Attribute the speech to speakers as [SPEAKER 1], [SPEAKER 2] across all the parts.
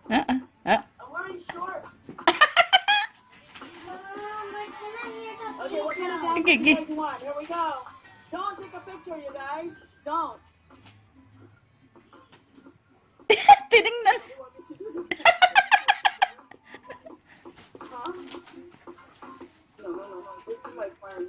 [SPEAKER 1] I'm
[SPEAKER 2] wearing shorts.
[SPEAKER 1] Okay,
[SPEAKER 2] we're gonna dance
[SPEAKER 1] Okay, okay.
[SPEAKER 2] like one. Here we go. Don't take a picture, you guys. Don't.
[SPEAKER 1] Tinignan.
[SPEAKER 2] Huh? No. This is my friend.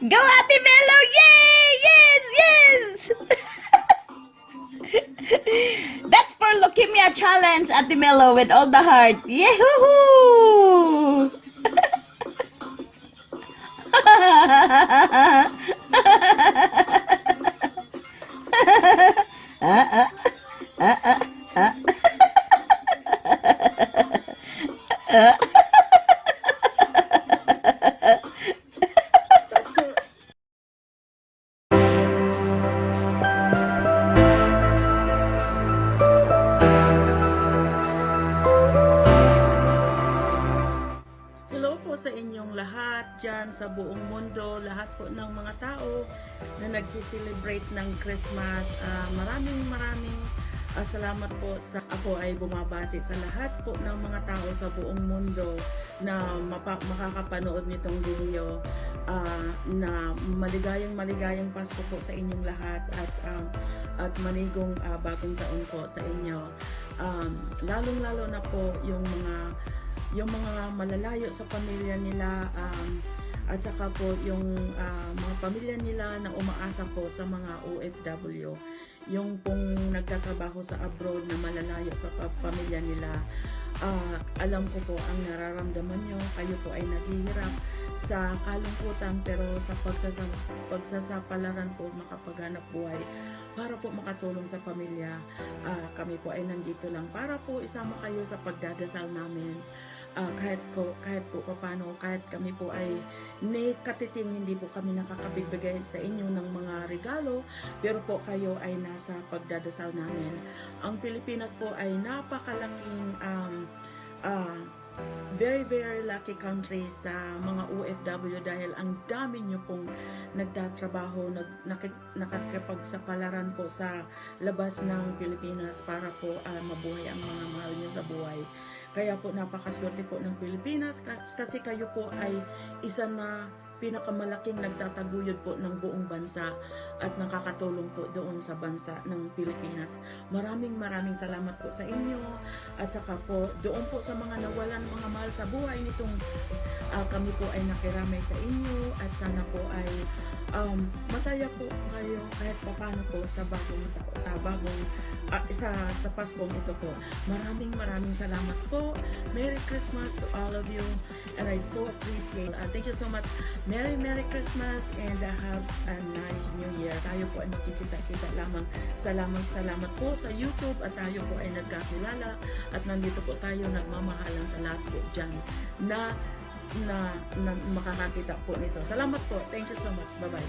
[SPEAKER 1] Go, Ate Melo! Yay! Yes! That's for leukemia challenge, Ate Melo, with all the heart. Yehoo!
[SPEAKER 2] Hello po sa inyong lahat dyan sa buong mundo, lahat po ng mga tao na nagsiselebrate ng Christmas. Maraming salamat po sa ako ay bumabati sa lahat po ng mga tao sa buong mundo na makakapanood nitong video. Na maligayang Pasko po sa inyong lahat at manigong bagong taon po sa inyo. Lalong-lalo na po yung mga malalayo sa pamilya nila, at saka po yung mga pamilya nila na umaasa po sa mga OFW, yung pong nagtatrabaho sa abroad na malalayo sa pamilya nila. Alam ko po ang nararamdaman nyo, kayo po ay naghihirap sa kalungkutan, pero sa pagsasapalaran po makapaghanap buhay para po makatulong sa pamilya. Kami po ay nandito lang para po isama kayo sa pagdadasal namin. Kahit po paano, kahit kami po ay katiting, hindi po kami nakakabibigay sa inyo ng mga regalo, pero po kayo ay nasa pagdadasal namin. Ang Pilipinas po ay napakalaking very lucky country sa mga OFW dahil ang dami nyo pong nagtatrabaho, nakakapagsapalaran po sa labas ng Pilipinas para po mabuhay ang mga mahal nyo sa buhay. Kaya po napakaswerte po ng Pilipinas kasi kayo po ay isa na pinakamalaking nagtataguyod po ng buong bansa at nakakatulong po doon sa bansa ng Pilipinas. Maraming salamat po sa inyo at saka po doon po sa mga nawalan mga mahal sa buhay nitong kami po ay nakiramay sa inyo at sana po ay masaya po kayo kahit paano po sa bagong taon, sa Paskong ito po. Maraming salamat po. Merry Christmas to all of you and I so appreciate. Thank you so much. Merry Christmas and have a nice New Year. Tayo po ay makikita-kita lamang. Salamat po sa YouTube at tayo po ay nagkakilala at nandito po tayo nagmamahalan sa lahat po dyan na makakakita po nito. Salamat po. Thank you so much. Bye-bye.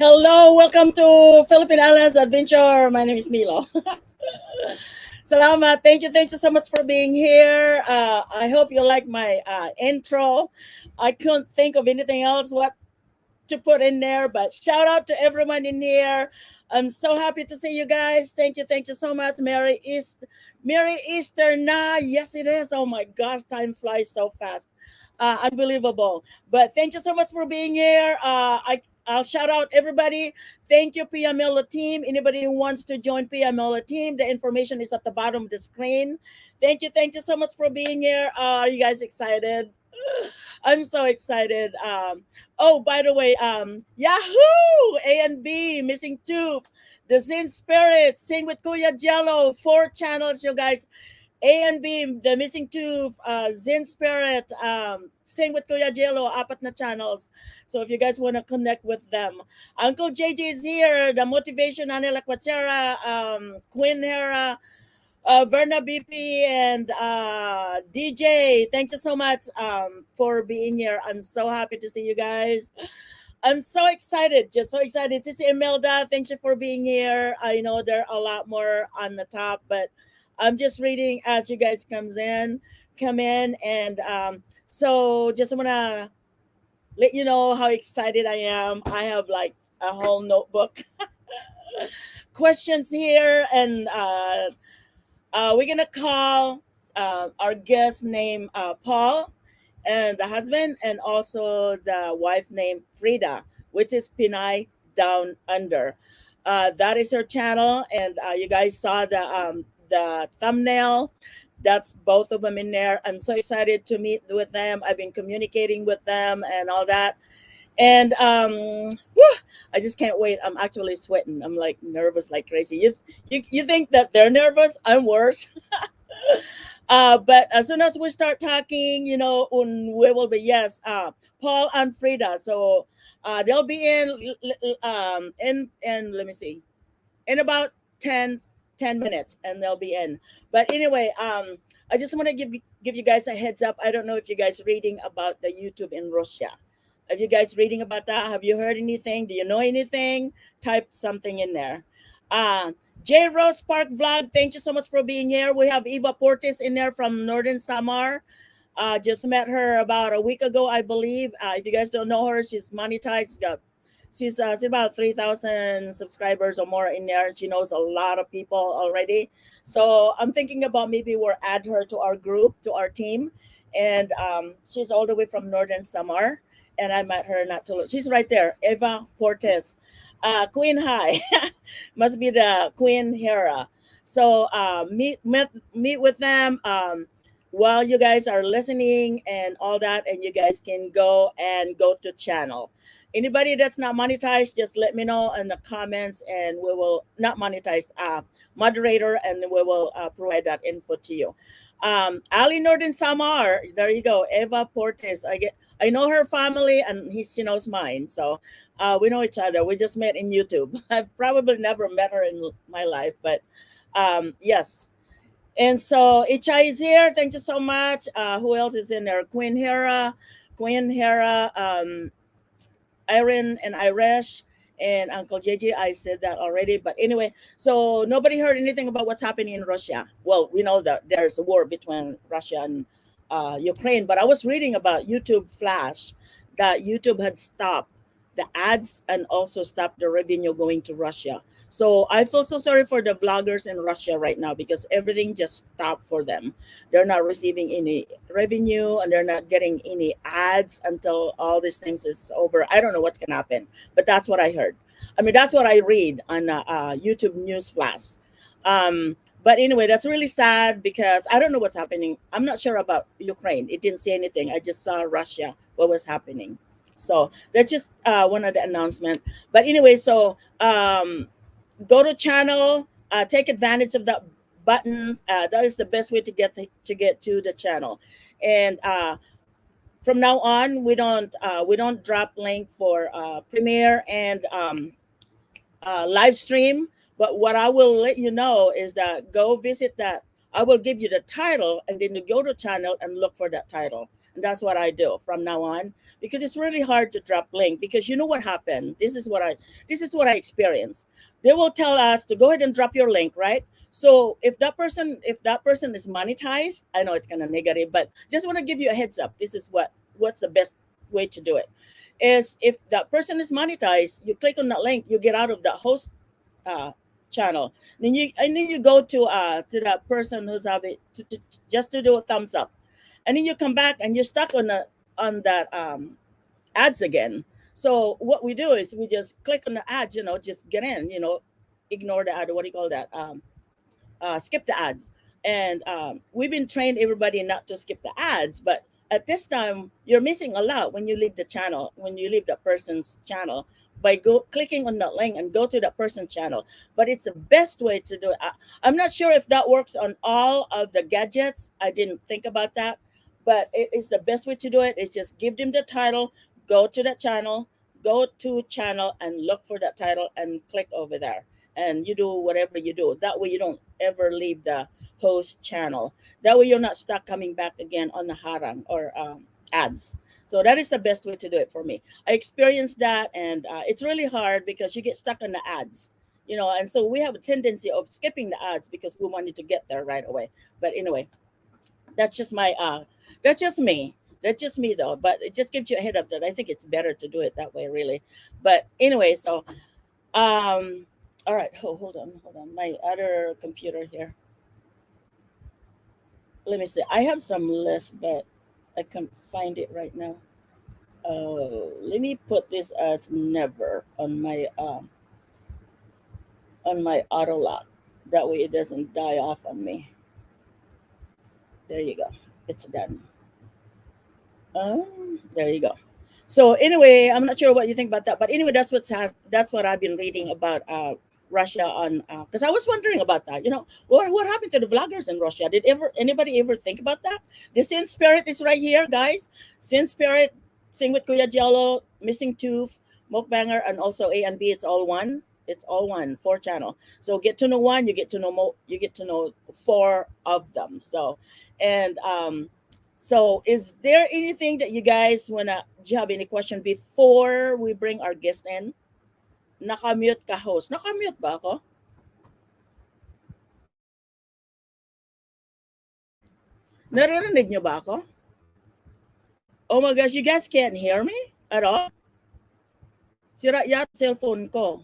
[SPEAKER 2] Hello, welcome to Philippine Islands Adventure. My name is Milo. Salamat. Thank you so much for being here. I hope you like my intro. I couldn't think of anything else what to put in there, but shout out to everyone in here. I'm so happy to see you guys. Thank you so much. Merry Easter na. Yes, it is. Oh my gosh, time flies so fast. Unbelievable. But thank you so much for being here. I'll shout out everybody. Thank you, PMLO team. Anybody who wants to join PMLO team, the information is at the bottom of the screen. Thank you so much for being here. Are you guys excited? I'm so excited. Oh, by the way, Yahoo! A and B, missing two. The Zen Spirit, Sing with Kuya Jello, 4 channels, you guys. A and B, the missing two, Zen Spirit, Sing with Kuya Jello, apat na channels. So if you guys want to connect with them. Uncle JJ is here, the Motivation Anela Quachera, Quinn Hera, Verna BP, and DJ. Thank you so much for being here. I'm so happy to see you guys. I'm so excited, just so excited. Sissy Imelda, thank you for being here. I know there are a lot more on the top, but I'm just reading as you guys come in, and so just wanna let you know how excited I am. I have like a whole notebook questions here, and we're gonna call our guest named Paul, and the husband, and also the wife named Frida, which is Pinay Down Under. That is her channel, and you guys saw the thumbnail. That's both of them in there. I'm so excited to meet with them. I've been communicating with them and all that, and whew, I just can't wait. I'm actually sweating. I'm like nervous like crazy. You think that they're nervous? I'm worse. But as soon as we start talking, we will be, yes, Paul and Frida. So they'll be in let me see, in about 10 minutes, and they'll be in. But anyway, I just want to give you guys a heads up. I don't know if you guys reading about the YouTube in Russia. Have you guys reading about that? Have you heard anything? Do you know anything? Type something in there. Uh, J Rose Park Vlog, thank you so much for being here. We have Eva Portis in there from Northern Samar. Just met her about a week ago, I believe. If you guys don't know her, she's monetized. She's about 3,000 subscribers or more in there. She knows a lot of people already. So I'm thinking about maybe we'll add her to our group, to our team. And she's all the way from Northern Samar. And I met her not too long. She's right there, Eva Portes. Queen High must be the Queen Hera. So meet with them while you guys are listening and all that, and you guys can go to channel. Anybody that's not monetized, just let me know in the comments, and we will not monetize moderator, and we will provide that info to you. Ali Norton Samar, there you go. Eva Portes. I know her family, and she knows mine. So we know each other. We just met in YouTube. I've probably never met her in my life, but yes. And so Ichai is here. Thank you so much. Who else is in there? Queen Hera, Irene and Irish, and Uncle JJ. I said that already. But anyway, so nobody heard anything about what's happening in Russia. Well, we know that there's a war between Russia and Ukraine, but I was reading about YouTube Flash that YouTube had stopped the ads and also stopped the revenue going to Russia. So I feel so sorry for the vloggers in Russia right now, because everything just stopped for them. They're not receiving any revenue, and they're not getting any ads until all these things is over. I don't know what's gonna happen, but that's what I heard. I mean, that's what I read on YouTube News Flash. But anyway, that's really sad, because I don't know what's happening. I'm not sure about Ukraine. It didn't say anything. I just saw Russia, what was happening. So that's just one of the announcement. But anyway, so go to channel, take advantage of the buttons. That is the best way to get to the channel. And from now on, we don't drop link for Premiere and live stream. But what I will let you know is that go visit that. I will give you the title, and then you go to channel and look for that title. And that's what I do from now on, because it's really hard to drop link, because you know what happened. This is what I experienced. They will tell us to go ahead and drop your link, right? So if that person is monetized, I know it's kind of negative, but just want to give you a heads up. This is what's the best way to do it. Is if that person is monetized, you click on that link, you get out of the host uh, channel. Then you go to that person who's having just to do a thumbs up, and then you come back and you're stuck on that ads again. So what we do is we just click on the ads, just get in, ignore the ad. What do you call that? Skip the ads. And we've been trained everybody not to skip the ads, but at this time you're missing a lot when you leave the channel, when you leave the person's channel. by go clicking on that link and go to that person's channel. But it's the best way to do it. I'm not sure if that works on all of the gadgets. I didn't think about that, but it is the best way to do it. Is just give them the title, go to that channel, go to channel and look for that title and click over there. And you do whatever you do. That way you don't ever leave the host channel. That way you're not stuck coming back again on the harang or ads. So that is the best way to do it for me. I experienced that, and it's really hard because you get stuck on the ads, and so we have a tendency of skipping the ads because we wanted to get there right away. But anyway, that's just my that's just me. That's just me though. But it just gives you a head up that I think it's better to do it that way, really. But anyway, so all right, hold on. My other computer here. Let me see. I have some list, but I can't find it right now. Let me put this as never on my auto lock. That way it doesn't die off on me. There you go. It's done. There you go. So anyway, I'm not sure what you think about that, but anyway, that's what I've been reading about Russia on because I was wondering about that. What happened to the vloggers in Russia? Did anybody ever think about that? The Sin Spirit is right here, guys. Sin Spirit, Sing with Kuya Jello, Missing Tooth, Mukbanger, and also A and B. It's all one. It's all one, four channel. So get to know one, you get to know more, you get to know four of them. So is there anything that you guys wanna? Do you have any question before we bring our guest in? Nakamute ka, host. Nakamute ba ako? Naririnig niyo ba ako? Oh my gosh, you guys can't hear me at all? Sira yata cellphone ko.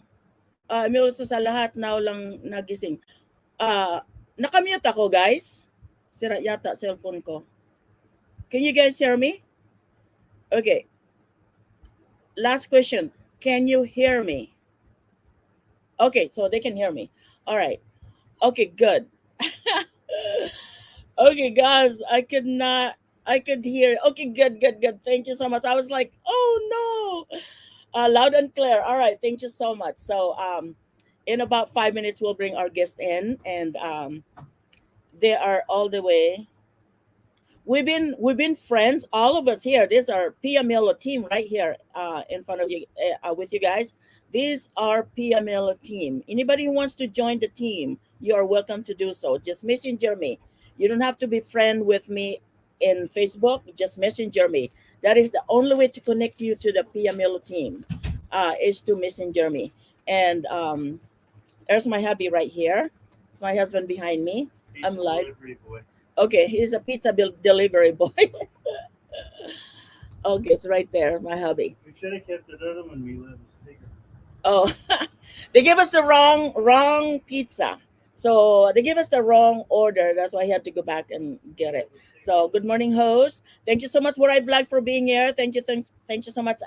[SPEAKER 2] Meron sa lahat na lang nagising. Nakamute ako, guys. Sira yata cellphone ko. Can you guys hear me? Okay. Last question. Can you hear me? Okay, so they can hear me. All right. Okay, good. Okay, guys, I could hear. Okay, good. Thank you so much. I was like, oh no. Loud and clear. All right, thank you so much. So in about 5 minutes we'll bring our guest in, and they are all the way. We've been friends, all of us here. This is our Pia Milo team right here in front of you with you guys. These are Pia Milo team. Anybody who wants to join the team, you are welcome to do so. Just messenger me. You don't have to be friend with me in Facebook. Just messenger me. That is the only way to connect you to the Pia Milo team is to messenger me. And there's my hubby right here. It's my husband behind me. I'm live. Okay, he's a pizza delivery boy. Okay, it's right there, my hubby.
[SPEAKER 3] We should have kept that other one we left.
[SPEAKER 2] Oh, they gave us the wrong pizza. So they gave us the wrong order. That's why I had to go back and get it. So good morning, host. Thank you so much, What I Vlog, for being here. Thank you so much,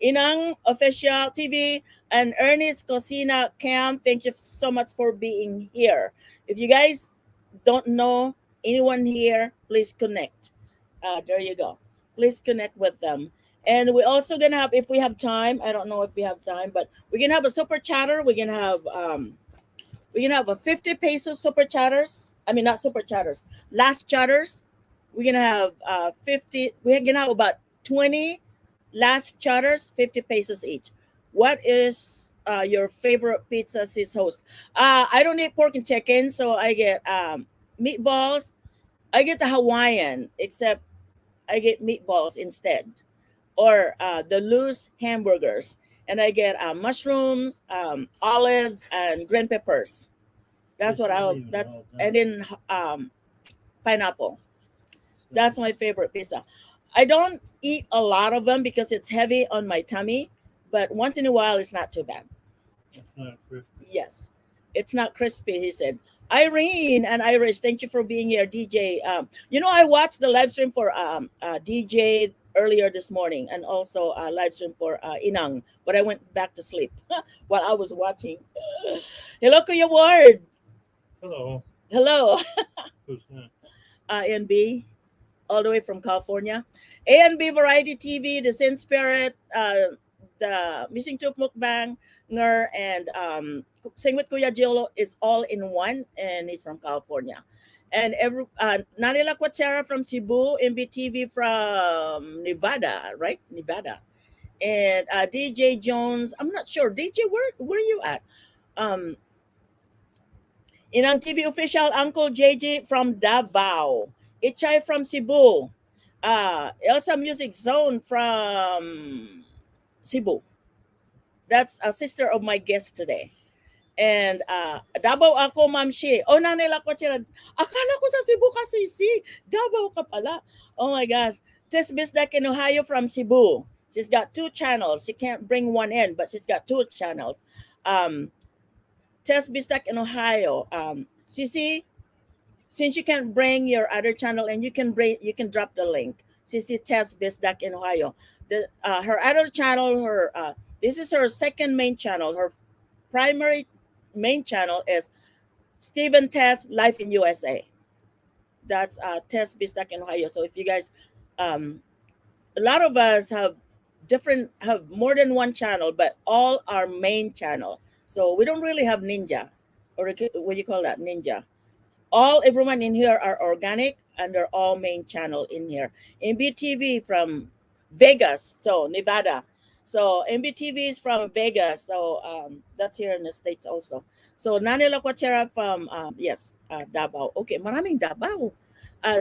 [SPEAKER 2] Inang Official TV and Ernest Cosina Cam. Thank you so much for being here. If you guys don't know anyone here, please connect. There you go. Please connect with them. And we're also gonna have, if we have time, I don't know if we have time, but we can have a super chatter. We can have a 50 pesos super chatters. I mean, not super chatters, last chatters. We're gonna have 50. We're gonna have about 20 last chatters, 50 pesos each. What is your favorite pizza, sis host? I don't eat pork and chicken, so I get meatballs. I get the Hawaiian, except I get meatballs instead, or the loose hamburgers, and I get mushrooms, olives, and green peppers. That's what I'll. That's and then pineapple. That's my favorite pizza. I don't eat a lot of them because it's heavy on my tummy, but once in a while, it's not too bad.
[SPEAKER 3] It's not crispy.
[SPEAKER 2] Yes, it's not crispy. He said. Irene and Iris, thank you for being here, DJ. I watched the live stream for DJ earlier this morning, and also live stream for Inang, but I went back to sleep while I was watching. Hello, Kuya Ward.
[SPEAKER 3] Hello.
[SPEAKER 2] Hello,
[SPEAKER 3] Who's that?
[SPEAKER 2] NB, all the way from California. A and B Variety TV, The Sin Spirit, the Missing Tooth Mukbanger, and Sing with Kuya Jilo is all in one, and he's from California. And Nani Laquachera from Cebu, MBTV from Nevada, right? Nevada. And DJ Jones, I'm not sure. DJ, where are you at? Um, Inang TV official Uncle JJ from Davao. Itchay from Cebu. Elsa Music Zone from Cebu. That's a sister of my guest today. And Davao ako, Ma'am Shi. Oh, nanila ko siya. Akala ko sa Cebu kasi si Davao ka pala. Oh my gosh. Tess Bisdak in Ohio from Cebu. She's got two channels. She can't bring one in, but she's got two channels. Um, Tess Bisdak in Ohio. Sisi, since you can bring your other channel and you can drop the link. Sisi Tess Bisdak in Ohio. Her other channel, this is her second main channel. Her primary main channel is Stephen Tess Life in USA. That's Tess Bistak in Ohio. So if you guys, a lot of us have more than one channel, but all our main channel. So we don't really have ninja, or what do you call that, ninja. Everyone in here are organic, and they're all main channel in here. MBTV from Vegas, so Nevada. So MBTV is from Vegas, so that's here in the States also. So Nani Laquachera from yes, Davao. Okay, maraming Davao.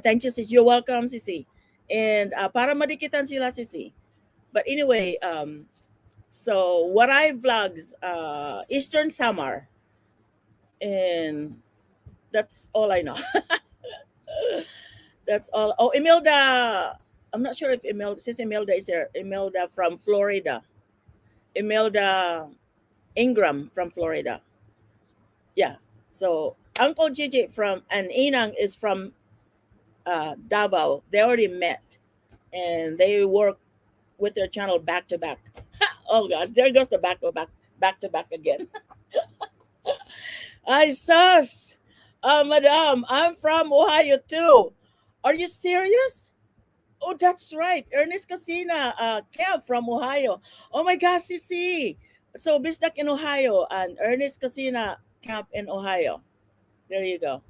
[SPEAKER 2] Thank you, sis. You're welcome, Sisi. And para madikitan sila, Sisi. But anyway, so what I vlogs Eastern Summer, and that's all I know. That's all. Oh, Imelda. I'm not sure if Imelda, since Imelda is here. Imelda from Florida. Imelda Ingram from Florida. Yeah. So Uncle Gigi from and Inang is from Davao. They already met, and they work with their channel back to back. Oh gosh, there goes the back to back again. Ay sus, madam, I'm from Ohio too. Are you serious? Oh, that's right. Ernest Casina, Kev from Ohio. Oh my gosh, Sisi. So Bisdak in Ohio and Ernest Casina Camp in Ohio. There you go.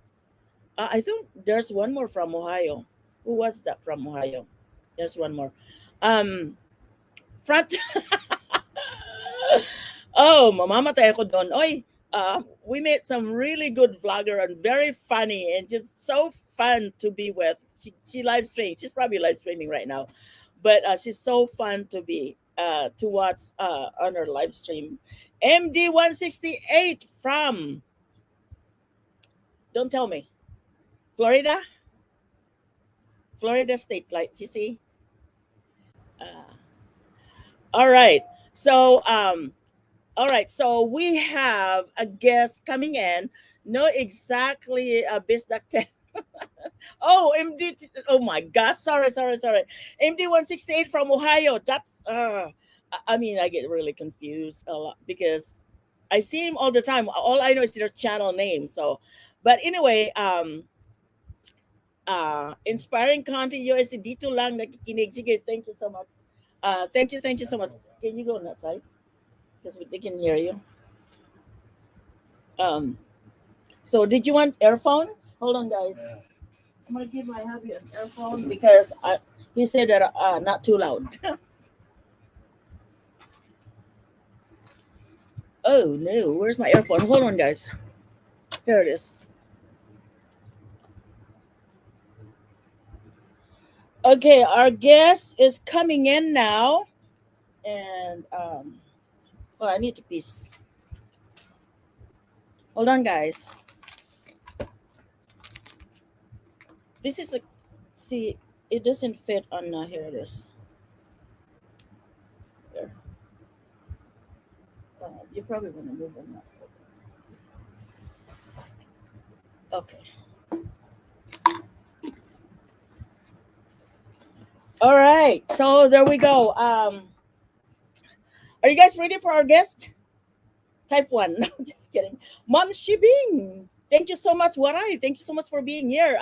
[SPEAKER 2] I think there's one more from Ohio. Who was that from Ohio? There's one more. Um, front. Oh, mamamatay ako doon. Oy, we met some really good vlogger and very funny and just so fun to be with. She live streams. She's probably live streaming right now, but she's so fun to watch on her live stream. MD168 from, don't tell me, Florida, Florida State, like CC. Uh, all right, so all right, so we have a guest coming in. Know exactly Bisdak. Oh, MD. Oh my gosh. Sorry. MD168 from Ohio. That's I mean, I get really confused a lot because I see him all the time. All I know is their channel name. So, but anyway, inspiring content USC dito lang nakikinig. Sige, thank you so much. Thank you so much. Can you go on that side? Because they can hear you. Um, so did you want earphone? Hold on, guys.
[SPEAKER 3] Yeah.
[SPEAKER 2] I'm gonna give my hubby an earphone because he said that not too loud. Oh no, where's my earphone? Hold on, guys. Here it is. Okay, our guest is coming in now, and well, I need to piece. Hold on, guys. This is a see. It doesn't fit on. Here it is. Here. You probably want to move on that side. Okay. All right. So there we go. Are you guys ready for our guest? Type one. No, just kidding. Mom Shibing. Thank you so much, Waray. Thank you so much for being here.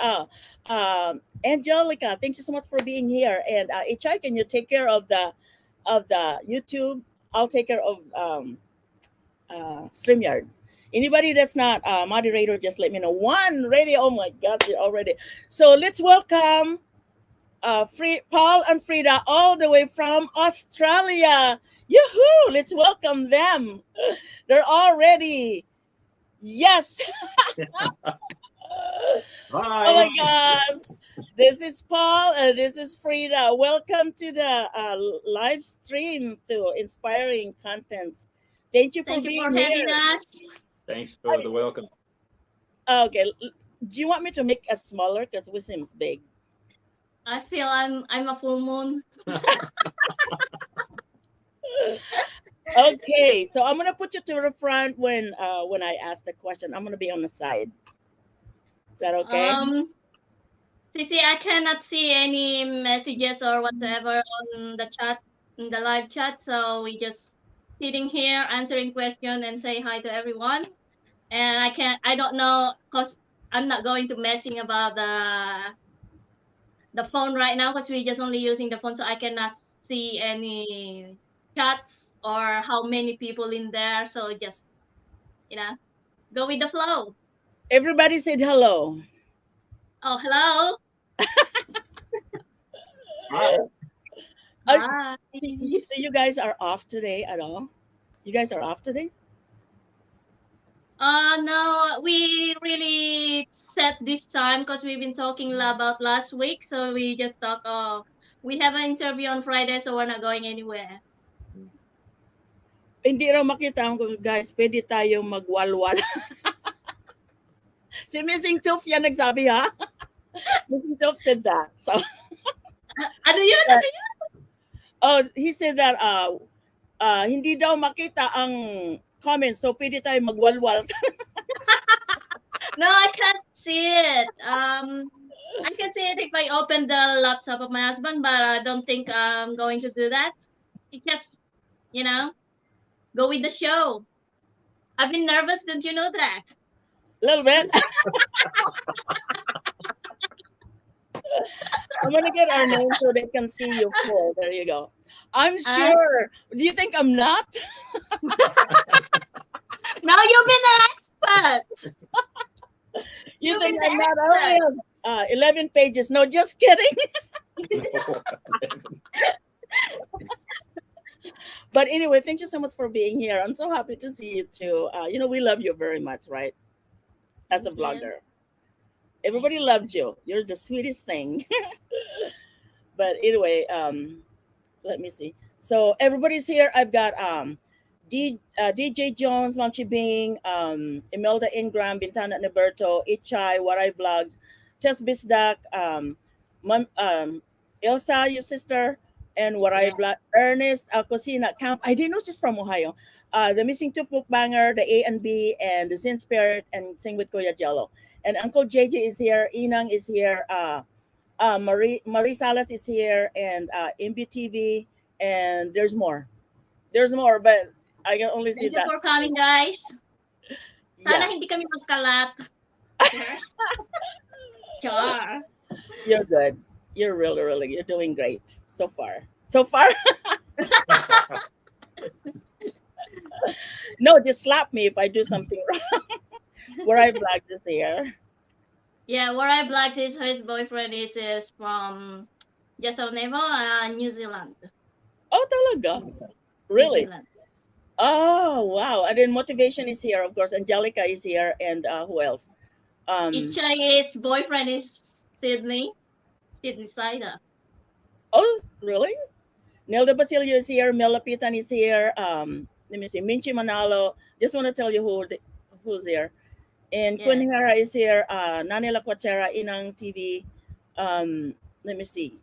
[SPEAKER 2] Angelica, thank you so much for being here. And Ichay, can you take care of the YouTube I'll take care of StreamYard. Anybody that's not moderator, just let me know. One ready. Oh my God, you're already. So let's welcome Paul and Frida all the way from Australia. Yoo-hoo! Let's welcome them. They're all ready. Yes. Oh my gosh. This is Paul and this is Frida. Welcome to the live stream to Inspiring Contents. Thank you for
[SPEAKER 4] Thank you
[SPEAKER 2] being
[SPEAKER 4] for having
[SPEAKER 2] here.
[SPEAKER 4] us.
[SPEAKER 5] Thanks for the welcome.
[SPEAKER 2] Okay. Do you want me to make it smaller? Because we seems big.
[SPEAKER 4] I feel I'm a full moon.
[SPEAKER 2] Okay, so I'm gonna put you to the front when I ask the question. I'm gonna be on the side. Is that okay?
[SPEAKER 4] Sisi, I cannot see any messages or whatever on the chat, in the live chat. So we just sitting here answering question and say hi to everyone. And I don't know, cause I'm not going to messing about the phone right now, cause we're just only using the phone, so I cannot see any chats or how many people in there. So just go with the flow.
[SPEAKER 2] Everybody said hello.
[SPEAKER 4] Oh, hello.
[SPEAKER 5] Hi.
[SPEAKER 4] Hi.
[SPEAKER 2] So you guys are off today at all? You guys are off today?
[SPEAKER 4] No, we really set this time because we've been talking about last week. So we just thought, oh, we have an interview on Friday, so we're not going anywhere.
[SPEAKER 2] Hindi raw makita ko, guys, pwede tayo magwalwal. Si Missing Tooth yan nagsabi, ha? Missing Tooth said that. So,
[SPEAKER 4] ano yun? Ano yun?
[SPEAKER 2] oh, he said that hindi daw makita ang comments, so pwede tayo magwalwal.
[SPEAKER 4] No, I can't see it. I can see it if I open the laptop of my husband, but I don't think I'm going to do that. It just, go with the show. I've been nervous, didn't you know that?
[SPEAKER 2] A little bit. I'm gonna get our name so they can see you full. There you go. I'm sure. Do you think I'm not?
[SPEAKER 4] Now you've been an expert.
[SPEAKER 2] You think I'm not? I only have 11 pages. No, just kidding. But anyway, thank you so much for being here. I'm so happy to see you too. We love you very much, right? As a vlogger. Everybody loves you. You're the sweetest thing. But anyway, let me see. So everybody's here. I've got DJ Jones, Mamchi Bing, Imelda Ingram, Bintana Neberto, Ichay, Waray Vlogs, Tess Bisdak, Elsa, your sister, and Waray Vlog, Ernest Cosina Camp. I didn't know she's from Ohio. The Missing Tooth Bookbanger, the A and B, and the Zen Spirit, and Sing with Kuya Jello. And Uncle JJ is here, Inang is here, Marie Salas is here, and MBTV, and there's more. There's more, but I can only see
[SPEAKER 4] Thank you
[SPEAKER 2] that.
[SPEAKER 4] for coming, guys. Sana
[SPEAKER 2] Yeah.
[SPEAKER 4] hindi kami magkalat. Char.
[SPEAKER 2] You're good. You're really, you're doing great so far. So far? No, just slap me if I do something wrong. Waray Vlogs is here.
[SPEAKER 4] Yeah, Waray Vlogs is his boyfriend is from Jasonevo, New Zealand.
[SPEAKER 2] Oh, talaga? Really?
[SPEAKER 4] New Zealand.
[SPEAKER 2] Oh, wow. And then Motivation is here, of course. Angelica is here. And who else?
[SPEAKER 4] Ichay boyfriend is Sydney Sider.
[SPEAKER 2] Oh, really? Nelda Basilio is here. Mel Lapitan is here. Let me see. Minchi Manalo. Just want to tell you who's here. And Quinn Hera is here. Nani Laquachera, Inang TV. Let me see.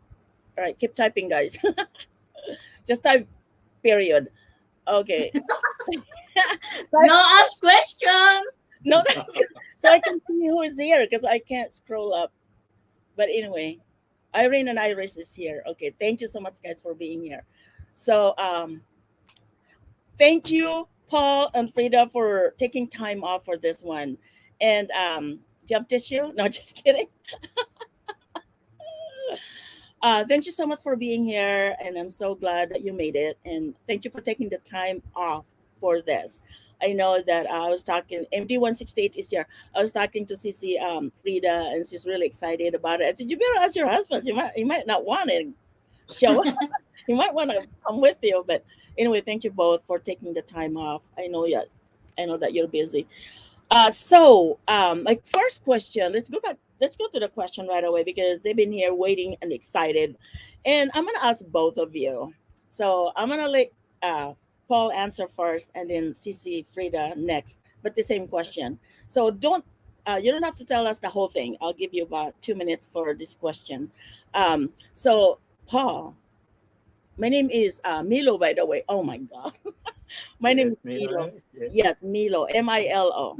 [SPEAKER 2] All right, keep typing, guys. Just type period. Okay.
[SPEAKER 4] No ask question.
[SPEAKER 2] No, so I can see who is here because I can't scroll up. But anyway, Irene and Iris is here. Okay, thank you so much, guys, for being here. So thank you, Paul and Frida, for taking time off for this one. And do you have tissue? No, just kidding. Thank you so much for being here, and I'm so glad that you made it. And thank you for taking the time off for this. I know that I was talking, MD168 is here. I was talking to CC Frida, and she's really excited about it. I said, you better ask your husband. He might not want to show up. He might want to come with you. But anyway, thank you both for taking the time off. I know that you're busy. My first question, let's go back. Let's go to the question right away because they've been here waiting and excited. And I'm going to ask both of you. So I'm going to let Paul answer first and then CC Frida next, but the same question. So you don't have to tell us the whole thing. I'll give you about 2 minutes for this question. So, Paul, my name is Milo, by the way. Oh my God. My name is Milo.
[SPEAKER 5] Yeah.
[SPEAKER 2] Yes, Milo, Milo.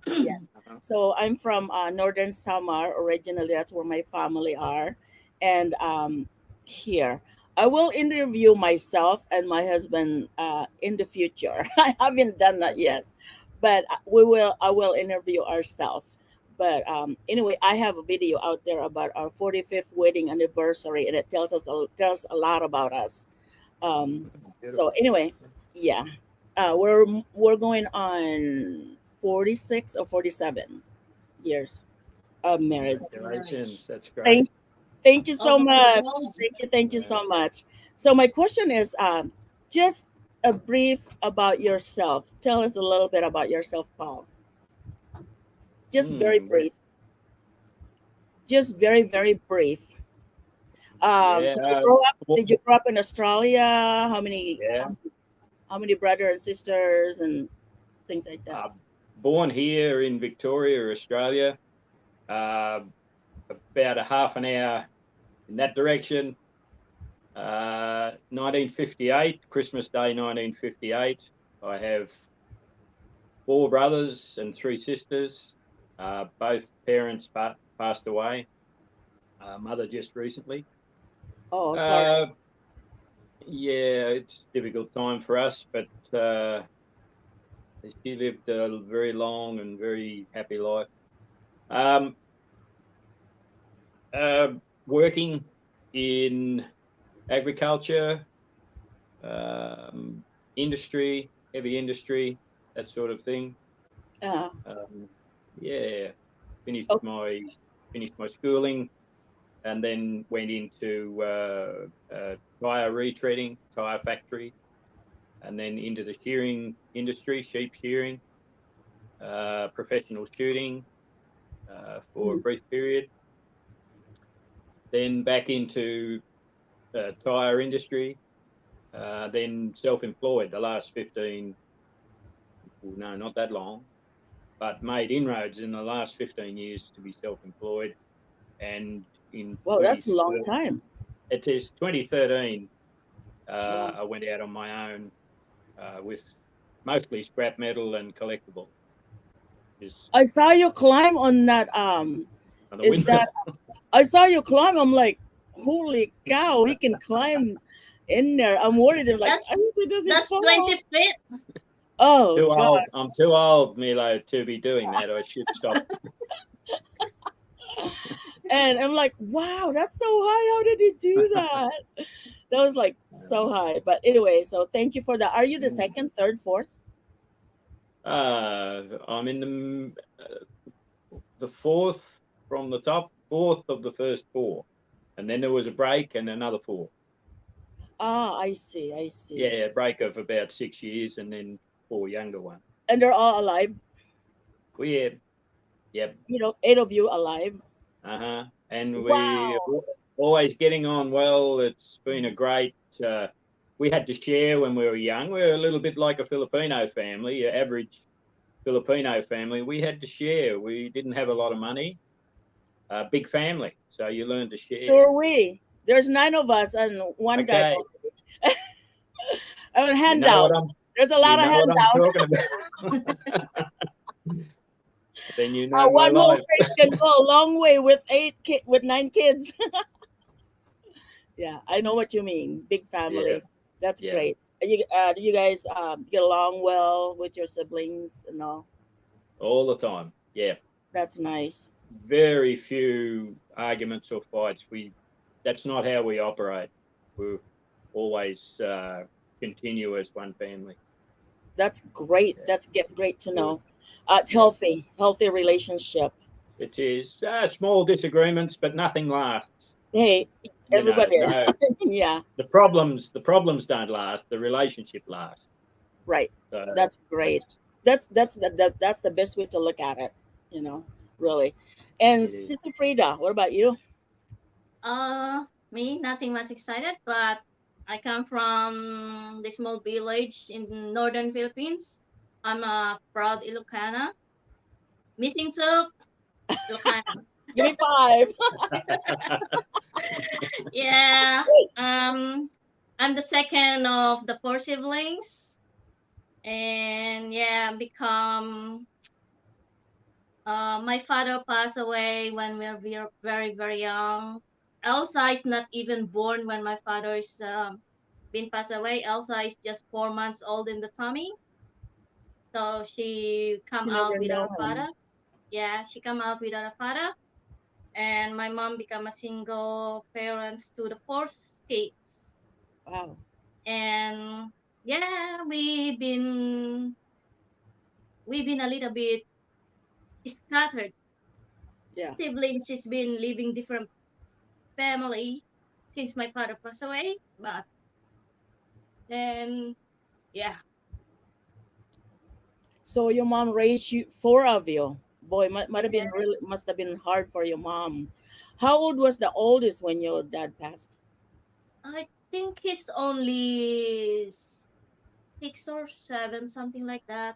[SPEAKER 2] Yeah.
[SPEAKER 5] Uh-huh.
[SPEAKER 2] So I'm from Northern Samar originally. That's where my family are. And here, I will interview myself and my husband in the future. I haven't done that yet, but I will interview ourselves. But anyway, I have a video out there about our 45th wedding anniversary, and it tells a lot about us. So
[SPEAKER 5] Beautiful.
[SPEAKER 2] anyway, yeah, we're going on 46 or 47 years of marriage.
[SPEAKER 5] Congratulations. That's great.
[SPEAKER 2] Thank you so
[SPEAKER 4] Oh,
[SPEAKER 2] much.
[SPEAKER 4] wow.
[SPEAKER 2] Thank you so much. So my question is, just a brief about yourself. Tell us a little bit about yourself, Paul. Just very
[SPEAKER 5] Well,
[SPEAKER 2] brief. Just very brief.
[SPEAKER 5] yeah.
[SPEAKER 2] Did you grow up in Australia? How many?
[SPEAKER 5] Yeah.
[SPEAKER 2] How many brothers and sisters and things like that?
[SPEAKER 5] Born here in Victoria, Australia. Uh, about a half an hour in that direction. 1958, Christmas Day, 1958. I have 4 brothers and 3 sisters. Both parents passed away. Mother just recently.
[SPEAKER 2] Oh, sorry.
[SPEAKER 5] Yeah, it's a difficult time for us, but she lived a very long and very happy life. Working in agriculture, industry, heavy industry, that sort of thing.
[SPEAKER 2] Uh,
[SPEAKER 5] Yeah, finished
[SPEAKER 2] oh,
[SPEAKER 5] my schooling, and then went into tire retreading, tire factory, and then into the shearing industry, sheep shearing, professional shooting for a brief period. Then back into tire industry, then self-employed the last 15, no, not that long, but made inroads in the last 15 years to be self-employed. And in
[SPEAKER 2] well, that's a long time.
[SPEAKER 5] It is 2013,
[SPEAKER 2] Wow.
[SPEAKER 5] I went out on my own with mostly scrap metal and collectible.
[SPEAKER 2] I saw you climb on that.
[SPEAKER 5] On the
[SPEAKER 2] Is
[SPEAKER 5] windmill.
[SPEAKER 2] that? I saw you climb. I'm like, holy cow! He can climb in there. I'm worried. I'm like,
[SPEAKER 4] That's
[SPEAKER 2] I hope he doesn't
[SPEAKER 4] that's
[SPEAKER 2] fall.
[SPEAKER 4] 20 feet.
[SPEAKER 2] Oh
[SPEAKER 5] Too
[SPEAKER 2] God!
[SPEAKER 5] old. I'm too old, Milo, to be doing that. I should stop.
[SPEAKER 2] And I'm like, wow, that's so high. How did he do that? That was like so high. But anyway, so thank you for that. Are you the second, third, fourth?
[SPEAKER 5] I'm in the fourth from the top, fourth of the first 4, and then there was a break and another 4.
[SPEAKER 2] Ah, I see.
[SPEAKER 5] Yeah, a break of about 6 years, and then 4 younger ones.
[SPEAKER 2] And they're all alive.
[SPEAKER 5] Yep.
[SPEAKER 2] 8 of you alive.
[SPEAKER 5] And
[SPEAKER 2] Wow.
[SPEAKER 5] we're always getting on well. It's been a great. We had to share when we were young. We're a little bit like a Filipino family, your average Filipino family. We had to share. We didn't have a lot of money. Big family, so you learn to share.
[SPEAKER 2] So are we. There's 9 of us and one guy. A handout. There's a lot of handouts.
[SPEAKER 5] Then you know
[SPEAKER 2] one whole face can go a long way with 9 kids. Yeah, I know what you mean. Big family.
[SPEAKER 5] Yeah.
[SPEAKER 2] That's great. Do you guys get along well with your siblings and all?
[SPEAKER 5] All the time. Yeah.
[SPEAKER 2] That's nice.
[SPEAKER 5] Very few arguments or fights. that's not how we operate. We always continue as one family.
[SPEAKER 2] That's great.
[SPEAKER 5] Yeah.
[SPEAKER 2] That's great to
[SPEAKER 5] Good.
[SPEAKER 2] know. It's
[SPEAKER 5] Yeah.
[SPEAKER 2] healthy relationship.
[SPEAKER 5] It is small disagreements, but nothing lasts.
[SPEAKER 2] Hey,
[SPEAKER 5] You know,
[SPEAKER 2] everybody.
[SPEAKER 5] no,
[SPEAKER 2] Yeah,
[SPEAKER 5] the problems don't last. The relationship lasts.
[SPEAKER 2] right.
[SPEAKER 5] So
[SPEAKER 2] That's great. That's the best way to look at it. You know, really. And
[SPEAKER 5] it is.
[SPEAKER 2] Sister Frida, what about you?
[SPEAKER 4] Me, nothing much excited, but I come from the small village in northern Philippines. I'm a proud Ilocana. Missing Tuk, Ilocana.
[SPEAKER 2] Give me five.
[SPEAKER 4] Yeah. I'm the second of the four siblings, and yeah, become. My father passed away when we were very very young. Elsa is not even born when my father's been passed away. Elsa is just 4 months old in the tummy, so she come
[SPEAKER 2] She
[SPEAKER 4] out
[SPEAKER 2] never
[SPEAKER 4] without
[SPEAKER 2] know
[SPEAKER 4] a
[SPEAKER 2] him.
[SPEAKER 4] father. Yeah, she come out without a father, and my mom become a single parents to the four kids.
[SPEAKER 2] Wow.
[SPEAKER 4] And yeah, we've been a little bit scattered.
[SPEAKER 2] Yeah.
[SPEAKER 4] Siblings has been living different family since my father passed away. But then, yeah,
[SPEAKER 2] So your mom raised you, four of you. Boy, might have been
[SPEAKER 4] yeah,
[SPEAKER 2] really must have been hard for your mom. How old was the oldest when your dad passed?
[SPEAKER 4] I think he's only 6 or 7, something like that,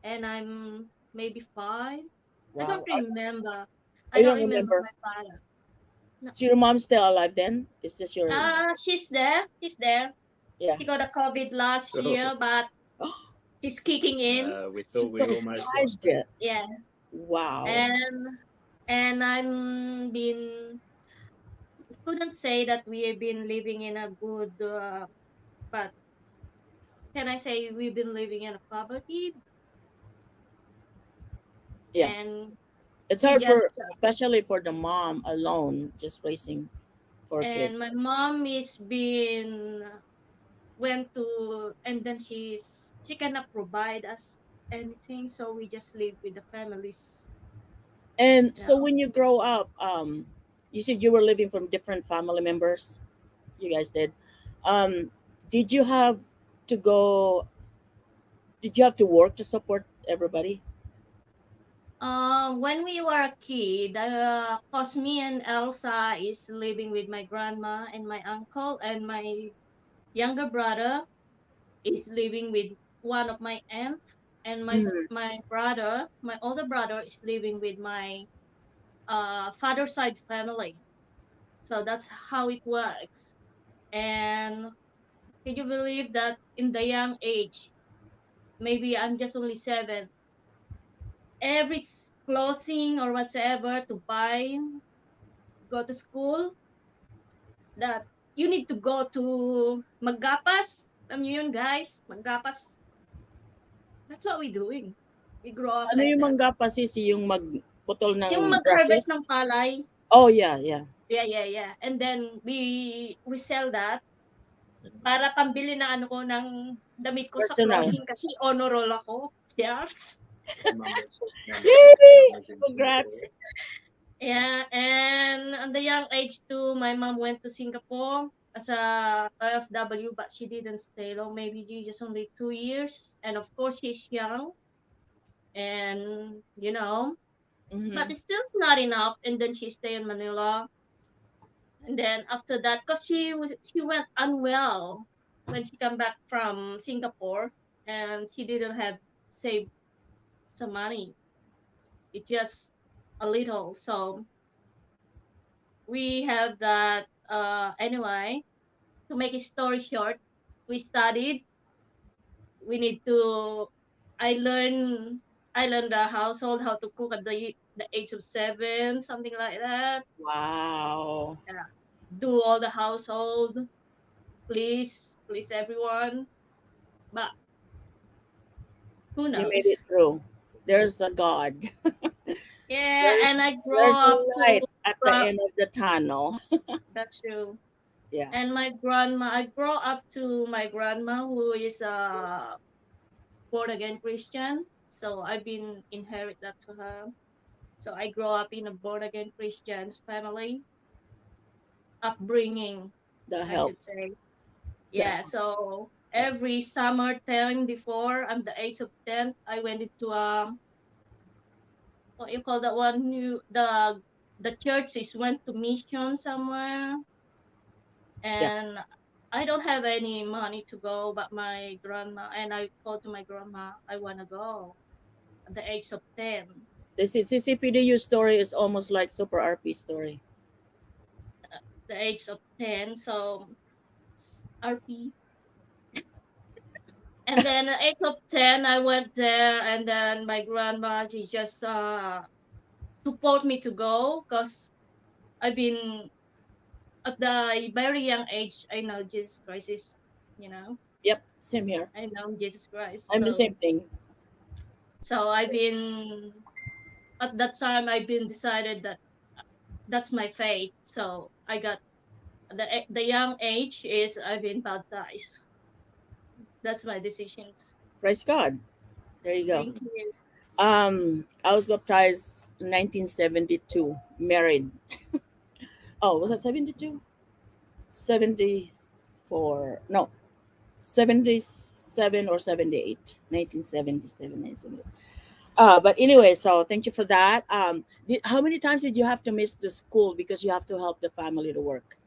[SPEAKER 4] and I'm maybe 5. I don't
[SPEAKER 2] Wow.
[SPEAKER 4] remember. I
[SPEAKER 2] I
[SPEAKER 4] don't
[SPEAKER 2] don't
[SPEAKER 4] remember
[SPEAKER 2] remember.
[SPEAKER 4] my father. No.
[SPEAKER 2] So your mom's still alive then? Is this your
[SPEAKER 4] She's there. She's there.
[SPEAKER 2] yeah.
[SPEAKER 4] She got a COVID last
[SPEAKER 5] Oh,
[SPEAKER 4] year, but she's kicking in.
[SPEAKER 5] we
[SPEAKER 2] She
[SPEAKER 5] thought we almost lost her.
[SPEAKER 2] survived.
[SPEAKER 4] Yeah,
[SPEAKER 2] Wow.
[SPEAKER 4] and I'm been couldn't say that we have been living in a good, but can I say we've been living in a poverty,
[SPEAKER 2] Yeah.
[SPEAKER 4] and
[SPEAKER 2] It's
[SPEAKER 4] we
[SPEAKER 2] hard
[SPEAKER 4] just
[SPEAKER 2] for especially for the mom alone just raising four kids.
[SPEAKER 4] and my mom is been went to, and then she cannot provide us anything, so we just live with the families.
[SPEAKER 2] And
[SPEAKER 4] You
[SPEAKER 2] so
[SPEAKER 4] know.
[SPEAKER 2] when you grow up, you said you were living from different family members. You guys did. Um, did you have to go? Did you have to work to support everybody?
[SPEAKER 4] When we were a kid, cause me and Elsa is living with my grandma and my uncle, and my younger brother is living with one of my aunt, and
[SPEAKER 2] Mhm.
[SPEAKER 4] my older brother is living with my father side family. So that's how it works. And can you believe that in the young age, maybe I'm just only 7, every clothing or whatsoever to buy, go to school, that you need to go to Magapas. Alam niyo yun, guys? Magapas. That's what we're doing. We grow up
[SPEAKER 2] Ano
[SPEAKER 4] like
[SPEAKER 2] yung
[SPEAKER 4] that.
[SPEAKER 2] mangga pasisi yung magputol ng
[SPEAKER 4] Yung mag-harvest
[SPEAKER 2] grasses?
[SPEAKER 4] ng palay.
[SPEAKER 2] Oh yeah, yeah.
[SPEAKER 4] Yeah, yeah, yeah. And then we sell that para pambili ng ano ko ng damit ko sa
[SPEAKER 2] Personal.
[SPEAKER 4] clothing kasi honor roll ako. Yes.
[SPEAKER 2] Yay!
[SPEAKER 5] Mama's in
[SPEAKER 2] Congrats.
[SPEAKER 5] Singapore.
[SPEAKER 4] Yeah, and at the young age too, my mom went to Singapore as a OFW, but she didn't stay long. Maybe she just only 2 years. And of course, she's young, and but
[SPEAKER 2] Hmm.
[SPEAKER 4] it's still not enough. And then she stayed in Manila. And then after that, cause she went unwell when she come back from Singapore, and she didn't have saved some money. It's just a little. So we have that. Anyway, to make a story short, we studied. We need to. I learned. I learned the household how to cook at the age of 7, something like that.
[SPEAKER 2] Wow.
[SPEAKER 4] Yeah. Do all the household, please everyone. But who
[SPEAKER 2] You made it
[SPEAKER 4] knows?
[SPEAKER 2] through. There's a God.
[SPEAKER 4] Yeah, and I grow
[SPEAKER 2] There's a
[SPEAKER 4] up to
[SPEAKER 2] light at the end of the tunnel.
[SPEAKER 4] that's true.
[SPEAKER 2] Yeah.
[SPEAKER 4] And my grandma, I grow up to my grandma who is a born again Christian. So I've been inherit that to her. So I grow up in a born again Christian's family upbringing,
[SPEAKER 2] That
[SPEAKER 4] I should
[SPEAKER 2] helps.
[SPEAKER 4] say.
[SPEAKER 2] That
[SPEAKER 4] Yeah. So
[SPEAKER 2] yeah.
[SPEAKER 4] every summer time before I'm the age of 10, I went into what you call that one? New the churches went to mission somewhere,
[SPEAKER 2] Yeah.
[SPEAKER 4] and I don't have any money to go, but my grandma and I told to my grandma I wanna go at the age of 10.
[SPEAKER 2] The CCPDU story is almost like Super RP story.
[SPEAKER 4] The age of 10, so RP. And then at age of 10, I went there, and then my grandma, she just support me to go because I've been at the very young age. I know Jesus Christ is, you know,
[SPEAKER 2] Yep, same here.
[SPEAKER 4] I know Jesus Christ.
[SPEAKER 2] I'm the
[SPEAKER 4] So
[SPEAKER 2] same thing.
[SPEAKER 4] I've been at that time I've been decided that that's my fate. So I got the young age is I've been baptized. That's my decisions.
[SPEAKER 2] Praise God. There you go.
[SPEAKER 4] Thank you.
[SPEAKER 2] I was baptized in 1972, married. Oh, was that 72? 74. No, 77 or 78. 1977. 1978. But anyway, so thank you for that. How many times did you have to miss the school because you have to help the family to work?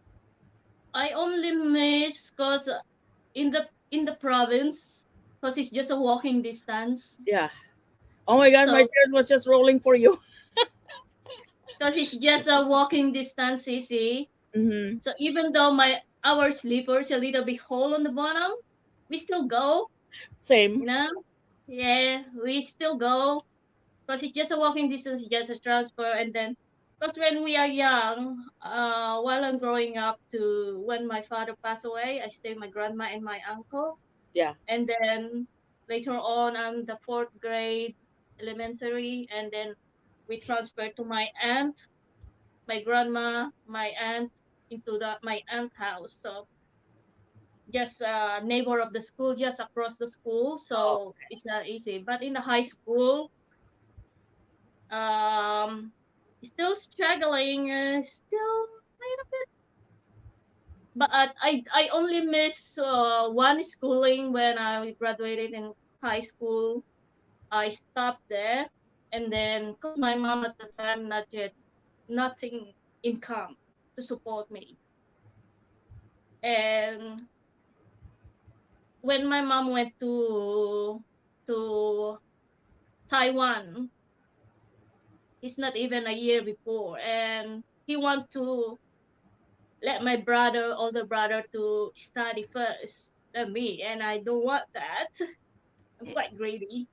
[SPEAKER 4] I only miss because in the province, because it's just a walking distance.
[SPEAKER 2] Yeah. Oh my gosh, my
[SPEAKER 4] So
[SPEAKER 2] tears was just rolling for you.
[SPEAKER 4] because it's just a walking distance, CC.
[SPEAKER 2] Hmm.
[SPEAKER 4] So even though our sleepers a little bit hole on the bottom, we still go.
[SPEAKER 2] Same.
[SPEAKER 4] You know, yeah, we still go because it's just a walking distance, just a transfer, and then because when we are young, while I'm growing up to when my father passed away, I stay with my grandma and my uncle,
[SPEAKER 2] Yeah.
[SPEAKER 4] and then later on, I'm the fourth grade elementary, and then we transferred to my aunt, my grandma, my aunt into my aunt house. So just a neighbor of the school, just across the school,
[SPEAKER 2] Oh,
[SPEAKER 4] so it's not easy. But in the high school, um, still struggling, still little bit. But I only miss one schooling when I graduated in high school. I stopped there, and then because my mom at the time not yet nothing income to support me, and when my mom went to Taiwan, it's not even a year before, and he want to let my brother, older brother, to study first than me, and I don't want that. I'm quite greedy,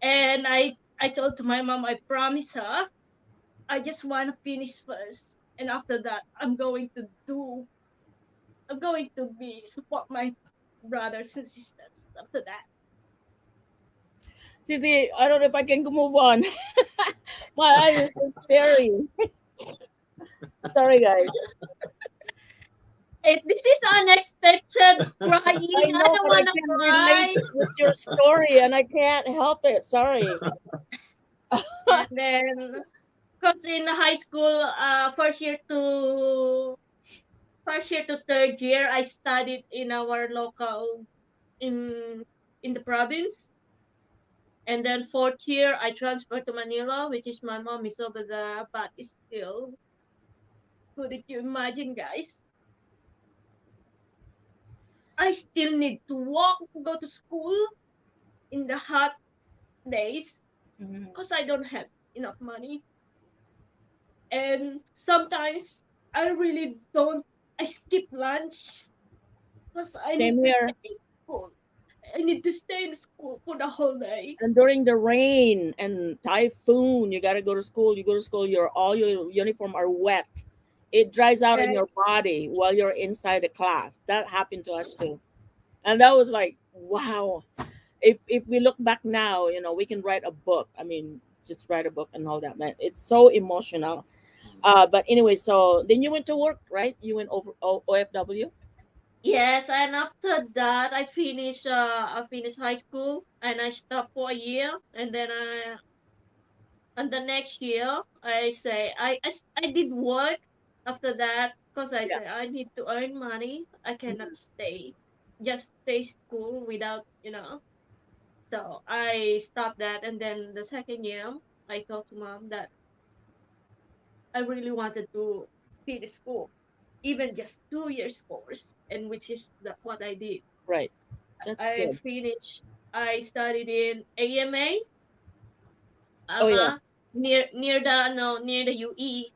[SPEAKER 4] and I told to my mom, I promise her, I just want to finish first, and after that, I'm going to be support my brothers and sisters after that.
[SPEAKER 2] Sissy, I don't know if I can move on. My eyes is so staring. Sorry, guys.
[SPEAKER 4] This is unexpected crying.
[SPEAKER 2] I
[SPEAKER 4] I
[SPEAKER 2] know,
[SPEAKER 4] don't
[SPEAKER 2] but I
[SPEAKER 4] want to
[SPEAKER 2] can relate
[SPEAKER 4] cry.
[SPEAKER 2] with your story, and I can't help it. Sorry.
[SPEAKER 4] And then, because in high school, first year to third year, I studied in our local in in the province, and then fourth year I transferred to Manila, which is my mom is over there, but it's still. Could you imagine, guys? I still need to walk to go to school in the hot days
[SPEAKER 2] Mhm.
[SPEAKER 4] because I don't have enough money, and sometimes I really don't. I skip lunch because I
[SPEAKER 2] Same
[SPEAKER 4] need to stay
[SPEAKER 2] here.
[SPEAKER 4] in school. I need to stay in school for the whole day.
[SPEAKER 2] And during the rain and typhoon, you gotta go to school. You go to school, all your uniform are wet. It dries out in
[SPEAKER 4] And
[SPEAKER 2] your body while you're inside the class. That happened to us too. And that was like, wow. if we look back now, we can write a book. I mean, just write a book and all that, man. It's so emotional. But anyway, so then you went to work, right? You went over OFW.
[SPEAKER 4] Yes, and after that, I finished high school and I stopped for a year, and then and the next year, I did work after that because I
[SPEAKER 2] Yeah.
[SPEAKER 4] say I need to earn money. I cannot stay school without. So I stopped that, and then the second year, I told to mom that I really wanted to finish school, even just 2 years course, and which is what I did.
[SPEAKER 2] Right. That's
[SPEAKER 4] I
[SPEAKER 2] good.
[SPEAKER 4] finished. I studied in AMA,
[SPEAKER 2] Oh yeah,
[SPEAKER 4] near the UE.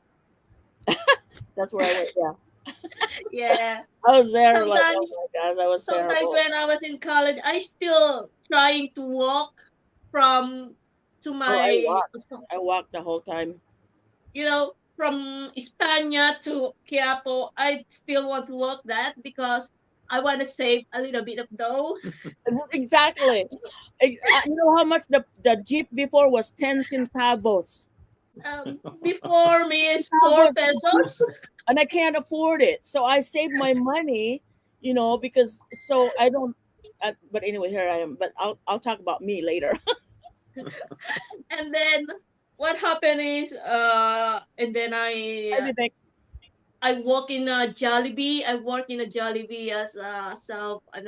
[SPEAKER 2] that's where I went. Yeah,
[SPEAKER 4] Yeah.
[SPEAKER 2] I was there. Like, oh
[SPEAKER 4] Sometimes
[SPEAKER 2] my gosh, that was
[SPEAKER 4] sometimes
[SPEAKER 2] terrible.
[SPEAKER 4] when I was in college, I still trying to walk from to
[SPEAKER 2] Oh,
[SPEAKER 4] my
[SPEAKER 2] I walked the whole time.
[SPEAKER 4] from España to Quiapo. I still want to walk that because I want to save a little bit of dough.
[SPEAKER 2] Exactly. You know how much the jeep before was 10 centavos.
[SPEAKER 4] Before me is four
[SPEAKER 2] Centavos the jeep,
[SPEAKER 4] pesos.
[SPEAKER 2] and I can't afford it. So I saved my money, because so I don't. But anyway, here I am. But I'll talk about me later.
[SPEAKER 4] And then what happened is and then
[SPEAKER 2] I'll be back.
[SPEAKER 4] I work in a Jollibee. I work in a Jollibee as a self, and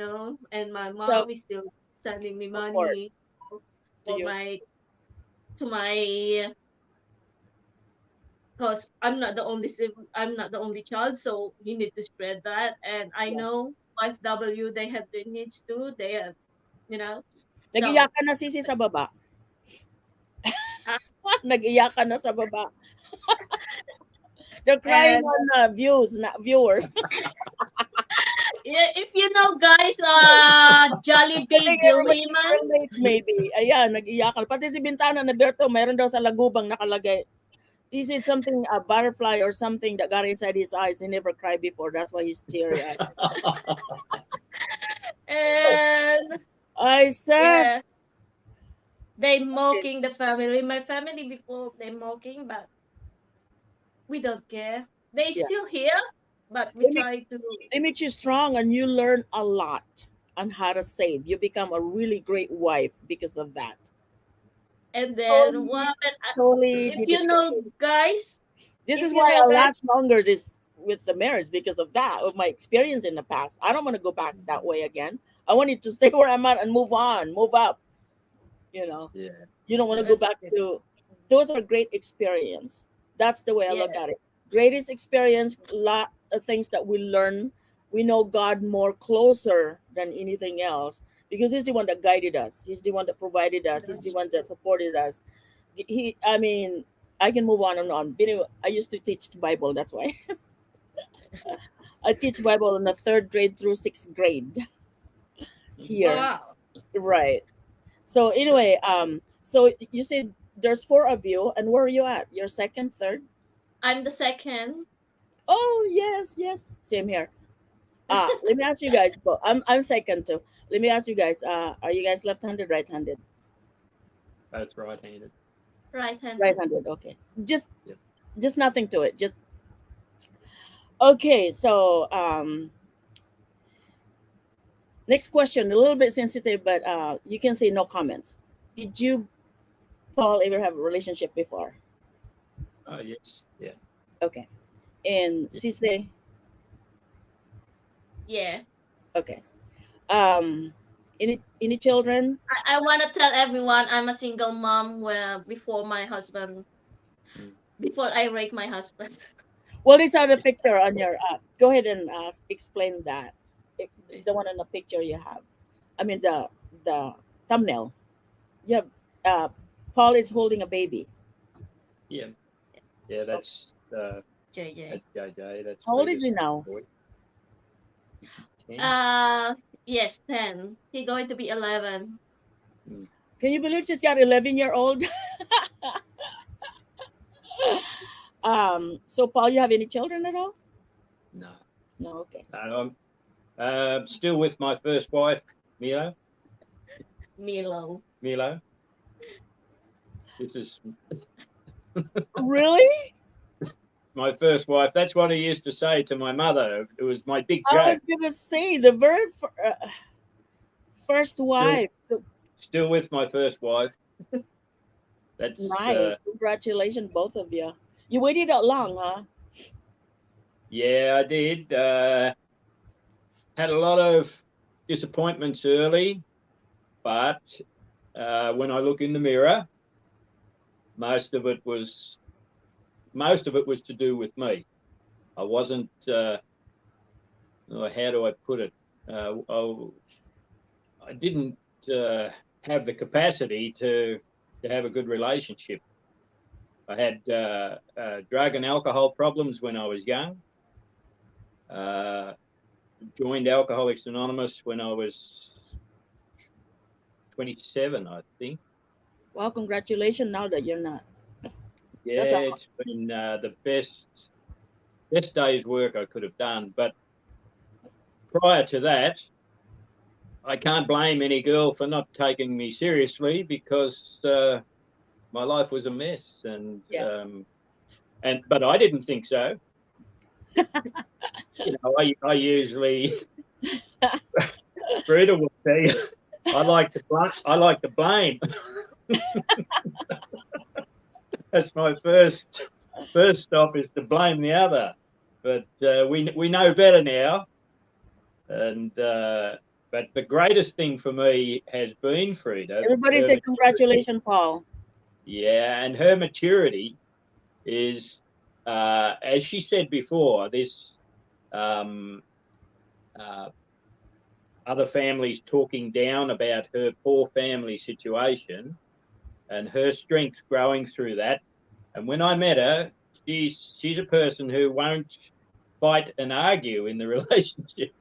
[SPEAKER 4] my
[SPEAKER 2] Self
[SPEAKER 4] mom is still sending me
[SPEAKER 2] support
[SPEAKER 4] money
[SPEAKER 2] to
[SPEAKER 4] for
[SPEAKER 2] your.
[SPEAKER 4] my to my because I'm not the only child, so we need to spread that. And I
[SPEAKER 2] Yeah.
[SPEAKER 4] know 5W they have their needs too. They have, you know, so
[SPEAKER 2] Nag-iyakan na sisi sa baba.
[SPEAKER 4] uh,
[SPEAKER 2] Nag-iyakan na sa baba. They're crying
[SPEAKER 4] and
[SPEAKER 2] on views, not viewers.
[SPEAKER 4] yeah, if you know guys,
[SPEAKER 2] I think
[SPEAKER 4] Jollibee
[SPEAKER 2] I
[SPEAKER 4] Diliman.
[SPEAKER 2] relate maybe. Ayan, nag-iyakan. Pati si Bintana na Berto, mayroon daw sa lagubang nakalagay. He said something, a butterfly or something that got inside his eyes. He never cried before. That's why he's teary-eyed.
[SPEAKER 4] And
[SPEAKER 2] I said,
[SPEAKER 4] yeah, they mocking the family. My family before they mocking, but we don't care. They
[SPEAKER 2] yeah.
[SPEAKER 4] still here, but we
[SPEAKER 2] They make,
[SPEAKER 4] try to.
[SPEAKER 2] they make you strong and you learn a lot on how to save. You become a really great wife because of that.
[SPEAKER 4] And then what
[SPEAKER 2] Totally,
[SPEAKER 4] happened?
[SPEAKER 2] totally
[SPEAKER 4] If you
[SPEAKER 2] dedicated.
[SPEAKER 4] know, guys,
[SPEAKER 2] This
[SPEAKER 4] if
[SPEAKER 2] is
[SPEAKER 4] you
[SPEAKER 2] why
[SPEAKER 4] know,
[SPEAKER 2] I
[SPEAKER 4] guys,
[SPEAKER 2] last longer this with the marriage because of that, of my experience in the past. I don't want to go back that way again. I wanted to stay where I'm at and move on, move up. You know,
[SPEAKER 5] Yeah.
[SPEAKER 2] you don't want to go
[SPEAKER 4] that's
[SPEAKER 2] back to. Those are great experience. That's the way I
[SPEAKER 4] yeah,
[SPEAKER 2] look at it. Greatest experience, lot of things that we learn. We know God more closer than anything else because He's the one that guided us. He's the one that provided us. He's the
[SPEAKER 4] that's
[SPEAKER 2] one that supported us. I mean, I can move on and on. But anyway, I used to teach Bible. That's why I teach Bible in the third grade through sixth grade here.
[SPEAKER 4] wow.
[SPEAKER 2] Right. So anyway, so you said there's four of you, and where are you at? You're second, third?
[SPEAKER 4] I'm the second.
[SPEAKER 2] Oh yes, yes. Same here. Let me ask you guys. Well, I'm second too. Let me ask you guys. Are you guys left-handed, right-handed?
[SPEAKER 5] Both right-handed.
[SPEAKER 4] Right-handed.
[SPEAKER 2] Right-handed. Okay.
[SPEAKER 5] Yep.
[SPEAKER 2] Just nothing to it. Just okay. So next question. A little bit sensitive, but you can say no comments. Did you, Paul, ever have a relationship before?
[SPEAKER 5] Oh yes. Yeah.
[SPEAKER 2] Okay. And
[SPEAKER 5] Yeah.
[SPEAKER 2] Cisse.
[SPEAKER 4] Yeah.
[SPEAKER 2] Okay. Any children?
[SPEAKER 4] I want to tell everyone I'm a single mom where
[SPEAKER 5] Mm.
[SPEAKER 4] before I rape my husband.
[SPEAKER 2] Well, these are the picture on your go ahead and explain that.
[SPEAKER 5] Yeah.
[SPEAKER 2] The one on the picture you have. I mean the thumbnail. You have Paul is holding a baby.
[SPEAKER 5] Yeah. Yeah.
[SPEAKER 4] JJ.
[SPEAKER 5] That's JJ. That's
[SPEAKER 2] How old is he
[SPEAKER 5] Rita's
[SPEAKER 2] now?
[SPEAKER 5] boy. 10.
[SPEAKER 4] Yes, 10. He's going to be 11.
[SPEAKER 5] Mm.
[SPEAKER 2] Can you believe she's got 11-year-old? So Paul, you have any children at all?
[SPEAKER 5] No.
[SPEAKER 2] No, okay.
[SPEAKER 5] I'm still with my first wife, Mio.
[SPEAKER 4] Milo.
[SPEAKER 5] Milo. This is
[SPEAKER 2] Really?
[SPEAKER 5] my first wife. That's what he used to say to my mother. It was my big
[SPEAKER 2] I was
[SPEAKER 5] joke.
[SPEAKER 2] gonna say the very first wife. So
[SPEAKER 5] Still with my first wife. That's
[SPEAKER 2] nice. Congratulations, both of you. You waited that long, huh?
[SPEAKER 5] yeah, I did. Had a lot of disappointments early, but when I look in the mirror, most of it was to do with me. I wasn't. How do I put it? I didn't have the capacity to have a good relationship. I had drug and alcohol problems when I was young. Joined Alcoholics Anonymous when I was 27, I think.
[SPEAKER 2] Well, congratulations now that you're not.
[SPEAKER 5] Yeah, it's been the best day's work I could have done. But prior to that, I can't blame any girl for not taking me seriously because my life was a mess, and but I didn't think so. I usually Frida would say I like to blame. That's my first stop, is to blame the other. But we know better now, and but the greatest thing for me has been Frida.
[SPEAKER 2] Everybody say congratulations, Paul.
[SPEAKER 5] Yeah, and her maturity is, as she said before, this other families talking down about her poor family situation, and her strength growing through that. And when I met her, she's a person who won't fight and argue in the relationship.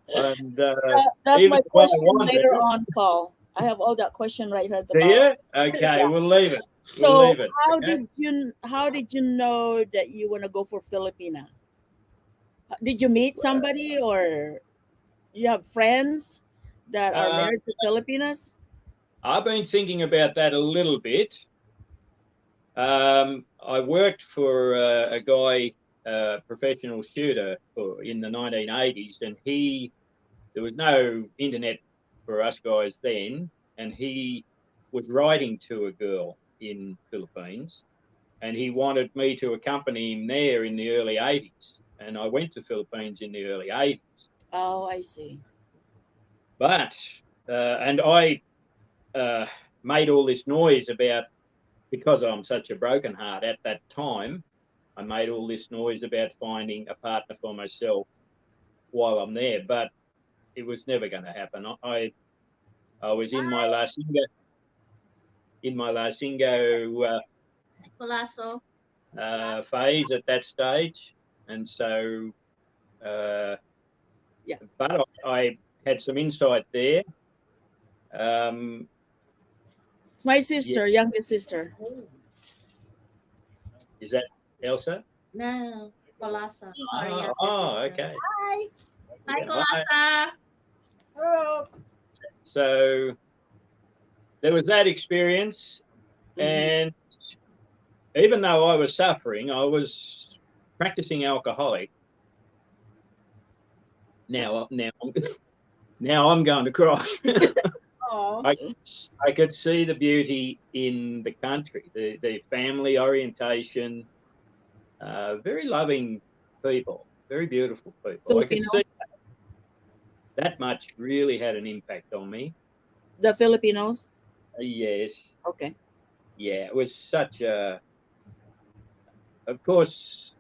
[SPEAKER 5] And
[SPEAKER 2] that's my question
[SPEAKER 5] wondered,
[SPEAKER 2] later on, Paul. I have all that question right here at the
[SPEAKER 5] do
[SPEAKER 2] bottom.
[SPEAKER 5] you? Okay,
[SPEAKER 2] Yeah.
[SPEAKER 5] we'll leave it.
[SPEAKER 2] So
[SPEAKER 5] We'll leave it.
[SPEAKER 2] how did you know that you want to go for Filipina? Did you meet somebody, or you have friends that are married to Filipinas?
[SPEAKER 5] I've been thinking about that a little bit. I worked for a guy, professional shooter, in the 1980s, and there was no internet for us guys then, and he was writing to a girl in Philippines, and he wanted me to accompany him there in the early 80s, and I went to Philippines in the early 80s.
[SPEAKER 2] Oh, I see.
[SPEAKER 5] But and I made all this noise about, because I'm such a broken heart at that time, I made all this noise about finding a partner for myself while I'm there, but it was never going to happen. I was in my Lasingo
[SPEAKER 4] Colasso.
[SPEAKER 5] phase at that stage, and so but I had some insight there.
[SPEAKER 2] It's my sister, youngest sister.
[SPEAKER 5] Is that Elsa?
[SPEAKER 4] No, Colasa.
[SPEAKER 5] Okay.
[SPEAKER 2] Hi.
[SPEAKER 4] Hi, Colasa.
[SPEAKER 2] Hello.
[SPEAKER 5] So there was that experience, and even though I was suffering, I was practicing alcoholic. Now I'm going to cry. I could see the beauty in the country, the family orientation, very loving people, very beautiful people. I could see that much really had an impact on me.
[SPEAKER 2] The Filipinos?
[SPEAKER 5] Yes.
[SPEAKER 2] Okay.
[SPEAKER 5] Yeah, it was such a. Of course,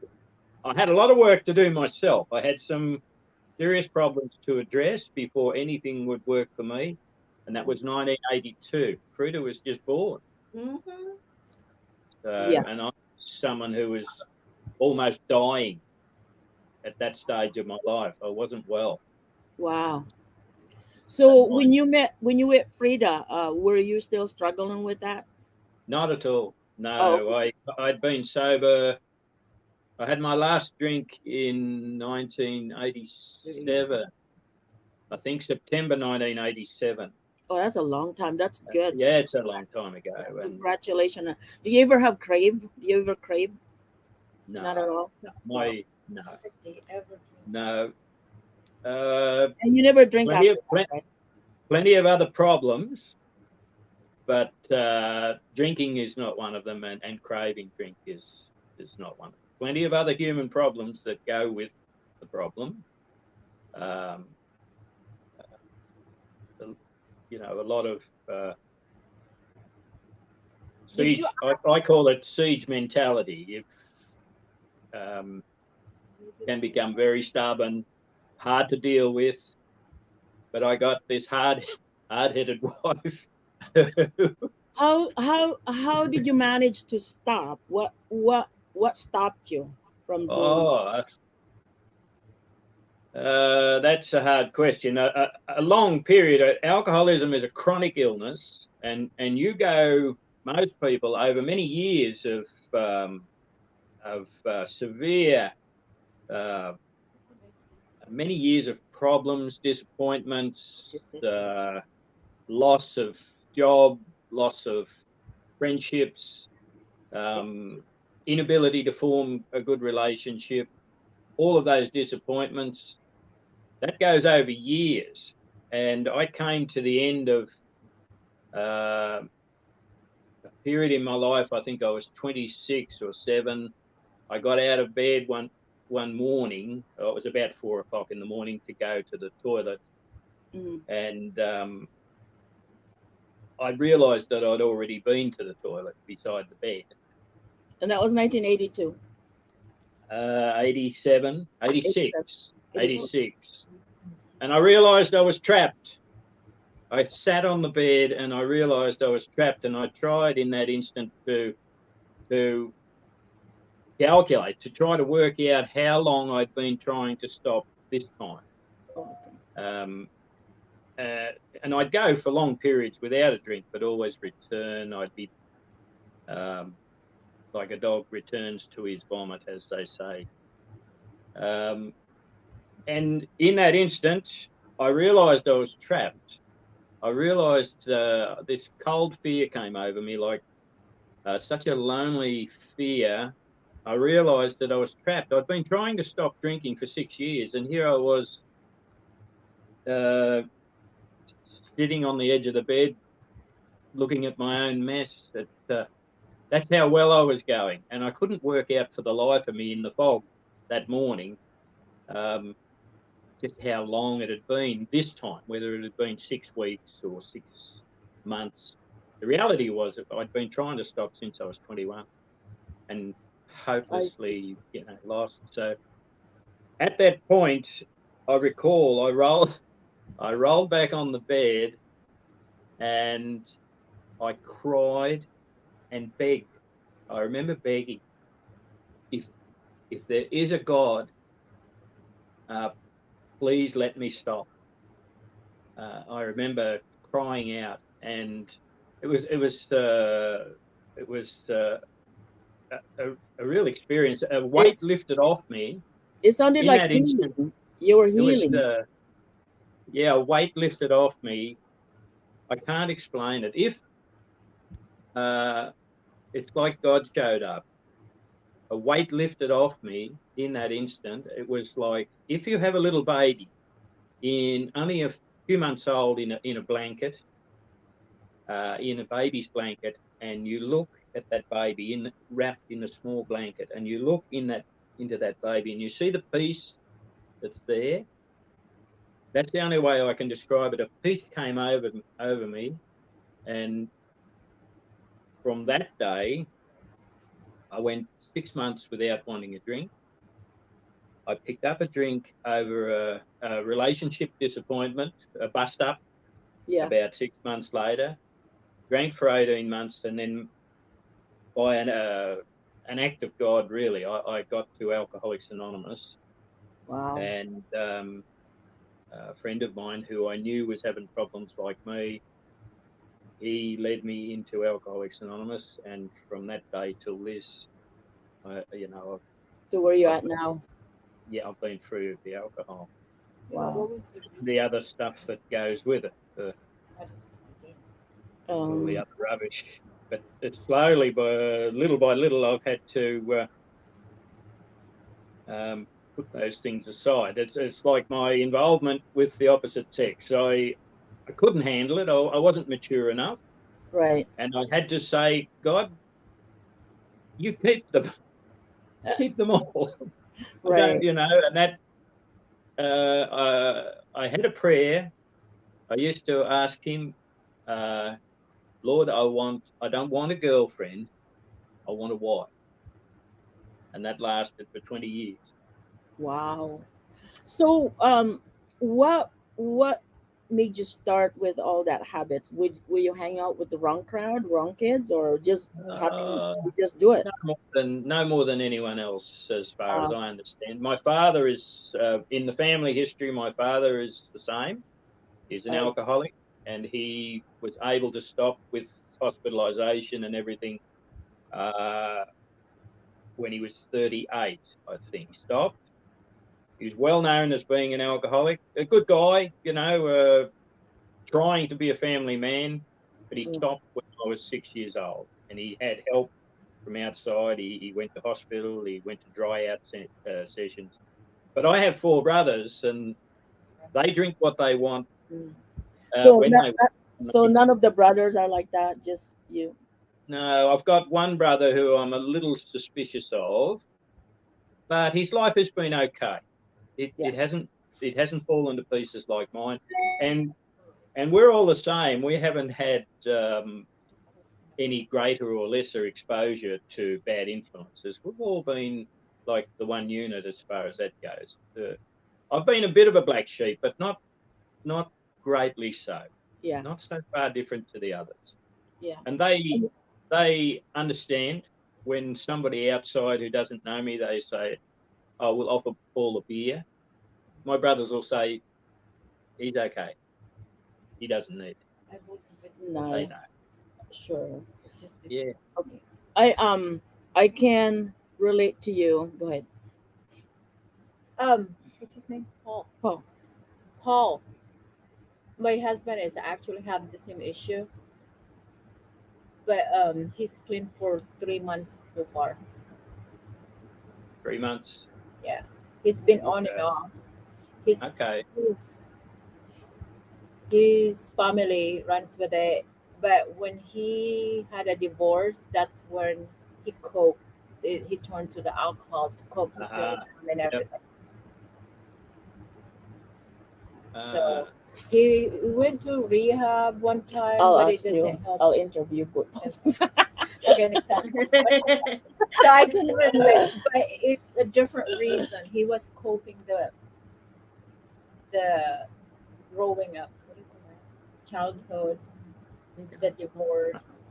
[SPEAKER 5] I had a lot of work to do myself. I had some serious problems to address before anything would work for me, and that was 1982. Frida was just born.
[SPEAKER 4] Mm-hmm.
[SPEAKER 5] And I'm someone who was almost dying at that stage of my life. I wasn't well.
[SPEAKER 2] Wow. So when you met Frida, were you still struggling with that?
[SPEAKER 5] Not at all. No, I'd been sober. I had my last drink in 1987. I think September 1987.
[SPEAKER 2] Oh, that's a long time. That's good.
[SPEAKER 5] Yeah, it's a long time ago. And
[SPEAKER 2] Congratulations. Do you ever have crave? Do you ever crave?
[SPEAKER 5] no,
[SPEAKER 2] Not at all.
[SPEAKER 5] no,
[SPEAKER 2] Wow.
[SPEAKER 5] no.
[SPEAKER 2] And you never drink
[SPEAKER 5] Plenty
[SPEAKER 2] after
[SPEAKER 5] of
[SPEAKER 2] that, right?
[SPEAKER 5] plenty of other problems, but drinking is not one of them, and craving drink is not one of them. Plenty of other human problems that go with the problem. You know, a lot of
[SPEAKER 2] Did
[SPEAKER 5] siege.
[SPEAKER 2] you
[SPEAKER 5] I call it siege mentality. Can become very stubborn, hard to deal with. But I got this hard-headed wife.
[SPEAKER 2] how did you manage to stop? What stopped you from doing?
[SPEAKER 5] Oh, that's a hard question. A long period. Alcoholism is a chronic illness, and you go. Most people over many years of severe, many years of problems, disappointments, loss of job, loss of friendships, inability to form a good relationship, all of those disappointments. That goes over years. And I came to the end of a period in my life. I think I was 26 or 7. I got out of bed one morning. It was about 4 o'clock in the morning to go to the toilet, and I realised that I'd already been to the toilet beside the bed.
[SPEAKER 2] And that was 1982.
[SPEAKER 5] 87, 86, 86. And I realised I was trapped. I sat on the bed and I realised I was trapped, and I tried in that instant to calculate, to try to work out how long I'd been trying to stop this time. And I'd go for long periods without a drink, but always return. I'd be like a dog returns to his vomit, as they say. And in that instant, I realised I was trapped. I realised this cold fear came over me, like such a lonely fear. I realised that I was trapped. I'd been trying to stop drinking for 6 years, and here I was sitting on the edge of the bed, looking at my own mess. That's how well I was going, and I couldn't work out for the life of me in the fog that morning just how long it had been this time, whether it had been 6 weeks or 6 months. The reality was that I'd been trying to stop since I was 21 and hopelessly, lost. So at that point, I recall I rolled back on the bed and I cried and begged. I remember begging, if there is a God, please let me stop. I remember crying out, and it was a real experience. A weight lifted off me.
[SPEAKER 2] It sounded
[SPEAKER 5] in
[SPEAKER 2] like
[SPEAKER 5] that
[SPEAKER 2] healing.
[SPEAKER 5] instant.
[SPEAKER 2] You were
[SPEAKER 5] It was
[SPEAKER 2] healing.
[SPEAKER 5] a weight lifted off me. I can't explain it. If it's like God showed up, a weight lifted off me in that instant. It was like if you have a little baby in only a few months old in a blanket, in a baby's blanket, and you look at that baby wrapped in a small blanket, and you look into that baby, and you see the peace that's there. That's the only way I can describe it. A peace came over me, and from that day, I went 6 months without wanting a drink. I picked up a drink over a relationship disappointment, a bust up. About 6 months later, drank for 18 months, and then by an act of God, really, I got to Alcoholics Anonymous.
[SPEAKER 2] Wow.
[SPEAKER 5] And a friend of mine who I knew was having problems like me, he led me into Alcoholics Anonymous, and from that day till this,
[SPEAKER 2] to where you're at now.
[SPEAKER 5] Yeah, I've been free of the alcohol.
[SPEAKER 2] Wow.
[SPEAKER 5] The other stuff that goes with it, all the other rubbish. But it's slowly, by little, I've had to put those things aside. It's like my involvement with the opposite sex. I couldn't handle it. I wasn't mature enough,
[SPEAKER 6] Right.
[SPEAKER 5] and I had to say, God, you keep them all. I
[SPEAKER 6] Right.
[SPEAKER 5] don't, and that I had a prayer. I used to ask him, Lord, I don't want a girlfriend. I want a wife. And that lasted for 20 years.
[SPEAKER 6] Wow. So, what made you start with all that habits? Would you hang out with the wrong crowd, wrong kids, or just happy
[SPEAKER 5] Uh,
[SPEAKER 6] you just do it?
[SPEAKER 5] no more than anyone else, as far as
[SPEAKER 6] Uh,
[SPEAKER 5] I understand. My father is, in the family history, my father is the same. He's an
[SPEAKER 6] I
[SPEAKER 5] alcoholic, and he was able to stop with hospitalization and everything uh, when he was 38, I think. Stopped. He was well known as being an alcoholic, a good guy, trying to be a family man, but he
[SPEAKER 6] mm,
[SPEAKER 5] stopped when I was 6 years old, and he had help from outside. He went to hospital, he went to dry out sessions. But I have four brothers, and they drink what they want
[SPEAKER 6] mm. So,
[SPEAKER 5] when they want.
[SPEAKER 6] none of the brothers are like that. Just you.
[SPEAKER 5] No, I've got one brother who I'm a little suspicious of, but his life has been okay. It,
[SPEAKER 6] Yeah.
[SPEAKER 5] it hasn't it hasn't fallen to pieces like mine, and we're all the same. We haven't had any greater or lesser exposure to bad influences. We've all been like the one unit as far as that goes. I've been a bit of a black sheep, but not greatly so.
[SPEAKER 6] Yeah.
[SPEAKER 5] Not so far different to the others.
[SPEAKER 6] Yeah.
[SPEAKER 5] And they understand when somebody outside who doesn't know me, they say, "Oh, we'll offer Paul a beer." My brothers will say, "He's okay. He doesn't need it." They
[SPEAKER 6] Nice.
[SPEAKER 5] know.
[SPEAKER 6] Sure.
[SPEAKER 5] Yeah.
[SPEAKER 6] Okay. I can relate to you. Go ahead.
[SPEAKER 7] What's his name? Paul.
[SPEAKER 6] Paul.
[SPEAKER 7] Paul. My husband is actually having the same issue, but he's clean for 3 months so far.
[SPEAKER 5] 3 months.
[SPEAKER 7] Yeah, it's been on and
[SPEAKER 5] Okay.
[SPEAKER 7] off. His
[SPEAKER 5] Okay.
[SPEAKER 7] his his family runs with it, but when he had a divorce, that's when he coped. He turned to the alcohol to cope to feel
[SPEAKER 5] Uh-huh.
[SPEAKER 7] down and
[SPEAKER 5] Yep.
[SPEAKER 7] everything.
[SPEAKER 5] Uh,
[SPEAKER 7] So he went to rehab one time,
[SPEAKER 6] I'll
[SPEAKER 7] but it
[SPEAKER 6] ask you.
[SPEAKER 7] doesn't help.
[SPEAKER 6] I'll interview both.
[SPEAKER 7] Okay, next time. So I can relate, but it's a different reason. He was coping the growing up, what do you call that? Childhood, the divorce.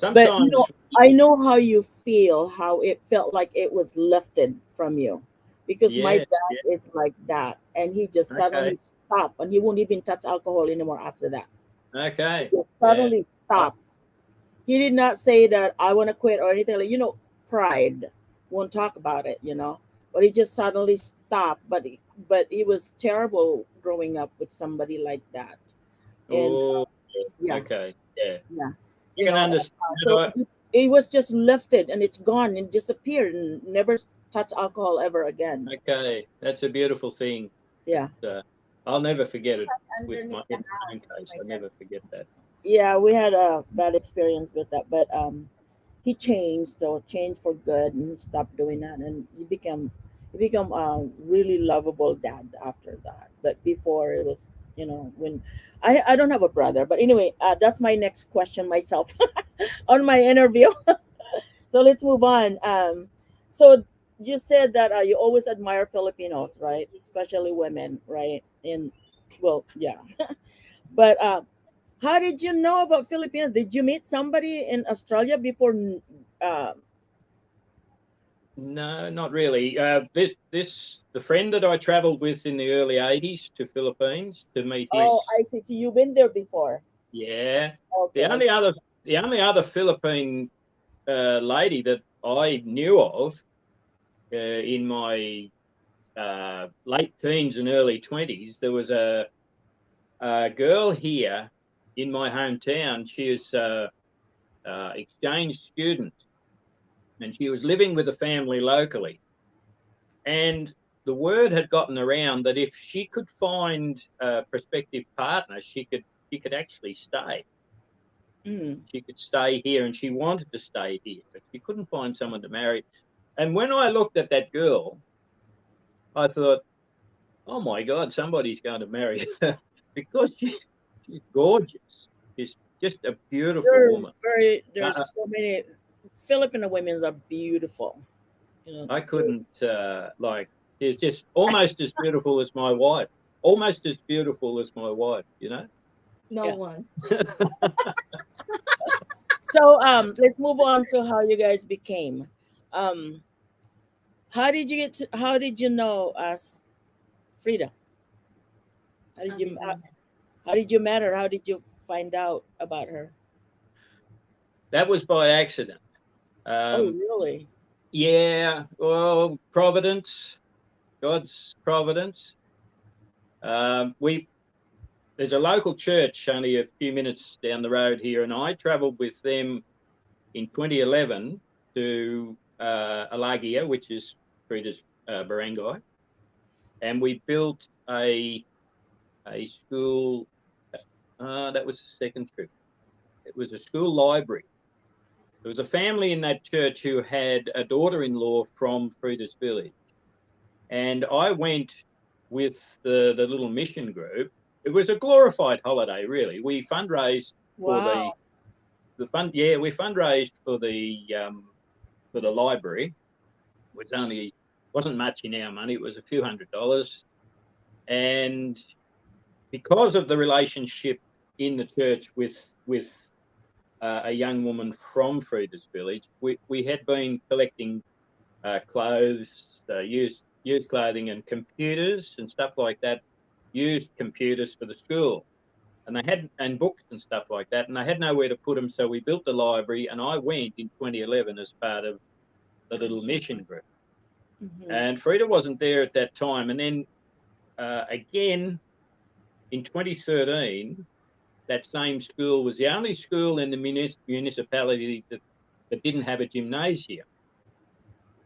[SPEAKER 6] But
[SPEAKER 5] sometimes.
[SPEAKER 6] I know how you feel, how it felt like it was lifted from you. Because my
[SPEAKER 5] Yes.
[SPEAKER 6] dad
[SPEAKER 5] Yeah.
[SPEAKER 6] is like that. And he just
[SPEAKER 5] Okay.
[SPEAKER 6] suddenly stopped and he won't even touch alcohol anymore after that.
[SPEAKER 5] Okay.
[SPEAKER 6] He just
[SPEAKER 5] Yeah.
[SPEAKER 6] suddenly stopped. He did not say that I want to quit or anything like pride. Won't talk about it. But he just suddenly stopped. But he was terrible growing up with somebody like that. And
[SPEAKER 5] Oh.
[SPEAKER 6] yeah,
[SPEAKER 5] Okay. Yeah.
[SPEAKER 6] yeah.
[SPEAKER 5] I
[SPEAKER 6] You
[SPEAKER 5] can
[SPEAKER 6] know,
[SPEAKER 5] understand.
[SPEAKER 6] so it was just lifted and it's gone and disappeared and never touch alcohol ever again.
[SPEAKER 5] Okay, that's a beautiful thing.
[SPEAKER 6] Yeah.
[SPEAKER 5] I'll never forget it. With
[SPEAKER 7] Underneath
[SPEAKER 5] in
[SPEAKER 7] the
[SPEAKER 5] my own
[SPEAKER 7] house. Oh
[SPEAKER 5] case,
[SPEAKER 7] my
[SPEAKER 5] I'll
[SPEAKER 7] God.
[SPEAKER 5] never forget that.
[SPEAKER 6] Yeah, we had a bad experience with that, but he changed, so changed for good, and he stopped doing that, and he become a really lovable dad after that. But before it was, when I don't have a brother, but anyway, that's my next question myself on my interview. So let's move on. So you said that you always admire Filipinos, right? Especially women, right? And well, yeah. But how did you know about Filipinos? Did you meet somebody in Australia before? Uh,
[SPEAKER 5] No, not really. The friend that I travelled with in the early '80s to Philippines to meet
[SPEAKER 6] oh, I
[SPEAKER 5] his.
[SPEAKER 6] see. So you've been there before.
[SPEAKER 5] Yeah. The
[SPEAKER 6] Okay.
[SPEAKER 5] only other the only other Philippine lady that I knew of in my late teens and early 20s, there was a girl here in my hometown. She is exchange student, and she was living with a family locally. And the word had gotten around that if she could find a prospective partner, she could actually stay.
[SPEAKER 6] Mm.
[SPEAKER 5] She could stay here, and she wanted to stay here, but she couldn't find someone to marry. And when I looked at that girl, I thought, oh my God, somebody's going to marry her because she's gorgeous. She's just a beautiful woman.
[SPEAKER 6] There's so many Filipino women are beautiful. You know,
[SPEAKER 5] I couldn't she's just almost as beautiful as my wife. Almost as beautiful as my wife, you know?
[SPEAKER 4] No
[SPEAKER 6] Yeah.
[SPEAKER 4] one.
[SPEAKER 6] So let's move on to how you guys became. How did you know us, Frida? How did you met her? How did you find out about her?
[SPEAKER 5] That was by accident.
[SPEAKER 6] Oh, really?
[SPEAKER 5] Yeah, well, Providence, God's providence. There's a local church only a few minutes down the road here, and I travelled with them in 2011 to Alagia, which is Frida's barangay, and we built a school. That was the second trip. It was a school library. There was a family in that church who had a daughter-in-law from Frida's village, and I went with the little mission group. It was a glorified holiday, really. We fundraised for the fund. Yeah, we fundraised for the library. It wasn't much in our money. It was a few $100s, and because of the relationship in the church with a young woman from Frida's village, we had been collecting clothes, used clothing, and computers and stuff like that. Used computers for the school, and books and stuff like that, and they had nowhere to put them, so we built the library, and I went in 2011 as part of the little mission group.
[SPEAKER 6] Mm-hmm.
[SPEAKER 5] And Frida wasn't there at that time, and then again in 2013, that same school was the only school in the municipality that didn't have a gymnasium.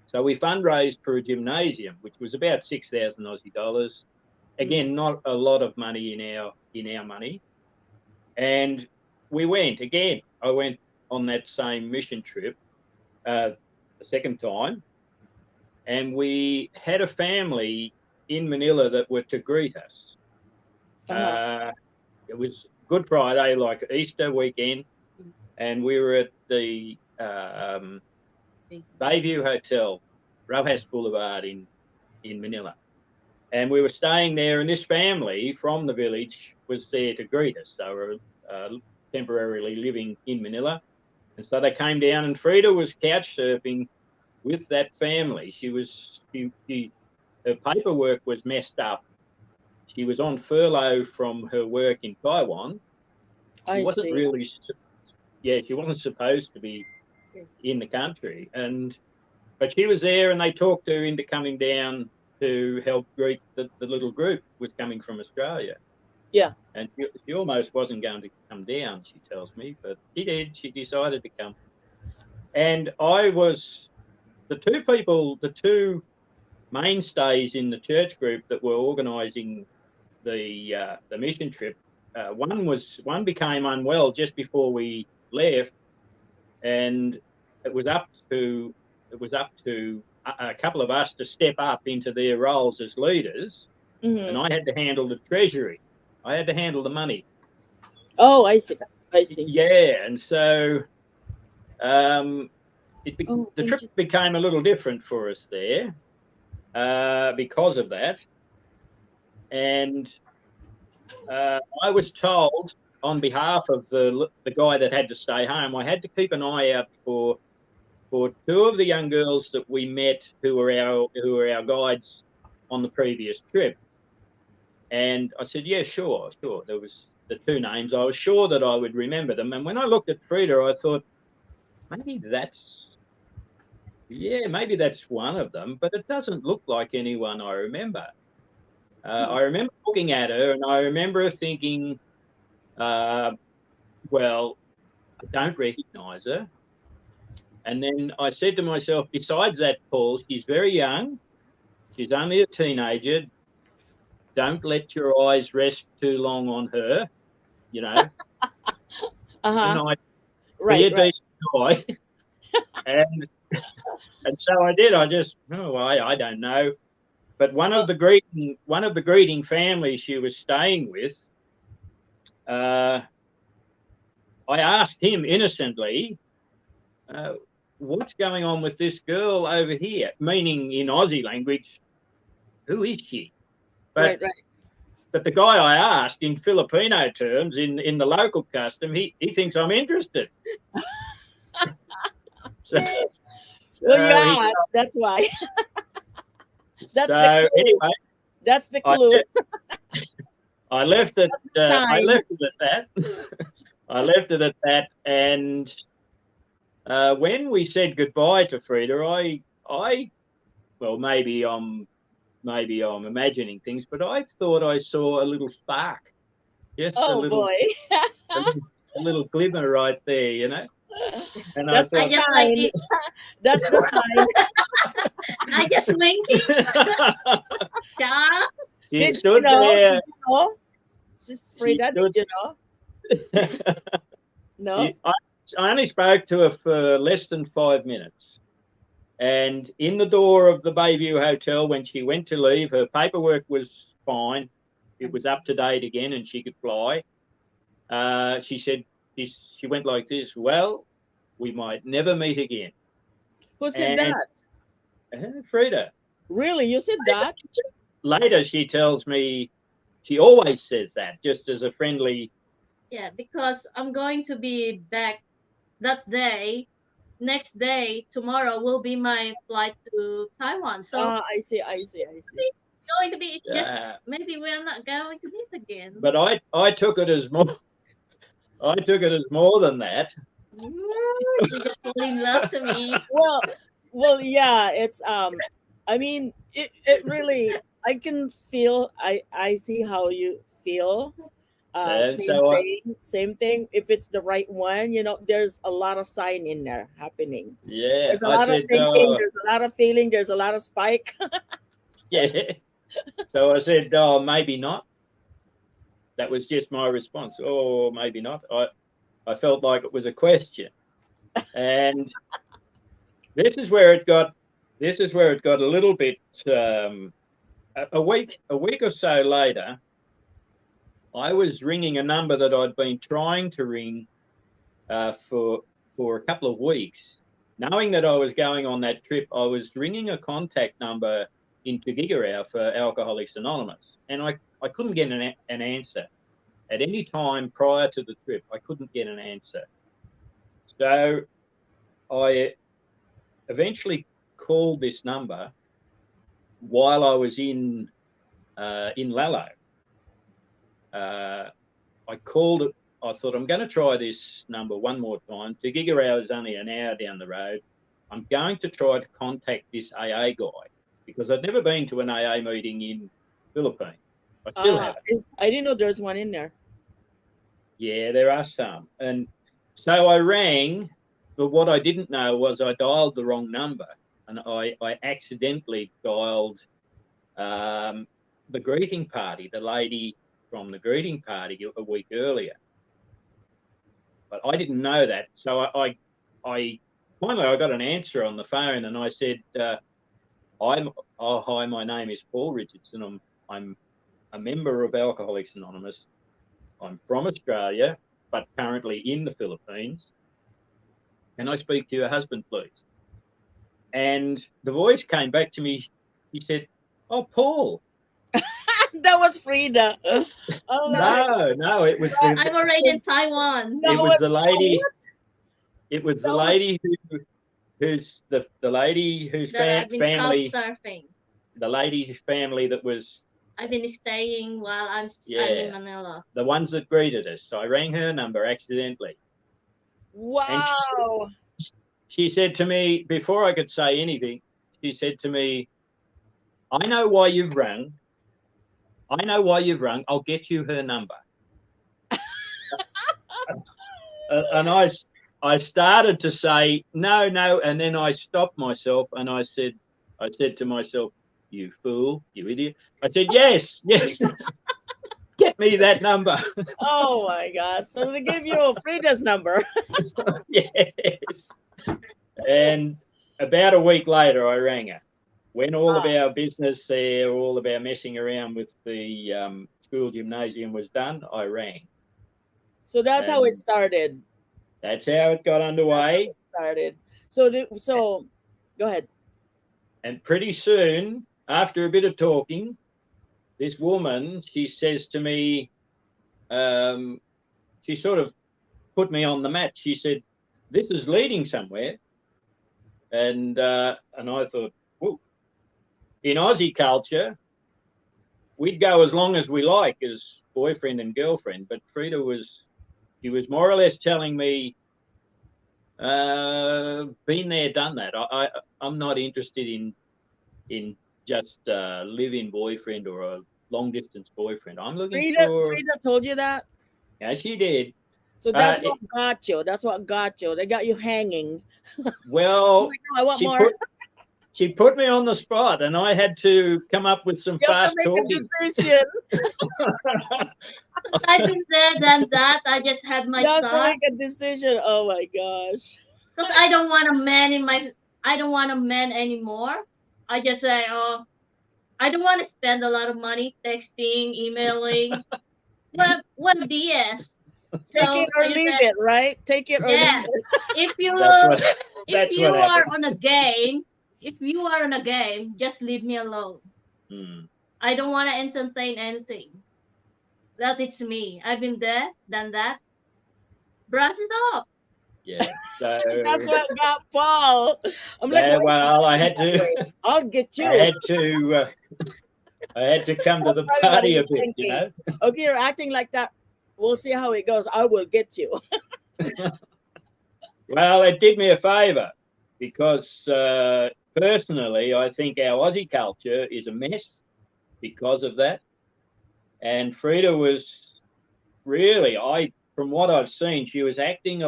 [SPEAKER 5] So we fundraised for a gymnasium, which was about 6,000 Aussie dollars. Again, not a lot of money in our money. And we went again. I went on that same mission trip the second time, and we had a family in Manila that were to greet us. It was Good Friday, like Easter weekend, and we were at the Bayview Hotel, Rojas Boulevard in Manila. And we were staying there, and this family from the village was there to greet us. They were temporarily living in Manila. And so they came down, and Frida was couch surfing with that family. Her paperwork was messed up. She was on furlough from her work in Taiwan. She wasn't supposed to be in the country. But she was there, and they talked her into coming down to help greet the little group was coming from Australia.
[SPEAKER 6] Yeah.
[SPEAKER 5] And she almost wasn't going to come down, she tells me, but she did. She decided to come. And I was the two mainstays in the church group that were organising the mission trip. One became unwell just before we left, and it was up to a couple of us to step up into their roles as leaders, and I had to handle the treasury. I had to handle the money.
[SPEAKER 6] Oh, I see.
[SPEAKER 5] Yeah, and so the trip became a little different for us there because of that. And I was told on behalf of the guy that had to stay home, I had to keep an eye out for two of the young girls that we met who were our guides on the previous trip. And I said, yeah, sure. There was the two names. I was sure that I would remember them. And when I looked at Frida, I thought, maybe that's one of them, but it doesn't look like anyone I remember. I remember looking at her, and I remember thinking, well, I don't recognise her. And then I said to myself, besides that, Paul, she's very young. She's only a teenager. Don't let your eyes rest too long on her, you know. And I be a
[SPEAKER 6] Right, right.
[SPEAKER 5] decent guy. and so I did. I just, I don't know. But one of the greeting families she was staying with, I asked him innocently, what's going on with this girl over here? Meaning in Aussie language, who is she? But,
[SPEAKER 6] Right.
[SPEAKER 5] But the guy I asked in Filipino terms, in the local custom, he thinks I'm interested.
[SPEAKER 6] Well, you asked. That's why. That's the clue.
[SPEAKER 5] Anyway,
[SPEAKER 6] that's the clue.
[SPEAKER 5] I left it. I
[SPEAKER 6] sign.
[SPEAKER 5] left it at that. I left it at that, and when we said goodbye to Frida, well, maybe I'm imagining things, but I thought I saw a little spark, just a little,
[SPEAKER 6] boy.
[SPEAKER 5] a little glimmer right there, you know. And
[SPEAKER 6] That's
[SPEAKER 5] I
[SPEAKER 6] the
[SPEAKER 5] thought,
[SPEAKER 6] sign. That's the sign.
[SPEAKER 4] I just winking. Yeah.
[SPEAKER 5] she
[SPEAKER 6] Did
[SPEAKER 5] stood
[SPEAKER 6] you know?
[SPEAKER 5] there.
[SPEAKER 6] Did you know? Sis Frida,
[SPEAKER 5] stood-
[SPEAKER 6] did you know? No.
[SPEAKER 5] I only spoke to her for less than 5 minutes. And in the door of the Bayview Hotel, when she went to leave, her paperwork was fine. It was up to date again and she could fly. She said, she went like this, well, we might never meet again.
[SPEAKER 6] Who said that?
[SPEAKER 5] Frida.
[SPEAKER 6] Really? You said that?
[SPEAKER 5] Later, she tells me, she always says that, just as a friendly.
[SPEAKER 4] Yeah, because I'm going to be back that day. Next day, tomorrow will be my flight to Taiwan. So
[SPEAKER 6] I see.
[SPEAKER 4] going to be just maybe we're not going to meet again.
[SPEAKER 5] But I took it as more. I took it as more than that.
[SPEAKER 4] You just falling love to me.
[SPEAKER 6] Well, yeah. It's I mean, it really. I can feel. I see how you feel. Same thing. If it's the right one, there's a lot of sign in there happening.
[SPEAKER 5] Yeah,
[SPEAKER 6] There's a lot of thinking. There's a lot of feeling. There's a lot of spike.
[SPEAKER 5] Yeah. So I said, maybe not. That was just my response. Oh, maybe not. I felt like it was a question, and this is where it got a little bit. A week or so later, I was ringing a number that I'd been trying to ring for a couple of weeks. Knowing that I was going on that trip, I was ringing a contact number in Tugigaraw for Alcoholics Anonymous, and I couldn't get an answer. At any time prior to the trip, I couldn't get an answer. So I eventually called this number while I was in Lalo. I called it. I thought, I'm going to try this number one more time. Tugigaraw is only an hour down the road. I'm going to try to contact this AA guy because I'd never been to an AA meeting in Philippines. I still haven't.
[SPEAKER 6] I didn't know there's one in there.
[SPEAKER 5] Yeah, there are some. And so I rang, but what I didn't know was I dialed the wrong number, and I accidentally dialed the greeting party, the lady from the greeting party a week earlier. But I didn't know that. So I finally I got an answer on the phone, and I said, hi, my name is Paul Richardson. I'm a member of Alcoholics Anonymous. I'm from Australia, but currently in the Philippines. Can I speak to your husband, please? And the voice came back to me. He said, oh, Paul.
[SPEAKER 6] That was Frida. Oh,
[SPEAKER 5] no, it was.
[SPEAKER 4] I'm already in Taiwan.
[SPEAKER 5] It was the lady. It was the lady who's the lady whose family.
[SPEAKER 4] Surfing.
[SPEAKER 5] The lady's family that was.
[SPEAKER 4] I've been staying while I'm in Manila.
[SPEAKER 5] The ones that greeted us. So I rang her number accidentally.
[SPEAKER 6] Wow.
[SPEAKER 5] She said to me, before I could say anything, she said to me, I know why you've rung. I'll get you her number. and I started to say no, and then I stopped myself and I said to myself, "You fool, you idiot!" I said, "Yes, get me that number."
[SPEAKER 6] Oh my gosh! So they give you Frida's number.
[SPEAKER 5] Yes. And about a week later, I rang her. When all of our business there, all of our messing around with the school gymnasium was done, I rang.
[SPEAKER 6] So that's how it
[SPEAKER 5] And
[SPEAKER 6] started.
[SPEAKER 5] that's how it got
[SPEAKER 6] That's how
[SPEAKER 5] underway.
[SPEAKER 6] it started. So go ahead.
[SPEAKER 5] And pretty soon, after a bit of talking, this woman, she says to me, she sort of put me on the map. She said, "This is leading somewhere." And I thought, whoa. In Aussie culture, we'd go as long as we like as boyfriend and girlfriend. But Frida she was more or less telling me, been there, done that. I'm not interested in just a live-in boyfriend or a long-distance boyfriend. I'm looking for.
[SPEAKER 6] Frida told you that.
[SPEAKER 5] Yeah, she did.
[SPEAKER 6] So that's what got you. That's what got you. They got you hanging.
[SPEAKER 5] Well,
[SPEAKER 6] Like, no, I want more.
[SPEAKER 5] She put me on the spot, and I had to come up with some
[SPEAKER 6] You have
[SPEAKER 5] fast
[SPEAKER 6] to make
[SPEAKER 5] talking.
[SPEAKER 6] a decision.
[SPEAKER 4] I've been there, done that. I just had my
[SPEAKER 6] You have to
[SPEAKER 4] son
[SPEAKER 6] make a decision. Oh my gosh.
[SPEAKER 4] because I don't want a man in my. I don't want a man anymore. I just say, oh, I don't want to spend a lot of money texting, emailing. What BS.
[SPEAKER 6] Take
[SPEAKER 4] So
[SPEAKER 6] it or
[SPEAKER 4] I just
[SPEAKER 6] leave
[SPEAKER 4] said,
[SPEAKER 6] it, right? Take it or
[SPEAKER 4] yeah.
[SPEAKER 6] leave it.
[SPEAKER 4] If you
[SPEAKER 5] That's
[SPEAKER 4] if you
[SPEAKER 5] what
[SPEAKER 4] are
[SPEAKER 5] happened.
[SPEAKER 4] on a game, if you are on a game, just leave me alone.
[SPEAKER 5] Hmm.
[SPEAKER 4] I don't want to entertain anything. That it's me. I've been there, done that. Brush it off.
[SPEAKER 5] Yeah. So
[SPEAKER 6] That's what got Paul. I'm like, why is
[SPEAKER 5] well, I
[SPEAKER 6] he
[SPEAKER 5] had
[SPEAKER 6] that way?
[SPEAKER 5] to.
[SPEAKER 6] I'll get you.
[SPEAKER 5] I had to come to the
[SPEAKER 6] That's probably what
[SPEAKER 5] party
[SPEAKER 6] he
[SPEAKER 5] a
[SPEAKER 6] was
[SPEAKER 5] bit,
[SPEAKER 6] thinking. Okay, you're acting like that. We'll see how it goes. I will get you.
[SPEAKER 5] Well, it did me a favour because personally, I think our Aussie culture is a mess because of that. And Frida was really, from what I've seen, she was acting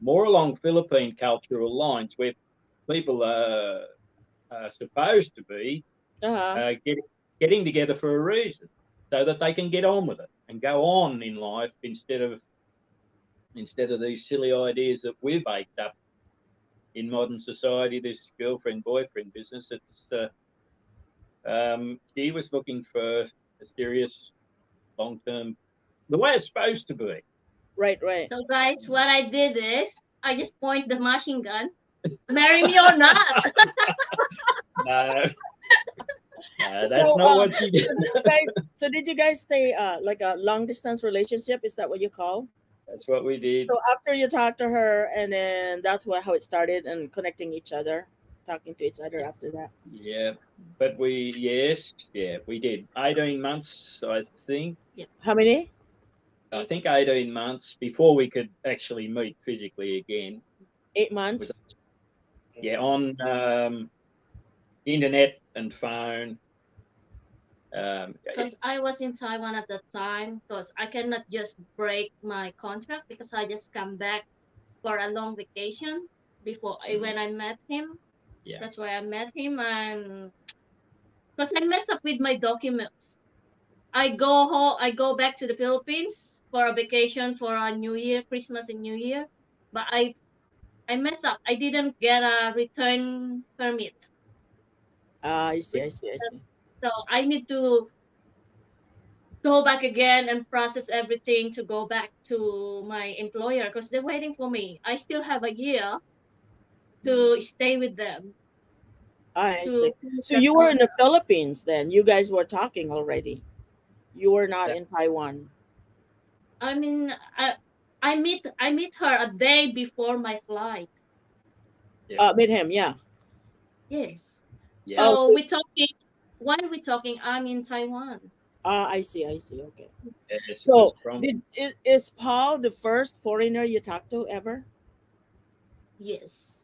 [SPEAKER 5] more along Philippine cultural lines where people are supposed to be
[SPEAKER 6] Uh-huh.
[SPEAKER 5] getting together for a reason so that they can get on with it and go on in life instead of these silly ideas that we've baked up in modern society, this girlfriend boyfriend business. She was looking for a serious long term, the way it's supposed to be.
[SPEAKER 6] Right, right.
[SPEAKER 4] So guys, what I did is I just point the machine gun. Marry me or not.
[SPEAKER 5] No, that's
[SPEAKER 6] So,
[SPEAKER 5] not what she did.
[SPEAKER 6] so did you guys stay like a long distance relationship? Is that what you call?
[SPEAKER 5] That's what we did.
[SPEAKER 6] So after you talked to her, and then that's how it started, and connecting each other, talking to each other after that.
[SPEAKER 5] Yeah, but we did 18 months, I think.
[SPEAKER 6] How many?
[SPEAKER 5] I think 18 months before we could actually meet physically again.
[SPEAKER 6] 8 months.
[SPEAKER 5] Yeah, on internet and phone.
[SPEAKER 4] Because I was in Taiwan at that time, because I cannot just break my contract because I just come back for a long vacation when I met him.
[SPEAKER 5] Yeah.
[SPEAKER 4] That's why I met him, and because I mess up with my documents. I go home. I go back to the Philippines for a vacation for a New Year, Christmas and New Year, but I mess up. I didn't get a return permit.
[SPEAKER 6] I see.
[SPEAKER 4] So I need to go back again and process everything to go back to my employer because they're waiting for me. I still have a year to stay with them.
[SPEAKER 6] I see. So you were in the Philippines then. You guys were talking already. You were not in Taiwan.
[SPEAKER 4] I mean, I meet her a day before my flight.
[SPEAKER 6] Meet him, yeah.
[SPEAKER 4] Yes.
[SPEAKER 5] Yeah.
[SPEAKER 4] So we're talking. Why are we talking? I'm in Taiwan.
[SPEAKER 6] I see. Okay.
[SPEAKER 5] Yes,
[SPEAKER 6] So is Paul the first foreigner you talked to ever?
[SPEAKER 4] Yes.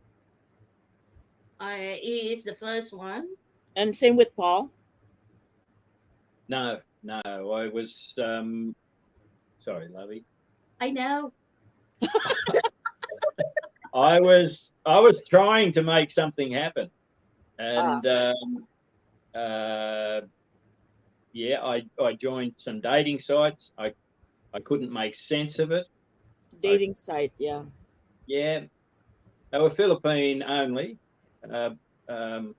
[SPEAKER 4] He is the first one.
[SPEAKER 6] And same with Paul?
[SPEAKER 5] No. I was sorry, Lovey.
[SPEAKER 4] I know.
[SPEAKER 5] I was trying to make something happen, and yeah, I joined some dating sites. I couldn't make sense of it.
[SPEAKER 6] Dating site, yeah.
[SPEAKER 5] Yeah, they were Philippine only, uh, um,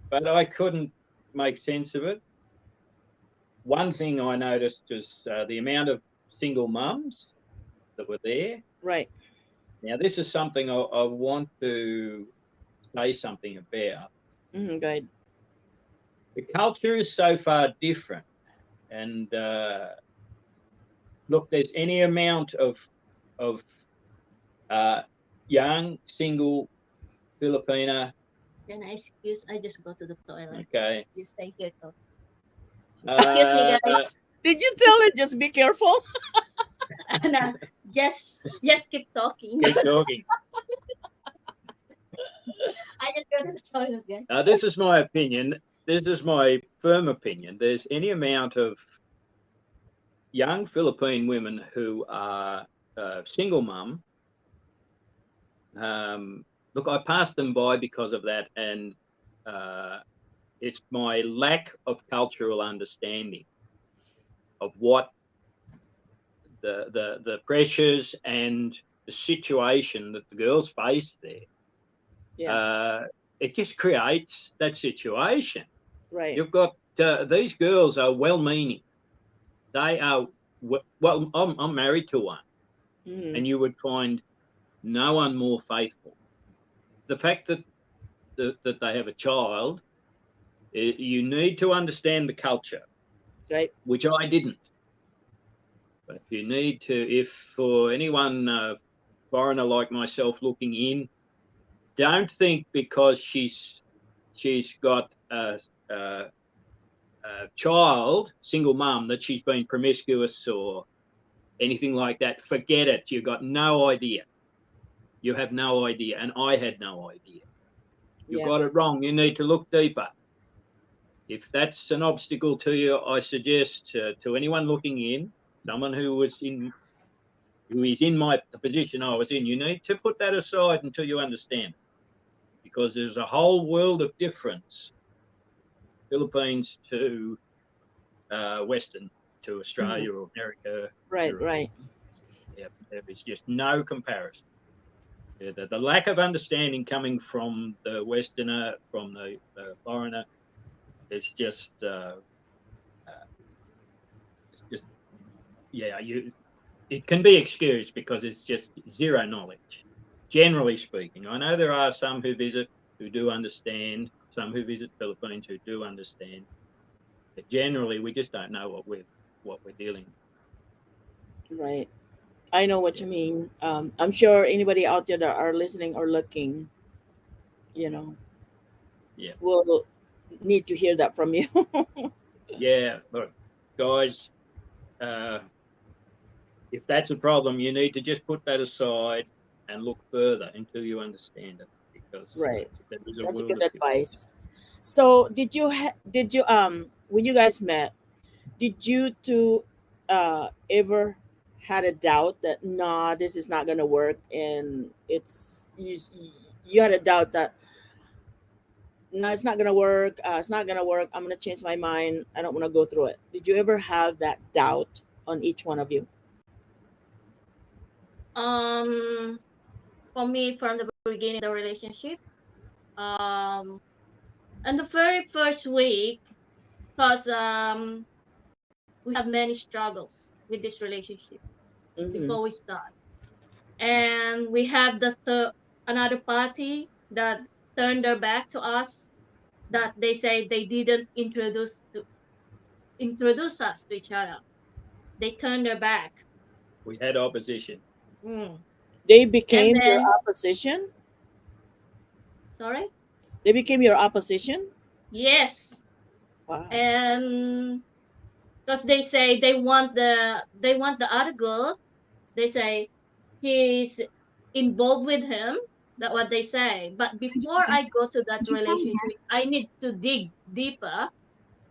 [SPEAKER 5] but I couldn't make sense of it. One thing I noticed was the amount of single mums that were there.
[SPEAKER 6] Right.
[SPEAKER 5] Now, this is something I want to say something about.
[SPEAKER 6] Go ahead.
[SPEAKER 5] The culture is so far different, and look, there's any amount of young single Filipina.
[SPEAKER 4] Can I excuse? I just go to the toilet.
[SPEAKER 5] Okay.
[SPEAKER 4] You stay here, though. Excuse me, guys.
[SPEAKER 6] Did you tell her just be careful?
[SPEAKER 4] No, just keep talking.
[SPEAKER 5] Keep talking.
[SPEAKER 4] I just go to the toilet again.
[SPEAKER 5] This is my opinion. This is my firm opinion. There's any amount of young Philippine women who are single mum. Look, I passed them by because of that, and it's my lack of cultural understanding of what the pressures and the situation that the girls face there.
[SPEAKER 6] Yeah.
[SPEAKER 5] It just creates that situation.
[SPEAKER 6] Right.
[SPEAKER 5] You've got these girls are well-meaning. They are well. I'm married to one, and you would find no one more faithful. The fact that that they have a child, you need to understand the culture,
[SPEAKER 6] Right.
[SPEAKER 5] which I didn't. But you need to, if for anyone foreigner like myself looking in, don't think because she's got a child, single mum, that she's been promiscuous or anything like that. Forget it. You've got no idea. You have no idea, and I had no idea. You got it wrong. You need to look deeper. If that's an obstacle to you, I suggest to anyone looking in, someone who is in the position I was in, you need to put that aside until you understand it, because there's a whole world of difference, Philippines to Western, to Australia or America.
[SPEAKER 6] Right.
[SPEAKER 5] Europe.
[SPEAKER 6] Right.
[SPEAKER 5] Yeah, there is just no comparison. The lack of understanding coming from the Westerner, from the foreigner, it's just it can be excused because it's just zero knowledge, generally speaking. I know there are some who visit who do understand, some who visit Philippines who do understand, but generally we just don't know what we're dealing with.
[SPEAKER 6] Right. I know what you mean. I'm sure anybody out there that are listening or looking, will need to hear that from you.
[SPEAKER 5] Yeah, look, guys, if that's a problem, you need to just put that aside and look further until you understand it, because
[SPEAKER 6] Right.
[SPEAKER 5] That's
[SPEAKER 6] a good advice. So did you when you guys met, did you two ever had a doubt that this is not gonna work, and you had a doubt that no, it's not gonna work, I'm gonna change my mind, I don't want to go through it? Did you ever have that doubt on each one of you?
[SPEAKER 4] For me, from the beginning of the relationship, and the very first week, because we have many struggles with this relationship before we start, and we have another party that turned their back to us, that they say they didn't introduce us to each other. They turned their back.
[SPEAKER 5] We had opposition.
[SPEAKER 6] They became your opposition?
[SPEAKER 4] Sorry?
[SPEAKER 6] They became your opposition?
[SPEAKER 4] Yes.
[SPEAKER 6] Wow.
[SPEAKER 4] And because they say they want the other girl, they say he's involved with him. That's what they say. But before I go to that relationship, I need to dig deeper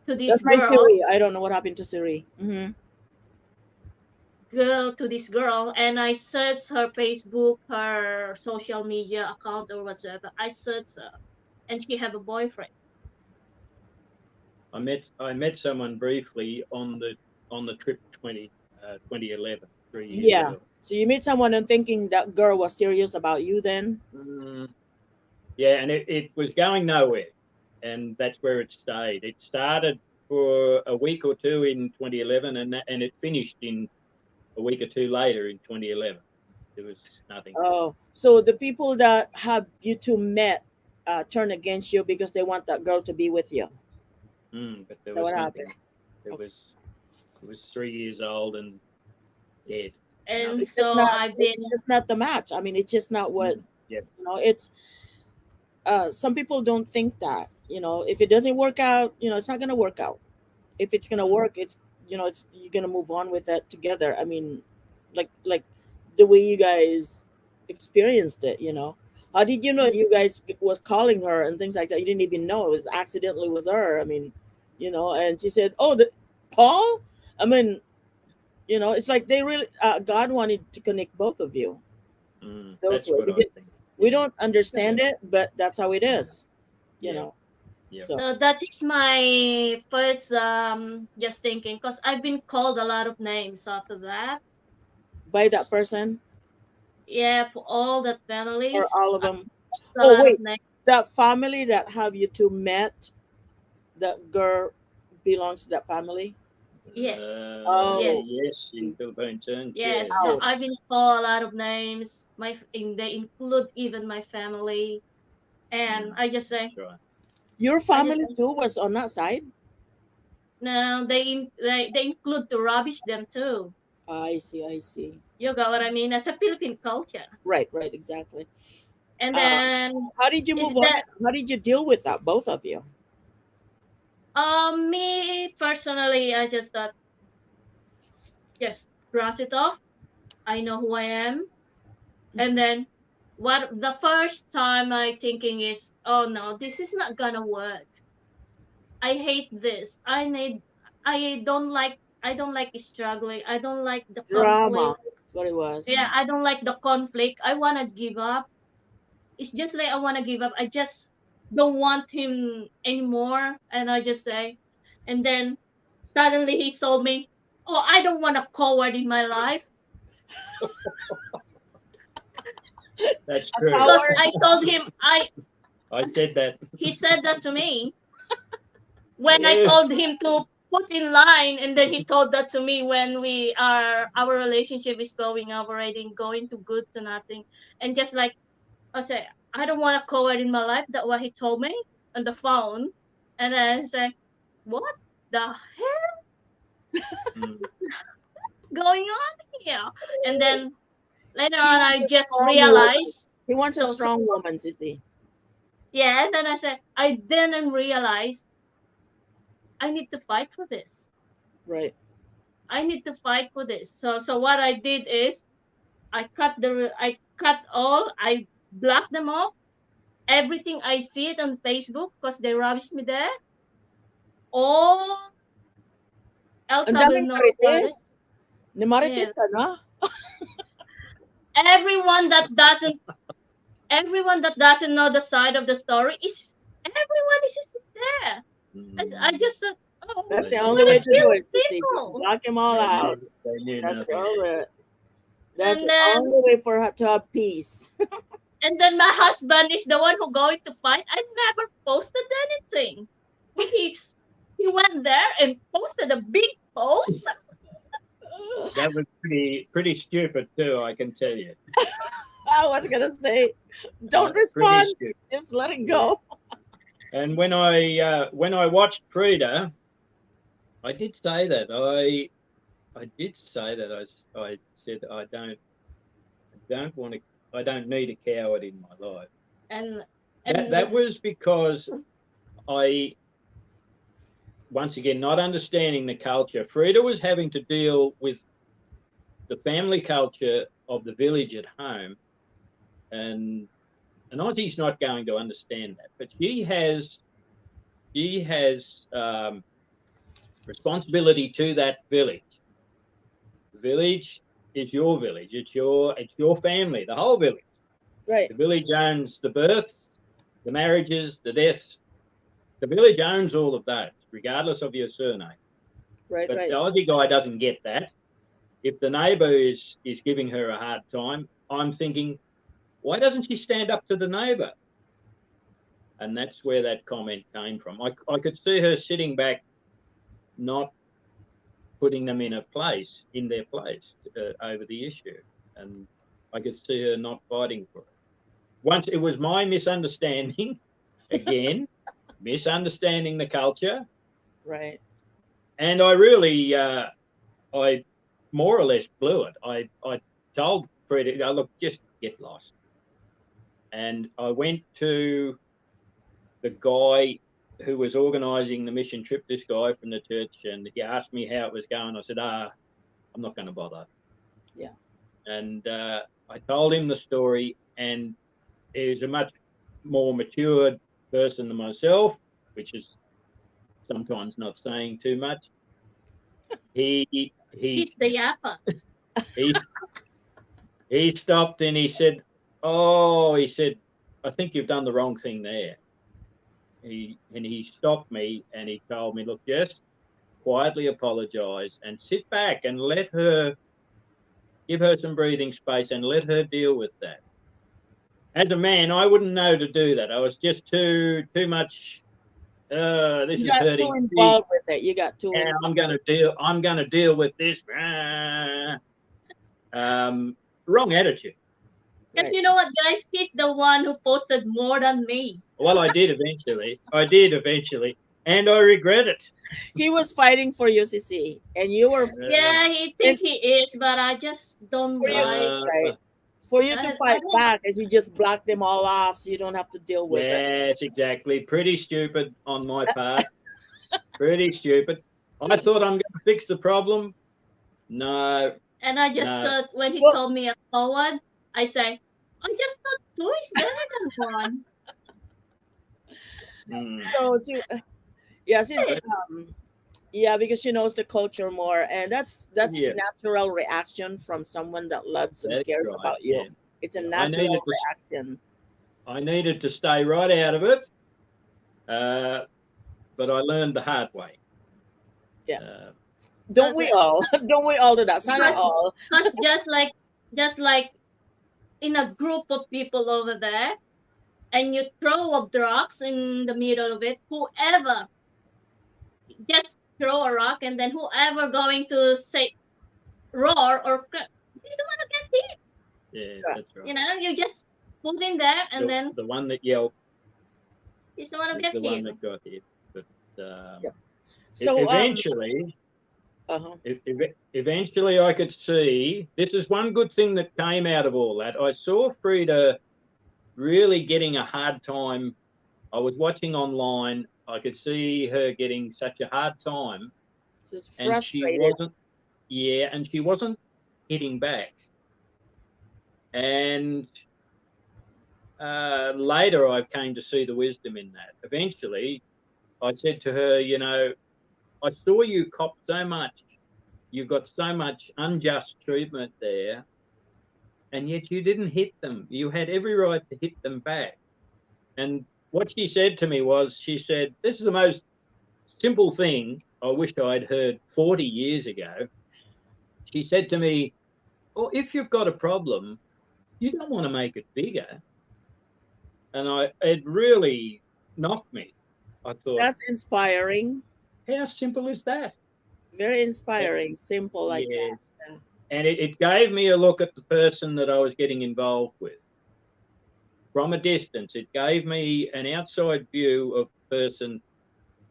[SPEAKER 4] to this
[SPEAKER 6] That's my
[SPEAKER 4] girl.
[SPEAKER 6] Siri. I don't know what happened to Siri.
[SPEAKER 4] to this girl, and I searched her Facebook, her social media account or whatsoever. I searched her, and she have a boyfriend.
[SPEAKER 5] I met someone briefly on the trip 2011, 3 years
[SPEAKER 6] Yeah.
[SPEAKER 5] ago.
[SPEAKER 6] So you meet someone and thinking that girl was serious about you then?
[SPEAKER 5] Yeah, and it was going nowhere, and that's where it stayed. It started for a week or two in 2011, and it finished in a week or two later in 2011. There was nothing.
[SPEAKER 6] Oh, so the people that have you two met turn against you because they want that girl to be with you.
[SPEAKER 5] But there
[SPEAKER 6] So
[SPEAKER 5] was
[SPEAKER 6] what
[SPEAKER 5] nothing.
[SPEAKER 6] happened?
[SPEAKER 5] It was 3 years old and dead.
[SPEAKER 4] And
[SPEAKER 6] It's just
[SPEAKER 4] so
[SPEAKER 6] not.
[SPEAKER 4] I've been,
[SPEAKER 6] It's just not the match. I mean, it's just not what
[SPEAKER 5] Yeah.
[SPEAKER 6] It's some people don't think that if it doesn't work out, it's not gonna work out. If it's gonna work, it's it's you're gonna move on with that together. I mean, like the way you guys experienced it. How did you know you guys was calling her and things like that? You didn't even know it was accidentally was her. I mean, and she said, "Oh, Paul." I mean, it's like they really God wanted to connect both of you. Those
[SPEAKER 5] That's
[SPEAKER 6] way.
[SPEAKER 5] what I think.
[SPEAKER 6] We don't understand it, but that's how it is. You
[SPEAKER 5] Yeah.
[SPEAKER 6] know.
[SPEAKER 5] Yeah.
[SPEAKER 6] So
[SPEAKER 4] so that is my first just thinking, because I've been called a lot of names after that.
[SPEAKER 6] by that person
[SPEAKER 4] Yeah, for all the
[SPEAKER 6] or
[SPEAKER 4] families,
[SPEAKER 6] all of
[SPEAKER 4] I
[SPEAKER 6] them.
[SPEAKER 4] called a
[SPEAKER 6] Oh
[SPEAKER 4] lot of
[SPEAKER 6] wait,
[SPEAKER 4] names.
[SPEAKER 6] that family that have you two met, that girl belongs to that family.
[SPEAKER 4] Yes.
[SPEAKER 6] Oh,
[SPEAKER 5] Yes, in Philippine terms,
[SPEAKER 4] Yes,
[SPEAKER 5] yes.
[SPEAKER 4] so I've
[SPEAKER 6] ouch.
[SPEAKER 4] been called a lot of names. They include even my family, and I just say,
[SPEAKER 5] That's right.
[SPEAKER 6] Your
[SPEAKER 4] I just
[SPEAKER 6] family
[SPEAKER 4] say,
[SPEAKER 6] too was on that side.
[SPEAKER 4] no, they include to rubbish them too.
[SPEAKER 6] I see. I see.
[SPEAKER 4] You got what I mean? As a Philippine culture,
[SPEAKER 6] Right. Right. Exactly.
[SPEAKER 4] and
[SPEAKER 6] Uh,
[SPEAKER 4] then
[SPEAKER 6] how did you
[SPEAKER 4] is
[SPEAKER 6] move on?
[SPEAKER 4] that
[SPEAKER 6] How did you deal with that, both of you?
[SPEAKER 4] me personally, I just thought just brush it off. I know who I am, and then what the first time I thinking is, oh no, this is not gonna work. I hate this. I don't like struggling. I don't like the
[SPEAKER 6] Drama.
[SPEAKER 4] conflict.
[SPEAKER 6] That's what it was.
[SPEAKER 4] Yeah, I don't like the conflict. I wanna give up. It's just like I wanna give up. I just don't want him anymore. And I just say, and then suddenly he told me, "Oh, I don't want a coward in my life."
[SPEAKER 5] That's
[SPEAKER 6] A
[SPEAKER 5] true.
[SPEAKER 4] Because
[SPEAKER 6] coward.
[SPEAKER 4] I told him
[SPEAKER 5] I said that.
[SPEAKER 4] he said that to me when I
[SPEAKER 5] Yeah.
[SPEAKER 4] told him to put in line, and then he told that to me when our relationship is going already going to good to nothing, and just like I say, I don't want a coward in my life. That's what he told me on the phone, and then I say, what the hell
[SPEAKER 5] Mm.
[SPEAKER 4] going on here? And then later
[SPEAKER 6] He
[SPEAKER 4] on,
[SPEAKER 6] wants
[SPEAKER 4] I
[SPEAKER 6] a
[SPEAKER 4] just
[SPEAKER 6] strong woman.
[SPEAKER 4] realized.
[SPEAKER 6] He wants a
[SPEAKER 4] So
[SPEAKER 6] strong woman, Sissy.
[SPEAKER 4] yeah, and then I said, I didn't realize I need to fight for this.
[SPEAKER 6] Right.
[SPEAKER 4] I need to fight for this. So what I did is I cut all, I blocked them off. Everything I see it on Facebook because they rubbish me there. All else
[SPEAKER 6] Ang
[SPEAKER 4] I will
[SPEAKER 6] daming
[SPEAKER 4] know about it.
[SPEAKER 6] marites. Ni marites
[SPEAKER 4] Yes.
[SPEAKER 6] ka na?
[SPEAKER 4] Everyone that doesn't everyone that doesn't know the side of the story is everyone is just there. I just said, oh,
[SPEAKER 6] That's the
[SPEAKER 5] They
[SPEAKER 6] only
[SPEAKER 5] knew
[SPEAKER 4] what
[SPEAKER 6] way
[SPEAKER 4] a
[SPEAKER 6] to
[SPEAKER 5] nothing.
[SPEAKER 6] do
[SPEAKER 4] cute
[SPEAKER 6] it, Sissy. Just
[SPEAKER 4] people.
[SPEAKER 6] block them all out.
[SPEAKER 5] They knew
[SPEAKER 6] That's the
[SPEAKER 5] nothing.
[SPEAKER 6] only. That's
[SPEAKER 4] And
[SPEAKER 6] the
[SPEAKER 4] then
[SPEAKER 6] only way for her to have peace.
[SPEAKER 4] my husband is the one who going to fight. I never posted anything. He's he went there and posted a big post.
[SPEAKER 5] That was pretty stupid too, I can tell you.
[SPEAKER 6] I was gonna say, don't
[SPEAKER 5] Pretty
[SPEAKER 6] respond.
[SPEAKER 5] stupid.
[SPEAKER 6] Just let it go.
[SPEAKER 5] And when I watched Frida, I did say that. I did say that. I said I don't want to. I don't need a coward in my life.
[SPEAKER 4] And
[SPEAKER 5] That was because I, once again, not understanding the culture. Frida was having to deal with the family culture of the village at home, and an Aussie's not going to understand that. But she has responsibility to that village. The village is your village. It's your family, the whole village.
[SPEAKER 6] Right.
[SPEAKER 5] The village owns the births, the marriages, the deaths. The village owns all of those, regardless of your surname.
[SPEAKER 6] Right.
[SPEAKER 5] But
[SPEAKER 6] Right.
[SPEAKER 5] the Aussie guy doesn't get that. If the neighbour is giving her a hard time, I'm thinking, why doesn't she stand up to the neighbour? And that's where that comment came from. I could see her sitting back, not putting them in their place over the issue. And I could see her not fighting for it. Once it was my misunderstanding, again, misunderstanding the culture.
[SPEAKER 6] Right.
[SPEAKER 5] And I really, I more or less blew it. I told Fred, look, just get lost. And I went to the guy who was organising the mission trip, this guy from the church, and he asked me how it was going. I said, I'm not going to bother.
[SPEAKER 6] Yeah.
[SPEAKER 5] And I told him the story, and he was a much more matured person than myself, which is sometimes not saying too much.
[SPEAKER 4] He's the yapper.
[SPEAKER 5] He stopped and he said, I think you've done the wrong thing there. He stopped me and he told me, look, just quietly apologise and sit back and give her some breathing space and let her deal with that. As a man, I wouldn't know to do that. I was just too much. This
[SPEAKER 6] You
[SPEAKER 5] is
[SPEAKER 6] got
[SPEAKER 5] hurting.
[SPEAKER 6] too involved with it. You got too
[SPEAKER 5] Yeah,
[SPEAKER 6] involved.
[SPEAKER 5] I'm gonna deal with this. Wrong attitude.
[SPEAKER 4] Because
[SPEAKER 6] Right.
[SPEAKER 4] you know what, guys? He's the one who posted more than me.
[SPEAKER 5] Well, I did eventually, and I regret it.
[SPEAKER 6] He was fighting for you, CC, and you were
[SPEAKER 4] Yeah, he thinks he is, but I just don't
[SPEAKER 6] for you,
[SPEAKER 4] like.
[SPEAKER 6] right? For you to
[SPEAKER 4] I
[SPEAKER 6] fight
[SPEAKER 4] don't-
[SPEAKER 6] back, as you just block them all off, so you don't have to deal with it.
[SPEAKER 5] Yes, exactly. Pretty stupid on my part. Pretty stupid. I thought I'm going to fix the problem. No.
[SPEAKER 4] And I just
[SPEAKER 5] No.
[SPEAKER 4] thought when he
[SPEAKER 6] Well-
[SPEAKER 4] told me a forward, I say, I just thought two is better than one.
[SPEAKER 6] So yeah, because she knows the culture more, and that's
[SPEAKER 5] Yeah.
[SPEAKER 6] natural reaction from someone that loves and
[SPEAKER 5] That's
[SPEAKER 6] cares
[SPEAKER 5] right,
[SPEAKER 6] about you.
[SPEAKER 5] yeah.
[SPEAKER 6] It's a
[SPEAKER 5] I
[SPEAKER 6] natural
[SPEAKER 5] needed to-
[SPEAKER 6] reaction.
[SPEAKER 5] I needed to stay right out of it, but I learned the hard way.
[SPEAKER 6] Yeah. Don't we all? Don't we all do that? Sana
[SPEAKER 4] Because-
[SPEAKER 6] all.
[SPEAKER 4] Because just like in a group of people over there, and you throw up rocks in the middle of it, whoever just throw a rock, and then whoever going to say roar or he's the one who gets hit.
[SPEAKER 5] Yeah, that's right.
[SPEAKER 4] You know, you just put in there, and then
[SPEAKER 5] the one that yelled
[SPEAKER 4] he's the one who
[SPEAKER 5] is
[SPEAKER 4] gets
[SPEAKER 5] the one
[SPEAKER 4] hit.
[SPEAKER 5] that got hit. But
[SPEAKER 6] So
[SPEAKER 5] eventually,
[SPEAKER 6] uh-huh.
[SPEAKER 5] eventually, I could see this is one good thing that came out of all that. I saw Frida really getting a hard time. I was watching online. I could see her getting such a hard time,
[SPEAKER 6] Just
[SPEAKER 5] and
[SPEAKER 6] frustrated.
[SPEAKER 5] she wasn't hitting back. And later, I came to see the wisdom in that. Eventually, I said to her, you know, I saw you cop so much. You got so much unjust treatment there, and yet you didn't hit them. You had every right to hit them back. And what she said to me was, she said, this is the most simple thing I wish I'd heard 40 years ago. She said to me, well, if you've got a problem, you don't want to make it bigger. And it really knocked me. I thought,
[SPEAKER 6] That's inspiring.
[SPEAKER 5] how simple is that?
[SPEAKER 6] Very inspiring. Simple like that.
[SPEAKER 5] Yes. And it gave me a look at the person that I was getting involved with. From a distance, it gave me an outside view of the person.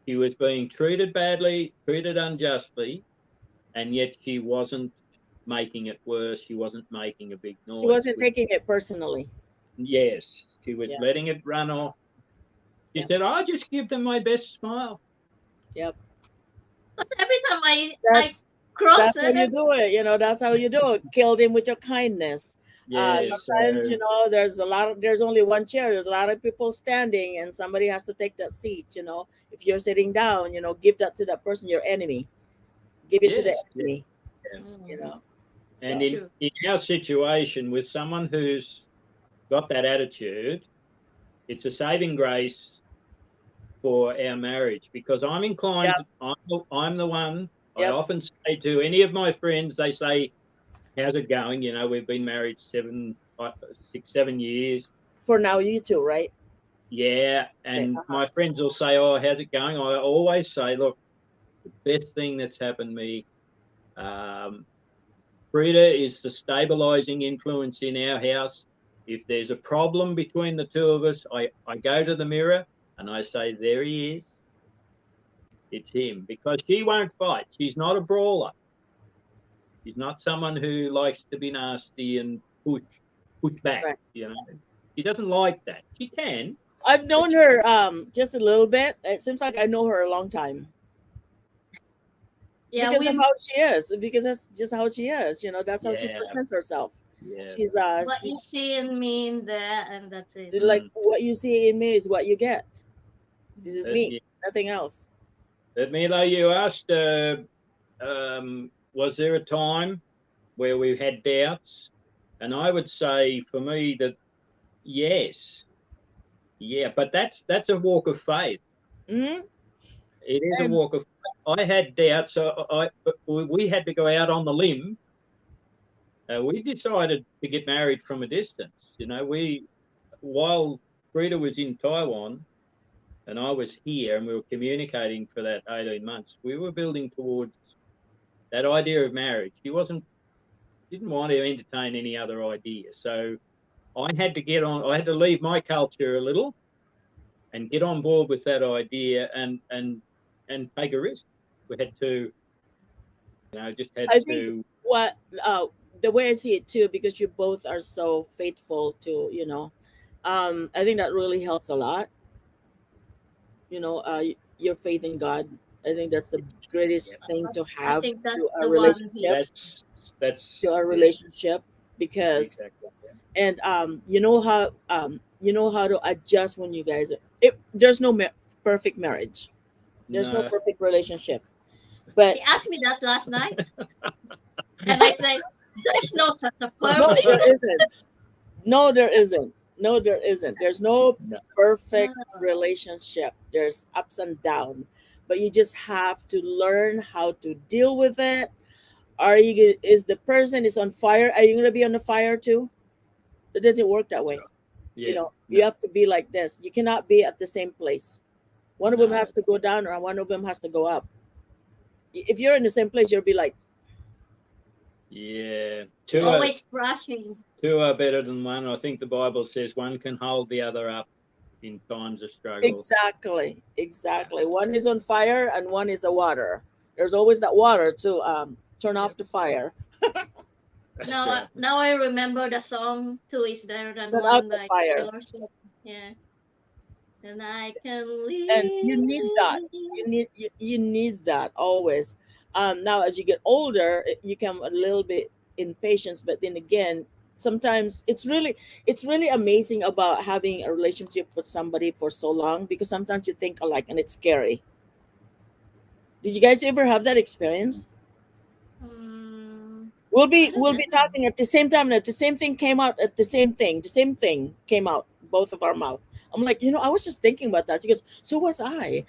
[SPEAKER 5] She was being treated badly, treated unjustly, and yet she wasn't making it worse. She wasn't making a big noise.
[SPEAKER 6] She wasn't taking it personally.
[SPEAKER 5] Yes, she was
[SPEAKER 6] Yeah.
[SPEAKER 5] letting it run off. She
[SPEAKER 6] Yeah.
[SPEAKER 5] said, I just give them my best smile.
[SPEAKER 6] Yep.
[SPEAKER 4] But every time I
[SPEAKER 6] That's
[SPEAKER 4] cross
[SPEAKER 6] that's how
[SPEAKER 4] it,
[SPEAKER 6] you do it. You know, that's how you do it. Kill them with your kindness.
[SPEAKER 5] Yes,
[SPEAKER 6] Sometimes,
[SPEAKER 5] so-
[SPEAKER 6] you know, there's only one chair. There's a lot of people standing, and somebody has to take that seat. You know, if you're sitting down, you know, give that to that person, your enemy. Give it to the
[SPEAKER 5] Yes,
[SPEAKER 6] enemy.
[SPEAKER 5] yeah.
[SPEAKER 6] You know.
[SPEAKER 5] And
[SPEAKER 6] So,
[SPEAKER 4] True.
[SPEAKER 5] in our situation, with someone who's got that attitude, it's a saving grace for our marriage, because I'm inclined.
[SPEAKER 6] Yep.
[SPEAKER 5] I'm the one. I
[SPEAKER 6] Yep.
[SPEAKER 5] often say to any of my friends, they say, "How's it going?" You know, we've been married 6, 7 years.
[SPEAKER 6] for now, you too, right?
[SPEAKER 5] Yeah,
[SPEAKER 6] Okay.
[SPEAKER 5] and my friends will say, "Oh, how's it going?" I always say, "Look, the best thing that's happened me, um, Frida is the stabilizing influence in our house. If there's a problem between the two of us, I go to the mirror and I say, there he is. It's him." Because she won't fight. She's not a brawler. She's not someone who likes to be nasty and push back.
[SPEAKER 6] Right.
[SPEAKER 5] You know, she doesn't like that. She can,
[SPEAKER 6] I've
[SPEAKER 5] but
[SPEAKER 6] known her just a little bit. It seems like I know her a long time
[SPEAKER 4] Yeah,
[SPEAKER 6] because of
[SPEAKER 4] we
[SPEAKER 6] how she is. Because that's just how she is. You know, that's how she
[SPEAKER 5] yeah,
[SPEAKER 6] presents herself.
[SPEAKER 5] yeah.
[SPEAKER 4] what you
[SPEAKER 6] She's
[SPEAKER 4] see in me in there, and that's it.
[SPEAKER 6] like
[SPEAKER 5] Mm.
[SPEAKER 6] what you see in me is what you get. This is
[SPEAKER 5] But,
[SPEAKER 6] me, nothing else.
[SPEAKER 5] but Milo, you asked, was there a time where we've had doubts? And I would say for me that yes, yeah, but that's a walk of faith.
[SPEAKER 6] Hmm.
[SPEAKER 5] It is a
[SPEAKER 6] And
[SPEAKER 5] walk of. I had doubts, so but we had to go out on the limb. We decided to get married from a distance. You know, while Frida was in Taiwan and I was here, and we were communicating for that 18 months, we were building towards that idea of marriage. He didn't want to entertain any other idea, so I had to get on. I had to leave my culture a little and get on board with that idea and take a risk. We had to, just had
[SPEAKER 6] I think
[SPEAKER 5] to.
[SPEAKER 6] what the way I see it too, because you both are so faithful to, I think that really helps a lot. Your faith in God. I think that's the
[SPEAKER 5] Yeah,
[SPEAKER 6] greatest thing to
[SPEAKER 4] I
[SPEAKER 6] have
[SPEAKER 4] think that's
[SPEAKER 6] to a
[SPEAKER 4] the one
[SPEAKER 6] relationship,
[SPEAKER 4] here.
[SPEAKER 5] that's
[SPEAKER 6] to a
[SPEAKER 5] yeah,
[SPEAKER 6] relationship, because
[SPEAKER 5] exactly. Yeah.
[SPEAKER 6] and you know how to adjust when you guys. There's no perfect marriage. There's no
[SPEAKER 5] No,
[SPEAKER 6] perfect relationship, but
[SPEAKER 4] He asked me that last night, and I said, "There's no such a
[SPEAKER 6] no,
[SPEAKER 4] perfect."
[SPEAKER 6] there isn't. No, there isn't. No, there isn't. There's no
[SPEAKER 5] no,
[SPEAKER 6] perfect
[SPEAKER 4] No.
[SPEAKER 6] relationship. There's ups and downs, but you just have to learn how to deal with it. Is the person is on fire? Are you gonna be on the fire too? It doesn't work that way.
[SPEAKER 5] yeah, no,
[SPEAKER 6] You have to be like this. You cannot be at the same place. One of them
[SPEAKER 5] no,
[SPEAKER 6] has to go down, or one of them has to go up. If you're in the same place, you'll be like,
[SPEAKER 5] yeah.
[SPEAKER 4] Always crashing.
[SPEAKER 5] Two are better than one. I think the Bible says one can hold the other up in times of struggle.
[SPEAKER 6] exactly, exactly. One is on fire and one is the water. There's always that water to turn off the fire.
[SPEAKER 5] That's
[SPEAKER 4] Now,
[SPEAKER 5] right.
[SPEAKER 4] now I remember the song. Two is better than
[SPEAKER 6] Turn out
[SPEAKER 4] one,
[SPEAKER 6] the
[SPEAKER 4] like
[SPEAKER 6] fire.
[SPEAKER 4] fellowship. Yeah. And I can
[SPEAKER 6] And you need that.
[SPEAKER 4] live.
[SPEAKER 6] You need that always. Now as you get older, you come a little bit impatient, but then again, sometimes it's really amazing about having a relationship with somebody for so long, because sometimes you think alike and it's scary. Did you guys ever have that experience?
[SPEAKER 4] Mm,
[SPEAKER 6] We'll
[SPEAKER 4] I
[SPEAKER 6] be
[SPEAKER 4] don't
[SPEAKER 6] we'll
[SPEAKER 4] know.
[SPEAKER 6] be talking at the same time, and at the same thing came out at the same thing came out both of our mouth. I'm like, I was just thinking about that. She goes, so was I.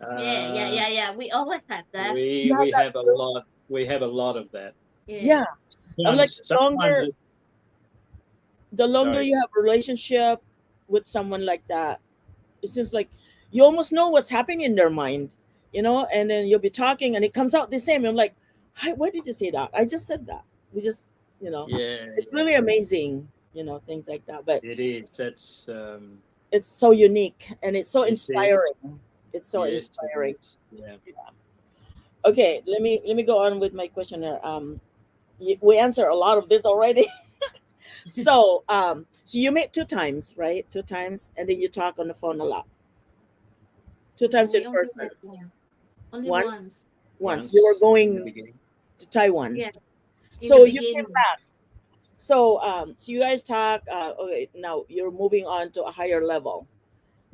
[SPEAKER 4] Yeah. We always have that.
[SPEAKER 6] You have
[SPEAKER 5] We
[SPEAKER 6] that
[SPEAKER 5] have a
[SPEAKER 6] too?
[SPEAKER 5] lot. We have a lot of that.
[SPEAKER 4] Yeah.
[SPEAKER 6] Yeah. I'm like, the
[SPEAKER 5] Sometimes
[SPEAKER 6] longer the longer
[SPEAKER 5] sorry.
[SPEAKER 6] you have a relationship with someone like that, it seems like you almost know what's happening in their mind, and then you'll be talking and it comes out the same. I'm like, hi, why did you say that? I just said that. We just,
[SPEAKER 5] Yeah,
[SPEAKER 6] it's
[SPEAKER 5] yeah.
[SPEAKER 6] really amazing, things like that. But
[SPEAKER 5] It is. That's
[SPEAKER 6] it's so unique and it's so
[SPEAKER 5] it is.
[SPEAKER 6] inspiring. It's so
[SPEAKER 5] Yes, it
[SPEAKER 6] inspiring.
[SPEAKER 5] is. Yeah.
[SPEAKER 6] Okay, let me go on with my questionnaire. We answer a lot of this already. So you met 2 times, right? 2 times, and then you talk on the phone a lot. Two
[SPEAKER 4] No,
[SPEAKER 6] times
[SPEAKER 4] we
[SPEAKER 6] in
[SPEAKER 4] only
[SPEAKER 6] person.
[SPEAKER 4] met, yeah. Only
[SPEAKER 6] Once,
[SPEAKER 4] once.
[SPEAKER 6] once you were
[SPEAKER 5] Once in the
[SPEAKER 6] going
[SPEAKER 5] beginning.
[SPEAKER 6] to Taiwan.
[SPEAKER 4] Yeah, in the
[SPEAKER 6] So you came
[SPEAKER 4] beginning.
[SPEAKER 6] back. So you guys talk. Okay, now you're moving on to a higher level.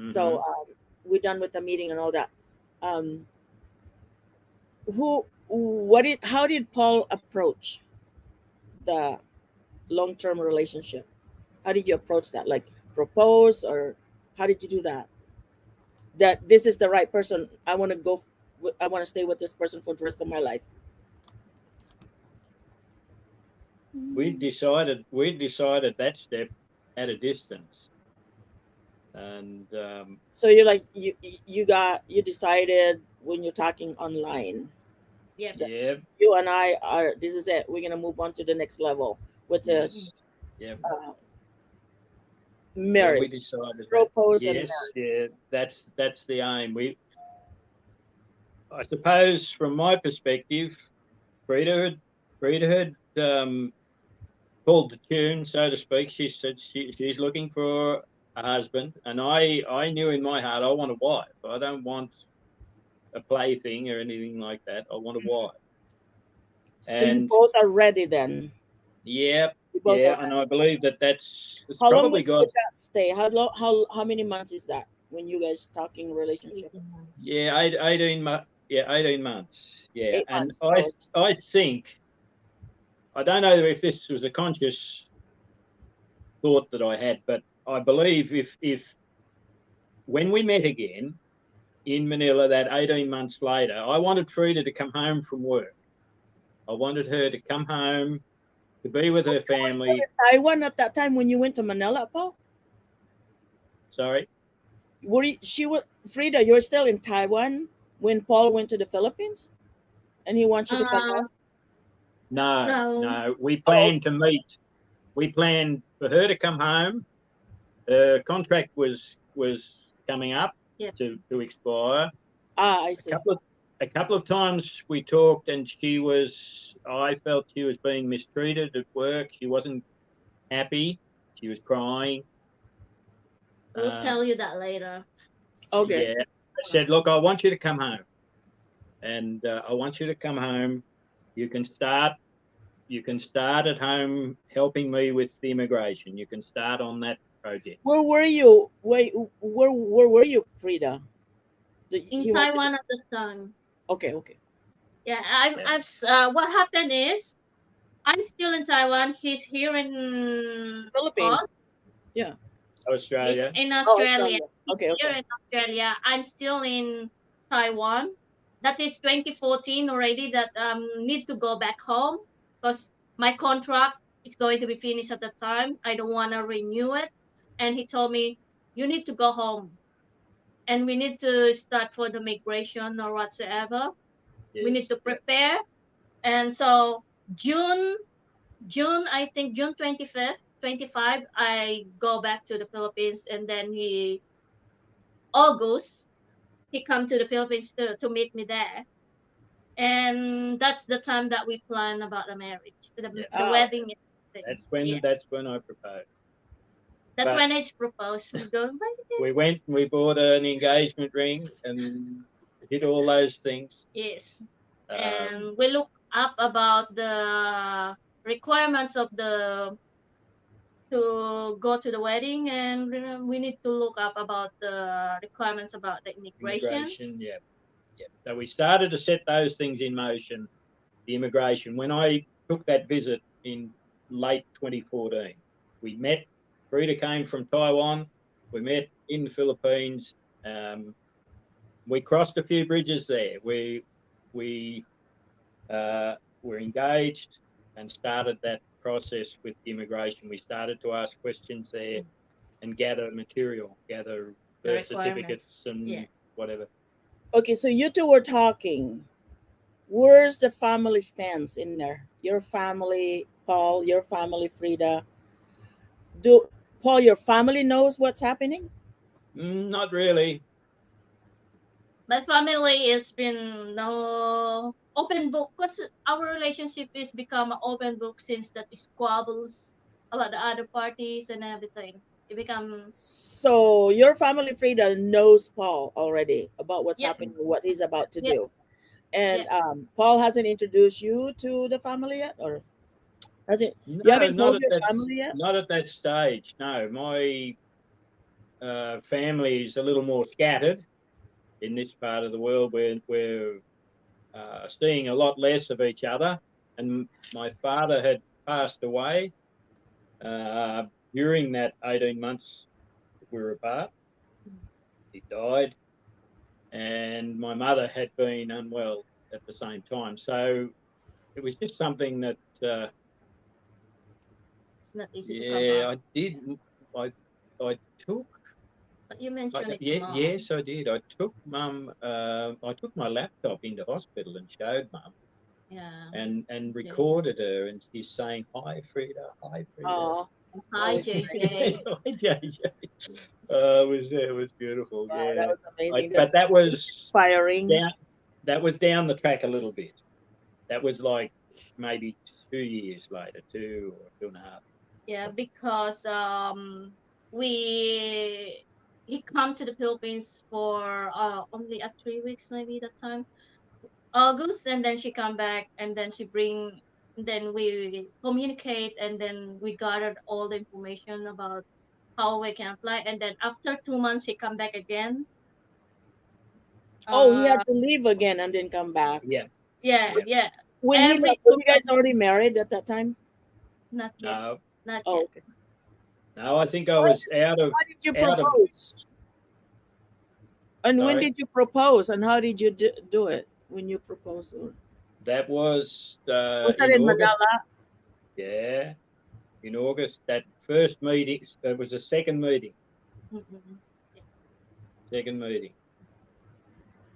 [SPEAKER 6] So
[SPEAKER 5] Hmm.
[SPEAKER 6] we're done with the meeting and all that. Um, how did Paul approach the long-term relationship? How did you approach that? Like propose, or how did you do that? That this is the right person. I want to go. I want to stay with this person for the rest of my life.
[SPEAKER 5] We decided that step at a distance, and
[SPEAKER 6] So you're like you decided when you're talking online
[SPEAKER 4] Yep.
[SPEAKER 6] that
[SPEAKER 5] yeah,
[SPEAKER 6] you and I are. This is it. We're gonna move on to the next level, which is
[SPEAKER 5] yes, yeah,
[SPEAKER 6] uh,
[SPEAKER 5] yeah. We
[SPEAKER 6] marriage,
[SPEAKER 5] decided that.
[SPEAKER 6] propose and
[SPEAKER 5] Yes,
[SPEAKER 6] marriage.
[SPEAKER 5] yeah. That's the aim. I suppose, from my perspective, Frida had pulled the tune, so to speak. She said she's looking for a husband, and I knew in my heart I want a wife. I don't want a plaything or anything like that. I want a wife.
[SPEAKER 6] So you
[SPEAKER 5] And
[SPEAKER 6] both are ready then.
[SPEAKER 5] yeah,
[SPEAKER 6] You both are
[SPEAKER 5] yeah, and
[SPEAKER 6] ready.
[SPEAKER 5] I believe that it's
[SPEAKER 6] How long
[SPEAKER 5] probably
[SPEAKER 6] would
[SPEAKER 5] got
[SPEAKER 6] that stay? How long? How many months is that when you guys talking relationship?
[SPEAKER 4] 18 months.
[SPEAKER 5] yeah 18 months. Yeah,
[SPEAKER 6] 8 months.
[SPEAKER 5] and
[SPEAKER 6] Oh,
[SPEAKER 5] I think I don't know if this was a conscious thought that I had, but I believe if when we met again in Manila that 18 months later, I wanted Frida to come home from work. I wanted her to come home to be with her
[SPEAKER 6] you were still
[SPEAKER 5] family.
[SPEAKER 6] in Taiwan at that time when you went to Manila, Paul.
[SPEAKER 5] Sorry.
[SPEAKER 6] Were you, she was Frida? You were still in Taiwan when Paul went to the Philippines, and he wants you to come
[SPEAKER 4] Uh,
[SPEAKER 6] home.
[SPEAKER 5] No,
[SPEAKER 4] no.
[SPEAKER 5] no. We
[SPEAKER 6] Oh,
[SPEAKER 5] planned to meet. We planned for her to come home. Her contract was coming up
[SPEAKER 4] Yep.
[SPEAKER 5] to expire.
[SPEAKER 6] I
[SPEAKER 5] A
[SPEAKER 6] see.
[SPEAKER 5] couple of a couple of times we talked, and I felt she was being mistreated at work. She wasn't happy. She was crying.
[SPEAKER 4] We'll
[SPEAKER 5] Um,
[SPEAKER 4] tell you that later.
[SPEAKER 6] Okay.
[SPEAKER 5] yeah, I said, look, I want you to come home, and I want you to come home. You can start. You can start at home helping me with the immigration. You can start on that project.
[SPEAKER 6] Where were you? Wait, where were you, Frida?
[SPEAKER 4] In
[SPEAKER 6] He wants you to.
[SPEAKER 4] Taiwan at the time.
[SPEAKER 6] Okay, okay.
[SPEAKER 4] Yeah,
[SPEAKER 5] Yeah.
[SPEAKER 4] what happened is I'm still in Taiwan. He's here in Oz.
[SPEAKER 6] Philippines. Yeah.
[SPEAKER 4] He's
[SPEAKER 5] Australia.
[SPEAKER 4] in
[SPEAKER 6] Oh,
[SPEAKER 4] Australia.
[SPEAKER 6] Australia.
[SPEAKER 4] He's
[SPEAKER 6] Okay,
[SPEAKER 4] here
[SPEAKER 6] okay.
[SPEAKER 4] in Australia. I'm still in Taiwan. That is 2014 already that need to go back home because my contract is going to be finished at the time. I don't want to renew it. And he told me, you need to go home and we need to start for the migration or whatsoever. We need
[SPEAKER 5] Yes.
[SPEAKER 4] to
[SPEAKER 5] Yeah.
[SPEAKER 4] prepare. And so June, I think June 25th, 25, I go back to the Philippines and then August, he come to the Philippines to meet me there. And that's the time that we plan about the marriage,
[SPEAKER 5] Yeah.
[SPEAKER 4] the
[SPEAKER 6] Ah,
[SPEAKER 4] wedding and everything. Yeah,
[SPEAKER 5] That's when I proposed.
[SPEAKER 4] that's
[SPEAKER 5] But
[SPEAKER 4] when it's proposed. We go,
[SPEAKER 5] we went and we bought an engagement ring and did all those things.
[SPEAKER 4] yes.
[SPEAKER 5] Um,
[SPEAKER 4] And we look up about the requirements of the to go to the wedding, and we need to look up about the requirements about the
[SPEAKER 5] immigration,
[SPEAKER 4] immigrations.
[SPEAKER 5] yeah, yeah. So we started to set those things in motion. The immigration. When I took that visit in late 2014, we met. Frida came from Taiwan. We met in the Philippines. Um, we crossed a few bridges there. We were engaged and started that process with immigration. We started to ask questions there and gather material, gather
[SPEAKER 4] The
[SPEAKER 5] birth
[SPEAKER 4] requirements.
[SPEAKER 5] certificates
[SPEAKER 4] Yeah.
[SPEAKER 5] and whatever.
[SPEAKER 6] okay. So you two were talking. Where's the family stands in there? Your family, Paul. Your family, Frida. Do Paul? Your family knows what's happening.
[SPEAKER 5] Not really.
[SPEAKER 4] My family has been no open book because our relationship is become an open book since that squabbles about the other parties and everything. It become
[SPEAKER 6] So your family, Frida, knows Paul already about what's
[SPEAKER 4] yep,
[SPEAKER 6] happening, what he's about to
[SPEAKER 4] yep,
[SPEAKER 6] do, and
[SPEAKER 4] yep.
[SPEAKER 6] Paul hasn't introduced you to the family yet, or has it? You
[SPEAKER 5] No,
[SPEAKER 6] haven't told your family yet.
[SPEAKER 5] not at that stage. No, my family is a little more scattered in this part of the world. We're seeing a lot less of each other, and my father had passed away during that 18 months we were apart. He died, and my mother had been unwell at the same time. So it was just something that,
[SPEAKER 4] It's not easy to come
[SPEAKER 5] yeah,
[SPEAKER 4] up.
[SPEAKER 5] I did. I took.
[SPEAKER 4] But you mentioned it's
[SPEAKER 5] Yeah,
[SPEAKER 4] mom.
[SPEAKER 5] yes, I did. I took mum. I took my laptop into hospital and showed mum,
[SPEAKER 4] Yeah.
[SPEAKER 5] and
[SPEAKER 4] Okay.
[SPEAKER 5] recorded her, and she's saying, "Hi, Frida. Hi, Frida."
[SPEAKER 6] Oh,
[SPEAKER 4] Hi,
[SPEAKER 6] Oh.
[SPEAKER 4] JJ.
[SPEAKER 5] Hi, JJ. It was beautiful.
[SPEAKER 6] wow,
[SPEAKER 5] Yeah,
[SPEAKER 6] that was amazing.
[SPEAKER 5] but
[SPEAKER 6] That's
[SPEAKER 5] that was
[SPEAKER 6] inspiring.
[SPEAKER 5] down. That was down the track a little bit. That was like maybe 2 years later, 2 or 2.5.
[SPEAKER 4] Yeah, because we he come to the Philippines for only 3 weeks maybe that time, August, and then she come back, and then she bring, then we communicate, and then we gathered all the information about how we can apply, and then after 2 months he come back again.
[SPEAKER 6] Oh, he
[SPEAKER 4] Uh,
[SPEAKER 6] had to leave again and then come back.
[SPEAKER 5] Yeah.
[SPEAKER 4] yeah,
[SPEAKER 5] Yeah.
[SPEAKER 4] yeah.
[SPEAKER 6] When he
[SPEAKER 4] Every
[SPEAKER 6] left,
[SPEAKER 4] two
[SPEAKER 6] were you guys
[SPEAKER 4] months,
[SPEAKER 6] already married at that time?
[SPEAKER 4] not yet,
[SPEAKER 5] No,
[SPEAKER 4] not
[SPEAKER 6] Oh,
[SPEAKER 4] yet.
[SPEAKER 6] okay.
[SPEAKER 5] no. I think I
[SPEAKER 6] How
[SPEAKER 5] was out of
[SPEAKER 6] did you
[SPEAKER 5] out of.
[SPEAKER 6] propose? And when
[SPEAKER 5] Sorry,
[SPEAKER 6] did you propose? And how did you do it when you proposed?
[SPEAKER 5] that was
[SPEAKER 6] Was that
[SPEAKER 5] in
[SPEAKER 6] in
[SPEAKER 5] August.
[SPEAKER 6] Manila?
[SPEAKER 5] Yeah, in August. That first meeting. It was the second meeting.
[SPEAKER 4] Mm-mm.
[SPEAKER 5] Second meeting.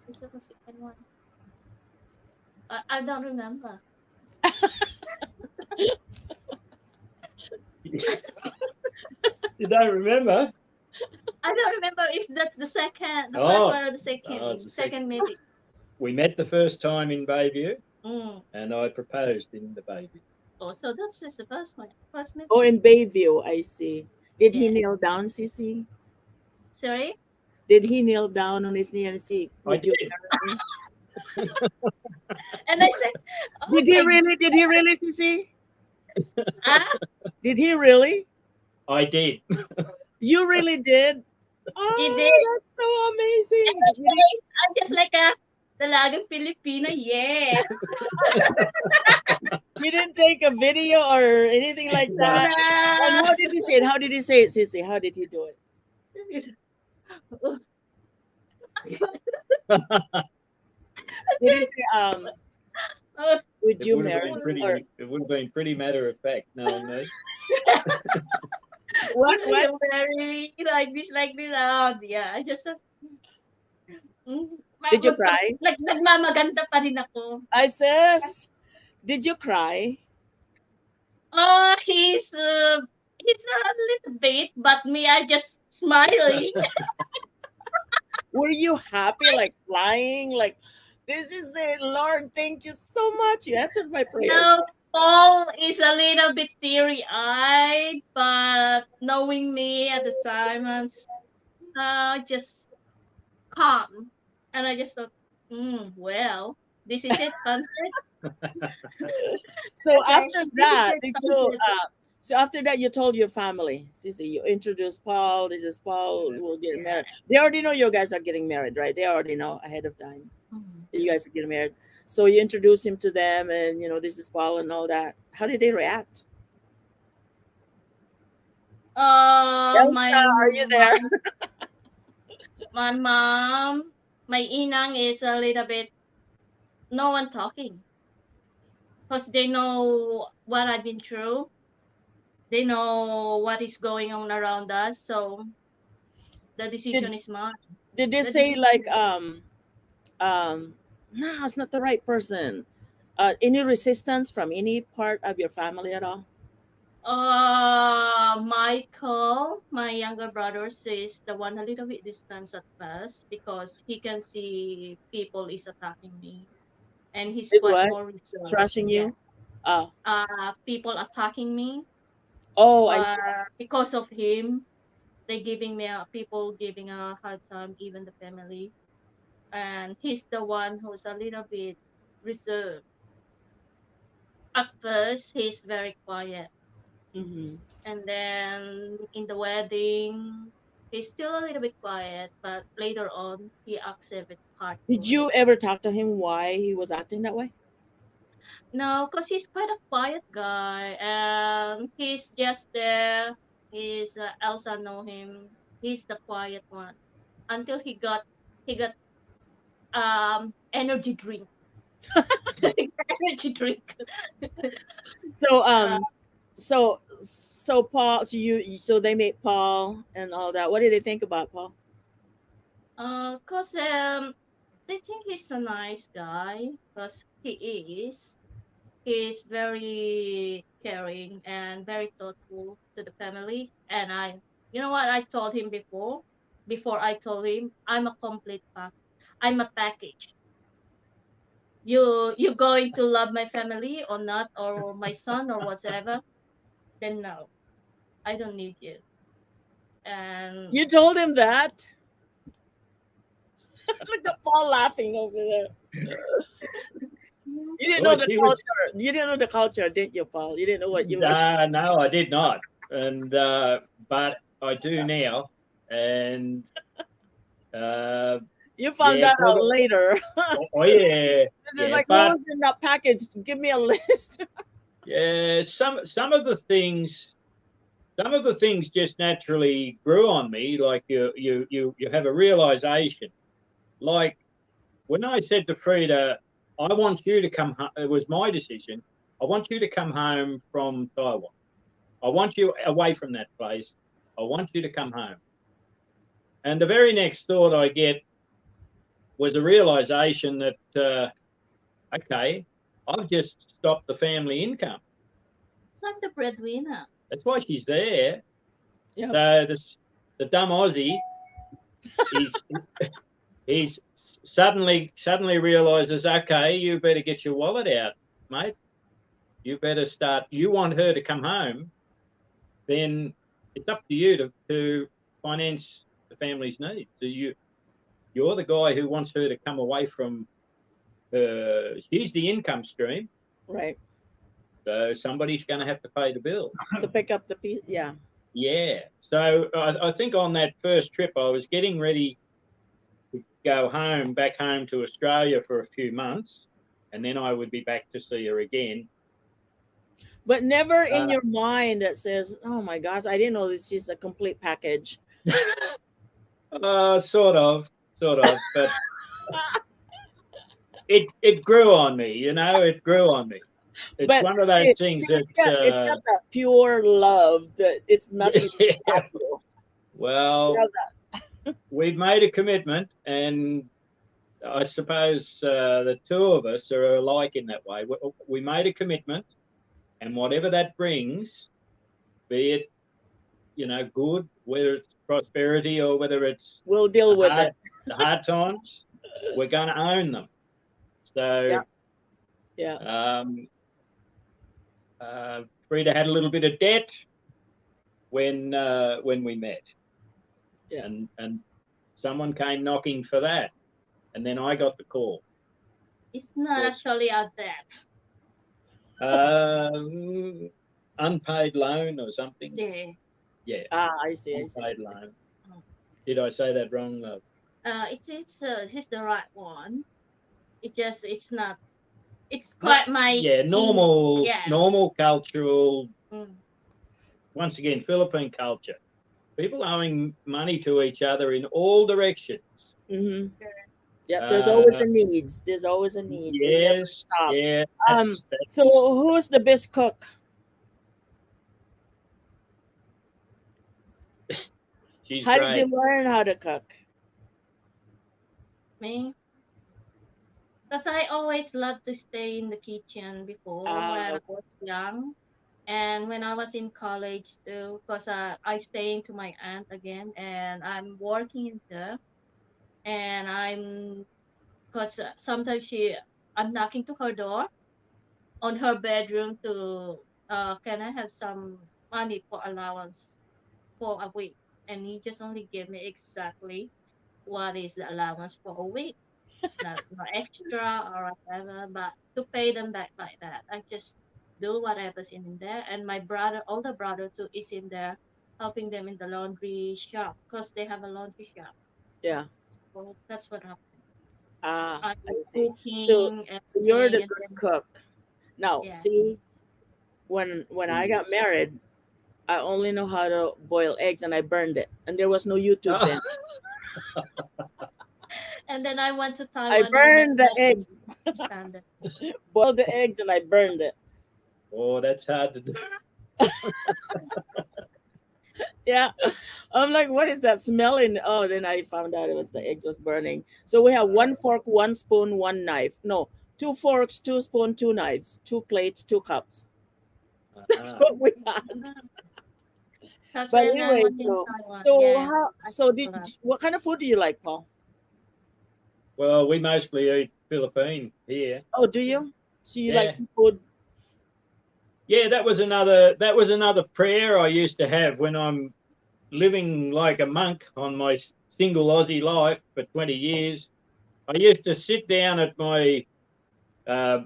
[SPEAKER 4] Is that the second one? I don't remember.
[SPEAKER 5] You don't remember?
[SPEAKER 4] I don't remember if that's the second, the first
[SPEAKER 5] Oh,
[SPEAKER 4] one or the second,
[SPEAKER 5] it's the second.
[SPEAKER 4] second meeting.
[SPEAKER 5] We met the first time in Bayview,
[SPEAKER 4] Mm.
[SPEAKER 5] and I proposed in the Bayview.
[SPEAKER 4] Oh, so that's just the first one, first meeting.
[SPEAKER 6] Oh, in Bayview, I see. Did he
[SPEAKER 4] Yes.
[SPEAKER 6] kneel down, Sissy?
[SPEAKER 4] Sorry?
[SPEAKER 6] Did he kneel down on his knee and say,
[SPEAKER 5] I
[SPEAKER 6] "Would you
[SPEAKER 5] did.
[SPEAKER 6] marry me?"
[SPEAKER 4] And I said, oh
[SPEAKER 6] Did he
[SPEAKER 4] my,
[SPEAKER 6] really? Did he really, Sissy?
[SPEAKER 4] ah,
[SPEAKER 6] Did he really?
[SPEAKER 5] I did.
[SPEAKER 6] You really did?
[SPEAKER 4] he
[SPEAKER 6] Oh,
[SPEAKER 4] did.
[SPEAKER 6] that's so amazing.
[SPEAKER 4] And I'm just like a dalagang Filipina, yes.
[SPEAKER 6] You didn't take a video or anything like
[SPEAKER 5] No.
[SPEAKER 6] that? And
[SPEAKER 4] Nah.
[SPEAKER 6] how did he say it? How did he say it, Sissy? How did he do it? Did he say,
[SPEAKER 4] Oh,
[SPEAKER 6] would
[SPEAKER 5] It
[SPEAKER 6] you
[SPEAKER 5] would have
[SPEAKER 6] marry
[SPEAKER 5] been
[SPEAKER 6] me?
[SPEAKER 5] pretty.
[SPEAKER 6] Or
[SPEAKER 5] It would have been pretty matter of fact, knowing me.
[SPEAKER 6] what? What?
[SPEAKER 4] you very like this. Oh, yeah. I just,
[SPEAKER 6] Did you cry?
[SPEAKER 4] nagmamaganda pa rin ako.
[SPEAKER 6] I says, did you cry?
[SPEAKER 4] Oh, he's a little bit, but me, I just smiling.
[SPEAKER 6] Were you happy, like flying? Like, this is it, Lord. Thank you so much. You answered my prayers.
[SPEAKER 4] No, Paul is a little bit teary-eyed, but knowing me at the time, I'm just calm, and I just thought, well, this is it, sunset.
[SPEAKER 6] So
[SPEAKER 4] Okay,
[SPEAKER 6] after
[SPEAKER 4] this is
[SPEAKER 6] that,
[SPEAKER 4] it,
[SPEAKER 6] did you?
[SPEAKER 4] sunset.
[SPEAKER 6] So after that, you told your family, Sissy, you introduced Paul. This is Paul. We'll get
[SPEAKER 4] Yeah.
[SPEAKER 6] married. They already know you guys are getting married, right? They already know ahead of time that you guys are getting married. So you introduced him to them, and this is Paul and all that. How did they react? Elsa, are you there?
[SPEAKER 4] My mom, my inang is a little bit, no one talking, because they know what I've been through. They know what is going on around us, so the decision
[SPEAKER 6] Did
[SPEAKER 4] is mine.
[SPEAKER 6] did they
[SPEAKER 4] The
[SPEAKER 6] say
[SPEAKER 4] decision
[SPEAKER 6] like
[SPEAKER 4] is
[SPEAKER 6] no, it's not the right person? Any resistance from any part of your family at all?
[SPEAKER 4] Michael, my younger brother, says the one a little bit distance at first because he can see people is attacking me, and he's
[SPEAKER 6] Is
[SPEAKER 4] quite
[SPEAKER 6] what?
[SPEAKER 4] more reserved.
[SPEAKER 6] Trashing
[SPEAKER 4] Yeah.
[SPEAKER 6] you? Oh,
[SPEAKER 4] People attacking me,
[SPEAKER 6] oh, I
[SPEAKER 4] but
[SPEAKER 6] see.
[SPEAKER 4] because of him, they giving me people giving a hard time, even the family, and he's the one who's a little bit reserved. At first, he's very quiet.
[SPEAKER 6] Hmm.
[SPEAKER 4] And then in the wedding, he's still a little bit quiet, but later on, he accepted
[SPEAKER 6] Did
[SPEAKER 4] hardcore.
[SPEAKER 6] you ever talk to him why he was acting that way?
[SPEAKER 4] No, because he's quite a quiet guy. He's just there. He's Elsa know him. He's the quiet one until he got energy drink. Energy drink.
[SPEAKER 6] So
[SPEAKER 4] Uh,
[SPEAKER 6] Paul, so they made Paul and all that. What did they think about Paul?
[SPEAKER 4] cause they think he's a nice guy. Cause he is. He's very caring and very thoughtful to the family. And you know what I told him before? Before I told him, I'm a complete pack. I'm a package. You going to love my family or not, or my son or whatever? Then no, I don't need you. And
[SPEAKER 6] You told him that? Look at Paul laughing over there. You didn't know
[SPEAKER 5] Well,
[SPEAKER 6] the
[SPEAKER 5] she was.
[SPEAKER 6] culture. You didn't know the culture, didn't you, Paul? You didn't know what you were.
[SPEAKER 5] No, I did not, and but I do now, and
[SPEAKER 6] You found
[SPEAKER 5] yeah,
[SPEAKER 6] that out later.
[SPEAKER 5] oh yeah,
[SPEAKER 6] It's
[SPEAKER 5] yeah,
[SPEAKER 6] like, who
[SPEAKER 5] but
[SPEAKER 6] was in that package? Give me a list.
[SPEAKER 5] yeah, some of the things. Some of the things just naturally grew on me, like you have a realization. Like when I said to Frida, I want you to come home, it was my decision. I want you to come home from Taiwan. I want you away from that place. I want you to come home. And the very next thought I get was a realization that, okay, I've just stopped the family income.
[SPEAKER 4] I'm the breadwinner.
[SPEAKER 5] That's why she's there.
[SPEAKER 6] Yeah.
[SPEAKER 5] So the dumb Aussie, he's he's suddenly realizes, okay, you better get your wallet out, mate. You better start. You want her to come home, then it's up to you to finance the family's needs. So you're the guy who wants her to come away from her. She's the income stream,
[SPEAKER 6] Right.
[SPEAKER 5] so somebody's going to have to pay the bill.
[SPEAKER 6] To pick up the piece. Yeah.
[SPEAKER 5] Yeah. So I think on that first trip, I was getting ready to go back home to Australia for a few months, and then I would be back to see her again.
[SPEAKER 6] But never in
[SPEAKER 5] Uh,
[SPEAKER 6] your mind that says, "Oh my gosh, I didn't know this is a complete package."
[SPEAKER 5] sort of, but it grew on me, it grew on me. It's
[SPEAKER 6] But
[SPEAKER 5] one of those things
[SPEAKER 6] it's got that pure love that it's nothing special.
[SPEAKER 5] well,
[SPEAKER 6] You know
[SPEAKER 5] we've made a commitment, and I suppose the two of us are alike in that way. We made a commitment, and whatever that brings, be it good, whether it's prosperity or whether it's
[SPEAKER 6] we'll deal with it.
[SPEAKER 5] the hard times, we're going to own them. So,
[SPEAKER 6] Yeah.
[SPEAKER 5] Frida had a little bit of debt when we met,
[SPEAKER 6] Yeah.
[SPEAKER 5] and someone came knocking for that, and then I got the call.
[SPEAKER 4] It's not actually a debt.
[SPEAKER 5] Unpaid loan or something.
[SPEAKER 4] Yeah.
[SPEAKER 5] Yeah.
[SPEAKER 6] I see.
[SPEAKER 5] Unpaid loan. Did I say that wrong, love?
[SPEAKER 4] It's the right one. It's not. It's quite my
[SPEAKER 5] normal cultural.
[SPEAKER 4] Mm.
[SPEAKER 5] Once again, Philippine culture. People owing money to each other in all directions.
[SPEAKER 6] Mm-hmm. Yeah, there's always a needs. There's always a need.
[SPEAKER 5] Yes. Yeah.
[SPEAKER 6] So who's the best cook?
[SPEAKER 5] How
[SPEAKER 6] did you learn how to cook?
[SPEAKER 4] Me? Because I always loved to stay in the kitchen before when I was young. And when I was in college too, because I staying to my aunt again, and I'm working in there, and because sometimes I'm knocking to her door on her bedroom to, can I have some money for allowance for a week? And he just only gave me exactly what is the allowance for a week, not extra or whatever, but to pay them back like that. I just do whatever's in there. And my older brother too, is in there helping them in the laundry shop because they have a laundry shop.
[SPEAKER 6] Yeah.
[SPEAKER 4] So that's what happened.
[SPEAKER 6] I see.
[SPEAKER 4] Cooking,
[SPEAKER 6] So you're the
[SPEAKER 4] everything,
[SPEAKER 6] good cook. Now,
[SPEAKER 4] Yeah.
[SPEAKER 6] see, when I got married, I only know how to boil eggs, and I burned it. And there was no YouTube then.
[SPEAKER 4] And then I went to
[SPEAKER 6] I
[SPEAKER 4] Taiwan and then
[SPEAKER 6] burned the
[SPEAKER 4] I
[SPEAKER 6] eggs,
[SPEAKER 4] understand it.
[SPEAKER 6] boiled the eggs, and I burned it.
[SPEAKER 5] Oh, that's hard to do.
[SPEAKER 6] Yeah. I'm like, what is that smelling? Oh, then I found out it was the eggs was burning. So we have one fork, one spoon, one knife. No, two forks, two spoon, two knives, two plates, two cups. That's
[SPEAKER 5] Ah.
[SPEAKER 6] what we had.
[SPEAKER 4] Because
[SPEAKER 6] But
[SPEAKER 4] when I
[SPEAKER 6] anyway,
[SPEAKER 4] was in
[SPEAKER 6] so
[SPEAKER 4] Taiwan,
[SPEAKER 6] so
[SPEAKER 4] yeah,
[SPEAKER 6] how
[SPEAKER 4] I
[SPEAKER 6] so
[SPEAKER 4] cooked a lot.
[SPEAKER 6] what kind of food do you like, Paul?
[SPEAKER 5] Well, we mostly eat Philippine here.
[SPEAKER 6] Oh, do you? So you like
[SPEAKER 5] Yeah.
[SPEAKER 6] seafood?
[SPEAKER 5] Yeah, that was another prayer I used to have when I'm living like a monk on my single Aussie life for 20 years. I used to sit down at my uh,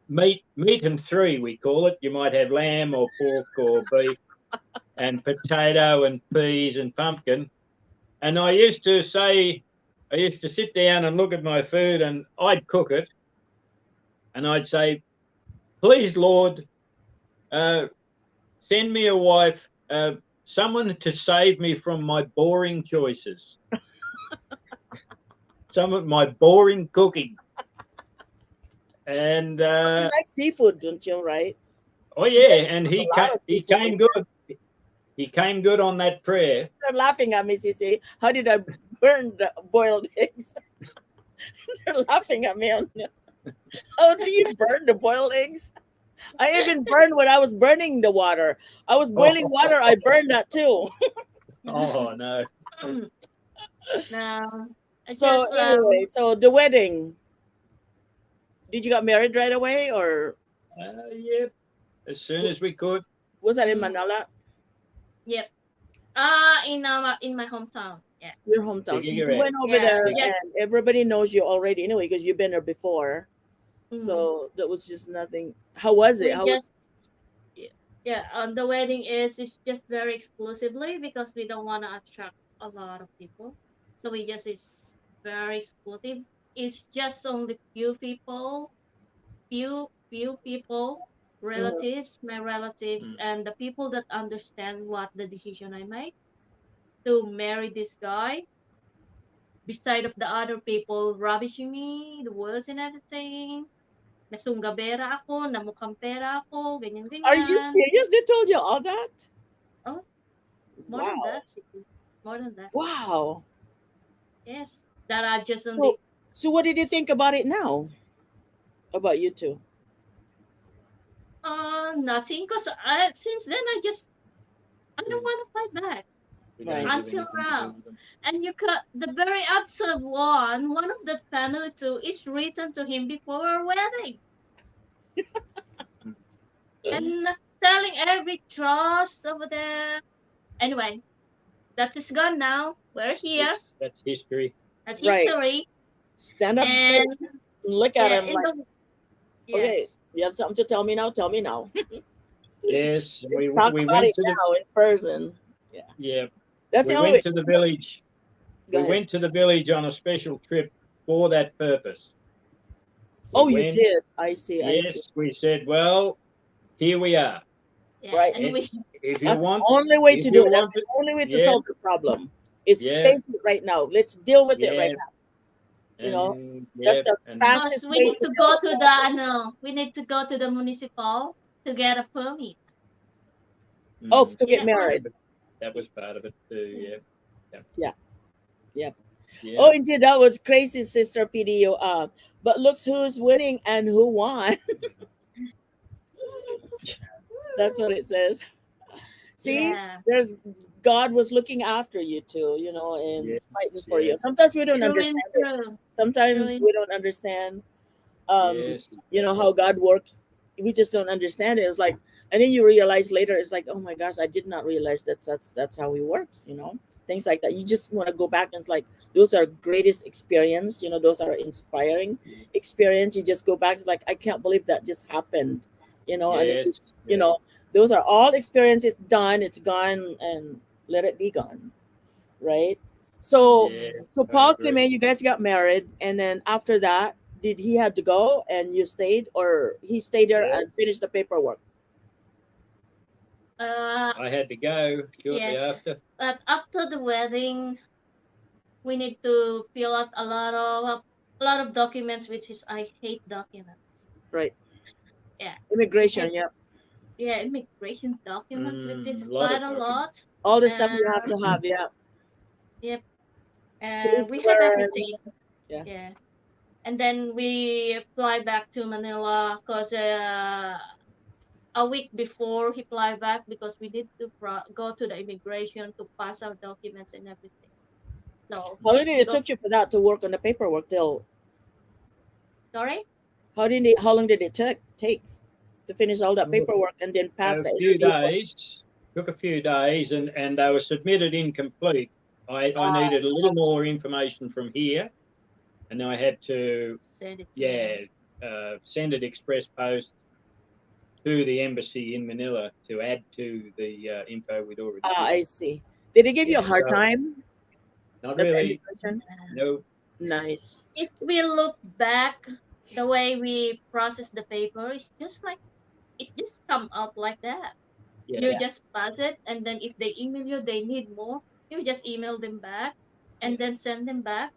[SPEAKER 5] meat and three, we call it. You might have lamb or pork or beef and potato and peas and pumpkin. And I used to sit down and look at my food and I'd cook it and I'd say, please, Lord, send me a wife, someone to save me from my boring choices, some of my boring cooking. And
[SPEAKER 6] You like seafood, don't you? Right?
[SPEAKER 5] oh yeah, and
[SPEAKER 6] There's a lot of
[SPEAKER 5] he
[SPEAKER 6] seafood.
[SPEAKER 5] came good. He came good on that prayer.
[SPEAKER 6] They're laughing at me, Sissy. How did I burn the boiled eggs? They're laughing at me. How do you burn the boiled eggs? I even burned when I was burning the water. I was boiling water. I burned that too.
[SPEAKER 5] Oh no.
[SPEAKER 4] No, I
[SPEAKER 6] So
[SPEAKER 4] just
[SPEAKER 6] anyway, so the wedding. Did you got married right away, or
[SPEAKER 5] Yeah, as soon as we could.
[SPEAKER 6] was that in
[SPEAKER 4] Mm.
[SPEAKER 6] Manila,
[SPEAKER 4] yep. In my hometown. Yeah.
[SPEAKER 6] your hometown? So you
[SPEAKER 5] Figure it.
[SPEAKER 6] went over
[SPEAKER 4] Yeah.
[SPEAKER 6] there,
[SPEAKER 4] Just
[SPEAKER 6] and everybody knows you already anyway because you've been there before.
[SPEAKER 4] mm,
[SPEAKER 6] So that was just nothing. How was it?
[SPEAKER 4] we
[SPEAKER 6] How
[SPEAKER 4] just
[SPEAKER 6] was?
[SPEAKER 4] yeah. The wedding is just very exclusively because we don't want to attract a lot of people. So we just is very exclusive. It's just only few people,
[SPEAKER 6] Mhm.
[SPEAKER 4] relatives, my relatives,
[SPEAKER 5] Mm.
[SPEAKER 4] and the people that understand what the decision I make to marry this guy. Beside of the other people ravishing me, the words and everything. Nasunggabera ako, namukhang pera ako,
[SPEAKER 6] Are you
[SPEAKER 4] ganyan-ganyan.
[SPEAKER 6] serious? They told you all that?
[SPEAKER 4] Oh, more than
[SPEAKER 6] Wow!
[SPEAKER 4] that, Siti. More than that.
[SPEAKER 6] Wow!
[SPEAKER 4] Yes. That I just
[SPEAKER 6] So,
[SPEAKER 4] only
[SPEAKER 6] so what did you think about it now? About you two?
[SPEAKER 4] nothing because I since then I don't
[SPEAKER 5] Mm.
[SPEAKER 4] want to fight back
[SPEAKER 5] We
[SPEAKER 6] Right.
[SPEAKER 5] don't have
[SPEAKER 4] until
[SPEAKER 5] anything to do
[SPEAKER 4] now.
[SPEAKER 5] with them.
[SPEAKER 4] And you could the very absurd one of the family too is written to him before our wedding
[SPEAKER 5] Mm.
[SPEAKER 4] and telling every trust over there. Anyway, that is gone now. We're here.
[SPEAKER 5] That's history.
[SPEAKER 4] That's
[SPEAKER 6] Right.
[SPEAKER 4] history.
[SPEAKER 6] Stand up straight.
[SPEAKER 4] And
[SPEAKER 6] Look at
[SPEAKER 4] yeah,
[SPEAKER 6] him
[SPEAKER 4] in
[SPEAKER 6] like,
[SPEAKER 4] the
[SPEAKER 6] okay,
[SPEAKER 4] yes.
[SPEAKER 6] you have something to tell me now? Tell me now.
[SPEAKER 5] Yes,
[SPEAKER 6] Let's talk
[SPEAKER 5] we
[SPEAKER 6] about
[SPEAKER 5] went
[SPEAKER 6] it
[SPEAKER 5] to the
[SPEAKER 6] now in person.
[SPEAKER 5] yeah
[SPEAKER 6] That's
[SPEAKER 5] we
[SPEAKER 6] the only
[SPEAKER 5] went
[SPEAKER 6] way.
[SPEAKER 5] to the village.
[SPEAKER 6] Go
[SPEAKER 5] We
[SPEAKER 6] ahead.
[SPEAKER 5] went to the village on a special trip for that purpose. We
[SPEAKER 6] Oh, you
[SPEAKER 5] went.
[SPEAKER 6] did. I see. I see.
[SPEAKER 5] Yes, we said, well, here we are.
[SPEAKER 4] Yeah,
[SPEAKER 6] Right.
[SPEAKER 4] and
[SPEAKER 5] And
[SPEAKER 4] we
[SPEAKER 5] if you
[SPEAKER 6] That's the
[SPEAKER 5] want,
[SPEAKER 6] only way
[SPEAKER 5] if
[SPEAKER 6] to do
[SPEAKER 5] you
[SPEAKER 6] it. That's
[SPEAKER 5] want
[SPEAKER 6] the
[SPEAKER 5] to,
[SPEAKER 6] only way to
[SPEAKER 5] yeah,
[SPEAKER 6] solve the problem. Is
[SPEAKER 5] yeah,
[SPEAKER 6] face it right now. Let's deal with it right
[SPEAKER 5] yeah,
[SPEAKER 6] now. You know,
[SPEAKER 5] and
[SPEAKER 6] that's
[SPEAKER 5] yeah,
[SPEAKER 6] the
[SPEAKER 5] and
[SPEAKER 4] because
[SPEAKER 6] fastest
[SPEAKER 4] we
[SPEAKER 6] way
[SPEAKER 4] need
[SPEAKER 6] to
[SPEAKER 4] to
[SPEAKER 6] deal
[SPEAKER 4] go
[SPEAKER 6] with
[SPEAKER 4] to
[SPEAKER 6] it.
[SPEAKER 4] the no, we need to go to the municipal to get a permit.
[SPEAKER 6] Oh,
[SPEAKER 5] mm,
[SPEAKER 6] to
[SPEAKER 4] You
[SPEAKER 6] get
[SPEAKER 4] get one?
[SPEAKER 6] married.
[SPEAKER 5] that was part of it too. Yeah,
[SPEAKER 6] Yeah. Yeah.
[SPEAKER 5] yeah,
[SPEAKER 6] Oh, indeed, that was crazy, Sister PDO. But looks who's winning and who won. That's what it says. See,
[SPEAKER 4] Yeah,
[SPEAKER 6] there's God was looking after you too, you know, and
[SPEAKER 5] yes,
[SPEAKER 6] fighting for you.
[SPEAKER 5] yes,
[SPEAKER 6] Sometimes we don't
[SPEAKER 4] true and
[SPEAKER 6] understand it.
[SPEAKER 4] true. True
[SPEAKER 6] Sometimes
[SPEAKER 4] and
[SPEAKER 6] we don't understand,
[SPEAKER 5] yes,
[SPEAKER 6] you know,
[SPEAKER 5] exactly.
[SPEAKER 6] how God works. We just don't understand it. It's like, and then you realize later, it's like, oh my gosh, I did not realize that's how He works. You know, things like that. You just want to go back and it's like those are greatest experience. You know, those are inspiring experience. You just go back. It's like I can't believe that just happened. You know, and it,
[SPEAKER 5] Yes,
[SPEAKER 6] you
[SPEAKER 5] yeah,
[SPEAKER 6] know, those are all experiences done. It's gone, and let it be gone. Right. So,
[SPEAKER 5] yeah.
[SPEAKER 6] so
[SPEAKER 5] I
[SPEAKER 6] Paul came
[SPEAKER 5] agree.
[SPEAKER 6] in. You guys got married, and then after that, did he have to go and you stayed, or he stayed there
[SPEAKER 5] Yeah.
[SPEAKER 6] and finished the paperwork?
[SPEAKER 5] I had to go shortly
[SPEAKER 4] Yes,
[SPEAKER 5] after.
[SPEAKER 4] but after the wedding, we need to fill out a lot of documents, which is I hate documents.
[SPEAKER 6] Right.
[SPEAKER 4] Yeah,
[SPEAKER 6] Immigration,
[SPEAKER 4] hate,
[SPEAKER 6] yeah.
[SPEAKER 4] yeah, immigration documents, which is
[SPEAKER 5] A lot
[SPEAKER 4] quite
[SPEAKER 5] of
[SPEAKER 4] a
[SPEAKER 5] documents.
[SPEAKER 4] lot.
[SPEAKER 6] All the stuff you have
[SPEAKER 4] And
[SPEAKER 6] to have, yeah.
[SPEAKER 4] yep,
[SPEAKER 6] Police
[SPEAKER 4] we have everything.
[SPEAKER 6] clearance. Yeah.
[SPEAKER 4] Yeah, and then we fly back to Manila because a week before he fly back because we need to go to the immigration to pass our documents and everything. So
[SPEAKER 6] How long did it
[SPEAKER 4] go.
[SPEAKER 6] took you for that to work on the paperwork till
[SPEAKER 4] Sorry.
[SPEAKER 6] how long did it takes to finish all that paperwork and then pass
[SPEAKER 5] A
[SPEAKER 6] the
[SPEAKER 5] few
[SPEAKER 6] interview?
[SPEAKER 5] days, took a few days, and they were submitted incomplete. I
[SPEAKER 6] Ah,
[SPEAKER 5] needed a little more information from here, and I had to,
[SPEAKER 4] Send it to them.
[SPEAKER 5] send it express post to the embassy in Manila to add to the info we'd already given.
[SPEAKER 6] I see. Did they give you a
[SPEAKER 5] Yeah,
[SPEAKER 6] hard
[SPEAKER 5] so
[SPEAKER 6] time
[SPEAKER 5] not
[SPEAKER 6] at the
[SPEAKER 5] really.
[SPEAKER 6] immigration?
[SPEAKER 5] No.
[SPEAKER 6] Nice.
[SPEAKER 4] If we look back, the way we process the paper is just like it just come out like that.
[SPEAKER 5] Yeah.
[SPEAKER 4] You
[SPEAKER 6] Yeah.
[SPEAKER 4] just pass it, and then if they email you, they need more. You just email them back, and
[SPEAKER 5] Yeah.
[SPEAKER 4] then send them back.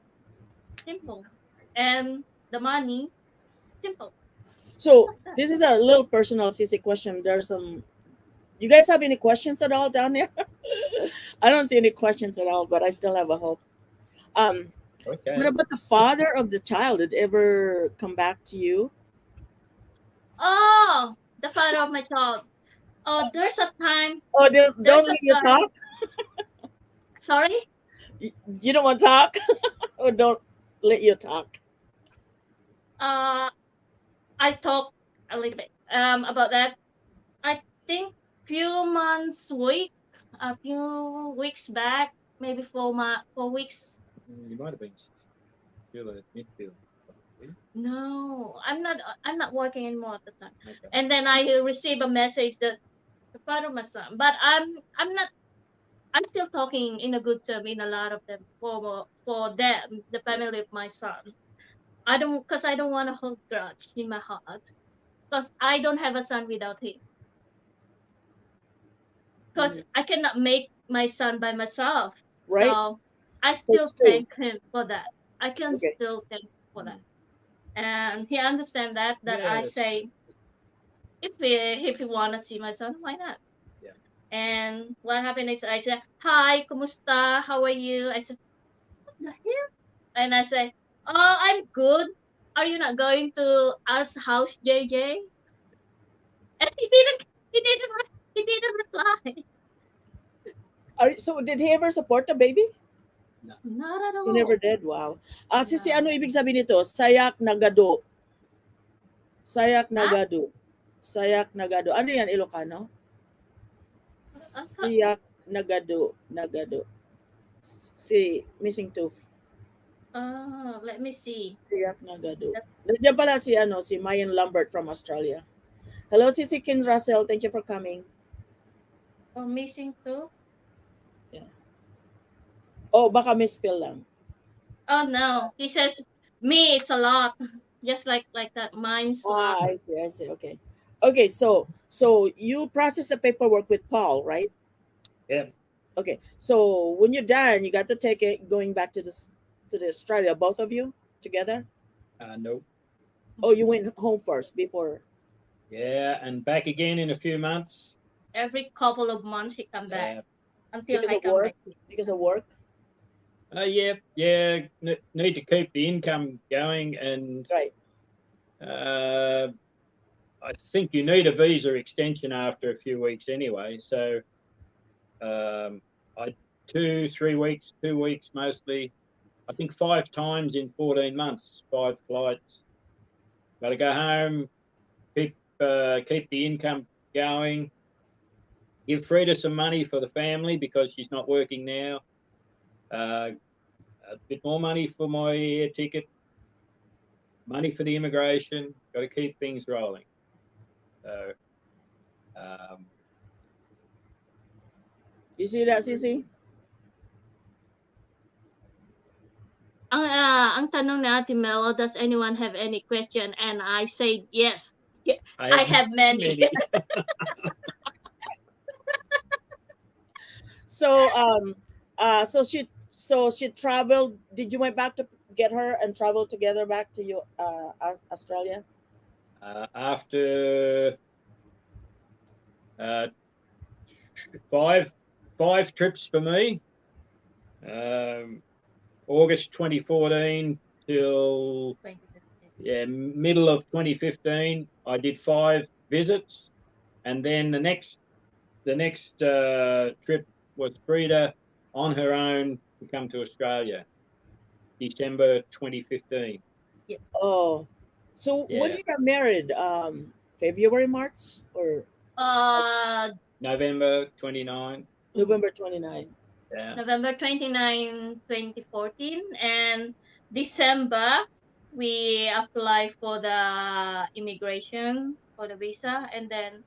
[SPEAKER 4] Simple. And the money, simple.
[SPEAKER 6] So
[SPEAKER 4] Like that.
[SPEAKER 6] this is a little personal CC question. There's some. You guys have any questions at all down there? I don't see any questions at all, but I still have a hope. Um,
[SPEAKER 5] Okay.
[SPEAKER 6] what about the father of the child? Did ever come back to you?
[SPEAKER 4] Oh, the father of my child. Oh, there's a time.
[SPEAKER 6] Oh,
[SPEAKER 4] There's
[SPEAKER 6] don't
[SPEAKER 4] a
[SPEAKER 6] let you
[SPEAKER 4] time.
[SPEAKER 6] talk.
[SPEAKER 4] Sorry.
[SPEAKER 6] You don't want to talk, or don't let you talk.
[SPEAKER 4] Uh, I talked a little bit about that. I think a few weeks back, maybe 4 weeks.
[SPEAKER 5] You might have been still at midfield. Probably.
[SPEAKER 4] No, I'm not working anymore at the time.
[SPEAKER 5] Okay.
[SPEAKER 4] And then I received a message that the father of my son, but I'm not. I'm still talking in a good term in a lot of them for them, the family of my son. I don't want to hold grudge in my heart because I don't have a son without him. Because
[SPEAKER 6] Mhm.
[SPEAKER 4] I cannot make my son by myself.
[SPEAKER 6] Right?
[SPEAKER 4] So I still
[SPEAKER 6] Takes two.
[SPEAKER 4] thank him for that. I can
[SPEAKER 6] Okay.
[SPEAKER 4] still thank him for that. And he understand that I
[SPEAKER 5] Yeah.
[SPEAKER 4] say if he wanna see my son, why not?
[SPEAKER 5] Yeah.
[SPEAKER 4] And what happened is I said, "Hi, kumusta? How are you?" I said, "What the hell?" And I say, "Oh, I'm good. Are you not going to us house JJ?" And he didn't reply.
[SPEAKER 6] So did he ever support the baby?
[SPEAKER 5] No.
[SPEAKER 4] Not at
[SPEAKER 6] He never
[SPEAKER 4] all.
[SPEAKER 6] did. Wow. Sisi,
[SPEAKER 4] No.
[SPEAKER 6] ano ibig sabihin nito? Sayak nagado. Sayak
[SPEAKER 4] Huh?
[SPEAKER 6] nagado. Sayak nagado. Ano yan, Ilocano?
[SPEAKER 4] I thought,
[SPEAKER 6] Siyak nagado. Nagado. Si Missing Tooth.
[SPEAKER 4] let me see.
[SPEAKER 6] Siyak nagado.
[SPEAKER 4] That,
[SPEAKER 6] Nandiyan pala si Mayan Lambert from Australia. Hello, Sisi Kin Russell. Thank you for coming.
[SPEAKER 4] or missing too.
[SPEAKER 6] Yeah. Oh, baka misspell lang.
[SPEAKER 4] Oh no, he says me. It's a lot, just like that. Mine's a lot.
[SPEAKER 6] I see. I see. Okay. Okay. So you process the paperwork with Paul, right?
[SPEAKER 5] Yeah.
[SPEAKER 6] Okay. So when you're done, you got to take it going back to the Australia. Both of you together.
[SPEAKER 5] No.
[SPEAKER 6] Oh, you went home first before.
[SPEAKER 5] Yeah, and back again in a few months.
[SPEAKER 4] Every couple of months he come back until
[SPEAKER 6] Because
[SPEAKER 4] I
[SPEAKER 6] of
[SPEAKER 4] come
[SPEAKER 6] work.
[SPEAKER 4] back here.
[SPEAKER 6] Because of work.
[SPEAKER 5] Yeah. Need to keep the income going, and
[SPEAKER 6] Right.
[SPEAKER 5] I think you need a visa extension after a few weeks anyway. So I 2 3 weeks, 2 weeks mostly. I think 5 times in 14 months, 5 flights. Got to go home, keep the income going. Give Frida some money for the family because she's not working now. A bit more money for my air ticket, money for the immigration. Got to keep things rolling. So, um,
[SPEAKER 6] You see that, Sisi?
[SPEAKER 4] ang tanong ni Ate Melo, does anyone have any question? And I said yes. I have many.
[SPEAKER 6] So so she traveled. Did you went back to get her and travel together back to you Australia?
[SPEAKER 5] After five trips for me, August 2014 till middle of 2015, I did 5 visits, and then the next trip was Frida on her own to come to Australia, December 2015.
[SPEAKER 6] Oh, so when
[SPEAKER 5] Yeah.
[SPEAKER 6] did you get married? February, March, or
[SPEAKER 5] November 29.
[SPEAKER 6] November 29?
[SPEAKER 5] Yeah.
[SPEAKER 4] November 29, 2014, and December we apply for the immigration for the visa, and then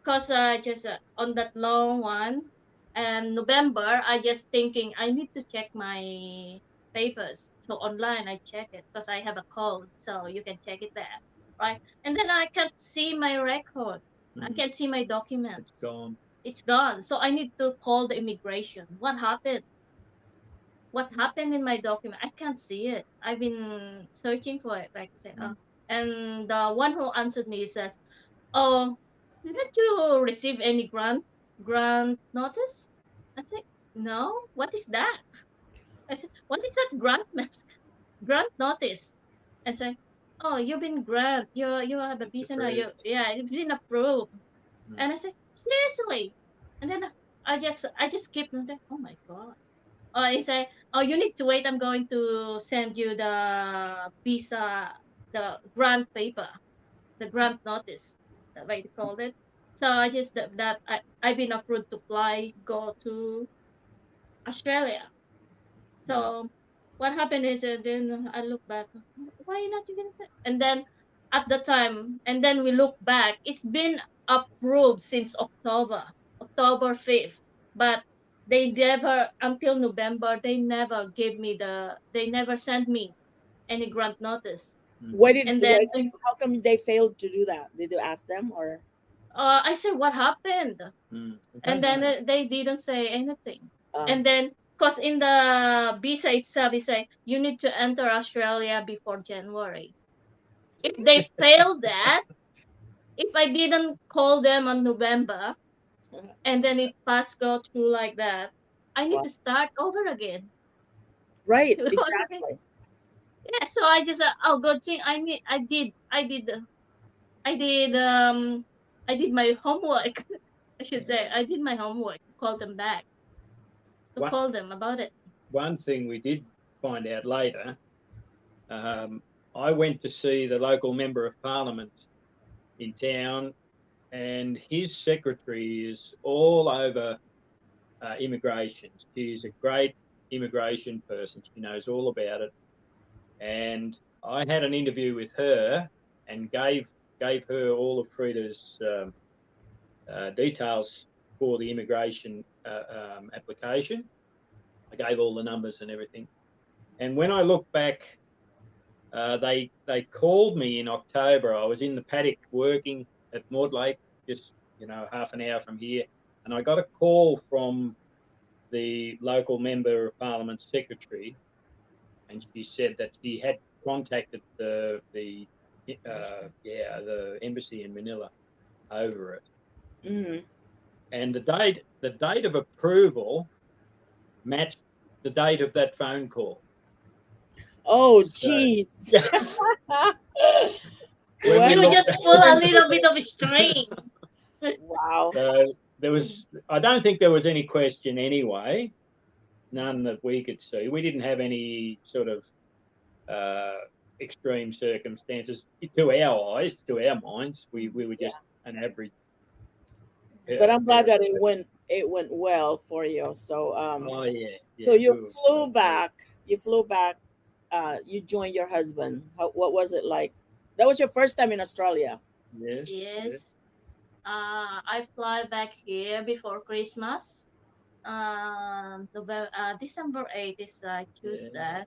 [SPEAKER 4] cause just on that long one, and November I just thinking I need to check my papers, so online I check it because I have a code, so you can check it there, right? And then I can't see my record, I can't see my documents.
[SPEAKER 5] It's gone.
[SPEAKER 4] It's gone. So I need to call the immigration. What happened? What happened in my document? I can't see it. I've been searching for it. Like say, and the one who answered me says, "Oh, didn't you receive any grant notice?" I said, "No. What is that?" I said, "What is that grant notice?" And say, "Oh, you've been grant. You have a
[SPEAKER 5] It's
[SPEAKER 4] visa now.
[SPEAKER 5] approved.
[SPEAKER 4] You've been approved." And I said, "Seriously?" And then I just keep thinking, oh my god. Oh, I say, oh, you need to wait. I'm going to send you the visa, the grant paper, the grant notice, that way they called it. So I just that I've been approved to fly, go to Australia. So what happened is then I look back, why not you gonna? And then at the time, and then we look back, it's been approved since October 5th, but they never until November they never sent me any grant notice. And then
[SPEAKER 6] How come they failed to do that? Did you ask them or?
[SPEAKER 4] I said, what happened? And then they didn't say anything. And then, because in the visa itself, it say you need to enter Australia before January. If they fail that, if I didn't call them on November, and then it passed go through like that, I need
[SPEAKER 6] Wow.
[SPEAKER 4] to start over again.
[SPEAKER 6] Right, exactly.
[SPEAKER 4] Yeah, so I just oh good thing I did my homework. I should say I did my homework to call them back, to
[SPEAKER 5] What?
[SPEAKER 4] call them about it.
[SPEAKER 5] One thing we did find out later, I went to see the local member of parliament in town, and his secretary is all over immigration. She's a great immigration person. She knows all about it. And I had an interview with her and gave her all of Frida's details for the immigration application. I gave all the numbers and everything. And when I look back, they called me in October. I was in the paddock working at Maud Lake, just half an hour from here, and I got a call from the local member of parliament secretary, and she said that she had contacted the embassy in Manila over it. And the date of approval matched the date of that phone call.
[SPEAKER 6] Oh, jeez.
[SPEAKER 4] You just pull a little bit of a string.
[SPEAKER 6] Wow.
[SPEAKER 5] So I don't think there was any question anyway, none that we could see. We didn't have any sort of extreme circumstances to our eyes, to our minds. We were just an average.
[SPEAKER 6] But I'm glad that it went well for you. So so you flew back. You joined your husband. What was it like? That was your first time in Australia.
[SPEAKER 4] Yes. I fly back here before Christmas. December 8th is Tuesday.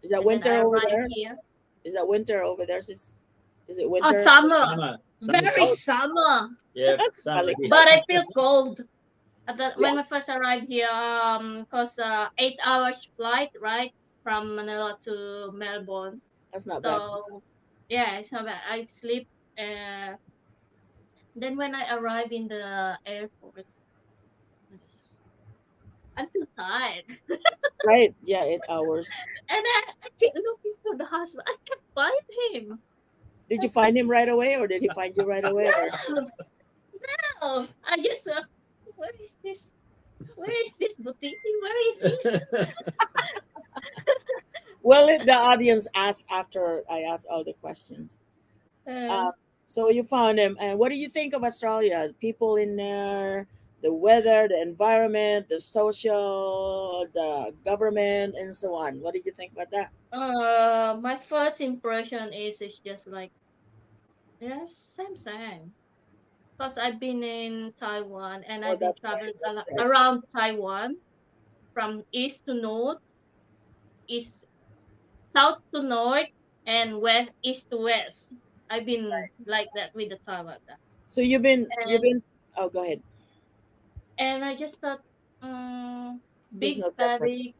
[SPEAKER 6] Is that
[SPEAKER 4] And then
[SPEAKER 6] winter
[SPEAKER 4] I
[SPEAKER 6] over
[SPEAKER 4] arrived
[SPEAKER 6] there?
[SPEAKER 4] here.
[SPEAKER 6] Is that winter over there, sis? Is it
[SPEAKER 4] Oh,
[SPEAKER 6] winter?
[SPEAKER 4] summer.
[SPEAKER 5] Summer.
[SPEAKER 4] Very
[SPEAKER 5] Summertime.
[SPEAKER 4] summer.
[SPEAKER 5] Yeah, summer.
[SPEAKER 6] Balik.
[SPEAKER 4] But I feel cold.
[SPEAKER 6] Yeah,
[SPEAKER 4] When I first arrived here, cause 8 hours flight, right, from Manila to Melbourne.
[SPEAKER 6] that's not bad.
[SPEAKER 4] So yeah, it's not bad. I sleep. Uh, then when I arrive in the airport, I'm too tired,
[SPEAKER 6] Right? Yeah, 8 hours.
[SPEAKER 4] and I keep looking for the husband. I can't find him.
[SPEAKER 6] Did you find him right away, or did he find you right away? Or
[SPEAKER 4] No, no. I just where is this? Where is this boutique? Where is this?
[SPEAKER 6] well, the audience asked after I asked all the questions.
[SPEAKER 4] Uh,
[SPEAKER 6] So you found him, and what do you think of Australia? People in there, the weather, the environment, the social, the government, and so on. What did you think about that?
[SPEAKER 4] my first impression is it's just like yes, same. Because I've been in Taiwan and
[SPEAKER 6] Oh,
[SPEAKER 4] I've been
[SPEAKER 6] that's right.
[SPEAKER 4] traveling
[SPEAKER 6] That's right.
[SPEAKER 4] around Taiwan from east to north, east south to north, and west east to west. I've been like that with the Taiwan.
[SPEAKER 6] So you've
[SPEAKER 4] And
[SPEAKER 6] been. Oh, go ahead.
[SPEAKER 4] I just thought, um,
[SPEAKER 6] There's
[SPEAKER 4] big
[SPEAKER 6] no
[SPEAKER 4] paddock.
[SPEAKER 6] difference.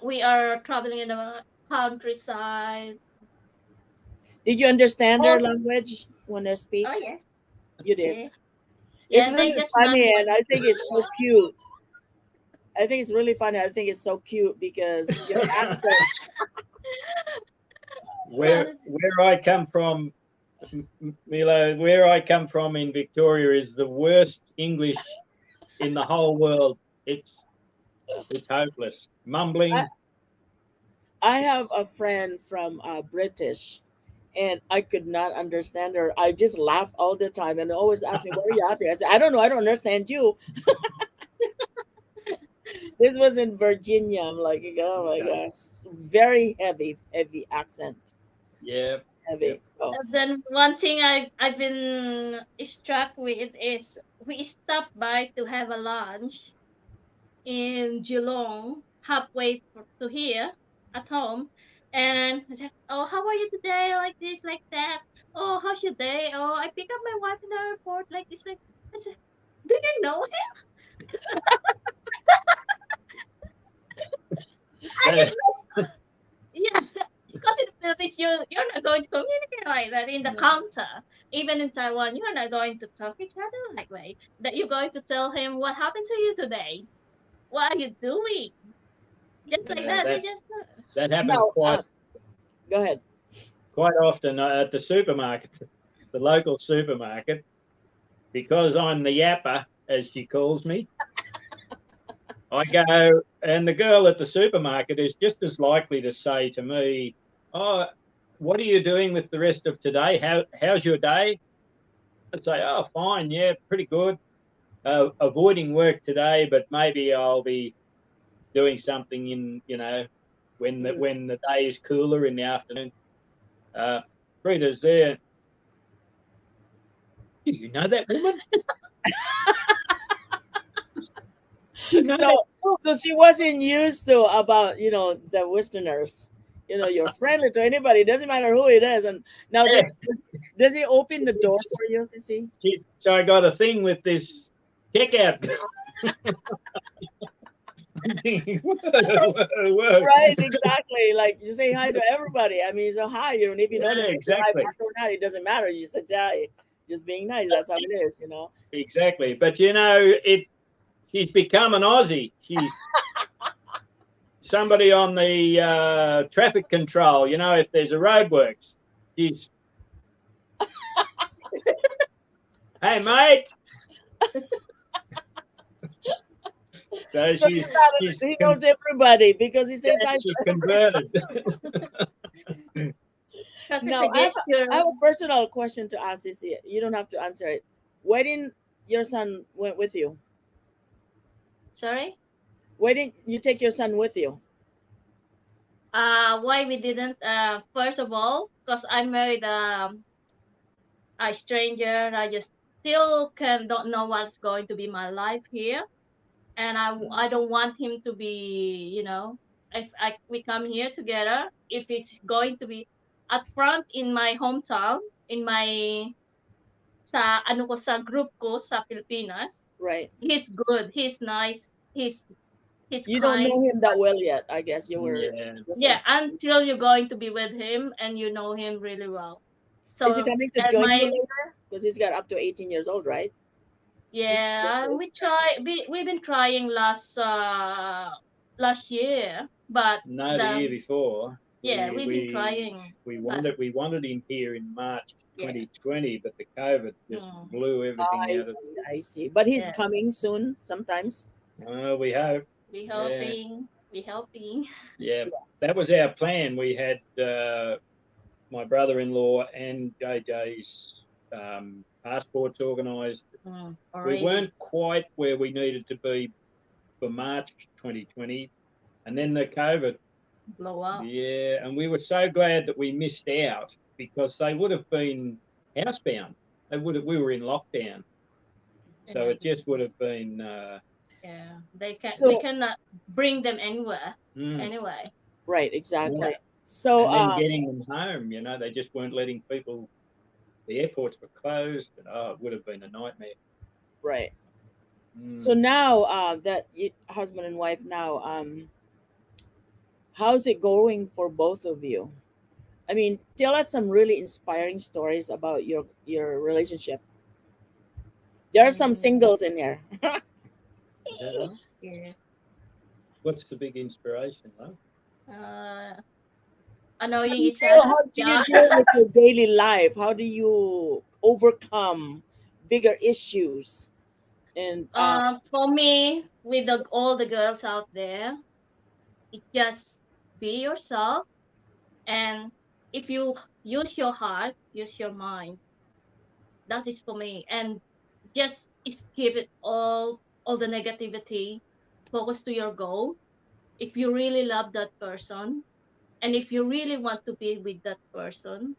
[SPEAKER 4] We are traveling in the countryside.
[SPEAKER 6] Did you understand their
[SPEAKER 4] Oh,
[SPEAKER 6] language when they speak?
[SPEAKER 4] oh yeah,
[SPEAKER 6] You did.
[SPEAKER 4] yeah,
[SPEAKER 6] It's
[SPEAKER 4] yeah. They
[SPEAKER 6] really
[SPEAKER 4] just not
[SPEAKER 6] funny, and
[SPEAKER 4] much.
[SPEAKER 6] I think it's so cute. I think it's really funny. I think it's so cute because your accent.
[SPEAKER 5] where I come from, Milo, where I come from in Victoria is the worst English in the whole world. It's hopeless.
[SPEAKER 6] I,
[SPEAKER 5] Mumbling.
[SPEAKER 6] I have a friend from British, and I could not understand her. I just laugh all the time, and they always ask me, "Where are you at?" I said, "I don't know. I don't understand you." This was in Virginia. I'm like, oh my
[SPEAKER 5] Okay.
[SPEAKER 6] gosh, very heavy accent,
[SPEAKER 5] Yeah.
[SPEAKER 6] heavy. So
[SPEAKER 4] Then one thing I've been struck with is we stopped by to have a lunch in Geelong, halfway to here at home. And I said, "Oh, how are you today?" Like this, like that. "Oh, how's your day?" "Oh, I pick up my wife in the airport." Like this, like I said, "Do you know him?" I
[SPEAKER 5] Uh,
[SPEAKER 4] just yeah, because in the Philippines, you're not going to communicate like that in the counter. Even in Taiwan, you're not going to talk each other like that. You're going to tell him what happened to you today. What are you doing? Just like
[SPEAKER 5] yeah,
[SPEAKER 4] that. They
[SPEAKER 5] that
[SPEAKER 4] just
[SPEAKER 5] that happens
[SPEAKER 6] no, go ahead.
[SPEAKER 5] quite often at the supermarket, the local supermarket, because I'm the yapper, as she calls me. I go, and the girl at the supermarket is just as likely to say to me, "Oh, what are you doing with the rest of today? How's your day?" I say, "Oh, fine, yeah, pretty good. Avoiding work today, but maybe I'll be doing something in,
[SPEAKER 6] Mm.
[SPEAKER 5] when the day is cooler in the afternoon." Uh, Rita's there. Do you know that woman? You know that?
[SPEAKER 6] So so she wasn't used to about the Westerners. You're friendly to anybody. It doesn't matter who it is. And now
[SPEAKER 5] Yeah.
[SPEAKER 6] does he open the door for you, Sissy?
[SPEAKER 5] So I got a thing with this checkout. I'm thinking, whoa.
[SPEAKER 6] Right, exactly. Like you say hi to everybody. I mean, so hi. You don't if you know them,
[SPEAKER 5] Yeah,
[SPEAKER 6] if you hi
[SPEAKER 5] exactly.
[SPEAKER 6] back or not, it doesn't matter. You just say hi. Just being nice. That's how it is.
[SPEAKER 5] Exactly. But she's become an Aussie. She's somebody on the traffic control. If there's a roadworks, she's, "Hey, mate." So
[SPEAKER 6] So
[SPEAKER 5] she's
[SPEAKER 6] he knows everybody because he says hi.
[SPEAKER 5] she's converted.
[SPEAKER 4] because it's
[SPEAKER 6] Now,
[SPEAKER 4] a gesture.
[SPEAKER 6] I have a personal question to ask Sissy. You don't have to answer it. Why didn't your son went with you?
[SPEAKER 4] Sorry.
[SPEAKER 6] Why didn't you take your son with you?
[SPEAKER 4] Why we didn't? First of all, because I married a stranger. I just still don't know what's going to be my life here. and I don't want him to be, if we come here together, if it's going to be at front in my hometown, in my sa ano ko sa group ko sa Pilipinas,
[SPEAKER 6] Right.
[SPEAKER 4] he's good, he's nice, he's
[SPEAKER 6] You don't know
[SPEAKER 4] kind.
[SPEAKER 6] him that well yet. I guess you were
[SPEAKER 5] Yeah.
[SPEAKER 6] just
[SPEAKER 4] Yeah, until you're going to be with him and you know him really well.
[SPEAKER 6] Is he
[SPEAKER 4] So
[SPEAKER 6] coming to
[SPEAKER 4] and
[SPEAKER 6] join you
[SPEAKER 4] my
[SPEAKER 6] later? Because he's got up to 18 years old, right?
[SPEAKER 4] yeah, we've been trying last year, but
[SPEAKER 5] No, the year before.
[SPEAKER 4] yeah,
[SPEAKER 5] We
[SPEAKER 4] we've been trying.
[SPEAKER 5] we
[SPEAKER 4] But
[SPEAKER 5] wanted him here in March
[SPEAKER 4] yeah.
[SPEAKER 5] 2020, but the COVID just blew everything
[SPEAKER 6] I
[SPEAKER 5] out of.
[SPEAKER 6] see, I see. But he's
[SPEAKER 4] Yes.
[SPEAKER 6] coming soon sometimes.
[SPEAKER 5] We hope.
[SPEAKER 4] We
[SPEAKER 5] Yeah.
[SPEAKER 4] helping. We helping.
[SPEAKER 5] Yeah, that was our plan. We had my brother-in-law and JJ's passports organised. We
[SPEAKER 4] Already.
[SPEAKER 5] weren't quite where we needed to be for March 2020, and then the COVID.
[SPEAKER 4] Blow up.
[SPEAKER 5] Yeah, and we were so glad that we missed out because they would have been housebound. We were in lockdown, so
[SPEAKER 4] Yeah.
[SPEAKER 5] it just would have been.
[SPEAKER 4] Yeah, they
[SPEAKER 6] So-
[SPEAKER 4] cannot bring them anywhere
[SPEAKER 5] Mm.
[SPEAKER 4] anyway.
[SPEAKER 6] Right, exactly.
[SPEAKER 5] Yeah.
[SPEAKER 6] So
[SPEAKER 5] And then getting them home, they just weren't letting people. The airports were closed, and it would have been a nightmare.
[SPEAKER 6] right.
[SPEAKER 5] Mm.
[SPEAKER 6] So now that you, husband and wife now, how's it going for both of you? I mean, tell us some really inspiring stories about your relationship. There are some singles in there.
[SPEAKER 5] Is that right?
[SPEAKER 4] Yeah.
[SPEAKER 5] What's the big inspiration, though?
[SPEAKER 4] Annoying each
[SPEAKER 6] So
[SPEAKER 4] other.
[SPEAKER 6] how do you
[SPEAKER 4] Yeah.
[SPEAKER 6] deal with your daily life? How do you overcome bigger issues? And
[SPEAKER 4] For me, with all the girls out there, it just be yourself, and if you use your heart, use your mind. That is for me, and just skip it all the negativity. Focus to your goal. If you really love that person, and if you really want to be with that person,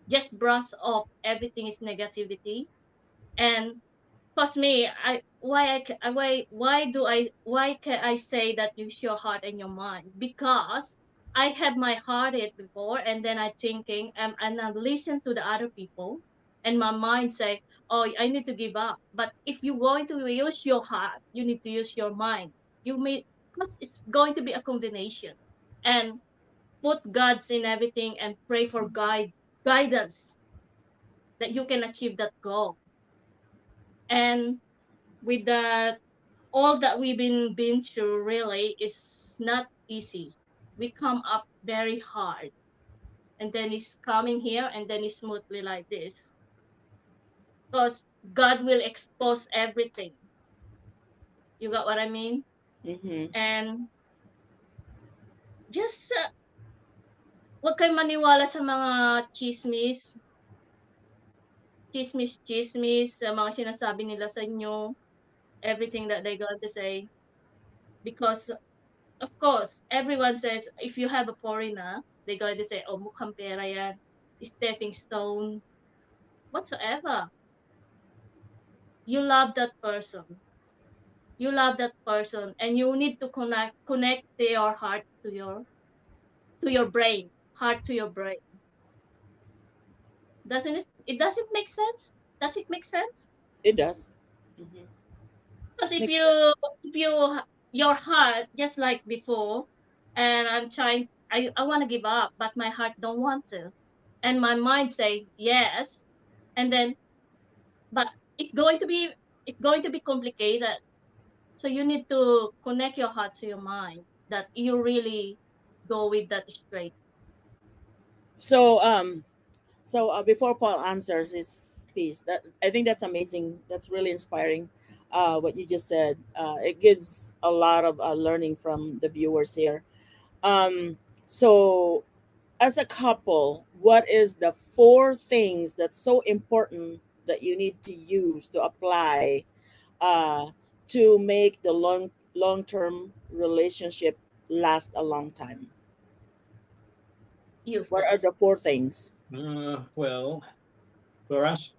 [SPEAKER 4] just brush off everything is negativity. And cause me, why can I say that use your heart and your mind? Because I had my heart it before, and then I thinking and I listen to the other people, and my mind say, oh, I need to give up. But if you're going to use your heart, you need to use your mind. You may, because it's going to be a combination, and put God's in everything and pray for guidance that you can achieve that goal. And with that, all that we've been through really is not easy. We come up very hard, and then it's coming here, and then it's smoothly like this, because God will expose everything. You got what I mean?
[SPEAKER 6] mhm.
[SPEAKER 4] And just wag kayo maniwala sa mga chismis, sa mga sinasabi nila sa inyo, everything that they got to say, because of course, everyone says if you have a foreigner, they're going to say, oh, mukhang pera yan, stepping stone, whatsoever. You love that person. You love that person, and you need to connect your heart to your brain, heart to your brain. Doesn't it? It doesn't make sense. Does it make sense?
[SPEAKER 6] It does. Mhm.
[SPEAKER 4] Because if
[SPEAKER 6] Makes
[SPEAKER 4] you your heart just like before, and I'm trying, I want to give up, but my heart don't want to, and my mind say yes, and then but it's going to be complicated. So you need to connect your heart to your mind that you really go with that straight.
[SPEAKER 6] So before Paul answers his piece, that I think that's amazing. That's really inspiring. What you just said. It gives a lot of learning from the viewers here. So as a couple, what is the four things that's so important that you need to use to apply uh, to make the long term relationship last a long time?
[SPEAKER 4] You
[SPEAKER 6] What are
[SPEAKER 4] first.
[SPEAKER 6] the four things?
[SPEAKER 5] Well, for us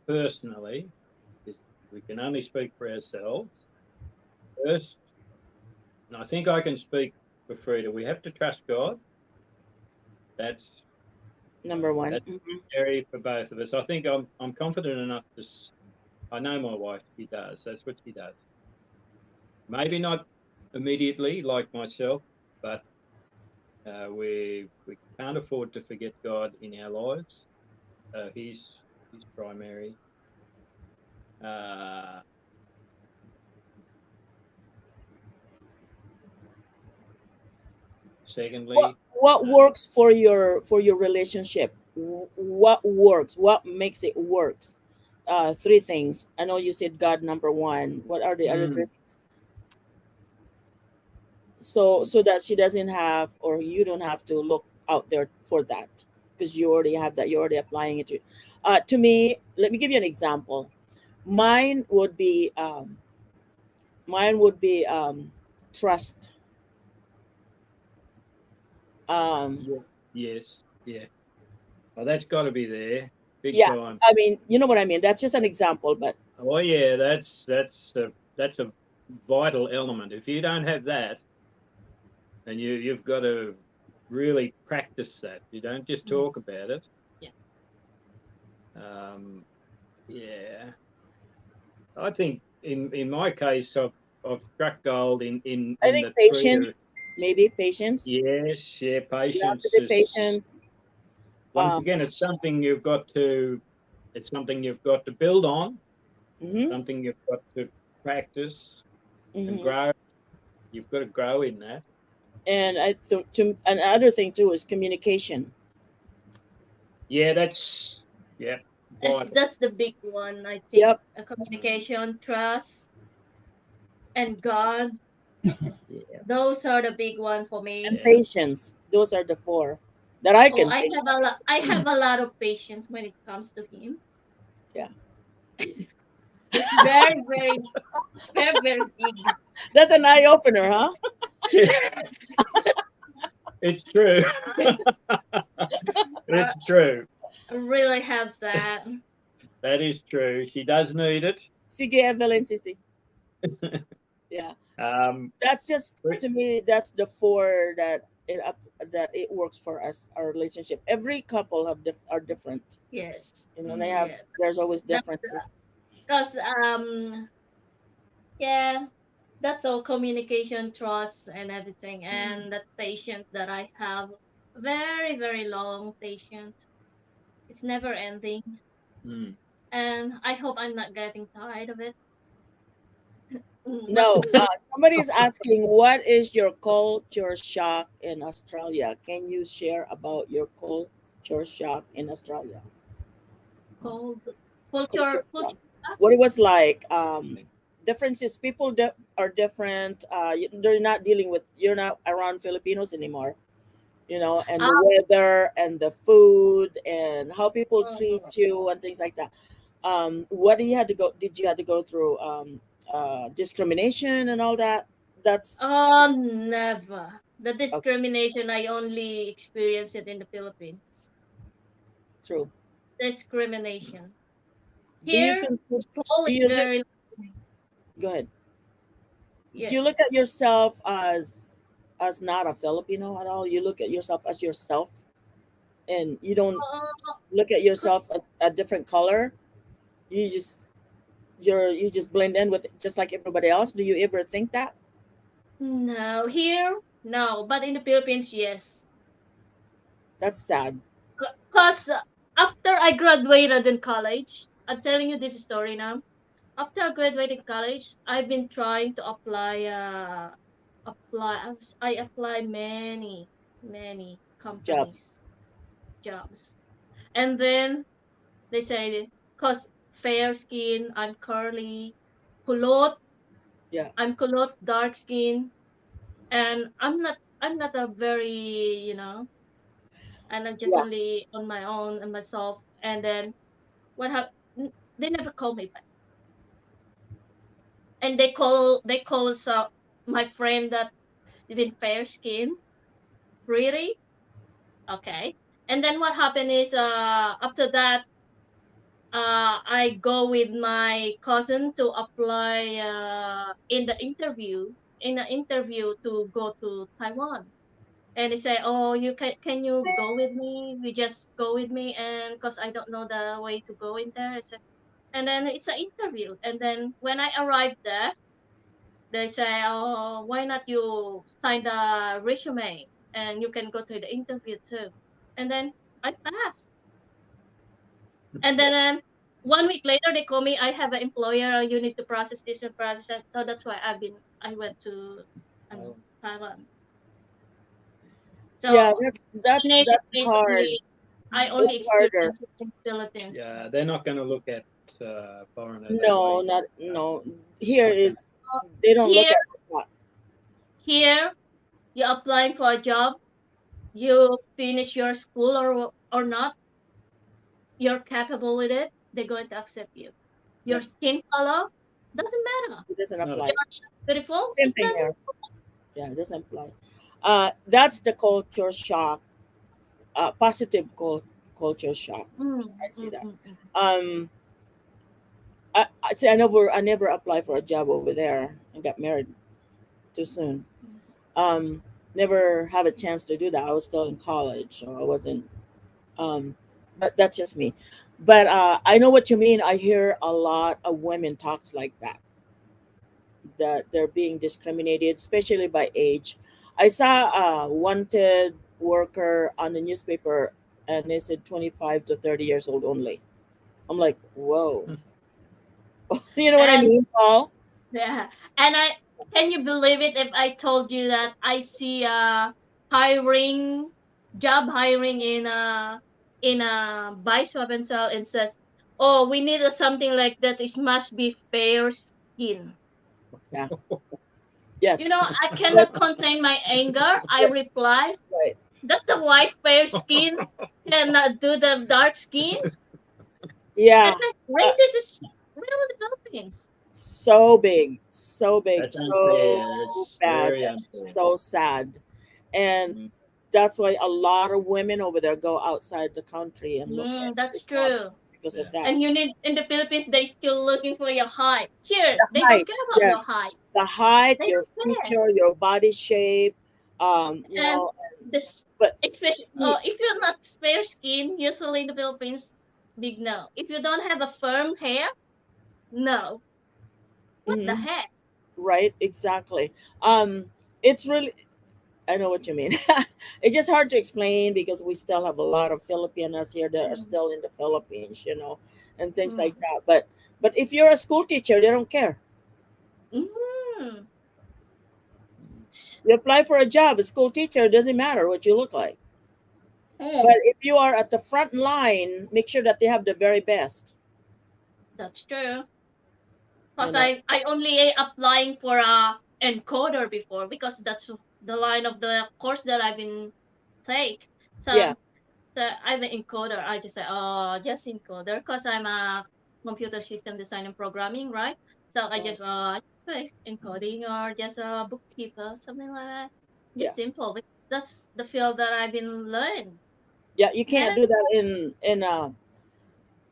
[SPEAKER 5] personally, we can only speak for ourselves. first, and I think I can speak for Frida. We have to trust God. That's
[SPEAKER 6] Number one.
[SPEAKER 5] that's scary for both of us. I think I'm confident enough to. I know my wife. She does. That's what she does. Maybe not immediately like myself, but we can't afford to forget God in our lives. He's primary. Uh, secondly,
[SPEAKER 6] What works for your relationship? What works? What makes it works? Three things. I know you said God number one. What are the other three
[SPEAKER 5] mm,
[SPEAKER 6] things? So that she doesn't have, or you don't have to look out there for that, because you already have that. You're already applying it to me. Let me give you an example. Mine would be mine would be trust. Um,
[SPEAKER 5] yeah, yes, yeah. Well, that's got to be there, big
[SPEAKER 6] yeah,
[SPEAKER 5] time.
[SPEAKER 6] I mean, you know what I mean. That's just an example, but
[SPEAKER 5] Oh yeah, that's a vital element. If you don't have that, then you've got to really practice that. You don't just talk about it.
[SPEAKER 4] Yeah.
[SPEAKER 5] Um, yeah, I think in my case, I've struck gold
[SPEAKER 6] I
[SPEAKER 5] in
[SPEAKER 6] think
[SPEAKER 5] the three.
[SPEAKER 6] patience, maybe patience.
[SPEAKER 5] Yes, yeah,
[SPEAKER 6] You have to
[SPEAKER 5] patience
[SPEAKER 6] be
[SPEAKER 5] is
[SPEAKER 6] patient.
[SPEAKER 5] once again, it's something you've got to. It's something you've got to build on.
[SPEAKER 6] Hmm.
[SPEAKER 5] Something you've got to practice and
[SPEAKER 6] Hmm.
[SPEAKER 5] grow. You've got to grow in that.
[SPEAKER 6] And to another thing too is communication.
[SPEAKER 5] Yeah, that's yeah, vital.
[SPEAKER 4] That's the big one, I think.
[SPEAKER 6] Yep.
[SPEAKER 4] Communication, trust, and God.
[SPEAKER 5] Yeah,
[SPEAKER 4] Those are the big one for
[SPEAKER 6] And
[SPEAKER 4] me.
[SPEAKER 5] yeah.
[SPEAKER 6] patience. Those are the four that I
[SPEAKER 4] Oh,
[SPEAKER 6] can think of.
[SPEAKER 4] I have a lot of patience when it comes to him.
[SPEAKER 6] Yeah.
[SPEAKER 4] He's very, very, very, very big.
[SPEAKER 6] That's an eye opener, huh?
[SPEAKER 5] It's true.
[SPEAKER 4] I
[SPEAKER 5] It's true.
[SPEAKER 4] really have that.
[SPEAKER 5] That is true. She does need it.
[SPEAKER 6] Sige, Evelyn, Sisi. Yeah.
[SPEAKER 5] Um,
[SPEAKER 6] That's just, to me, that's the four that it works for us, our relationship. Every couple are different.
[SPEAKER 4] Yes.
[SPEAKER 6] You know, they have,
[SPEAKER 4] Yeah.
[SPEAKER 6] there's always
[SPEAKER 4] That's
[SPEAKER 6] differences.
[SPEAKER 4] because yeah, that's all communication, trust, and everything, and that patience that I have, very, very long patience. It's never ending,
[SPEAKER 5] mm.
[SPEAKER 4] and I hope I'm not getting tired of it. Not
[SPEAKER 6] No,
[SPEAKER 4] too.
[SPEAKER 6] somebody's asking, what is your culture shock in Australia? Can you share about your culture shock in Australia?
[SPEAKER 4] Cold.
[SPEAKER 6] Culture shock.
[SPEAKER 4] Culture.
[SPEAKER 6] What it was like. Differences. People are different. They're not dealing with. You're not around Filipinos anymore. You know, and the
[SPEAKER 4] Um,
[SPEAKER 6] weather and the food and how people treat
[SPEAKER 4] uh,
[SPEAKER 6] you and things like that. What do you had to go? Did you have to go through discrimination and all that? That's
[SPEAKER 4] never. The
[SPEAKER 6] okay,
[SPEAKER 4] discrimination I only experienced it in the Philippines.
[SPEAKER 6] true.
[SPEAKER 4] Discrimination.
[SPEAKER 6] Do you
[SPEAKER 4] Here,
[SPEAKER 6] consider?
[SPEAKER 4] people
[SPEAKER 6] Do
[SPEAKER 4] is
[SPEAKER 6] you look?
[SPEAKER 4] very
[SPEAKER 6] Go ahead. Do you look
[SPEAKER 4] yes.
[SPEAKER 6] at yourself as not a Filipino at all? You look at yourself as yourself, and you don't
[SPEAKER 4] Uh,
[SPEAKER 6] look at yourself as a different color. You just you just blend in with just like everybody else. Do you ever think that?
[SPEAKER 4] no, here, no, but in the Philippines, yes.
[SPEAKER 6] That's sad.
[SPEAKER 4] Because after I graduated in college, I'm telling you this story now. After I graduated college, I've been trying to apply. I apply many
[SPEAKER 6] Jobs.
[SPEAKER 4] companies, jobs, and then they say, cause fair skin, I'm curly, kulot,
[SPEAKER 6] Yeah.
[SPEAKER 4] I'm kulot, dark skin, and I'm not a very, and I'm just
[SPEAKER 6] Yeah.
[SPEAKER 4] only on my own and myself. And then what happened? They never call me back, and they call my friend that even fair skin, pretty, okay. And then what happened is after that I go with my cousin to apply in the interview to go to Taiwan. And they say, "Oh, can you go with me? We just go with me, and because I don't know the way to go in there." I said, and then it's an interview. And then when I arrived there, they say, "Oh, why not you sign the resume and you can go to the interview too?" And then I passed. And then 1 week later, they call me. I have an employer. You need to process this and process that. So that's why I went to Taiwan.
[SPEAKER 6] Yeah,
[SPEAKER 4] So
[SPEAKER 6] that's
[SPEAKER 4] destination
[SPEAKER 6] hard.
[SPEAKER 4] basically, I only
[SPEAKER 6] It's harder.
[SPEAKER 4] experienced it in Philippines.
[SPEAKER 5] Yeah, they're not going to look at foreigner that
[SPEAKER 6] No,
[SPEAKER 5] way.
[SPEAKER 6] not no. Here
[SPEAKER 5] Not gonna,
[SPEAKER 6] is they don't look
[SPEAKER 4] Here,
[SPEAKER 6] at that.
[SPEAKER 4] here, you're applying for a job. You finish your school or not, you're capable with it. They're going to accept you. Your
[SPEAKER 6] Yep,
[SPEAKER 4] skin color doesn't matter.
[SPEAKER 6] it doesn't
[SPEAKER 5] not
[SPEAKER 6] apply.
[SPEAKER 4] You're beautiful.
[SPEAKER 6] Same
[SPEAKER 4] It
[SPEAKER 6] thing
[SPEAKER 4] doesn't.
[SPEAKER 6] here. Yeah, it doesn't apply. That's the culture shock. Positive culture shock.
[SPEAKER 4] Mm,
[SPEAKER 6] I see
[SPEAKER 4] mm,
[SPEAKER 6] that.
[SPEAKER 4] mm, mm.
[SPEAKER 6] Um, I see. I never applied for a job over there and got married too soon. Um, Never have a chance to do that. I was still in college, so I wasn't. Um, but that's just me. But I know what you mean. I hear a lot of women talks like that, that they're being discriminated, especially by age. I saw a wanted worker on the newspaper, and they said 25 to 30 years old only. I'm like, whoa. You know what I
[SPEAKER 4] And
[SPEAKER 6] mean, Paul?
[SPEAKER 4] yeah, and I can you believe it if I told you that I see hiring job hiring in a buy swap and sell and says, "Oh, we need something like that. It must be fair skin."
[SPEAKER 6] Yeah.
[SPEAKER 4] You
[SPEAKER 6] Yes.
[SPEAKER 4] know, I
[SPEAKER 6] But,
[SPEAKER 4] cannot contain my anger. I reply,
[SPEAKER 6] right.
[SPEAKER 4] "Does the white fair skin cannot do the dark skin?" I
[SPEAKER 6] Yeah.
[SPEAKER 4] said,
[SPEAKER 6] Uh,
[SPEAKER 4] "Racist is real in the Philippines."
[SPEAKER 6] so big,
[SPEAKER 5] that's unfair.
[SPEAKER 6] so
[SPEAKER 5] It's
[SPEAKER 6] bad,
[SPEAKER 5] very
[SPEAKER 6] and
[SPEAKER 5] unfair.
[SPEAKER 6] so sad. And
[SPEAKER 5] Mm.
[SPEAKER 6] that's why a lot of women over there go outside the country and look for
[SPEAKER 4] That's
[SPEAKER 6] another job
[SPEAKER 4] true.
[SPEAKER 6] because of
[SPEAKER 5] Yeah.
[SPEAKER 6] that.
[SPEAKER 4] And you need in the Philippines, they're still looking for your height. Here, they don't
[SPEAKER 6] Height,
[SPEAKER 4] care about your
[SPEAKER 6] yes.
[SPEAKER 4] height.
[SPEAKER 6] The height,
[SPEAKER 4] They
[SPEAKER 6] your
[SPEAKER 4] don't care.
[SPEAKER 6] feature, your body shape, you
[SPEAKER 4] And
[SPEAKER 6] know,
[SPEAKER 4] this,
[SPEAKER 6] but
[SPEAKER 4] especially
[SPEAKER 6] see,
[SPEAKER 4] if you're not fair skin, usually in the Philippines, big no. If you don't have a firm hair, no. What the
[SPEAKER 6] mhm,
[SPEAKER 4] heck?
[SPEAKER 6] right, exactly. It's really, I know what you mean. It's just hard to explain because we still have a lot of Filipinas here that are
[SPEAKER 4] Mm,
[SPEAKER 6] still in the Philippines, and things like
[SPEAKER 4] mm,
[SPEAKER 6] that. But if you're a school teacher, they don't care.
[SPEAKER 4] mm.
[SPEAKER 6] You apply for a job, a school teacher, it doesn't matter what you look like. But
[SPEAKER 4] Mm,
[SPEAKER 6] if you are at the front line, make sure that they have the very best.
[SPEAKER 4] that's true.
[SPEAKER 6] You
[SPEAKER 4] Because
[SPEAKER 6] know,
[SPEAKER 4] I only applying for a encoder before because that's the line of the course that I've been take.
[SPEAKER 6] yeah.
[SPEAKER 4] So I'm an encoder. I just say, oh, just encoder because I'm a computer system design and programming, right? So I
[SPEAKER 6] uh,
[SPEAKER 4] just say encoding or just a bookkeeper, something like that.
[SPEAKER 6] yeah.
[SPEAKER 4] Just simple because that's the field that I've been learning.
[SPEAKER 6] Yeah, you
[SPEAKER 4] And
[SPEAKER 6] can't do that in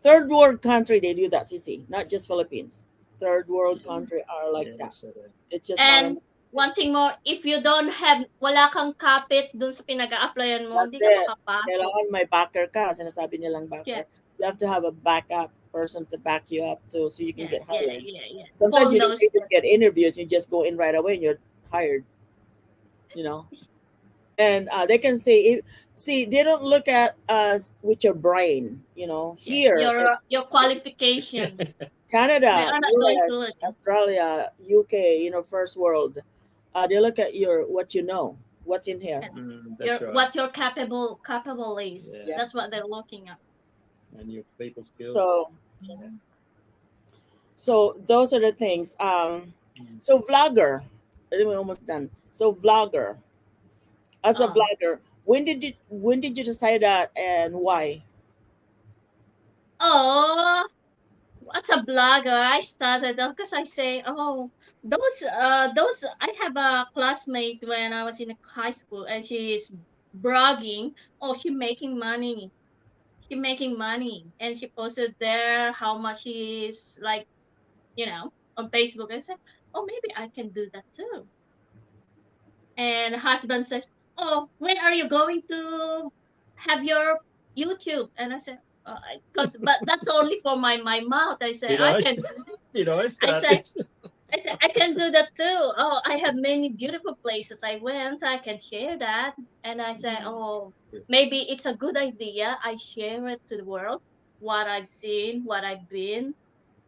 [SPEAKER 6] third world country. They do that, CC, not just Philippines. Third world country are like
[SPEAKER 5] Yeah,
[SPEAKER 6] that.
[SPEAKER 5] so
[SPEAKER 6] It's just not
[SPEAKER 4] and
[SPEAKER 6] enough.
[SPEAKER 4] one thing more, if you don't have, wala kang kapit dun sa pinag-a-applyan mo,
[SPEAKER 6] That's
[SPEAKER 4] hindi ka
[SPEAKER 6] it.
[SPEAKER 4] makapasok.
[SPEAKER 6] Kailangan may backer ka. Sinasabi nilang
[SPEAKER 4] Yeah,
[SPEAKER 6] backer. You have to have a backup person to back you up too, so you can
[SPEAKER 4] yeah,
[SPEAKER 6] get
[SPEAKER 4] yeah,
[SPEAKER 6] hired.
[SPEAKER 4] yeah, yeah.
[SPEAKER 6] Sometimes
[SPEAKER 4] Phone
[SPEAKER 6] you don't
[SPEAKER 4] those.
[SPEAKER 6] even get interviews. You just go in right away and you're hired. You know, and they can say, see, they don't look at us with your brain.
[SPEAKER 4] Yeah,
[SPEAKER 6] Here in
[SPEAKER 4] your qualification. They
[SPEAKER 6] Canada,
[SPEAKER 4] are not going to
[SPEAKER 6] US,
[SPEAKER 4] look.
[SPEAKER 6] Australia, UK, first world, they look at your what you know, what's in here.
[SPEAKER 4] Your
[SPEAKER 5] that's right.
[SPEAKER 4] what your capable is.
[SPEAKER 5] Yeah,
[SPEAKER 6] Yeah.
[SPEAKER 4] That's what they're looking at.
[SPEAKER 5] and your people skills.
[SPEAKER 6] So,
[SPEAKER 5] Yeah.
[SPEAKER 6] so those are the things.
[SPEAKER 5] Mm.
[SPEAKER 6] So vlogger, I think we're almost done. So vlogger, as a
[SPEAKER 4] Oh,
[SPEAKER 6] vlogger, when did you decide that and why?
[SPEAKER 4] oh, what's a blogger? I started because I say, oh, those. I have a classmate when I was in high school, and she is bragging. Oh, she making money. she making money, and she posted there how much she's like, on Facebook. I said, oh, maybe I can do that too. And husband says, oh, when are you going to have your YouTube? And I said, but that's only for my mouth. I said,
[SPEAKER 5] Did
[SPEAKER 4] I
[SPEAKER 5] I?
[SPEAKER 4] can.
[SPEAKER 5] Did I
[SPEAKER 4] I
[SPEAKER 5] start
[SPEAKER 4] said,
[SPEAKER 5] this?
[SPEAKER 4] I can do that too. Oh, I have many beautiful places I went. I can share that. And I said, oh, maybe it's a good idea. I share it to the world, what I've seen, what I've been,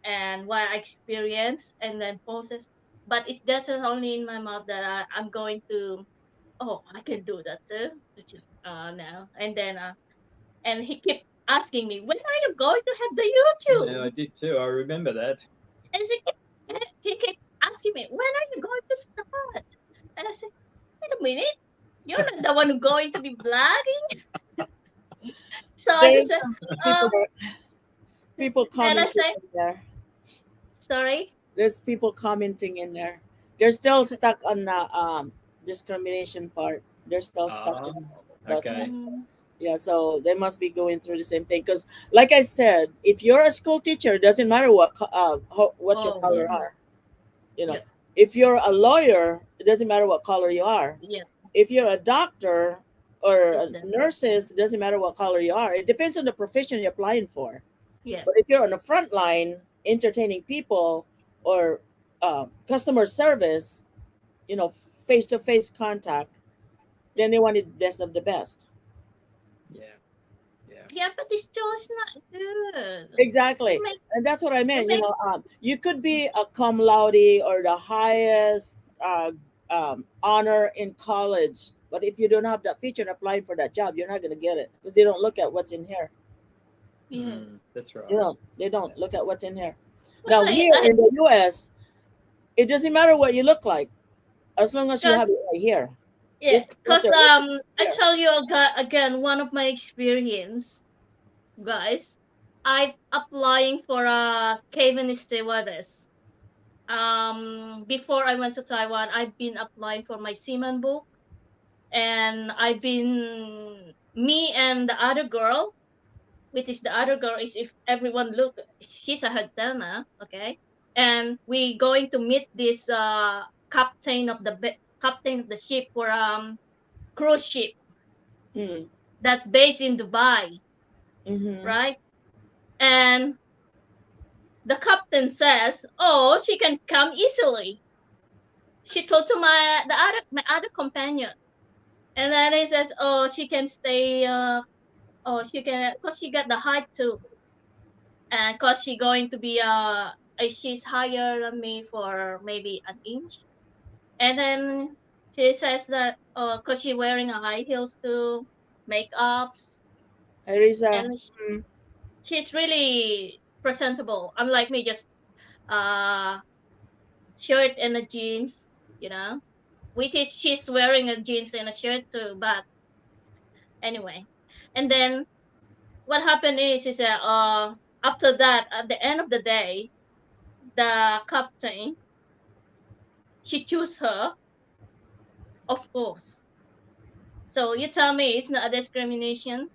[SPEAKER 4] and what I experienced, and then post it. But it's just only in my mouth that I'm going to. Oh, I can do that too. No. And then and he kept asking me, when are you going to have the
[SPEAKER 5] Yeah, I
[SPEAKER 4] YouTube?
[SPEAKER 5] did too. I remember that.
[SPEAKER 4] And he kept asking me, when are you going to start? And I said, wait a minute, you're not the one who's going to be vlogging. So I just
[SPEAKER 6] There's
[SPEAKER 4] said,
[SPEAKER 6] people
[SPEAKER 4] oh,
[SPEAKER 6] people
[SPEAKER 4] and I
[SPEAKER 6] commenting
[SPEAKER 4] say,
[SPEAKER 6] in there.
[SPEAKER 4] sorry.
[SPEAKER 6] There's people commenting in there. They're still stuck on the discrimination part. They're still stuck
[SPEAKER 5] Oh,
[SPEAKER 6] in that.
[SPEAKER 5] okay.
[SPEAKER 6] Yeah, so they must be going through the same thing. Because, like I said, if you're a school teacher, it doesn't matter what your
[SPEAKER 4] Oh,
[SPEAKER 6] color
[SPEAKER 4] yes,
[SPEAKER 6] are. You know,
[SPEAKER 4] yes,
[SPEAKER 6] if you're a lawyer, it doesn't matter what color you are.
[SPEAKER 4] yes,
[SPEAKER 6] If you're a doctor or
[SPEAKER 4] it
[SPEAKER 6] a
[SPEAKER 4] does.
[SPEAKER 6] nurses, it doesn't matter what color you are. It depends on the profession you're applying for.
[SPEAKER 4] Yes,
[SPEAKER 6] But if you're on the front line entertaining people or customer service, you know, face to face contact, then they wanted the best of the best.
[SPEAKER 5] Yeah. Yeah.
[SPEAKER 4] yeah, but this still is not good.
[SPEAKER 6] Exactly.
[SPEAKER 4] Make,
[SPEAKER 6] And that's what I
[SPEAKER 4] it
[SPEAKER 6] meant. You
[SPEAKER 4] make,
[SPEAKER 6] know, you could be a cum laude or the highest honor in college, but if you don't have that feature and applying for that job, you're not going to get it because they don't look at what's in here.
[SPEAKER 4] yeah.
[SPEAKER 5] That's right.
[SPEAKER 6] You know, they don't look at what's in here.
[SPEAKER 4] But
[SPEAKER 6] Now, here in the US, it doesn't matter what you look like as long as you
[SPEAKER 4] cause,
[SPEAKER 6] have it right here.
[SPEAKER 4] yeah,
[SPEAKER 6] This is what
[SPEAKER 4] cause
[SPEAKER 6] they're looking
[SPEAKER 4] I
[SPEAKER 6] here.
[SPEAKER 4] tell you again, one of my experience, guys. I'm applying for a cabin stewardess. Before I went to Taiwan, I've been applying for my seaman book, and I've been me and the other girl, which is the other girl is, if everyone look, she's a Hadana, okay, and we going to meet this captain of the ship for cruise ship
[SPEAKER 6] Mm,
[SPEAKER 4] that based in Dubai,
[SPEAKER 6] mm-hmm.
[SPEAKER 4] right? And the captain says, "Oh, she can come easily." She told to my other companion, and then he says, "Oh, she can stay. She can, cause she got the height too, and cause she going to be she's higher than me for maybe an inch." And then she says that, cause she wearing a high heels too, makeups,
[SPEAKER 6] Harisa,
[SPEAKER 4] and she's really presentable. Unlike me, just uh shirt and a jeans, you know, which is she's wearing a jeans and a shirt too. But anyway, and then what happened is that after that, at the end of the day, the captain, she chose her, of course. So you tell me it's not a discrimination?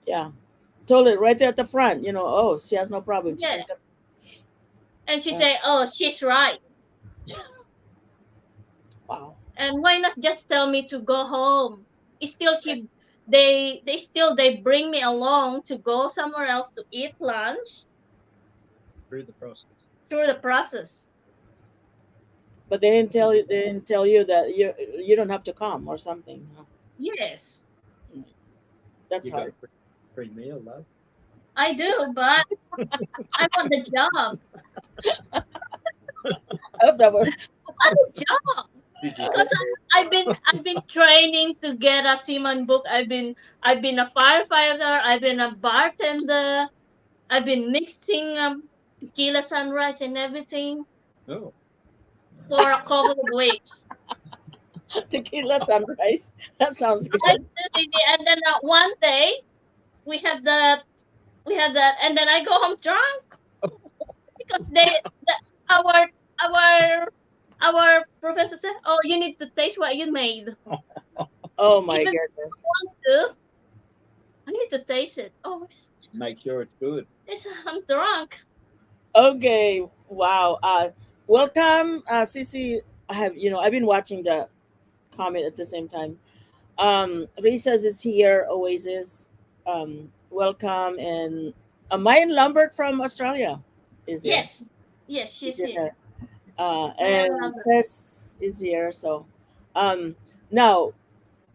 [SPEAKER 6] yeah, told it right there at the front. You know, oh, she has no problem. She
[SPEAKER 4] Yeah.
[SPEAKER 6] can come.
[SPEAKER 4] And she said, "Oh, she's right."
[SPEAKER 6] Wow.
[SPEAKER 4] And why not just tell me to go home? It's still they bring me along to go somewhere else to eat lunch
[SPEAKER 5] Through the process.
[SPEAKER 4] through the process.
[SPEAKER 6] But they didn't tell you. They didn't tell you that you don't have to come or something. Huh?
[SPEAKER 4] Yes,
[SPEAKER 6] That's
[SPEAKER 5] You got
[SPEAKER 6] hard.
[SPEAKER 5] a free meal, love.
[SPEAKER 4] I do, but I want the job.
[SPEAKER 6] I hope that was,
[SPEAKER 4] I want the job.
[SPEAKER 5] Did you?
[SPEAKER 4] Because I've been training to get a seaman book. I've been a firefighter. I've been a bartender. I've been mixing tequila sunrise and everything
[SPEAKER 5] Oh,
[SPEAKER 4] for a couple of weeks.
[SPEAKER 6] tequila sunrise. That sounds good.
[SPEAKER 4] And then one day we have that and then I go home drunk because our our our professor said, "Oh, you need to taste what you made."
[SPEAKER 6] Oh my
[SPEAKER 4] Even if
[SPEAKER 6] goodness.
[SPEAKER 4] you want to, I need to taste it. Oh,
[SPEAKER 5] Make sure it's good.
[SPEAKER 4] I'm drunk.
[SPEAKER 6] Okay. Wow. Welcome, Sissy. I've been watching the comment at the same time. Risas is here. Oasis. Welcome, and Mayan Lambert from Australia is here.
[SPEAKER 4] Yes, yes,
[SPEAKER 6] Is
[SPEAKER 4] she's
[SPEAKER 6] here.
[SPEAKER 4] here. I
[SPEAKER 6] And
[SPEAKER 4] love it.
[SPEAKER 6] Tess is here. So, now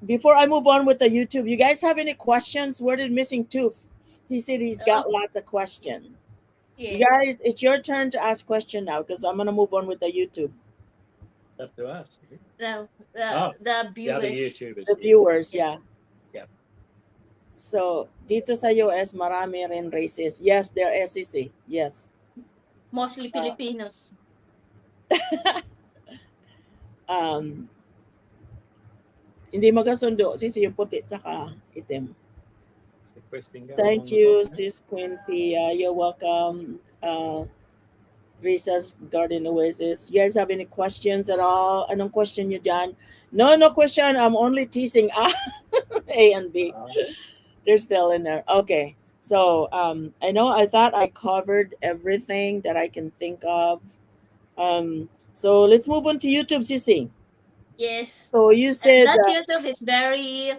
[SPEAKER 6] before I move on with the YouTube, you guys have any questions? Where did Missing Tooth? He said he's
[SPEAKER 4] Oh,
[SPEAKER 6] got lots of questions. You
[SPEAKER 4] yes.
[SPEAKER 6] guys, it's your turn to ask question now because I'm gonna move on with the YouTube.
[SPEAKER 5] It's up to us.
[SPEAKER 4] The
[SPEAKER 5] Oh,
[SPEAKER 4] the
[SPEAKER 5] the other
[SPEAKER 4] viewers.
[SPEAKER 5] YouTubers.
[SPEAKER 6] The viewers,
[SPEAKER 4] Yeah.
[SPEAKER 6] yeah.
[SPEAKER 5] Yep.
[SPEAKER 6] So, dito sa US, marami rin races. Yes, they're SEC. Yes.
[SPEAKER 4] Mostly Filipinos.
[SPEAKER 6] Um, hindi magkasundo. Sisi yung puti tsaka itim.
[SPEAKER 5] Is the question going
[SPEAKER 6] Thank
[SPEAKER 5] on the
[SPEAKER 6] you,
[SPEAKER 5] bottom there?
[SPEAKER 6] Sis Queen Pia. You're welcome. Risa's Garden Oasis. You guys have any questions at all? Anong question nyo dyan? No, no question. I'm only teasing. A and B. They're still in there. Okay. So I thought I covered everything that I can think of. So let's move on to YouTube, Sisi.
[SPEAKER 4] Yes.
[SPEAKER 6] So you
[SPEAKER 4] And
[SPEAKER 6] said
[SPEAKER 4] that YouTube is very.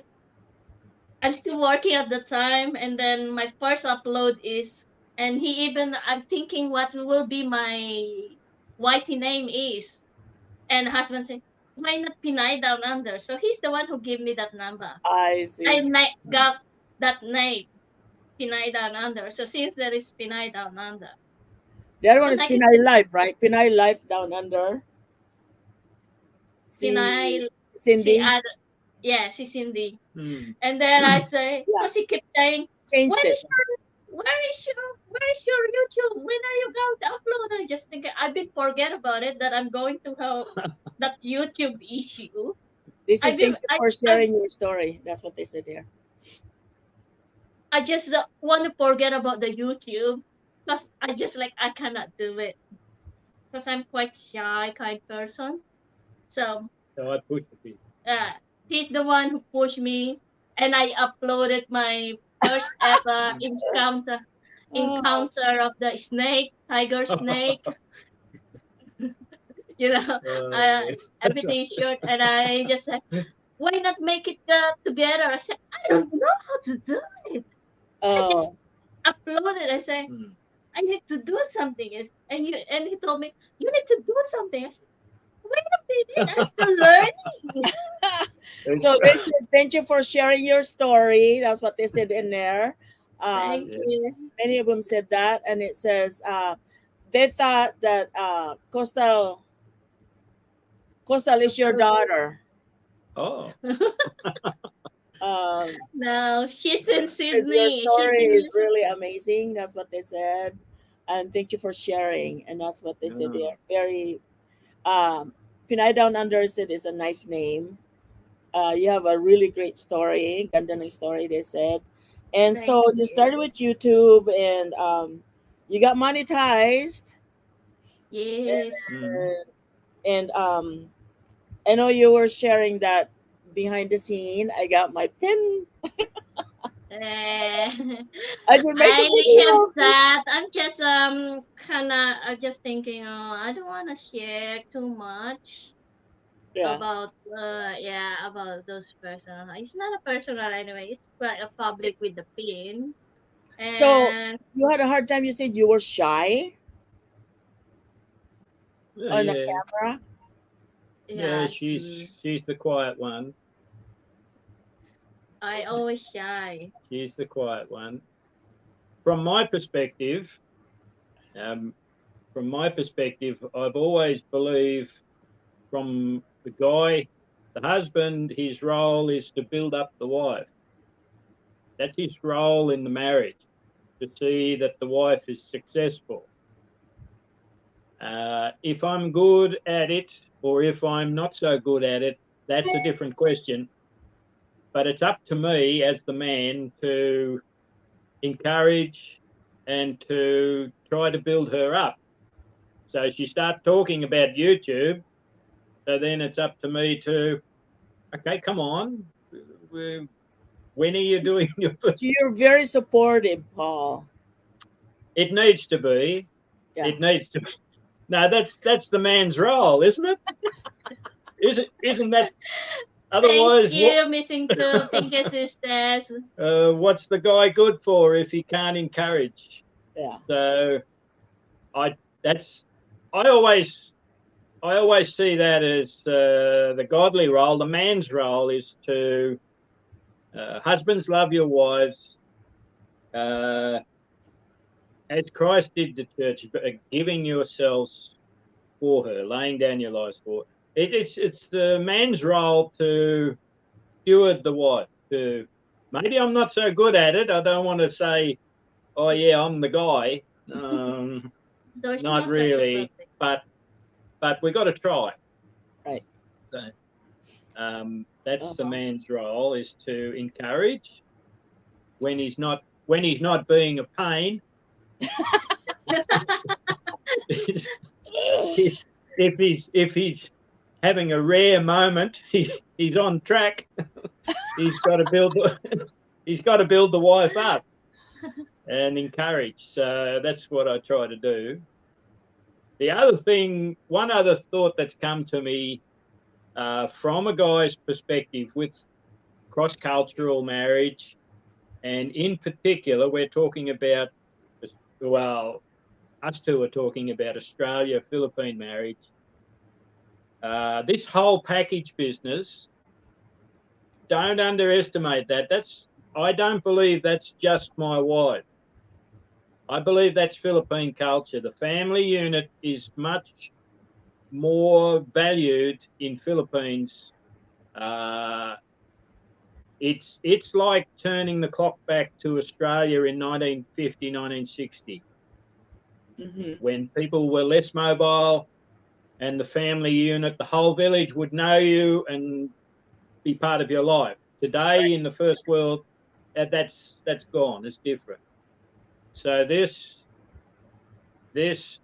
[SPEAKER 4] I'm still working at the time, and then my first upload is, and he even. I'm thinking what will be my whitey name is, and husband said, "Why not Pinay Down Under?" So he's the one who gave me that number.
[SPEAKER 6] I see.
[SPEAKER 4] Got that name, Pinay Down Under. So since there is Pinay Down Under,
[SPEAKER 6] The other one
[SPEAKER 4] because
[SPEAKER 6] is
[SPEAKER 4] I can
[SPEAKER 6] Pinay Life, right? Pinay Life Down Under.
[SPEAKER 4] Pinay,
[SPEAKER 6] Cindy.
[SPEAKER 4] yeah, si Cindy.
[SPEAKER 5] Hmm.
[SPEAKER 4] And then I say,
[SPEAKER 6] Yeah.
[SPEAKER 4] because he kept saying,
[SPEAKER 6] Changed
[SPEAKER 4] where
[SPEAKER 6] it.
[SPEAKER 4] is your YouTube? When are you going to upload? I just think I've been forget about it that I'm going to have that YouTube issue.
[SPEAKER 6] They said thank you for
[SPEAKER 4] I
[SPEAKER 6] sharing your story. That's what they said there.
[SPEAKER 4] just want to forget about the YouTube because I cannot do it because I'm quite shy kind person. So
[SPEAKER 5] So I pushed it.
[SPEAKER 4] he's the one who pushed me, and I uploaded my first ever encounter of the snake, tiger snake. You know,
[SPEAKER 5] Yeah.
[SPEAKER 4] everything is short, and I just said, why not make it together? I said, I don't know how to do it. I just
[SPEAKER 6] Oh,
[SPEAKER 4] uploaded. I said,
[SPEAKER 5] Hmm.
[SPEAKER 4] I need to do something. And he told me, you need to do something. I said, wait a minute, I'm still learning.
[SPEAKER 6] so they said thank you for sharing your story. That's what they said in there.
[SPEAKER 4] Thank
[SPEAKER 5] Yeah.
[SPEAKER 4] you.
[SPEAKER 6] Many of them said that, and it says they thought that Coastal is your daughter.
[SPEAKER 5] Oh,
[SPEAKER 4] No, she's in
[SPEAKER 6] Your
[SPEAKER 4] Sydney. She's
[SPEAKER 6] story
[SPEAKER 4] in
[SPEAKER 6] is really amazing. That's what they said, and thank you for sharing. And that's what they said.
[SPEAKER 5] Yeah.
[SPEAKER 6] They're very Pinay Down Under said is a nice name. You have a really great story, ganda ng story. They said, and
[SPEAKER 4] Thank
[SPEAKER 6] so you
[SPEAKER 4] you.
[SPEAKER 6] started with YouTube, and you got monetized,
[SPEAKER 4] Yes.
[SPEAKER 6] and I know you were sharing that behind the scene. I got my pin.
[SPEAKER 4] Eh,
[SPEAKER 6] I said, make a
[SPEAKER 4] I have
[SPEAKER 6] video.
[SPEAKER 4] that. I'm just kinda I'm just thinking, oh, I don't wanna share too much
[SPEAKER 6] Yeah.
[SPEAKER 4] about about those personal. It's not a personal anyway. It's quite a public with the pin.
[SPEAKER 6] So
[SPEAKER 4] And
[SPEAKER 6] you had a hard time. You said you were shy on the
[SPEAKER 5] Yeah.
[SPEAKER 6] camera.
[SPEAKER 5] Yeah,
[SPEAKER 4] yeah,
[SPEAKER 5] she's the quiet one.
[SPEAKER 4] I always shy.
[SPEAKER 5] She's the quiet one. From my perspective, um, I've always believed from the husband, his role is to build up the wife. That's his role in the marriage, to see that the wife is successful. If I'm good at it, or if I'm not so good at it, that's a different question. But it's up to me as the man to encourage and to try to build her up. So she starts talking about YouTube. So then it's up to me to, okay, come on. When are you doing your first?
[SPEAKER 6] You're very supportive, Paul.
[SPEAKER 5] It needs to be.
[SPEAKER 6] Yeah.
[SPEAKER 5] It needs to be. No, that's the man's role, isn't it? Isn't that? Otherwise,
[SPEAKER 4] Thank you, Missing Two. Thank you, sisters.
[SPEAKER 5] what's the guy good for if he can't encourage?
[SPEAKER 6] Yeah.
[SPEAKER 5] So, I always see that as the godly role. The man's role is to husbands, love your wives, as Christ did the church, giving yourselves for her, laying down your lives for her. It's the man's role to steward the wife. To maybe I'm not so good at it. I don't want to say, oh yeah, I'm the guy.
[SPEAKER 4] There's
[SPEAKER 5] Not
[SPEAKER 4] no such a
[SPEAKER 5] really,
[SPEAKER 4] perfect.
[SPEAKER 5] but we got to try.
[SPEAKER 6] Right.
[SPEAKER 5] So that's the man's role, is to encourage when he's not being a pain. if he's having a rare moment, he's on track. he's got to build the wife up and encourage. So that's what I try to do. One other thought that's come to me from a guy's perspective with cross-cultural marriage, and in particular, we're talking about, well, us two are talking about Australia-Philippine marriage. This whole package business, don't underestimate that. I don't believe that's just my wife. I believe that's Philippine culture. The family unit is much more valued in Philippines. It's like turning the clock back to Australia in 1950, 1960, when people were less mobile, and the family unit, the whole village would know you and be part of your life. Today, in the first world, that's gone. It's different. So this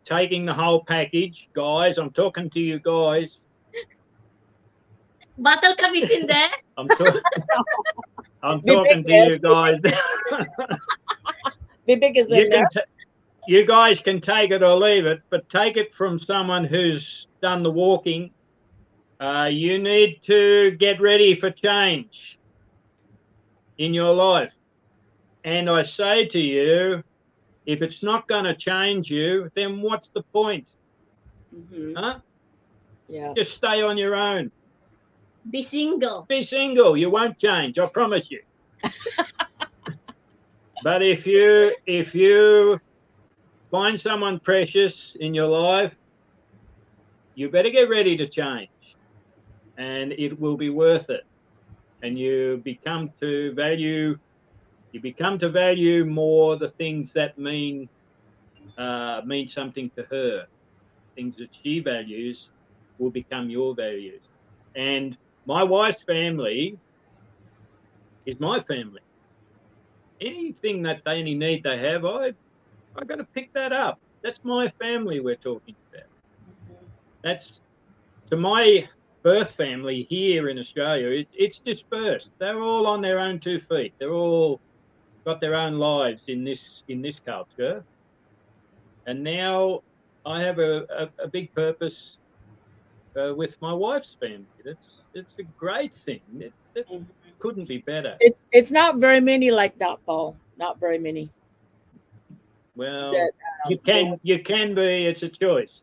[SPEAKER 5] taking the whole package, guys, I'm talking to you guys.
[SPEAKER 4] Battle kami in there.
[SPEAKER 5] I'm talking to you guys.
[SPEAKER 6] Bibig is in there.
[SPEAKER 5] You guys can take it or leave it, but take it from someone who's done the walking. You need to get ready for change in your life. And I say to you, if it's not going to change you, then what's the point? Huh?
[SPEAKER 6] Yeah.
[SPEAKER 5] Just stay on your own.
[SPEAKER 4] Be single.
[SPEAKER 5] Be single. You won't change, I promise you. But if you find someone precious in your life, you better get ready to change, and it will be worth it. And you become to value more the things that mean something to her. Things that she values will become your values. And my wife's family is my family. Anything that any need they have, I got to pick that up. That's my family we're talking about. That's to my birth family here in Australia. It's dispersed. They're all on their own 2 feet. They're all got their own lives in this culture. And now I have a big purpose with my wife's family. It's a great thing. It couldn't be better.
[SPEAKER 6] It's not very many like that, Paul. Not very many.
[SPEAKER 5] Well,
[SPEAKER 6] That,
[SPEAKER 5] you can be. It's a choice.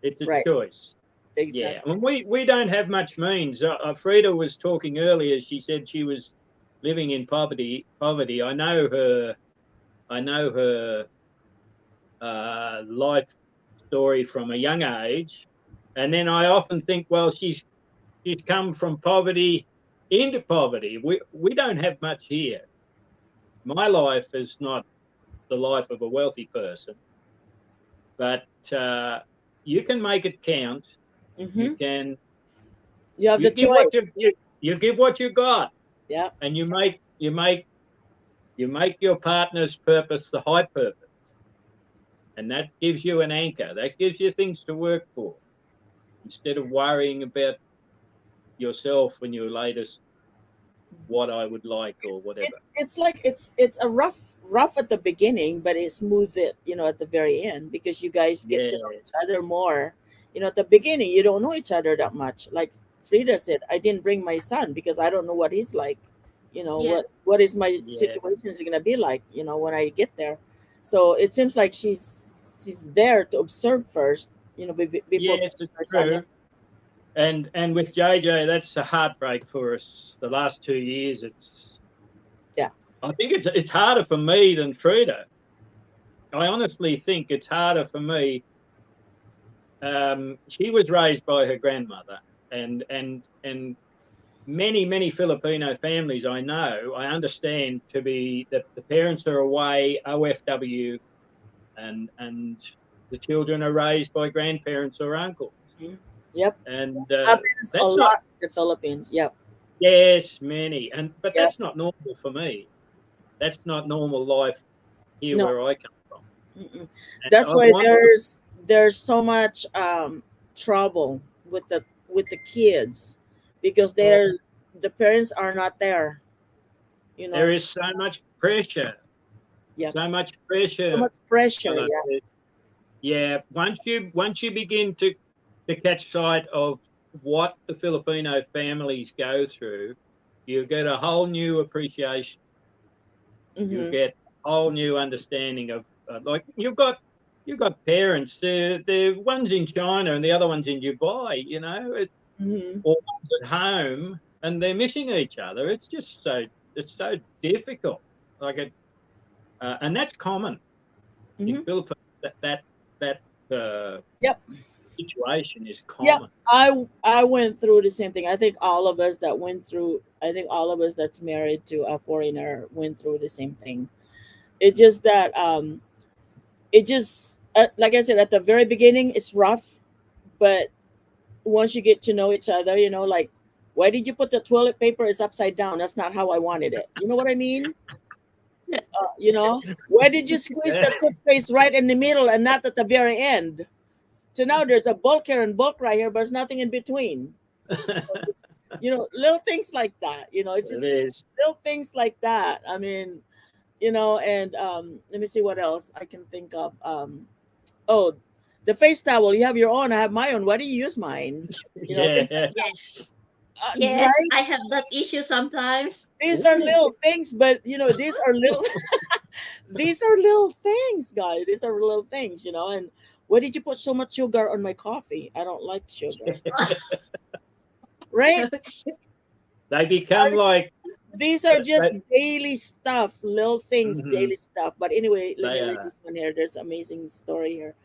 [SPEAKER 5] It's a choice.
[SPEAKER 6] Exactly.
[SPEAKER 5] Yeah, and we don't have much means. Frida was talking earlier. She said she was living in poverty. I know her life story from a young age, and then I often think, well, she's come from poverty into poverty. We don't have much here. My life is not the life of a wealthy person, but you can make it count. You can.
[SPEAKER 6] You have the choice.
[SPEAKER 5] You give what you got.
[SPEAKER 6] Yeah.
[SPEAKER 5] And you make your partner's purpose the high purpose, and that gives you an anchor. That gives you things to work for, instead of worrying about yourself when your latest what I would like or whatever.
[SPEAKER 6] It's like it's a rough at the beginning, but it's smooth it, at the very end, because you guys get to know
[SPEAKER 5] Yeah.
[SPEAKER 6] each other more. At the beginning you don't know each other that much. Like Frida said, I didn't bring my son because I don't know what he's like.
[SPEAKER 4] Yeah.
[SPEAKER 6] What is my
[SPEAKER 5] Yeah.
[SPEAKER 6] situation is gonna be like, when I get there. So it seems like she's there to observe first, before
[SPEAKER 5] Yes,
[SPEAKER 6] bringing her
[SPEAKER 5] it's
[SPEAKER 6] son in.
[SPEAKER 5] true. And with JJ, that's a heartbreak for us. The last 2 years,
[SPEAKER 6] Yeah.
[SPEAKER 5] I think it's harder for me than Frida. I honestly think it's harder for me. She was raised by her grandmother, and many Filipino families I know, I understand to be that the parents are away OFW, and the children are raised by grandparents or uncles,
[SPEAKER 6] Mhm. Yep.
[SPEAKER 5] and
[SPEAKER 6] Happens a
[SPEAKER 5] that's
[SPEAKER 6] lot
[SPEAKER 5] not.
[SPEAKER 6] in the Philippines. Yep.
[SPEAKER 5] Yes, many, but
[SPEAKER 6] Yep.
[SPEAKER 5] that's not normal for me. That's not normal life here
[SPEAKER 6] No.
[SPEAKER 5] where I come from.
[SPEAKER 6] Mm-mm.
[SPEAKER 5] And
[SPEAKER 6] That's
[SPEAKER 5] I
[SPEAKER 6] why
[SPEAKER 5] want
[SPEAKER 6] there's so much trouble with the kids, because the parents are not there.
[SPEAKER 5] there is so much pressure,
[SPEAKER 6] Yep.
[SPEAKER 5] so much
[SPEAKER 6] So
[SPEAKER 5] pressure.
[SPEAKER 6] much pressure.
[SPEAKER 5] Ella.
[SPEAKER 6] Yeah.
[SPEAKER 5] Yeah, once you begin to catch sight of what the Filipino families go through, you get a whole new appreciation. You
[SPEAKER 6] Hmm.
[SPEAKER 5] get a whole new understanding of like you've got parents. The one's in China and the other one's in Dubai.
[SPEAKER 6] Hmm.
[SPEAKER 5] Or one's at home and they're missing each other. It's so difficult. Like and that's common in
[SPEAKER 6] Hmm.
[SPEAKER 5] Philippines. That
[SPEAKER 6] Yep.
[SPEAKER 5] situation is
[SPEAKER 6] Yep.
[SPEAKER 5] common.
[SPEAKER 6] I went through the same thing. I think all of us that went through. I think all of us that's married to a foreigner went through the same thing. It's just that it just like I said, at the very beginning it's rough, but once you get to know each other, like, why did you put the toilet paper is upside down? That's not how I wanted it. You know what I mean? Why did you squeeze the toothpaste right in the middle and not at the very end? So now there's a bulk here and bulk right here, but there's nothing in between. Little things like that. It's
[SPEAKER 5] It
[SPEAKER 6] just
[SPEAKER 5] is.
[SPEAKER 6] little things like that. I mean, and let me see what else I can think of. Oh, the face towel. You have your own. I have my own. Why do you use mine? Things
[SPEAKER 5] Yeah.
[SPEAKER 6] like
[SPEAKER 4] Yes.
[SPEAKER 6] that.
[SPEAKER 4] Yes,
[SPEAKER 6] Right?
[SPEAKER 4] I have that issue sometimes.
[SPEAKER 6] These are little things, but these are little. These are little things, guys. These are little things, And why did you put so much sugar on my coffee? I don't like sugar. Right?
[SPEAKER 5] They become like
[SPEAKER 6] These are just
[SPEAKER 5] they,
[SPEAKER 6] daily stuff, little things,
[SPEAKER 5] Mhm.
[SPEAKER 6] daily stuff. But anyway, let
[SPEAKER 5] They
[SPEAKER 6] me read
[SPEAKER 5] are.
[SPEAKER 6] this one here. There's an amazing story here.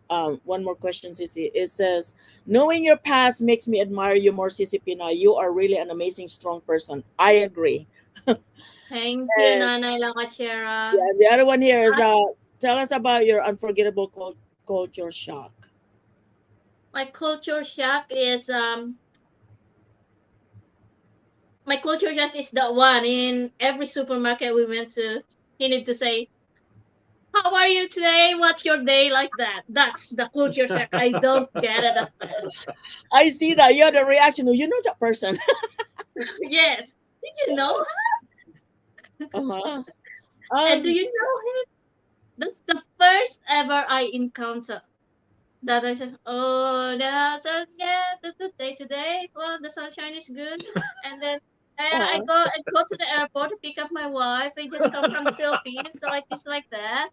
[SPEAKER 6] One more question, Sissy. It says, knowing your past makes me admire you more, Sissy Pina. You are really an amazing, strong person. I agree.
[SPEAKER 4] Thank you,
[SPEAKER 6] And
[SPEAKER 4] Nanay Lakachera.
[SPEAKER 6] yeah, the other one here is tell us about your unforgettable culture shock.
[SPEAKER 4] My culture shock is my culture shock is the one in every supermarket we went to. He need to say, "How are you today? What's your day?" Like that. That's the culture shock. I don't get it at first.
[SPEAKER 6] I see that you had a reaction. Oh, you know that person.
[SPEAKER 4] Yes. Did you know?
[SPEAKER 6] Uh-huh.
[SPEAKER 4] And do you know him? That's the first ever I encounter. That I said, oh, that's yeah, the day today. Well, the sunshine is good. And then
[SPEAKER 6] Uh-huh.
[SPEAKER 4] I go to the airport to pick up my wife. I just come from the Philippines, so it is like that.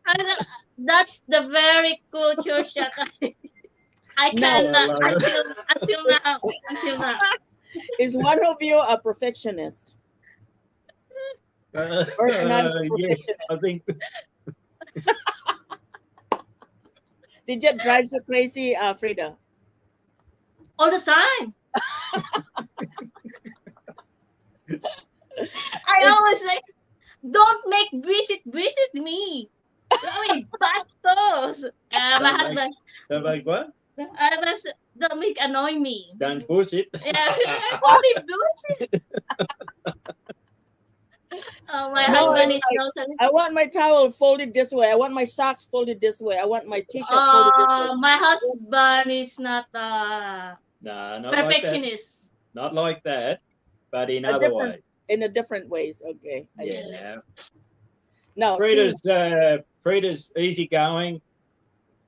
[SPEAKER 4] And that's the very culture shock. I
[SPEAKER 6] Now,
[SPEAKER 5] I
[SPEAKER 4] cannot
[SPEAKER 5] love it.
[SPEAKER 4] until now.
[SPEAKER 6] is one of you a perfectionist? Organized
[SPEAKER 5] Yes,
[SPEAKER 6] perfectionist?
[SPEAKER 5] I think
[SPEAKER 6] Did that drive you crazy, Frida?
[SPEAKER 4] All the time. I
[SPEAKER 6] It's,
[SPEAKER 4] always say, don't make visit me. I mean, bastos. My
[SPEAKER 5] don't make
[SPEAKER 4] husband,
[SPEAKER 5] what?
[SPEAKER 4] don't make annoy me.
[SPEAKER 5] Don't push it.
[SPEAKER 4] Yeah, only bullshit. My
[SPEAKER 6] no,
[SPEAKER 4] husband
[SPEAKER 6] it's
[SPEAKER 4] is
[SPEAKER 6] like,
[SPEAKER 4] totally.
[SPEAKER 6] I want my towel folded this way. I want my socks folded this way. I want my t-shirt folded this way.
[SPEAKER 4] My husband is not
[SPEAKER 5] No, not like that.
[SPEAKER 4] perfectionist.
[SPEAKER 5] Not like that. but in
[SPEAKER 6] A
[SPEAKER 5] other
[SPEAKER 6] different-
[SPEAKER 5] ways.
[SPEAKER 6] In a different ways. Okay. I see.
[SPEAKER 5] Yeah.
[SPEAKER 6] Now, see,
[SPEAKER 5] Frida's easygoing,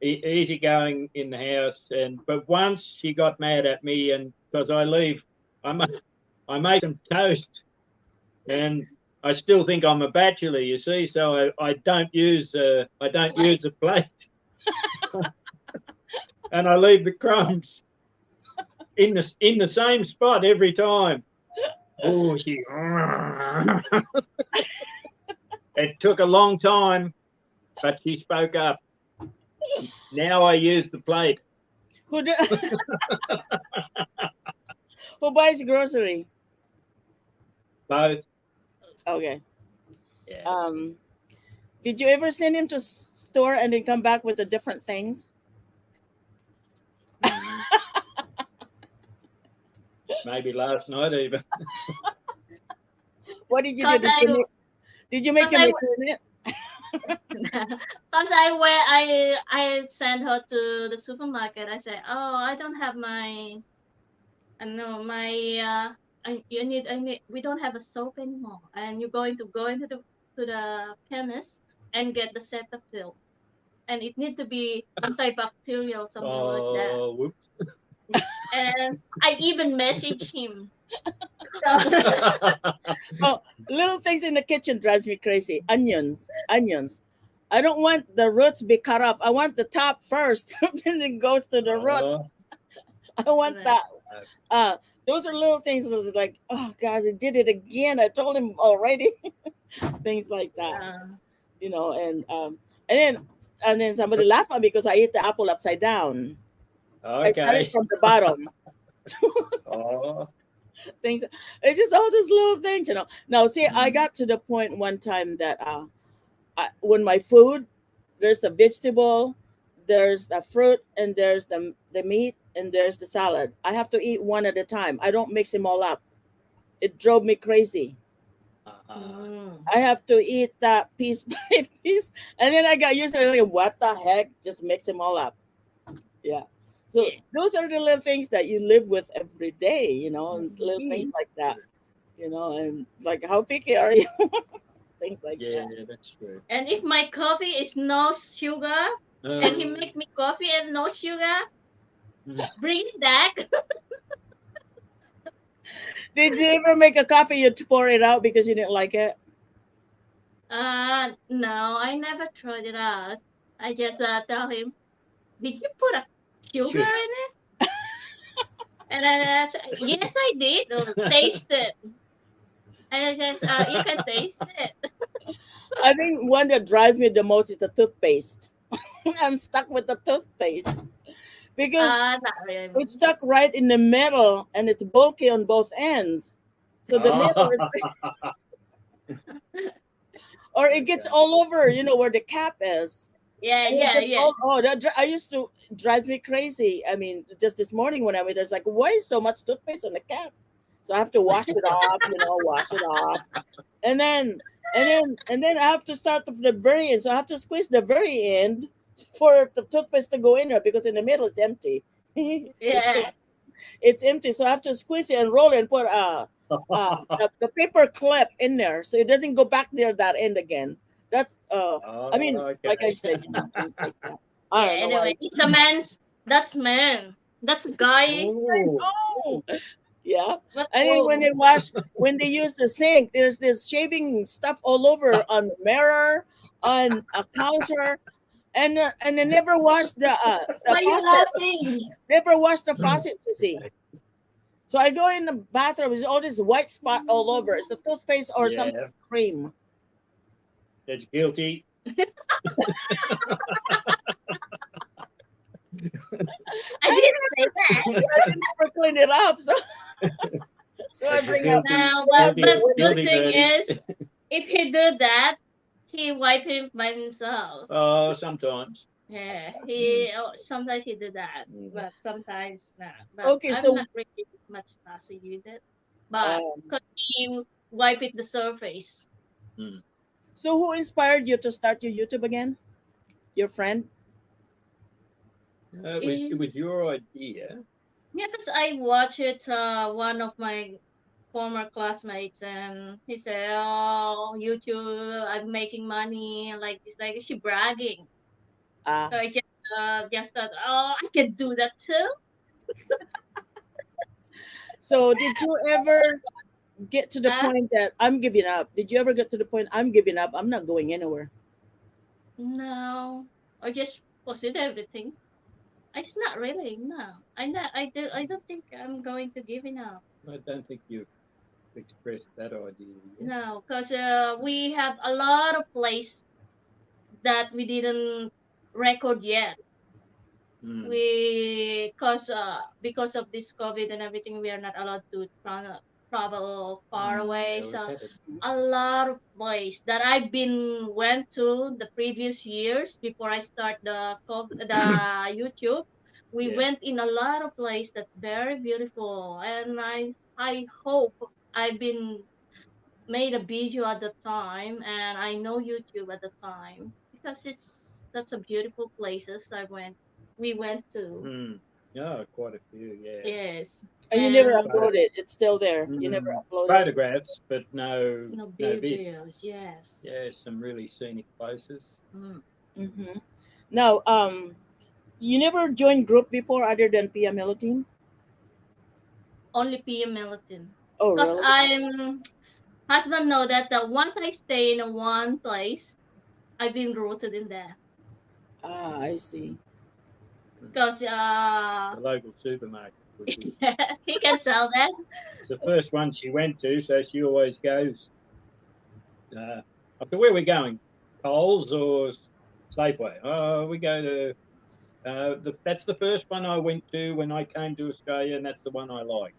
[SPEAKER 5] easygoing in the house, but once she got mad at me, and because I made some toast, and I still think I'm a bachelor, you see, so I don't use the plate, and I leave the crumbs in the same spot every time. Oh, it took a long time, but she spoke up. Now I use the plate.
[SPEAKER 6] who do, who buys grocery?
[SPEAKER 5] Both.
[SPEAKER 6] Okay.
[SPEAKER 5] Yeah.
[SPEAKER 6] Did you ever send him to store and then come back with the different things?
[SPEAKER 5] Maybe last night even.
[SPEAKER 6] What did you do?
[SPEAKER 4] Cause
[SPEAKER 6] Did you make him return it?
[SPEAKER 4] Cause I sent her to the supermarket. I said, oh, I don't have my, I know my we don't have a soap anymore, and you're going to go into the chemist and get the Cetaphil, and it need to be antibacterial, something like that.
[SPEAKER 5] Oh, whoops.
[SPEAKER 4] And I even messaged him. So
[SPEAKER 6] Oh, little things in the kitchen drives me crazy. Onions. I don't want the roots be cut off. I want the top first, and then goes to the roots. I want that. Those are little things. That was like, oh guys, I did it again. I told him already. Things like that, you know. And then somebody laughed at me because I ate the apple upside down. I started
[SPEAKER 5] Okay.
[SPEAKER 6] from the bottom.
[SPEAKER 5] Oh,
[SPEAKER 6] Things. It's just all those little things, you know. Now, see, I got to the point one time that when my food, there's the vegetable, there's the fruit, and there's the meat, and there's the salad. I have to eat one at a time. I don't mix them all up. It drove me crazy. I have to eat that piece by piece, and then I got used to it. Like, what the heck? Just mix them all up. Yeah. So those are the little things that you live with every day, you know, and little things like that, you know, and like, how picky are you? Things like
[SPEAKER 5] yeah,
[SPEAKER 6] that.
[SPEAKER 5] that's true.
[SPEAKER 4] and if my coffee is no sugar, and he make me coffee and no sugar, bring it back.
[SPEAKER 6] Did you ever make a coffee? You pour it out because you didn't like it.
[SPEAKER 4] No, I never tried it out. I just tell him, did you put a sugar
[SPEAKER 5] Sure.
[SPEAKER 4] in it? And I said, yes, I did. Taste it. And I just, you can taste it.
[SPEAKER 6] I think one that drives me the most is the toothpaste. I'm stuck with the toothpaste because
[SPEAKER 4] Not really.
[SPEAKER 6] it's stuck right in the middle and it's bulky on both ends. So the middle is, or it gets all over, you know, where the cap is.
[SPEAKER 4] Yeah,
[SPEAKER 6] And it
[SPEAKER 4] yeah,
[SPEAKER 6] gets
[SPEAKER 4] yeah.
[SPEAKER 6] I used to drive me crazy. I mean, just this morning when I went, there's like, why is so much toothpaste on the cap? So I have to wash it off, you know, wash it off, and then I have to start from the very end. So I have to squeeze the very end for the toothpaste to go in there because in the middle it's empty.
[SPEAKER 4] Yeah.
[SPEAKER 6] It's empty, so I have to squeeze it and roll it and put the paper clip in there so it doesn't go back there that end again. That's I mean, like I said, you know, things like that. I don't know.
[SPEAKER 4] Anyway, it's a man. That's man. That's a guy.
[SPEAKER 6] Oh, yeah.
[SPEAKER 4] But
[SPEAKER 6] And then when they use the sink, there's this shaving stuff all over on the mirror, on a counter, and they never wash the
[SPEAKER 4] why you
[SPEAKER 6] faucet.
[SPEAKER 4] laughing?
[SPEAKER 6] Never wash the faucet, you see. So I go in the bathroom, there's all this white spot all over. It's the toothpaste or some cream.
[SPEAKER 5] That's guilty.
[SPEAKER 4] I didn't say that.
[SPEAKER 6] I never clean it up, so I bring out.
[SPEAKER 4] No, but good
[SPEAKER 5] Guilty,
[SPEAKER 4] thing
[SPEAKER 5] Betty.
[SPEAKER 4] is, if he do that, he wipe him by himself.
[SPEAKER 5] Oh, sometimes.
[SPEAKER 4] Yeah, sometimes he do that, but sometimes not. But
[SPEAKER 6] Okay,
[SPEAKER 4] I'm
[SPEAKER 6] so-
[SPEAKER 4] not really much fussy with it. But cause he wipe it the surface.
[SPEAKER 6] So who inspired you to start your YouTube again? Your friend?
[SPEAKER 5] It was your idea.
[SPEAKER 4] Yeah, because I watch it. One of my former classmates, and he said, "Oh, YouTube, I'm making money like this." Like she bragging.
[SPEAKER 6] Ah,
[SPEAKER 4] So I just thought, "Oh, I can do that too."
[SPEAKER 6] so did you ever get to the
[SPEAKER 4] Huh?
[SPEAKER 6] point that I'm giving up? Did you ever get to the point I'm giving up? I'm not going anywhere.
[SPEAKER 4] No, I just posted everything. It's not really. No, I not. I do. I don't think I'm going to give it up.
[SPEAKER 5] I don't think you've expressed that idea yet.
[SPEAKER 4] No, because we have a lot of place that we didn't record yet.
[SPEAKER 5] Mm.
[SPEAKER 4] We because of this COVID and everything, we are not allowed to travel far away.
[SPEAKER 5] Yeah, we've
[SPEAKER 4] So
[SPEAKER 5] had it.
[SPEAKER 4] a lot of place that I've been went to the previous years before I start the YouTube. We
[SPEAKER 5] Yeah.
[SPEAKER 4] went in a lot of place that very beautiful, and I hope I've been made a video at the time, and I know YouTube at the time because it's that's a beautiful places we went to.
[SPEAKER 5] Mm. Yeah, quite a few. Yeah.
[SPEAKER 4] Yes,
[SPEAKER 6] And you never
[SPEAKER 4] and
[SPEAKER 5] Photo-
[SPEAKER 6] uploaded. It's still there. You never
[SPEAKER 5] Mm.
[SPEAKER 6] uploaded.
[SPEAKER 5] Photographs, but no,
[SPEAKER 4] no
[SPEAKER 5] no vid.
[SPEAKER 4] videos. Yes.
[SPEAKER 5] Yeah, some really scenic places.
[SPEAKER 4] Mm.
[SPEAKER 6] Mm-hmm. Now, you never joined group before other than PML team?
[SPEAKER 4] Only PM Militant.
[SPEAKER 6] Oh,
[SPEAKER 4] Because
[SPEAKER 6] really?
[SPEAKER 4] I'm husband know that once I stay in a one place, I've been rooted in there.
[SPEAKER 6] Ah, I see.
[SPEAKER 4] Because
[SPEAKER 5] The local supermarket would be.
[SPEAKER 4] he can tell that.
[SPEAKER 5] It's the first one she went to, so she always goes. I said, "Where are we going? Coles or Safeway?" Oh, we go to. That's the first one I went to when I came to Australia, and that's the one I like.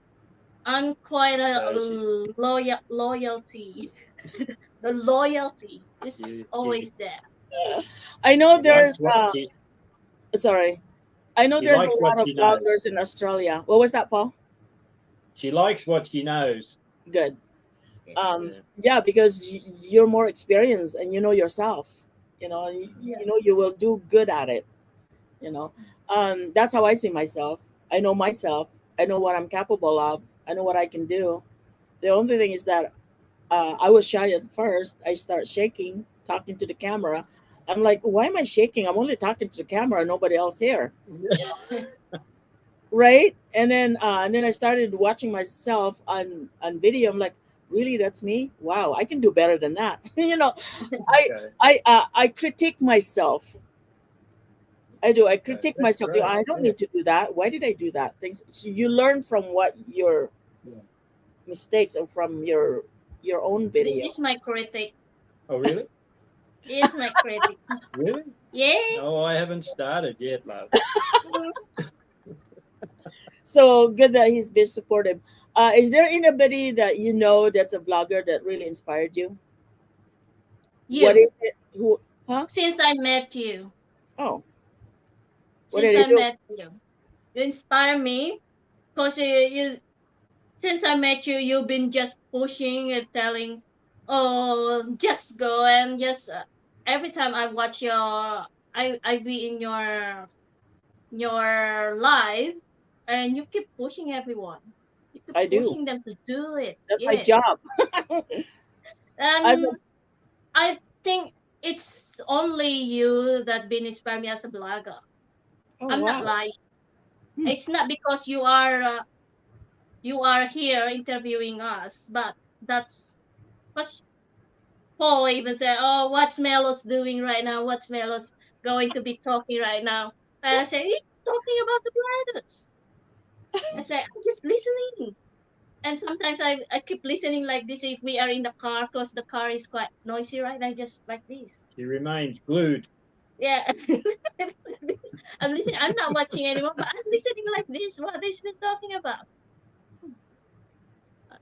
[SPEAKER 4] I'm quite a
[SPEAKER 5] So she's
[SPEAKER 4] loyalty. The loyalty is
[SPEAKER 5] she
[SPEAKER 4] always there.
[SPEAKER 6] I know
[SPEAKER 5] she likes
[SPEAKER 6] there's
[SPEAKER 5] what she
[SPEAKER 6] sorry. I know
[SPEAKER 5] she
[SPEAKER 6] there's a
[SPEAKER 5] likes
[SPEAKER 6] lot
[SPEAKER 5] what
[SPEAKER 6] of
[SPEAKER 5] she knows.
[SPEAKER 6] bloggers in Australia. What was that, Paul?
[SPEAKER 5] She likes what she knows.
[SPEAKER 6] Good.
[SPEAKER 5] Yeah.
[SPEAKER 6] Yeah, because you're more experienced and you know yourself.
[SPEAKER 4] Yeah.
[SPEAKER 6] You know you will do good at it. You know, that's how I see myself. I know myself. I know what I'm capable of. I know what I can do. The only thing is that I was shy at first. I start shaking, talking to the camera. I'm like, why am I shaking? I'm only talking to the camera, nobody else here, right? And then I started watching myself on video. I'm like, really, that's me? Wow, I can do better than that. I
[SPEAKER 5] Okay.
[SPEAKER 6] I critique myself. I do. I
[SPEAKER 5] Okay.
[SPEAKER 6] critique
[SPEAKER 5] That's
[SPEAKER 6] myself. You know,
[SPEAKER 5] great.
[SPEAKER 6] I don't
[SPEAKER 5] Yeah.
[SPEAKER 6] need to do that. Why did I do that? Things. So you learn from what your
[SPEAKER 5] Yeah.
[SPEAKER 6] mistakes or from your own
[SPEAKER 4] This
[SPEAKER 6] video.
[SPEAKER 4] is my critic.
[SPEAKER 5] Oh, really?
[SPEAKER 4] He is my critic.
[SPEAKER 5] Really?
[SPEAKER 4] Yeah.
[SPEAKER 5] No, I haven't started yet, love.
[SPEAKER 6] So good that he's been supportive. Is there anybody that you know that's a vlogger that really inspired you? What
[SPEAKER 4] You.
[SPEAKER 6] is it? Who? Huh?
[SPEAKER 4] Since I met you.
[SPEAKER 6] Oh, what
[SPEAKER 4] Since
[SPEAKER 6] did he
[SPEAKER 4] I
[SPEAKER 6] do?
[SPEAKER 4] met you. You inspire me. Because you since I met you, you've been just pushing and telling, "Oh, just go and just." Every time I watch I be in your live, and you keep pushing everyone. You keep
[SPEAKER 6] I do.
[SPEAKER 4] pushing them to do it.
[SPEAKER 6] That's my
[SPEAKER 4] Yes,
[SPEAKER 6] job. As a
[SPEAKER 4] and I think it's only you that been inspired me as a blogger.
[SPEAKER 6] oh
[SPEAKER 4] I'm not
[SPEAKER 6] wow.
[SPEAKER 4] lying.
[SPEAKER 6] Hmm.
[SPEAKER 4] It's not because you are here interviewing us, but that's because Paul even said, "Oh, what's Melo's doing right now? What's Melo's going to be talking right now?" And I say, "He's talking about the planets." I say, "I'm just listening." And sometimes I keep listening like this if we are in the car because the car is quite noisy, right? I just like this.
[SPEAKER 5] She remains glued.
[SPEAKER 4] Yeah. I'm listening. I'm not watching anymore, but I'm listening like this. What they've been talking about.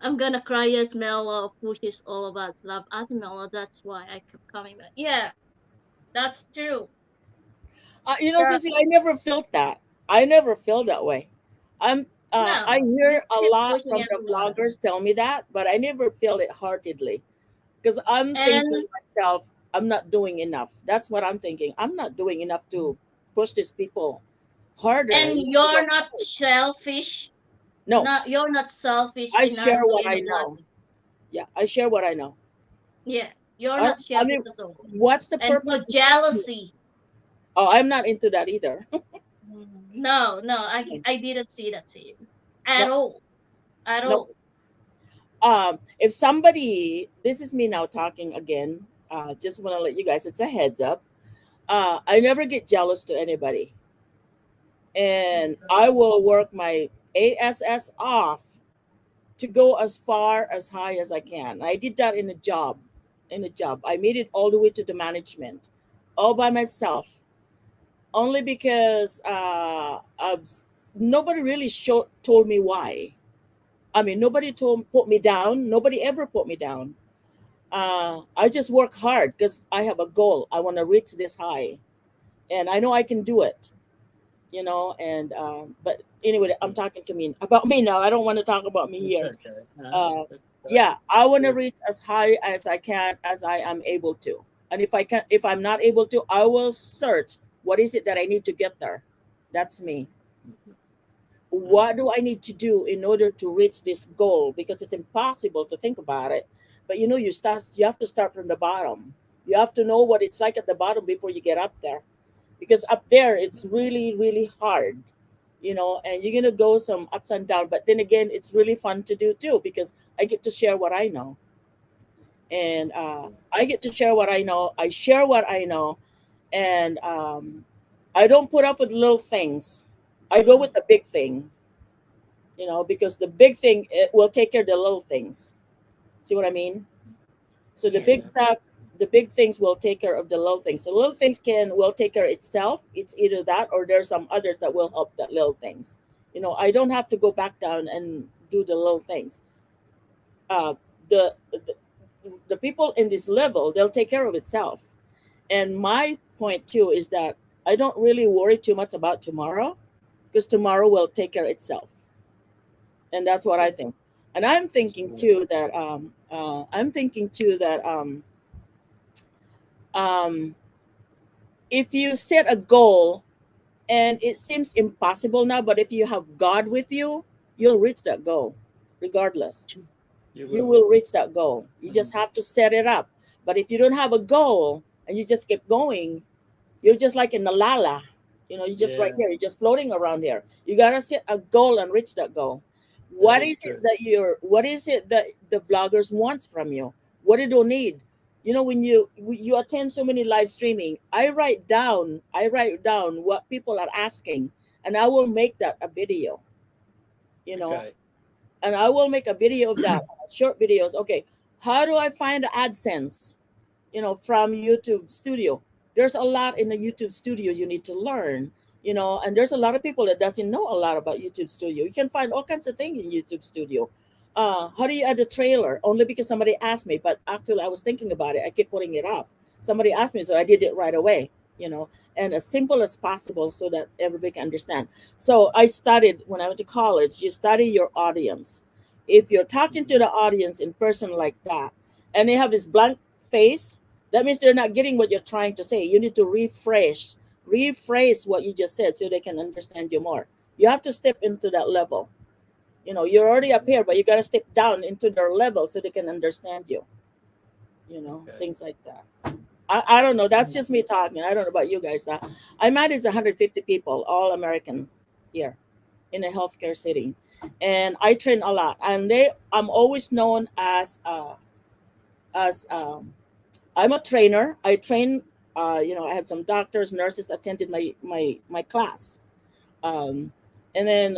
[SPEAKER 4] I'm gonna cry as Melo pushes all of us love other Melo. That's why I keep coming back. Yeah, that's true. Yeah.
[SPEAKER 6] Sissy, I never felt that. I never felt that way. I'm. I
[SPEAKER 4] No, you
[SPEAKER 6] hear a
[SPEAKER 4] keep
[SPEAKER 6] lot
[SPEAKER 4] pushing
[SPEAKER 6] from the
[SPEAKER 4] everyone.
[SPEAKER 6] vloggers tell me that, but I never feel it heartedly because I'm thinking
[SPEAKER 4] And
[SPEAKER 6] myself, I'm not doing enough. That's what I'm thinking. I'm not doing enough to push these people harder.
[SPEAKER 4] and you're not selfish
[SPEAKER 6] No,
[SPEAKER 4] Not you're not selfish
[SPEAKER 6] I
[SPEAKER 4] in
[SPEAKER 6] share what I
[SPEAKER 4] handling that.
[SPEAKER 6] know. Yeah, I share what I know.
[SPEAKER 4] Yeah, you're
[SPEAKER 6] I,
[SPEAKER 4] not
[SPEAKER 6] I
[SPEAKER 4] sharing
[SPEAKER 6] mean,
[SPEAKER 4] the soul.
[SPEAKER 6] what's the
[SPEAKER 4] And
[SPEAKER 6] purpose?
[SPEAKER 4] for jealousy,
[SPEAKER 6] Oh, I'm not into that either.
[SPEAKER 4] no, no, I didn't see that to you at
[SPEAKER 6] No,
[SPEAKER 4] all, at
[SPEAKER 6] no.
[SPEAKER 4] all.
[SPEAKER 6] If somebody, this is me now talking again. Just want to let you guys. It's a heads up. I never get jealous to anybody, and I will work my ass off to go as far as high as I can. I did that in a job. In a job, I made it all the way to the management, all by myself, only because nobody really told me why. I mean, nobody put me down. Nobody ever put me down. I just work hard because I have a goal. I want to reach this high, and I know I can do it. And but anyway, I'm talking to me about me now. I don't want to talk about me
[SPEAKER 5] It's
[SPEAKER 6] here.
[SPEAKER 5] okay.
[SPEAKER 6] Uh,
[SPEAKER 5] That's
[SPEAKER 6] yeah, I want to
[SPEAKER 5] good.
[SPEAKER 6] reach as high as I can, as I am able to. And if I'm not able to, I will search what is it that I need to get there. That's me. What do I need to do in order to reach this goal? Because it's impossible to think about it. But you have to start from the bottom. You have to know what it's like at the bottom before you get up there. Because up there it's really, really hard. And you're gonna go some ups and downs. But then again, it's really fun to do too, because I get to share what I know. And I get to share what I know. I share what I know. And I don't put up with little things. I go with the big thing, because the big thing, it will take care of the little things. See what I mean? So the
[SPEAKER 4] Yeah.
[SPEAKER 6] big stuff, the big things will take care of the little things. So little things will take care of itself. It's either that or there's some others that will help that little things. I don't have to go back down and do the little things. Uh, the people in this level, they'll take care of itself. And my point too is that I don't really worry too much about tomorrow, because tomorrow will take care of itself. And that's what I think. And I'm thinking too that um, if you set a goal and it seems impossible now, but if you have God with you, you'll reach that goal regardless.
[SPEAKER 5] You
[SPEAKER 6] You
[SPEAKER 5] will.
[SPEAKER 6] will reach that goal. You just have to set it up. But if you don't have a goal and you just keep going, you're just like in the lala. You're just right
[SPEAKER 5] Yeah,
[SPEAKER 6] here. You're just floating around here. You gotta set a goal and reach that goal.
[SPEAKER 5] that
[SPEAKER 6] What
[SPEAKER 5] is
[SPEAKER 6] is it
[SPEAKER 5] true.
[SPEAKER 6] that what is it that the vloggers wants from you? What do they need? When you attend so many live streaming, I write down what people are asking, and I will make that a video, you know,
[SPEAKER 5] Okay.
[SPEAKER 6] and I will make a video of that, short videos. Okay, how do I find AdSense? From YouTube Studio. There's a lot in the YouTube Studio you need to learn, and there's a lot of people that doesn't know a lot about YouTube Studio. You can find all kinds of things in YouTube Studio. How do you add a trailer? Only because somebody asked me, but actually I was thinking about it. I keep putting it off. Somebody asked me, so I did it right away, and as simple as possible so that everybody can understand. So I studied when I went to college. You study your audience. If you're talking to the audience in person like that, and they have this blank face, that means they're not getting what you're trying to say. You need to rephrase what you just said so they can understand you more. You have to step into that level. You're already up here, but you got to step down into their level so they can understand you.
[SPEAKER 5] Okay.
[SPEAKER 6] Things like that. I don't know. That's just me talking. I don't know about you guys. I manage 150 people, all Americans here in a healthcare setting, and I train a lot. And I'm always known as I'm a trainer. I train. I have some doctors, nurses attended my class, um, and then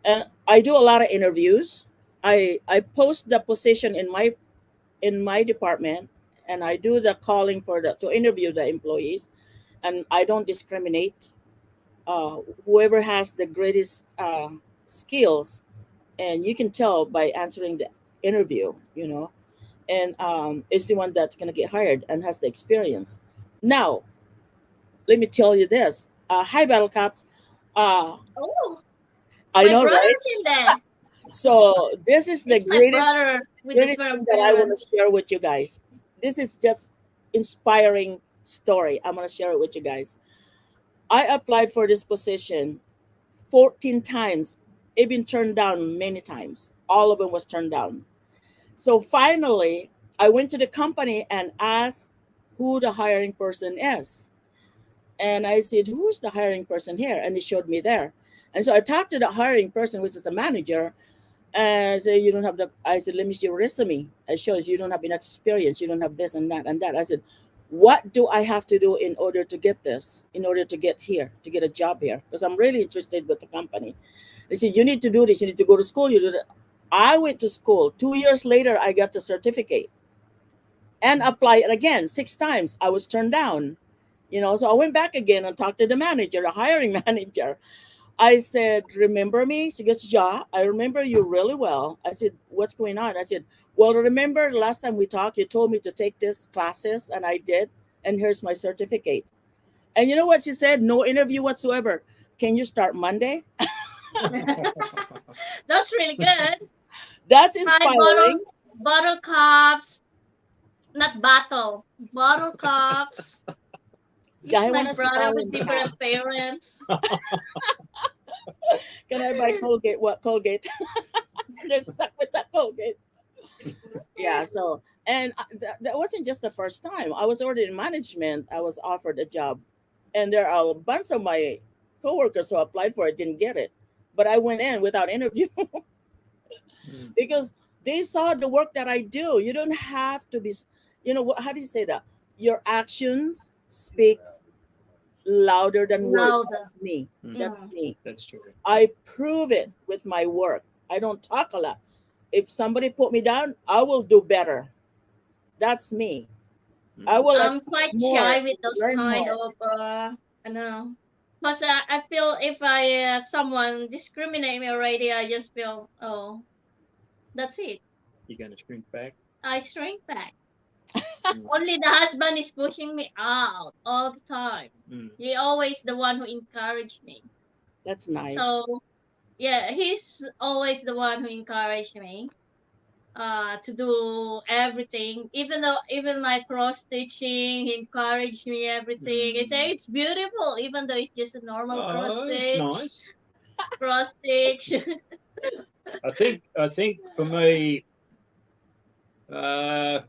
[SPEAKER 6] and I do a lot of interviews. I post the position in my department, and I do the calling to interview the employees, and I don't discriminate. Whoever has the greatest skills, and you can tell by answering the interview, and is the one that's going to get hired and has the experience. Now, let me tell you this. Hi, Battle Cops. Uh,
[SPEAKER 4] Oh,
[SPEAKER 6] I
[SPEAKER 4] my
[SPEAKER 6] know, right?
[SPEAKER 4] brother's in there.
[SPEAKER 6] So this is the
[SPEAKER 4] It's my
[SPEAKER 6] greatest,
[SPEAKER 4] brother with
[SPEAKER 6] greatest thing
[SPEAKER 4] different
[SPEAKER 6] that I want
[SPEAKER 4] parents.
[SPEAKER 6] to share with you guys. This is just inspiring story. I'm going to share it with you guys. I applied for this position 14 times, It been turned down many times. All of them was turned down. So finally, I went to the company and asked who the hiring person is. And I said, "Who's the hiring person here?" And he showed me there. And so I talked to the hiring person, which is a manager, and I said, "You don't have the," I said, "Let me see your resume. It shows you don't have enough experience. You don't have this and that and that." I said, "What do I have to do in order to get this, in order to get here, to get a job here? Because I'm really interested with the company." They said, "You need to do this. You need to go to school. You do that." I went to school. 2 years later, I got the certificate and applied again 6 times. I was turned down. So I went back again and talked to the manager, the hiring manager. I said, "Remember me?" She goes, "Yeah, I remember you really well." I said, "What's going on?" I said, "Well, remember the last time we talked, you told me to take this classes, and I did, and here's my certificate." And you know what she said? No interview whatsoever. "Can you start Monday?"
[SPEAKER 4] That's really good.
[SPEAKER 6] That's
[SPEAKER 4] Hi,
[SPEAKER 6] inspiring.
[SPEAKER 4] bottle cups, not bottle, bottle cups.
[SPEAKER 6] Yeah,
[SPEAKER 4] It's
[SPEAKER 6] I
[SPEAKER 4] my
[SPEAKER 6] want us to
[SPEAKER 4] brother
[SPEAKER 6] call
[SPEAKER 4] with
[SPEAKER 6] him
[SPEAKER 4] different
[SPEAKER 6] Pops.
[SPEAKER 4] parents.
[SPEAKER 6] Can I buy Colgate? What Colgate? They're stuck with that Colgate. Yeah, so, and that wasn't just the first time. I was already in management. I was offered a job, and there are a bunch of my coworkers who applied for it didn't get it, but I went in without interview
[SPEAKER 5] Mm.
[SPEAKER 6] because they saw the work that I do. You don't have to be, how do you say that? Your actions speaks louder than words.
[SPEAKER 4] Louder.
[SPEAKER 6] That's me.
[SPEAKER 5] Mm.
[SPEAKER 6] That's
[SPEAKER 4] Mm.
[SPEAKER 6] me.
[SPEAKER 5] That's true.
[SPEAKER 6] I prove it with my work. I don't talk a lot. If somebody put me down, I will do better. That's me. I
[SPEAKER 5] Mm.
[SPEAKER 6] will
[SPEAKER 4] I'm
[SPEAKER 6] accept
[SPEAKER 4] quite
[SPEAKER 6] more,
[SPEAKER 4] shy with those
[SPEAKER 6] learn
[SPEAKER 4] kind
[SPEAKER 6] more.
[SPEAKER 4] of I know. Because I feel if I someone discriminate me already, I just feel, oh, that's it.
[SPEAKER 5] You're going to shrink back.
[SPEAKER 4] I shrink back.
[SPEAKER 5] Mm.
[SPEAKER 4] Only the husband is pushing me out all the time.
[SPEAKER 5] Mm.
[SPEAKER 4] He always the one who encouraged me.
[SPEAKER 6] That's nice.
[SPEAKER 4] So yeah, he's always the one who encouraged me to do everything. Even my cross stitching, he encouraged me everything. He said
[SPEAKER 5] Mm.
[SPEAKER 4] it's beautiful, even though it's just a normal
[SPEAKER 5] Oh, it's nice.
[SPEAKER 4] cross stitch.
[SPEAKER 5] I think for me, uh,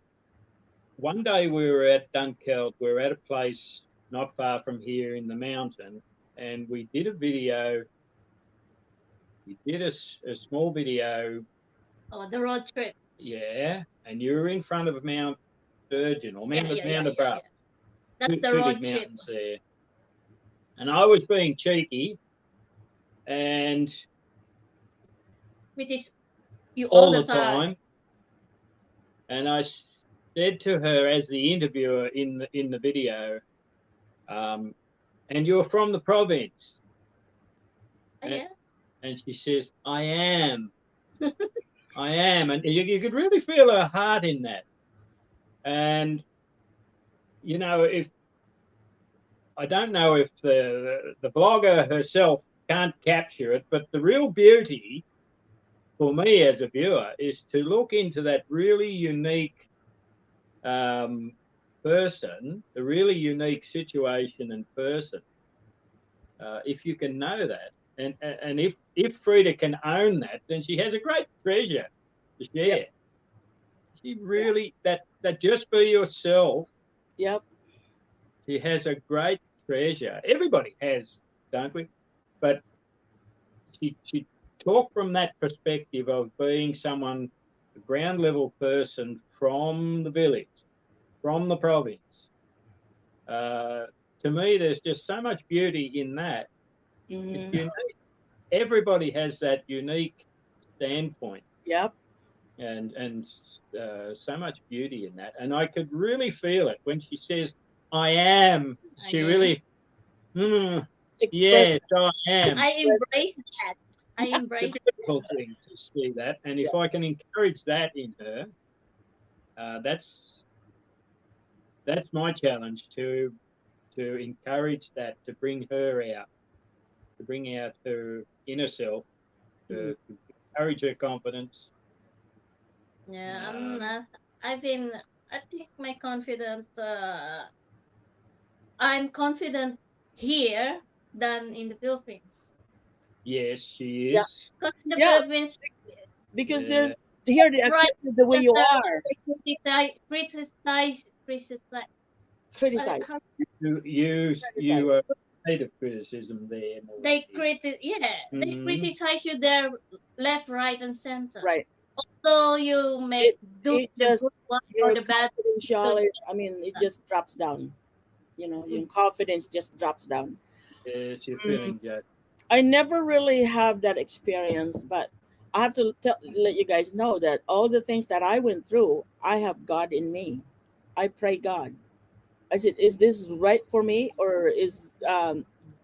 [SPEAKER 5] one day we were at Dunkeld. We were at a place not far from here in the mountain, and we did a video. We did a small video,
[SPEAKER 4] Oh, the road trip.
[SPEAKER 5] yeah, and you were in front of Mount Sturgeon or
[SPEAKER 4] Yeah, yeah, yeah,
[SPEAKER 5] Mount
[SPEAKER 4] yeah,
[SPEAKER 5] Abrupt,
[SPEAKER 4] yeah. That's the
[SPEAKER 5] two big
[SPEAKER 4] road trip,
[SPEAKER 5] mountains there. And I was being cheeky, and
[SPEAKER 4] which is you all
[SPEAKER 5] all
[SPEAKER 4] the
[SPEAKER 5] the
[SPEAKER 4] time.
[SPEAKER 5] time, and I said to her as the interviewer in the video, um, "And you're from the province?"
[SPEAKER 4] Oh,
[SPEAKER 5] And,
[SPEAKER 4] yeah.
[SPEAKER 5] and she says, "I am, I am," and you could really feel her heart in that. And if I don't know if the blogger herself can't capture it, but the real beauty for me as a viewer is to look into that really unique um, person, the really unique situation and person. If you can know that, and if Frida can own that, then she has a great treasure to
[SPEAKER 6] Yep.
[SPEAKER 5] share. She
[SPEAKER 6] Yeah.
[SPEAKER 5] really that just be yourself.
[SPEAKER 6] Yep.
[SPEAKER 5] She has a great treasure. Everybody has, don't we? But she talked from that perspective of being someone, a ground level person from the village, from the province. Uh, to me, there's just so much beauty in that. It's
[SPEAKER 6] Hmm.
[SPEAKER 5] unique. Everybody has that unique standpoint,
[SPEAKER 6] Yep.
[SPEAKER 5] and so much beauty in that. And I could really feel it when she says, "I am."
[SPEAKER 4] Oh,
[SPEAKER 5] She
[SPEAKER 4] yeah.
[SPEAKER 5] really, mm,
[SPEAKER 6] Express.
[SPEAKER 5] yes, I am.
[SPEAKER 4] I
[SPEAKER 6] Express it.
[SPEAKER 4] embrace that. I
[SPEAKER 6] Yeah.
[SPEAKER 5] It's a
[SPEAKER 4] embrace
[SPEAKER 5] beautiful thing to see that, and
[SPEAKER 6] Yeah.
[SPEAKER 5] if I can encourage that in her, that's my challenge to encourage that, to bring her out, to bring out her inner self,
[SPEAKER 6] Mhm.
[SPEAKER 5] to encourage her confidence.
[SPEAKER 4] Yeah, I'm
[SPEAKER 5] Um,
[SPEAKER 4] not. I've been. I think my confident. I'm confident here than in the Philippines.
[SPEAKER 5] Yes, she
[SPEAKER 6] Yeah,
[SPEAKER 5] is.
[SPEAKER 4] Because in the
[SPEAKER 6] yeah,
[SPEAKER 4] Philippines,
[SPEAKER 6] because
[SPEAKER 5] Yeah.
[SPEAKER 6] there's here they
[SPEAKER 4] right,
[SPEAKER 6] accept you the way
[SPEAKER 4] that
[SPEAKER 6] you are.
[SPEAKER 4] they criticize,
[SPEAKER 6] Criticize,
[SPEAKER 4] how
[SPEAKER 5] You
[SPEAKER 6] criticize.
[SPEAKER 5] are afraid of criticism there more than here.
[SPEAKER 4] they
[SPEAKER 5] Mm,
[SPEAKER 4] criticize you there left, right, and center.
[SPEAKER 6] Right.
[SPEAKER 4] So you make
[SPEAKER 6] It
[SPEAKER 4] do
[SPEAKER 6] it
[SPEAKER 4] the
[SPEAKER 6] just
[SPEAKER 4] good one or
[SPEAKER 6] your
[SPEAKER 4] the bad. So
[SPEAKER 6] confidentiality. I mean, it just drops down. Your confidence just drops down.
[SPEAKER 5] yes, you're
[SPEAKER 6] Mm,
[SPEAKER 5] feeling judged.
[SPEAKER 6] I never really have that experience, but I have to let you guys know that all the things that I went through, I have God in me. I pray God. I said, "Is this right for me, or is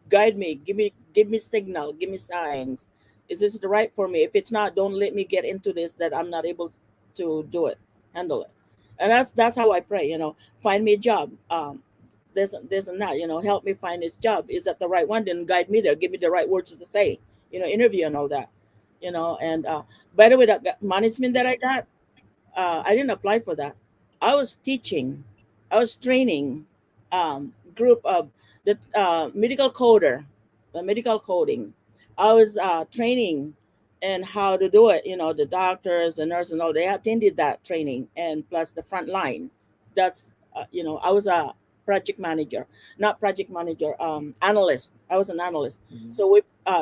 [SPEAKER 6] guide me? Give me signal. Give me signs. Is this the right for me? If it's not, don't let me get into this that I'm not able to do it, handle it." And that's how I pray. Find me a job. This and that. Help me find this job. Is that the right one? Then guide me there. Give me the right words to say. Interview and all that. And by the way, that management that I got, I didn't apply for that. I was teaching, I was training group of the medical coding. I was training and how to do it. The doctors, the nurses, and all they attended that training, and plus the front line. That's I was a project manager, not project manager, analyst. I was an analyst.
[SPEAKER 5] Mhm.
[SPEAKER 6] So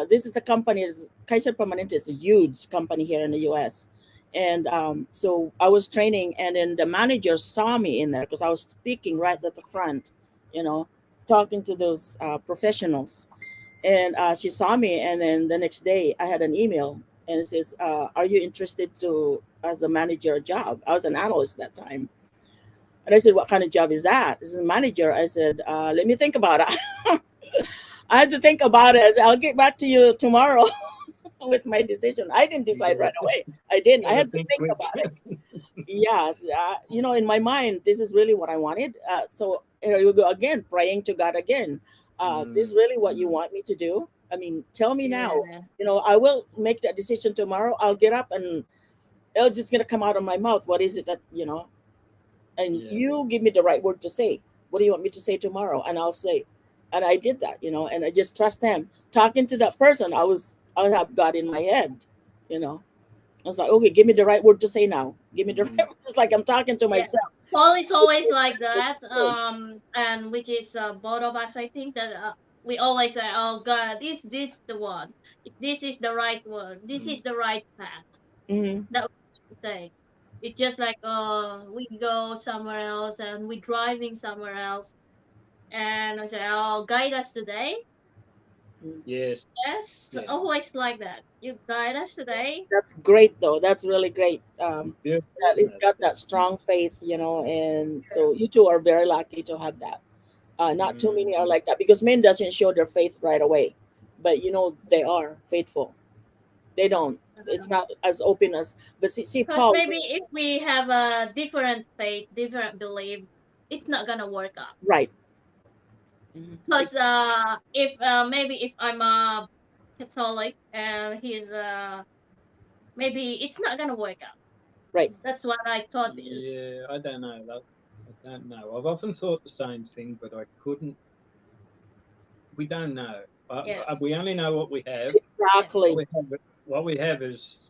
[SPEAKER 6] this is a company. Kaiser Permanente is a huge company here in the U.S. And so I was training, and then the manager saw me in there because I was speaking right at the front, you know, talking to those professionals. And she saw me, and then the next day I had an email, and it says, "Are you interested to as a manager job?" I was an analyst that time, and I said, "What kind of job is that?" This is a manager. I said, "Let me think about it." I had to think about it. I said, "I'll get back to you tomorrow." With my decision, I didn't
[SPEAKER 5] You
[SPEAKER 6] decide right
[SPEAKER 5] gotta,
[SPEAKER 6] away. I didn't. I
[SPEAKER 5] gotta
[SPEAKER 6] had to
[SPEAKER 5] think
[SPEAKER 6] think
[SPEAKER 5] quick.
[SPEAKER 6] about it. Yes, in my mind, this is really what I wanted. So here you go again, praying to God again. This is
[SPEAKER 5] Mm,
[SPEAKER 6] really what you
[SPEAKER 4] mm,
[SPEAKER 6] want me to do? I mean, tell me now.
[SPEAKER 4] yeah,
[SPEAKER 6] I will make that decision tomorrow. I'll get up and it's just gonna come out of my mouth. What is it that? And
[SPEAKER 5] yeah.
[SPEAKER 6] you give me the right word to say. What do you want me to say tomorrow? And I'll say. And I did that. And I just trust him. Talking to that person, I have God in my head. You know. I was like, okay, give me the right word to say now. Give me the right
[SPEAKER 5] Mm,
[SPEAKER 6] It's like I'm talking to
[SPEAKER 4] yeah.
[SPEAKER 6] myself.
[SPEAKER 4] Paul is always like that. And which is both of us. I think that we always say, "Oh God, this the one. This is the right one. This
[SPEAKER 5] mm.
[SPEAKER 4] is the right path
[SPEAKER 6] Hmm.
[SPEAKER 4] that we have to take." It's just like we go somewhere else and we driving somewhere else, and I say, "Oh, guide us today."
[SPEAKER 5] Yes,
[SPEAKER 4] Yes,
[SPEAKER 5] yeah.
[SPEAKER 4] always like that. You guide us today.
[SPEAKER 6] That's great, though. That's really great.
[SPEAKER 5] Beautiful,
[SPEAKER 6] That
[SPEAKER 5] isn't
[SPEAKER 6] it's
[SPEAKER 5] it?
[SPEAKER 6] got that strong faith, and so you two are very lucky to have that. Not too many are
[SPEAKER 5] Mm,
[SPEAKER 6] like that because men doesn't show their faith right away, but they are faithful. They don't. It's not as open as. But see,
[SPEAKER 4] Because
[SPEAKER 6] Paul,
[SPEAKER 4] maybe if we have a different faith, different belief, it's not gonna work out.
[SPEAKER 6] right? Hmm.
[SPEAKER 4] Because if maybe if I'm a Catholic and he's maybe it's not gonna work out.
[SPEAKER 6] Right.
[SPEAKER 4] That's what I thought is.
[SPEAKER 5] yeah, I don't know. I don't know. I've often thought the same thing, but I couldn't. We don't know.
[SPEAKER 4] Yeah,
[SPEAKER 5] We only know what we have.
[SPEAKER 4] yeah.
[SPEAKER 5] What
[SPEAKER 6] Exactly.
[SPEAKER 5] we have, what we have is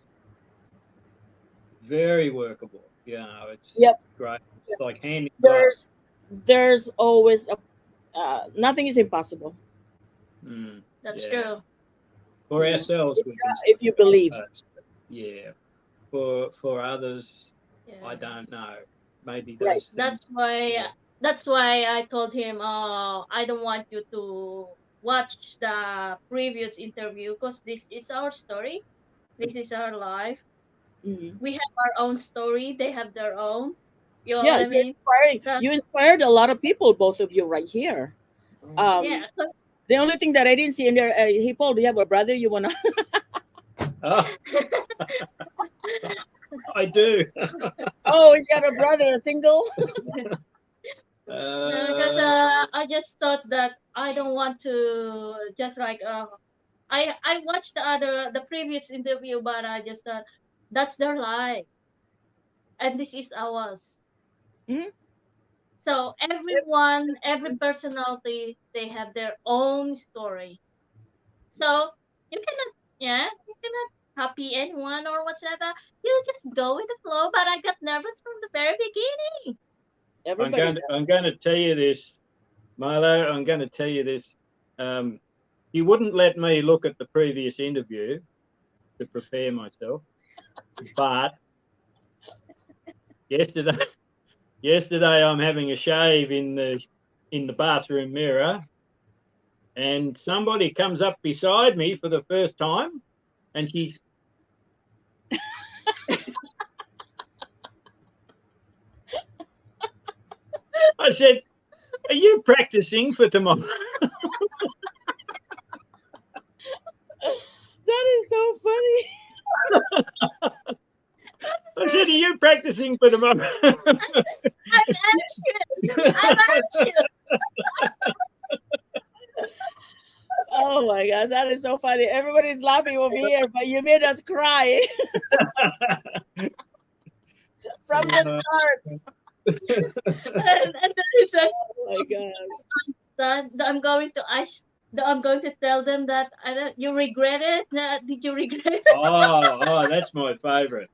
[SPEAKER 5] very workable. It's
[SPEAKER 6] Yep.
[SPEAKER 5] great. It's like hand in glove.
[SPEAKER 6] There's always a nothing is impossible.
[SPEAKER 5] Mm,
[SPEAKER 4] That's
[SPEAKER 5] yeah.
[SPEAKER 4] true.
[SPEAKER 5] For ourselves, we can
[SPEAKER 6] If
[SPEAKER 5] say,
[SPEAKER 6] you
[SPEAKER 5] I
[SPEAKER 6] believe.
[SPEAKER 5] suppose. But yeah. For others, I
[SPEAKER 4] Yeah.
[SPEAKER 5] don't know. Maybe
[SPEAKER 6] Right.
[SPEAKER 5] those things.
[SPEAKER 4] That's why
[SPEAKER 5] Yeah.
[SPEAKER 4] that's why I told him, "Oh, I don't want you to watch the previous interview because this is our story. This is our life.
[SPEAKER 6] Hmm.
[SPEAKER 4] We have our own story. They have their own. You know
[SPEAKER 6] Yeah,
[SPEAKER 4] what I
[SPEAKER 6] you're
[SPEAKER 4] mean?
[SPEAKER 6] inspiring.
[SPEAKER 4] So,
[SPEAKER 6] You inspired a lot of people, both of you, right here.
[SPEAKER 4] yeah. So,
[SPEAKER 6] The only thing that I didn't see in there, hey, Paul, do you have a brother you wanna?
[SPEAKER 5] Oh, I do.
[SPEAKER 6] Oh, he's got a brother, a single.
[SPEAKER 4] because
[SPEAKER 5] uh,
[SPEAKER 4] I just thought that I don't want to just like I watched the previous interview, but I just thought that's their life and this is ours.
[SPEAKER 6] Mhm.
[SPEAKER 4] So every personality, they have their own story. So You cannot, yeah, you cannot copy anyone or whatever. You just go with the flow. But I got nervous from the very beginning.
[SPEAKER 6] Everybody does.
[SPEAKER 5] I'm going to tell you this, Milo. I'm going to tell you this. You wouldn't let me look at the previous interview to prepare myself, but yesterday I'm having a shave in the bathroom mirror, and somebody comes up beside me for the first time, and she's I said, "Are you practicing for tomorrow?"
[SPEAKER 6] That is so funny.
[SPEAKER 5] I said, "Are you practicing for tomorrow?"
[SPEAKER 4] I'm anxious. I'm anxious.
[SPEAKER 6] Oh my gosh, that is so funny. Everybody's laughing over here, but you made us cry from the start.
[SPEAKER 4] And then he says,
[SPEAKER 6] Oh my gosh.
[SPEAKER 4] that I'm going to ask. I'm going to tell them that you regret it. Did you regret it?
[SPEAKER 5] Oh, that's my favourite.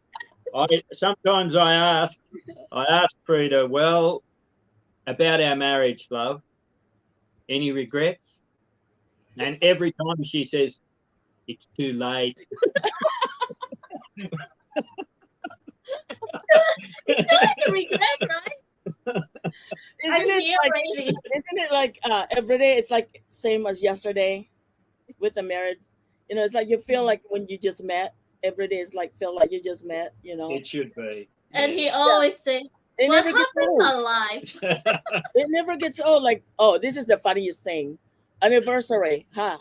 [SPEAKER 5] Sometimes I ask Frida, well, about our marriage, love, any regrets? And every time she says, it's too late.
[SPEAKER 4] It's not like a regret, right?
[SPEAKER 6] Isn't it like every day it's like same as yesterday with the marriage? You know, it's like you feel like when you just met, every day is like feel like you just met, you know.
[SPEAKER 5] It should be.
[SPEAKER 4] And he always say,
[SPEAKER 6] It
[SPEAKER 4] what
[SPEAKER 6] never gets
[SPEAKER 4] happened in
[SPEAKER 6] old.
[SPEAKER 4] my life?
[SPEAKER 6] It never gets old. Like, oh, this is the funniest thing. Anniversary, huh?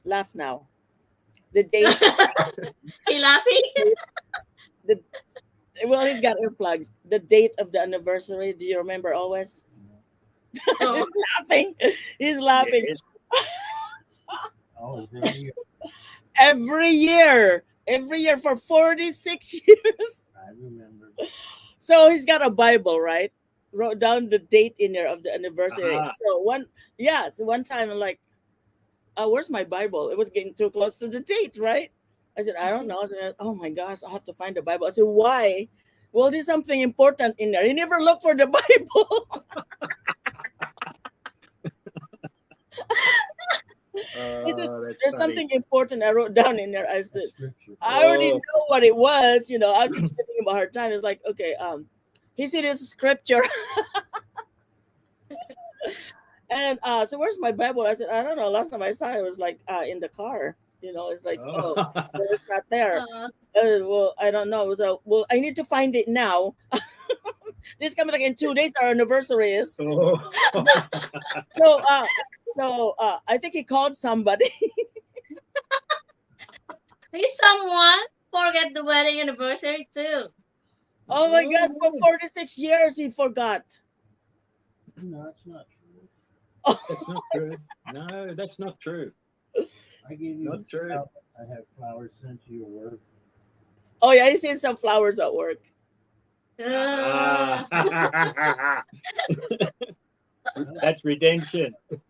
[SPEAKER 6] Laugh now. The date.
[SPEAKER 4] He laughing?
[SPEAKER 6] Well, he's got earplugs. The date of the anniversary. Do you remember always?
[SPEAKER 4] Oh.
[SPEAKER 6] He's laughing. He's laughing.
[SPEAKER 5] Yes.
[SPEAKER 3] Oh, there you go.
[SPEAKER 6] Every year for 46 years.
[SPEAKER 3] I remember.
[SPEAKER 6] So he's got a Bible, right? Wrote down the date in there of the anniversary.
[SPEAKER 5] Uh-huh.
[SPEAKER 6] So one time I'm like, oh, where's my Bible? It was getting too close to the date, right? I said, I don't know. I said, oh my gosh, I have to find the Bible. I said, why? Well, there's something important in there. He never looked for the Bible. He says, there's something important I wrote down in there. I said,
[SPEAKER 3] Scripture.
[SPEAKER 6] I already know what it was. You know, I'm just giving him a hard time. It's like, okay, he said it's scripture. And so where's my Bible? I said, I don't know. Last time I saw it was like in the car. You know, it's like, oh, it's not there. Well, I don't know. So, well, I need to find it now. This coming like in 2 days, our anniversary is.
[SPEAKER 5] Oh.
[SPEAKER 6] So, I think he called somebody.
[SPEAKER 4] Did someone forget the wedding anniversary too?
[SPEAKER 6] Oh my gosh, for 46 years he forgot.
[SPEAKER 3] No, that's not true.
[SPEAKER 5] That's not true. No, that's not true.
[SPEAKER 3] I gave you
[SPEAKER 5] Not true.
[SPEAKER 3] I have flowers sent to your work.
[SPEAKER 6] Oh yeah, he's seen some flowers at work.
[SPEAKER 5] Ah. That's redemption.
[SPEAKER 4] And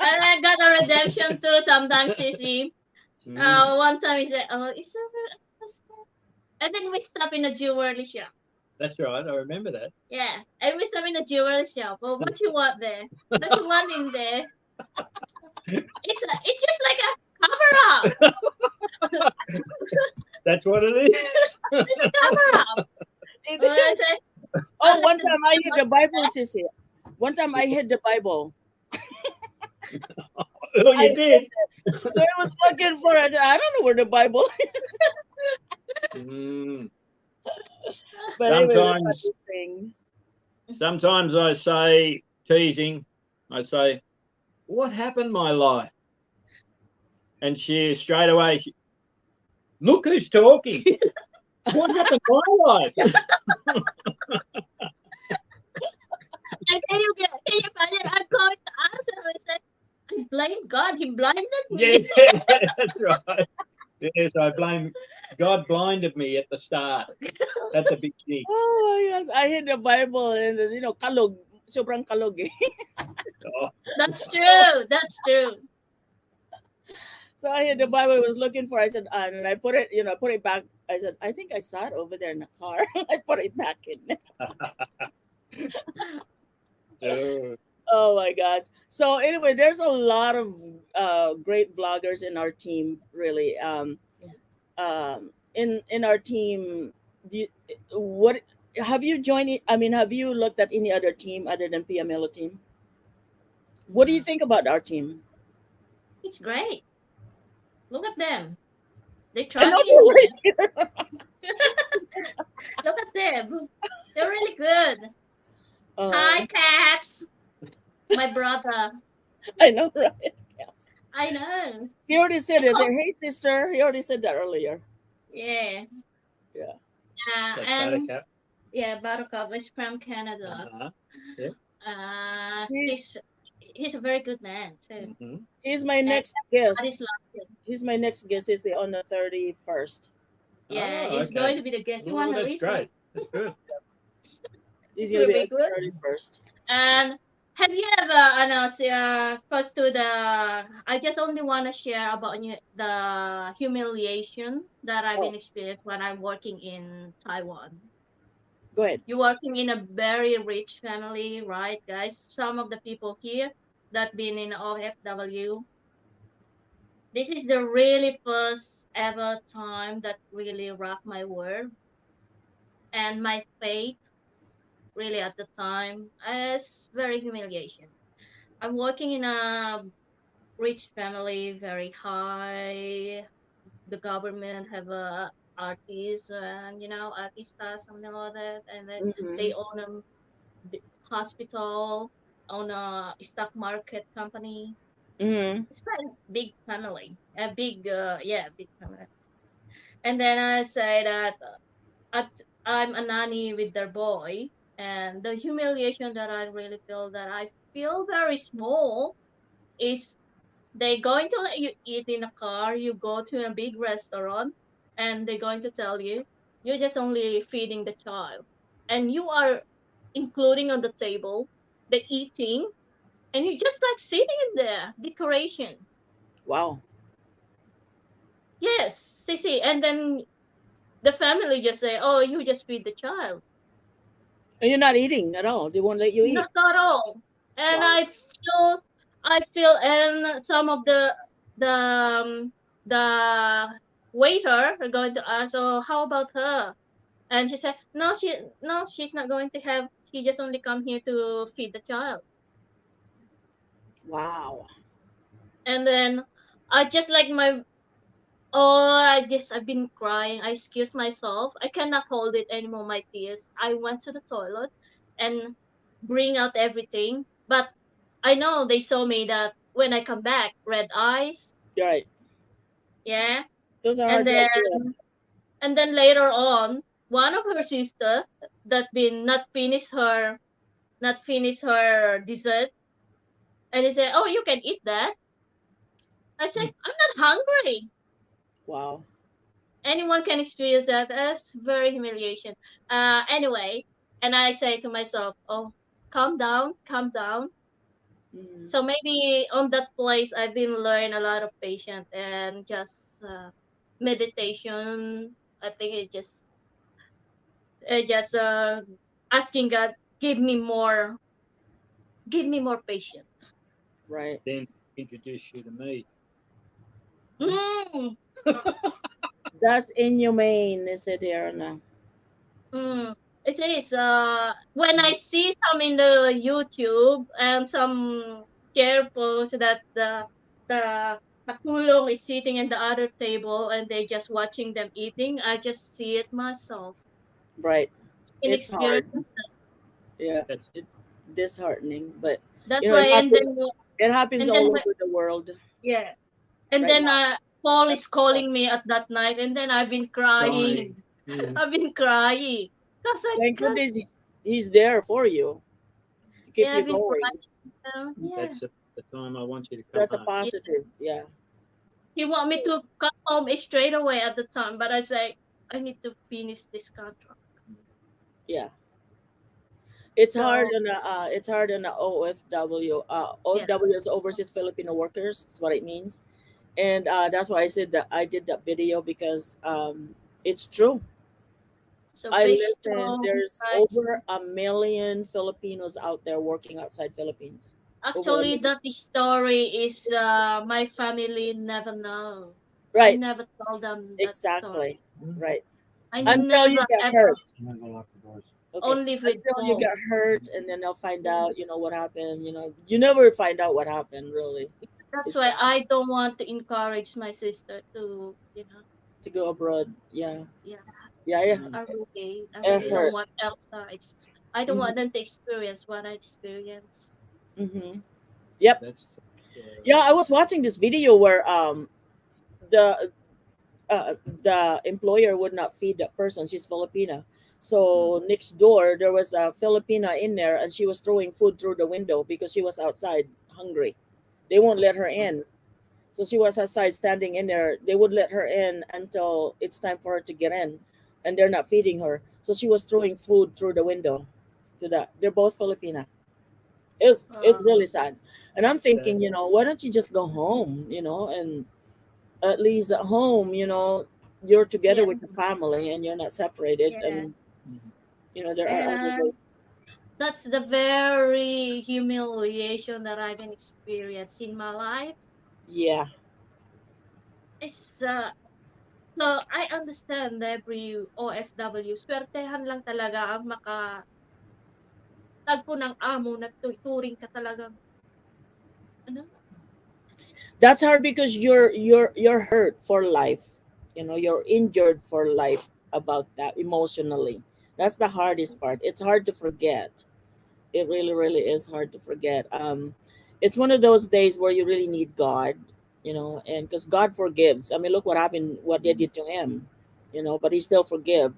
[SPEAKER 4] I got a redemption too sometimes, Sissy. One time he said, oh, is there and then we stop in a jewelry shop.
[SPEAKER 5] That's right. I remember that.
[SPEAKER 4] Yeah, and we stop in a jewelry shop. Well, what you want there? What you want in there? It's just like a cover up.
[SPEAKER 5] That's what it is.
[SPEAKER 4] It's a cover up.
[SPEAKER 6] It
[SPEAKER 4] Well, I
[SPEAKER 6] is.
[SPEAKER 4] said,
[SPEAKER 6] Oh, one time I hid the Bible, Sissy. One time I hid the Bible.
[SPEAKER 5] Oh, you did.
[SPEAKER 6] So I was looking for it. I don't know where the Bible is. But anyway,
[SPEAKER 5] Sometimes-
[SPEAKER 6] that's this thing.
[SPEAKER 5] Sometimes I say, teasing, I say, what happened my life? And she straight away, look who's talking. What happened my life?
[SPEAKER 4] and can you imagine? I'm going to answer. I said, I blame God. He blinded me.
[SPEAKER 5] Yeah, that's right. Yes, God blinded me at the start, at the beginning.
[SPEAKER 6] Oh my gosh, I hid the Bible and kalog, sobrang kalog eh.
[SPEAKER 5] Oh,
[SPEAKER 4] That's true. That's true.
[SPEAKER 6] So I had the Bible I was looking for. I said, and I put it, put it back. I said, I think I saw it over there in the car. I put it back in.
[SPEAKER 5] Oh,
[SPEAKER 6] Oh my gosh. So anyway, there's a lot of great vloggers in our team, really. In our team, what have you joined? I mean, have you looked at any other team other than PMLO team? What do you think about our team?
[SPEAKER 4] It's great. Look at them. They're
[SPEAKER 6] I know
[SPEAKER 4] trying in
[SPEAKER 6] you're right
[SPEAKER 4] here.
[SPEAKER 6] here.
[SPEAKER 4] Look at them. They're really good.
[SPEAKER 6] Uh,
[SPEAKER 4] Hi, Caps. My brother.
[SPEAKER 6] I know, right? Yes.
[SPEAKER 4] I know.
[SPEAKER 6] He already said it. I said, hey, sister. He already said that earlier.
[SPEAKER 4] Yeah.
[SPEAKER 6] Yeah.
[SPEAKER 5] that's
[SPEAKER 4] And
[SPEAKER 5] Buttercup.
[SPEAKER 4] yeah, Buttercup is from Canada.
[SPEAKER 5] Uh-huh. Yeah.
[SPEAKER 6] He's,
[SPEAKER 4] He's a very good man too.
[SPEAKER 5] Mm-hmm.
[SPEAKER 6] he's my
[SPEAKER 4] And
[SPEAKER 6] next guest.
[SPEAKER 4] everybody's loves him.
[SPEAKER 6] He's my next guest. Is on the 31st.
[SPEAKER 4] Yeah,
[SPEAKER 5] Oh,
[SPEAKER 4] he's
[SPEAKER 5] okay.
[SPEAKER 4] going to be the guest. You
[SPEAKER 5] Oh,
[SPEAKER 4] want to
[SPEAKER 5] that's
[SPEAKER 4] listen?
[SPEAKER 5] great. That's good.
[SPEAKER 6] He's
[SPEAKER 4] It
[SPEAKER 6] gonna
[SPEAKER 4] will
[SPEAKER 6] be
[SPEAKER 4] be
[SPEAKER 6] on the
[SPEAKER 4] good.
[SPEAKER 6] 31st.
[SPEAKER 4] And have you ever announced, cause to the, I just only want to share about the humiliation that I've
[SPEAKER 6] Oh,
[SPEAKER 4] been experienced when I'm working in Taiwan.
[SPEAKER 6] go ahead.
[SPEAKER 4] You're working in a very rich family, right, guys? Some of the people here that been in OFW, this is the really first ever time that really rocked my world and my faith. Really, at the time, is very humiliation. I'm working in a rich family, very high. The government have a artists and artistas, something like that, and then
[SPEAKER 6] Mm-hmm.
[SPEAKER 4] they own a hospital, own a stock market company.
[SPEAKER 6] Mm-hmm.
[SPEAKER 4] It's quite a big family, a big big family. And then I say that at, I'm a nanny with their boy, and the humiliation that I really feel, that I feel very small, is they going to let you eat in a car. You go to a big restaurant, and they're going to tell you you're just only feeding the child, and you are including on the table the eating, and you just like sitting in there decoration.
[SPEAKER 6] Wow.
[SPEAKER 4] Yes, see, and then the family just say, "Oh, you just feed the child."
[SPEAKER 6] And you're not eating at all. They won't let you eat.
[SPEAKER 4] Not at all. And
[SPEAKER 6] Wow.
[SPEAKER 4] I feel, and some of the waiter are going to ask, "Oh, how about her?" And she said, "No, she's not going to have. She just only come here to feed the child."
[SPEAKER 6] Wow.
[SPEAKER 4] And then I just like my oh, I've been crying. I excused myself. I cannot hold it anymore. My tears. I went to the toilet and bring out everything, but I know they saw me that when I come back, red eyes,
[SPEAKER 6] You're right.
[SPEAKER 4] yeah.
[SPEAKER 6] Those are
[SPEAKER 4] And
[SPEAKER 6] hard to
[SPEAKER 4] then
[SPEAKER 6] absorb.
[SPEAKER 4] later on, one of her sister that been not finish her dessert, and they said, "Oh, you can eat that." I said, "I'm not hungry."
[SPEAKER 6] Wow.
[SPEAKER 4] Anyone can experience that. That's very humiliation. Anyway, and I say to myself, "Oh, calm down, calm down."
[SPEAKER 6] Mm,
[SPEAKER 4] So maybe on that place, I've been learn a lot of patience and just meditation. I think it just asking God, give me more patience.
[SPEAKER 6] right.
[SPEAKER 5] Then introduce you to me.
[SPEAKER 4] Mm,
[SPEAKER 6] That's inhumane, is it, Aaron?
[SPEAKER 4] mm. It is. When I see some in the YouTube and some cheerful that the katulong is sitting in the other table and they just watching them eating, I just see it myself
[SPEAKER 6] Right.
[SPEAKER 4] in
[SPEAKER 6] It's hard.
[SPEAKER 4] experience.
[SPEAKER 6] Yeah.
[SPEAKER 5] That's
[SPEAKER 6] It's disheartening, but
[SPEAKER 4] That's
[SPEAKER 6] you know
[SPEAKER 4] why,
[SPEAKER 6] it happens. It happens
[SPEAKER 4] and then
[SPEAKER 6] all over the world
[SPEAKER 4] yeah, and
[SPEAKER 6] right
[SPEAKER 4] then
[SPEAKER 6] now.
[SPEAKER 4] Paul
[SPEAKER 6] That's
[SPEAKER 4] is calling me at that night, and then I've been crying.
[SPEAKER 5] crying. Yeah.
[SPEAKER 4] I've been crying because I
[SPEAKER 6] Thank
[SPEAKER 4] can't.
[SPEAKER 6] goodness he's there for you to keep
[SPEAKER 4] Yeah,
[SPEAKER 6] you
[SPEAKER 4] I've been
[SPEAKER 6] going.
[SPEAKER 4] crying. Yeah,
[SPEAKER 5] That's the time I want you to come
[SPEAKER 6] That's a
[SPEAKER 5] home.
[SPEAKER 4] yeah.
[SPEAKER 6] positive. Yeah.
[SPEAKER 4] He want me to come home straight away at the time, but I say I need to finish this contract.
[SPEAKER 6] Yeah.
[SPEAKER 4] So
[SPEAKER 6] It's hard on the OFW.
[SPEAKER 4] yeah,
[SPEAKER 6] OFW is overseas Filipino workers. That's what it means. And that's why I said that I did that video, because it's true.
[SPEAKER 4] So
[SPEAKER 6] I
[SPEAKER 4] be
[SPEAKER 6] listen.
[SPEAKER 4] strong,
[SPEAKER 6] There's
[SPEAKER 4] guys.
[SPEAKER 6] over a million Filipinos out there working outside Philippines. Over a
[SPEAKER 4] Actually,
[SPEAKER 6] million.
[SPEAKER 4] that story is my family never know. I
[SPEAKER 6] Right.
[SPEAKER 4] never told them that story.
[SPEAKER 6] Exactly. Right.
[SPEAKER 4] I
[SPEAKER 6] Until you
[SPEAKER 4] never
[SPEAKER 6] get
[SPEAKER 4] ever,
[SPEAKER 6] hurt.
[SPEAKER 3] I'm gonna go lock the doors.
[SPEAKER 6] Okay.
[SPEAKER 4] only with
[SPEAKER 6] Until you get
[SPEAKER 4] Paul.
[SPEAKER 6] hurt, and then they'll find
[SPEAKER 4] Yeah.
[SPEAKER 6] out, what happened. You never find out what happened, really.
[SPEAKER 4] That's
[SPEAKER 6] It's
[SPEAKER 4] why
[SPEAKER 6] just
[SPEAKER 4] I don't want to encourage my sister to,
[SPEAKER 6] to go abroad. Yeah.
[SPEAKER 4] yeah,
[SPEAKER 6] Yeah. Yeah.
[SPEAKER 4] I
[SPEAKER 6] It
[SPEAKER 4] really don't
[SPEAKER 6] hurt.
[SPEAKER 4] want I don't want
[SPEAKER 6] Mm-hmm.
[SPEAKER 4] them to experience what I experienced.
[SPEAKER 6] Mm-hmm. Yep.
[SPEAKER 5] That's
[SPEAKER 6] Yeah. I was watching this video where the the employer would not feed that person. She's Filipina. So next door there was a Filipina in there, and she was throwing food through the window because she was outside hungry. They won't let her in. So she was outside standing in there. They would let her in until it's time for her to get in, and they're not feeding her. So she was throwing food through the window to that. They're both Filipina. It's
[SPEAKER 4] Uh,
[SPEAKER 6] really sad. And I'm thinking, why don't you just go home, and at least at home, you're together
[SPEAKER 4] yeah,
[SPEAKER 6] with your family and you're not separated.
[SPEAKER 4] yeah.
[SPEAKER 6] And there are other
[SPEAKER 4] And
[SPEAKER 6] ways.
[SPEAKER 4] that's the very humiliation that I've been experienced in my life.
[SPEAKER 6] Yeah.
[SPEAKER 4] It's so I understand every OFW. Swertehan lang talaga ang tagpo ng amo na turing ka talagang ano?
[SPEAKER 6] That's hard because you're hurt for life. You're injured for life about that emotionally. That's the hardest part. It's hard to forget. It really, really is hard to forget. It's one of those days where you really need God, and because God forgives. I mean, look what happened, what they did to him, but he still forgive.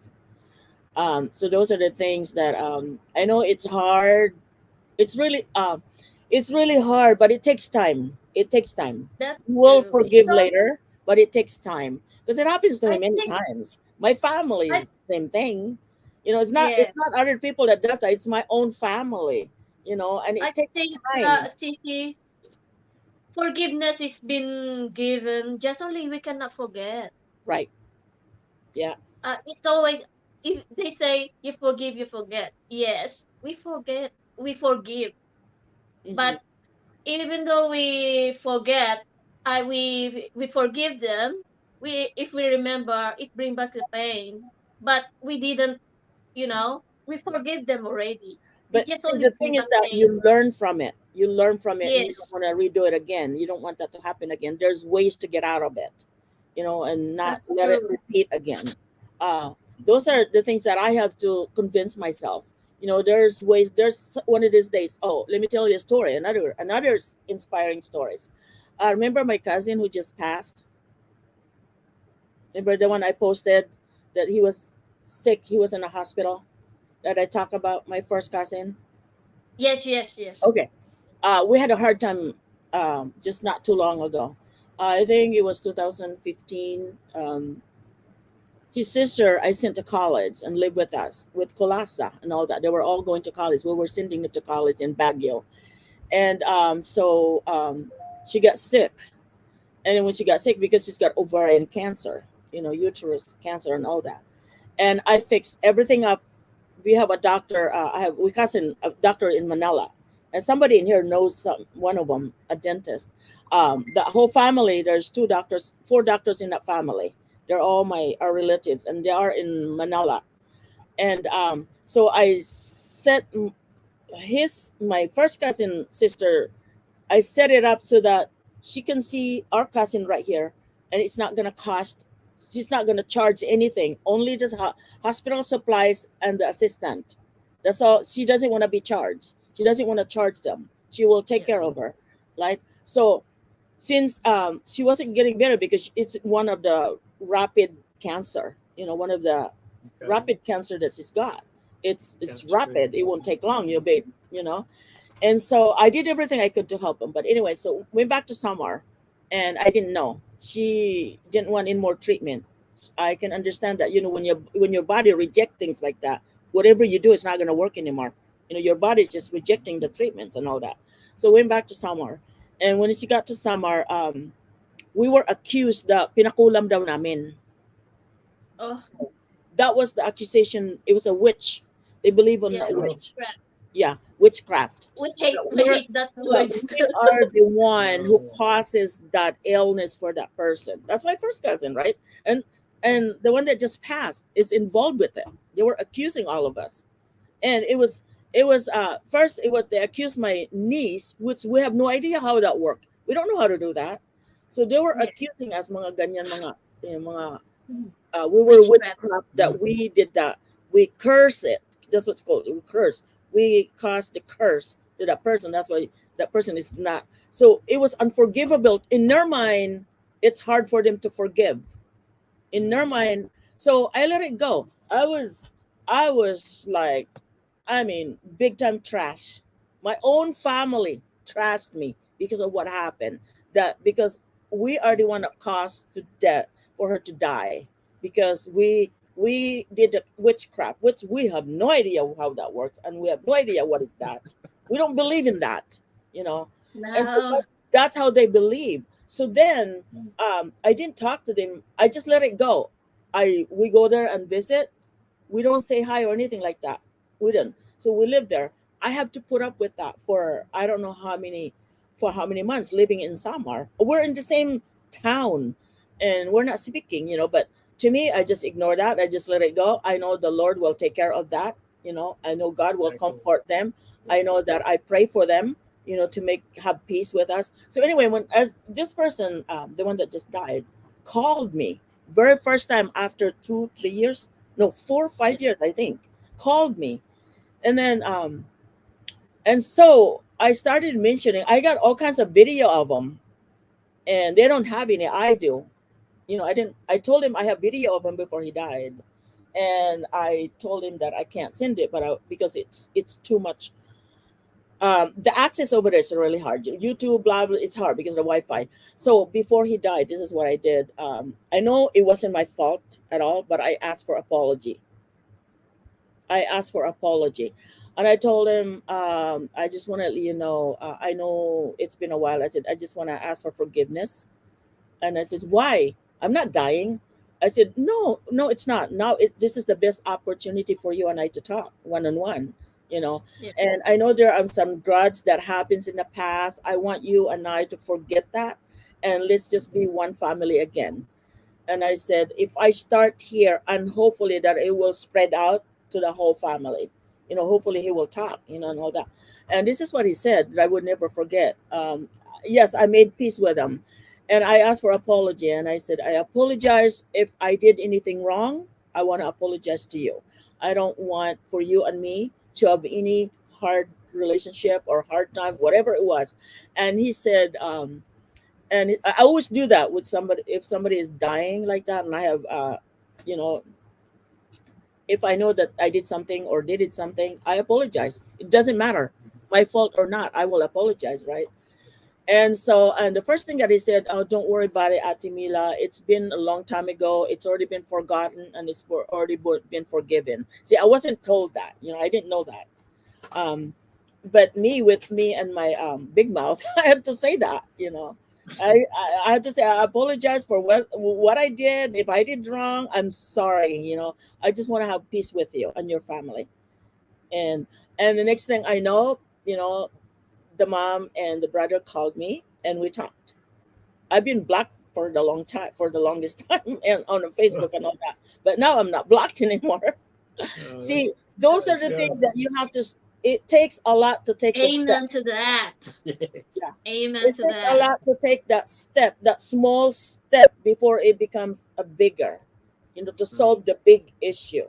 [SPEAKER 6] So those are the things that I know it's hard. It's really hard, but it takes time. It takes time.
[SPEAKER 4] That's
[SPEAKER 6] You will
[SPEAKER 4] true. It's
[SPEAKER 6] forgive
[SPEAKER 4] so
[SPEAKER 6] later, but it takes time because it happens to me
[SPEAKER 4] I
[SPEAKER 6] many
[SPEAKER 4] think
[SPEAKER 6] times. My family
[SPEAKER 4] I
[SPEAKER 6] is the same thing. It's not
[SPEAKER 4] yeah,
[SPEAKER 6] it's not other people that does that. It's my own family. And it
[SPEAKER 4] I
[SPEAKER 6] takes
[SPEAKER 4] think
[SPEAKER 6] time.
[SPEAKER 4] Sisi, forgiveness is been given, just only we cannot forget.
[SPEAKER 6] Right. Yeah.
[SPEAKER 4] It's always if they say you forgive, you forget. Yes, we forget, we forgive,
[SPEAKER 6] Hmm.
[SPEAKER 4] but even though we forget, we forgive them. We if we remember, it bring back the pain. But we didn't, we forgive them already. It
[SPEAKER 6] But
[SPEAKER 4] just
[SPEAKER 6] see,
[SPEAKER 4] only
[SPEAKER 6] the
[SPEAKER 4] bring
[SPEAKER 6] thing is
[SPEAKER 4] back
[SPEAKER 6] that
[SPEAKER 4] pain.
[SPEAKER 6] you learn from it. You learn from it, and you don't
[SPEAKER 4] Yes,
[SPEAKER 6] want to redo it again. You don't want that to happen again. There's ways to get out of it, and not
[SPEAKER 4] that's
[SPEAKER 6] let it
[SPEAKER 4] true.
[SPEAKER 6] repeat again. Uh, those are the things that I have to convince myself. There's ways. There's one of these days. Oh, let me tell you a story. Another inspiring stories. Remember my cousin who just passed. Remember the one I posted that he was sick. He was in a hospital. That I talk about my first cousin.
[SPEAKER 4] Yes, yes, yes.
[SPEAKER 6] Okay. We had a hard time just not too long ago. I think it was 2015. His sister I sent to college and lived with us with Colasa and all that. They were all going to college. We were sending them to college in Baguio. And so she got sick. And then when she got sick, because she's got ovarian cancer, uterus cancer and all that. And I fixed everything up. We have a doctor. We cousin a doctor in Manila, and somebody in here knows one of them, a dentist. The whole family. There's 2 doctors, 4 doctors in that family. They're all our relatives, and they are in Manila. And so I set my first cousin sister. I set it up so that she can see our cousin right here, and it's not gonna cost. She's not gonna charge anything. Only the hospital supplies and the assistant. That's all. She doesn't want to be charged. She doesn't want to charge them. She will take
[SPEAKER 4] Yeah.
[SPEAKER 6] care of her, right? So since she wasn't getting better because it's one of the rapid cancer. One of the rapid cancer that she's got. It's rapid. It won't take long. You'll be. And so I did everything I could to help him. But anyway, so went back to Samar, and I didn't know she didn't want any more treatment. I can understand that. When your body reject things like that, whatever you do is not going to work anymore. Your body is just rejecting the treatments and all that. So went back to Samar, and when she got to Samar, we were accused that pinakulam daw namin.
[SPEAKER 4] Oh,
[SPEAKER 6] So that was the accusation. It was a witch. They believe on
[SPEAKER 4] yeah,
[SPEAKER 6] a witch.
[SPEAKER 4] witchcraft.
[SPEAKER 6] Yeah, witchcraft. That
[SPEAKER 4] We
[SPEAKER 6] we're,
[SPEAKER 4] hate that
[SPEAKER 6] that
[SPEAKER 4] word.
[SPEAKER 6] we are the one who
[SPEAKER 3] Oh.
[SPEAKER 6] causes that illness for that person. That's my first cousin, right? And the one that just passed is involved with it. They were accusing all of us, and it was first it was they accused my niece, which we have no idea how that worked. We don't know how to do that. So they were
[SPEAKER 4] Yeah.
[SPEAKER 6] accusing us mga ganyan mga mga
[SPEAKER 4] Mm.
[SPEAKER 6] we were
[SPEAKER 4] Witchcraft.
[SPEAKER 6] witchcraft that we did that. We curse it. That's what's called. We curse. We caused the curse to that person. That's why that person is not. So it was unforgivable in their mind. It's hard for them to forgive in their mind. So I let it go. I was like, I mean, big time trash. My own family trashed me because of what happened. That because we are the one that caused to death for her to die because we did the witchcraft, which we have no idea how that works, and we have no idea what is that. We don't believe in that, you know. And so
[SPEAKER 4] No.
[SPEAKER 6] that's how they believe. So then I didn't talk to them. I just let it go. We go there and visit. We don't say hi or anything like that. We don't. So we live there. I have to put up with that for I don't know how many months living in Samar. We're in the same town and we're not speaking, but to me I just ignore that. I just let it go. I know the Lord will take care of that. I know God will comfort them. I know that I pray for them, to have peace with us. So anyway, when as this person, the one that just died, called me very first time after 2 3 years, no 4 5 years I think, called me, and then and so I started mentioning I got all kinds of video of them, and they don't have any. I do. I didn't. I told him I have video of him before he died, and I told him that I can't send it, but because it's too much. The access over there is really hard. YouTube, blah blah. It's hard because of the Wi-Fi. So before he died, this is what I did. I know it wasn't my fault at all, but I asked for apology. I asked for apology. And I told him, I just want to let you know, I know it's been a while. I said, I just want to ask for forgiveness. And I said, why? I'm not dying. I said, no, no, it's not. Now this is the best opportunity for you and I to talk one on one, you know.
[SPEAKER 4] Yeah.
[SPEAKER 6] And I know there are some grudge that happens in the past. I want you and I to forget that. And let's just be one family again. And I said, if I start here, and hopefully that it will spread out to the whole family, hopefully he will talk, and all that. And this is what he said that I would never forget. Yes, I made peace with him, and I asked for apology, and I said, I apologize if I did anything wrong. I want to apologize to you. I don't want for you and me to have any hard relationship or hard time, whatever it was. And he said, and I always do that with somebody. If somebody is dying like that, and I have, you know, if I know that I did something or did something, I apologize. It doesn't matter, my fault or not. I will apologize, right? And so, and the first thing that he said, "Oh, don't worry about it, Atimila. It's been a long time ago. It's already been forgotten, and already been forgiven." See, I wasn't told that. I didn't know that. Um, but with me and my big mouth, I had to say that. I had to say I apologize for what I did. If I did wrong, I'm sorry. I just want to have peace with you and your family. And the next thing I know, the mom and the brother called me and we talked. I've been blocked for the longest time and on Facebook and all that. But now I'm not blocked anymore. See, those are the things that you have to. It takes a lot to take the step.
[SPEAKER 4] Amen to that.
[SPEAKER 6] Yeah.
[SPEAKER 4] Amen
[SPEAKER 6] It
[SPEAKER 4] to
[SPEAKER 6] takes a
[SPEAKER 4] that.
[SPEAKER 6] lot to take that step, that small step, before it becomes a bigger, to solve the big issue.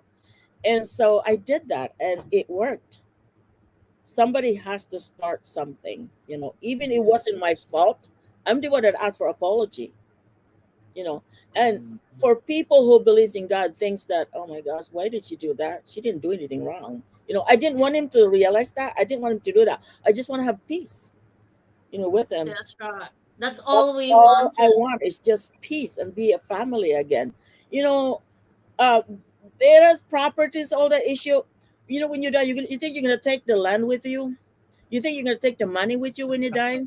[SPEAKER 6] And so I did that and it worked. Somebody has to start something, even it wasn't my fault. I'm the one that asked for apology, you know. And for people who believes in God, thinks that, oh my gosh, why did she do that? She didn't do anything wrong. I didn't want him to realize that. I didn't want him to do that. I just want to have peace, with him.
[SPEAKER 4] That's right. That's all
[SPEAKER 6] That's
[SPEAKER 4] we
[SPEAKER 6] all I
[SPEAKER 4] wanted.
[SPEAKER 6] want is just peace and be a family again. You know, uh, there is properties, all that issue. When you die, you think you're gonna take the land with you? You think you're gonna take the money with you when you die?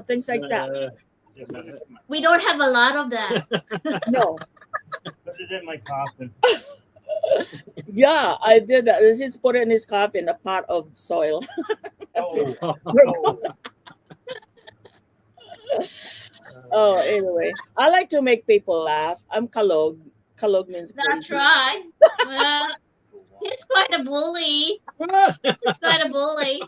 [SPEAKER 6] Things like that.
[SPEAKER 4] We don't have a lot of that.
[SPEAKER 6] No.
[SPEAKER 3] Put it in my coffin.
[SPEAKER 6] Yeah, I did that. Just put it in his coffin, a pot of soil. That's it. Oh, anyway, I like to make people laugh. I'm Kalog. Kalog means
[SPEAKER 4] That's
[SPEAKER 6] crazy.
[SPEAKER 4] right. Well, he's quite a bully. He's quite a bully.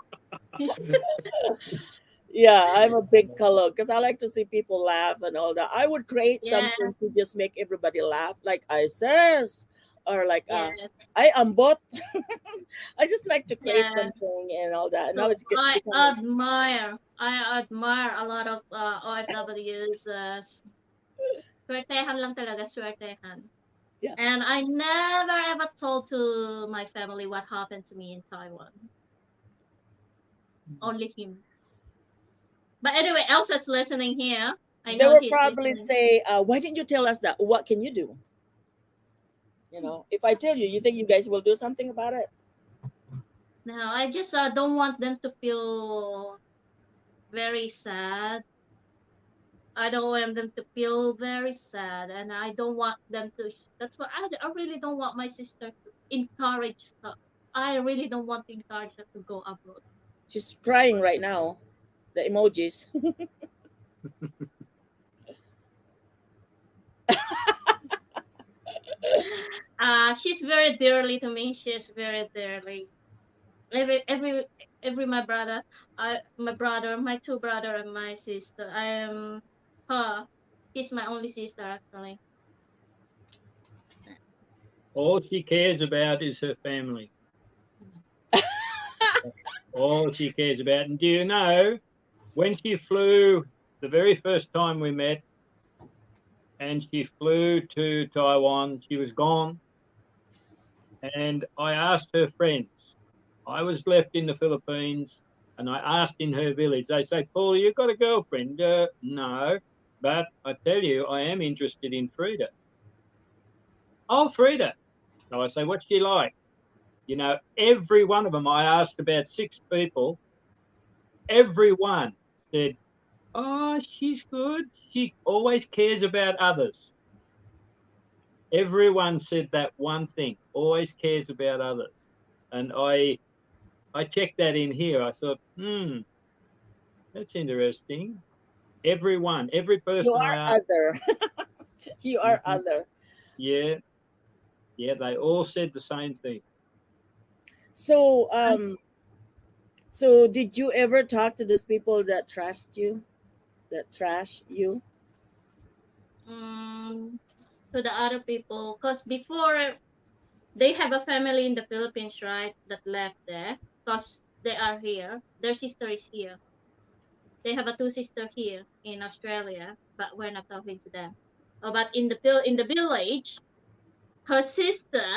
[SPEAKER 6] Yeah, I'm a big Kalog because I like to see people laugh and all that. I would create
[SPEAKER 4] Yeah.
[SPEAKER 6] something to just make everybody laugh, like I says, or like
[SPEAKER 4] Yes.
[SPEAKER 6] I am bot. I just like to create
[SPEAKER 4] Yeah.
[SPEAKER 6] something and all that.
[SPEAKER 4] So
[SPEAKER 6] Now it's
[SPEAKER 4] I
[SPEAKER 6] becoming
[SPEAKER 4] admire a lot of OFWs. Swertehan lang talaga, swertehan.
[SPEAKER 6] Yeah.
[SPEAKER 4] And I never ever told to my family what happened to me in Taiwan. Only him. But anyway, Elsa's listening here. I
[SPEAKER 6] They
[SPEAKER 4] know
[SPEAKER 6] will
[SPEAKER 4] he's
[SPEAKER 6] probably
[SPEAKER 4] listening.
[SPEAKER 6] say, "Why didn't you tell us that? What can you do?" You know, if I tell you, you think you guys will do something about it?
[SPEAKER 4] No, I just don't want them to feel very sad. I don't want them to feel very sad, and I don't want them to. That's why I really don't want my sister to encourage her. I really don't want to encourage her to go abroad.
[SPEAKER 6] She's crying right now. The emojis.
[SPEAKER 4] She's very dearly to me. She's very dearly. Every my brother, my two brother and my sister. I am her. She's my only sister actually.
[SPEAKER 5] All she cares about is her family. All she cares about. And do you know, when she flew the very first time we met, and she flew to Taiwan, she was gone. And I asked her friends. I was left in the Philippines, and I asked in her village. They say, "Paul, you got a girlfriend?" No, but I tell you, I am interested in Frida. Oh, Frida. So I say, "What's she like?" You know, every one of them, I asked about 6 people. Every one said, "Oh, she's good. She always cares about others." Everyone said that one thing, always cares about others. And I checked that in here. I thought, that's interesting. Everyone, every
[SPEAKER 6] You
[SPEAKER 5] person I
[SPEAKER 6] are
[SPEAKER 5] asked.
[SPEAKER 6] other. You are
[SPEAKER 5] Mhm.
[SPEAKER 6] other.
[SPEAKER 5] Yeah, they all said the same thing.
[SPEAKER 6] So, so did you ever talk to those people that trashed you? That trash you?
[SPEAKER 4] To the other people, because before they have a family in the Philippines, right? That left there because they are here. Their sister is here. They have a two sister here in Australia, but we're not talking to them. But in the village, her sister,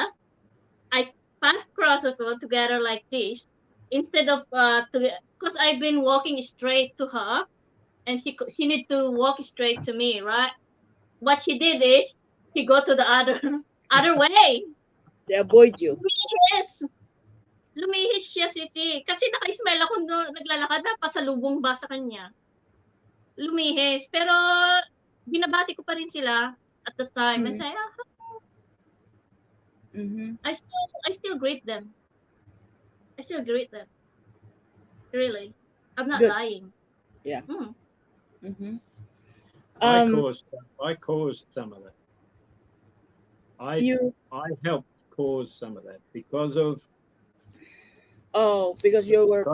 [SPEAKER 4] I can't cross ako together like this. Instead of because I've been walking straight to her, and she need to walk straight to me, right? What she did is she go to the other other way.
[SPEAKER 6] They avoid you.
[SPEAKER 4] Lumihis. Lumihis siya, Sisi. Kasi naka-smile ako naglalakad na pasalubong ba sa kanya. Lumihis. Pero binabati ko pa rin sila at the time. And say,
[SPEAKER 6] Mm-hmm.
[SPEAKER 4] I still greet them. I still greet them. Really. I'm not
[SPEAKER 6] Good.
[SPEAKER 4] lying.
[SPEAKER 6] Yeah. Mm-hmm.
[SPEAKER 5] I caused some of that. I helped cause some of that because of.
[SPEAKER 6] Oh, because you were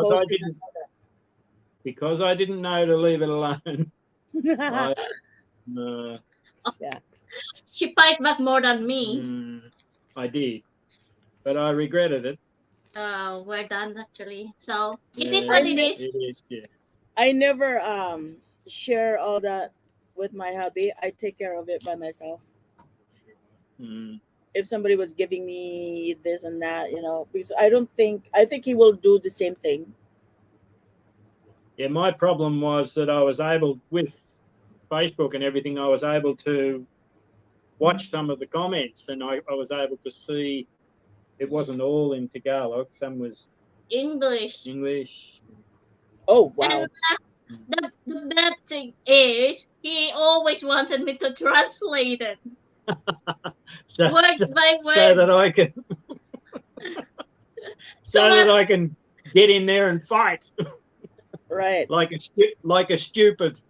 [SPEAKER 5] Because I didn't know to leave it alone.
[SPEAKER 6] yeah.
[SPEAKER 4] She fight back more than me.
[SPEAKER 5] I did, but I regretted it.
[SPEAKER 4] We're done actually. So it
[SPEAKER 5] Yeah,
[SPEAKER 4] is what it is.
[SPEAKER 5] It is, yeah.
[SPEAKER 6] I never share all that with my hubby. I take care of it by myself. If somebody was giving me this and that, you know, because I think he will do the same thing.
[SPEAKER 5] Yeah, my problem was that I was able, with Facebook and everything, I was able to watch some of the comments, and I was able to see it wasn't all in Tagalog. Some was
[SPEAKER 4] English.
[SPEAKER 6] Oh, wow.
[SPEAKER 4] And The bad thing is he always wanted me to translate it
[SPEAKER 5] so,
[SPEAKER 4] words by
[SPEAKER 5] so that
[SPEAKER 4] words.
[SPEAKER 5] I can
[SPEAKER 4] So
[SPEAKER 5] that
[SPEAKER 4] what?
[SPEAKER 5] I can get in there and fight
[SPEAKER 6] Right.
[SPEAKER 5] like a stupid.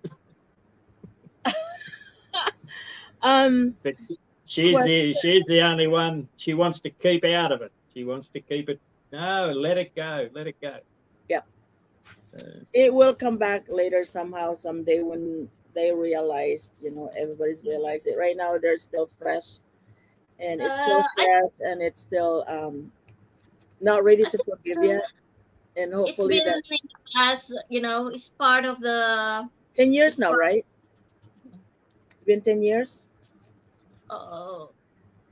[SPEAKER 5] But
[SPEAKER 6] Question.
[SPEAKER 5] she's the only one. She wants to keep out of it. She wants to keep it. No, let it go. Let it go.
[SPEAKER 6] Yeah.
[SPEAKER 5] Uh,
[SPEAKER 6] It will come back later somehow, someday when they realized, everybody's realized it. Right now, they're still fresh, and it's still
[SPEAKER 4] I
[SPEAKER 6] fresh, and it's still not ready
[SPEAKER 4] I
[SPEAKER 6] to
[SPEAKER 4] think
[SPEAKER 6] forgive
[SPEAKER 4] so.
[SPEAKER 6] yet. And
[SPEAKER 4] It's
[SPEAKER 6] hopefully
[SPEAKER 4] been
[SPEAKER 6] that
[SPEAKER 4] as it's part of the
[SPEAKER 6] 10 years now, right?
[SPEAKER 4] past.
[SPEAKER 6] It's been 10 years.
[SPEAKER 4] Oh,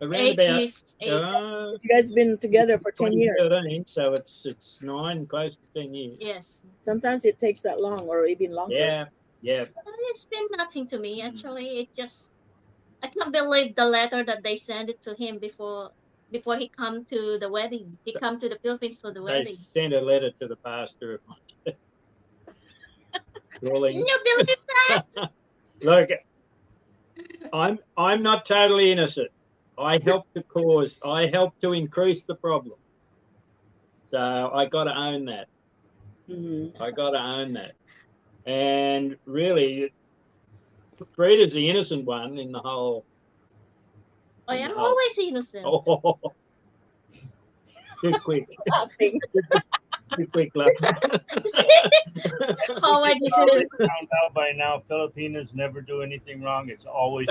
[SPEAKER 5] around
[SPEAKER 4] eight
[SPEAKER 5] about
[SPEAKER 4] years, eight.
[SPEAKER 6] You guys been together for 10 years.
[SPEAKER 5] 2013, so it's 9, close to 10 years.
[SPEAKER 4] Yes.
[SPEAKER 6] Sometimes it takes that long, or even longer.
[SPEAKER 5] Yeah, yeah.
[SPEAKER 4] It's been nothing to me actually. It just I can't believe the letter that they sent it to him before he come to the wedding. He come to the Philippines for the
[SPEAKER 5] They
[SPEAKER 4] wedding.
[SPEAKER 5] sent a letter to the pastor of my
[SPEAKER 4] Can
[SPEAKER 5] calling.
[SPEAKER 4] you believe that?
[SPEAKER 5] Look, I'm not totally innocent. I helped to increase the problem. So I got to own that.
[SPEAKER 6] Mm-hmm.
[SPEAKER 5] I got to own that. And really, Frida's the innocent one in the whole.
[SPEAKER 4] I
[SPEAKER 5] In
[SPEAKER 4] am
[SPEAKER 5] the whole.
[SPEAKER 4] always innocent.
[SPEAKER 5] Oh, too quick.
[SPEAKER 6] Laughing.
[SPEAKER 5] Too quick, love.
[SPEAKER 4] Howard is
[SPEAKER 3] Probably found out by now, Filipinas never do anything wrong. It's always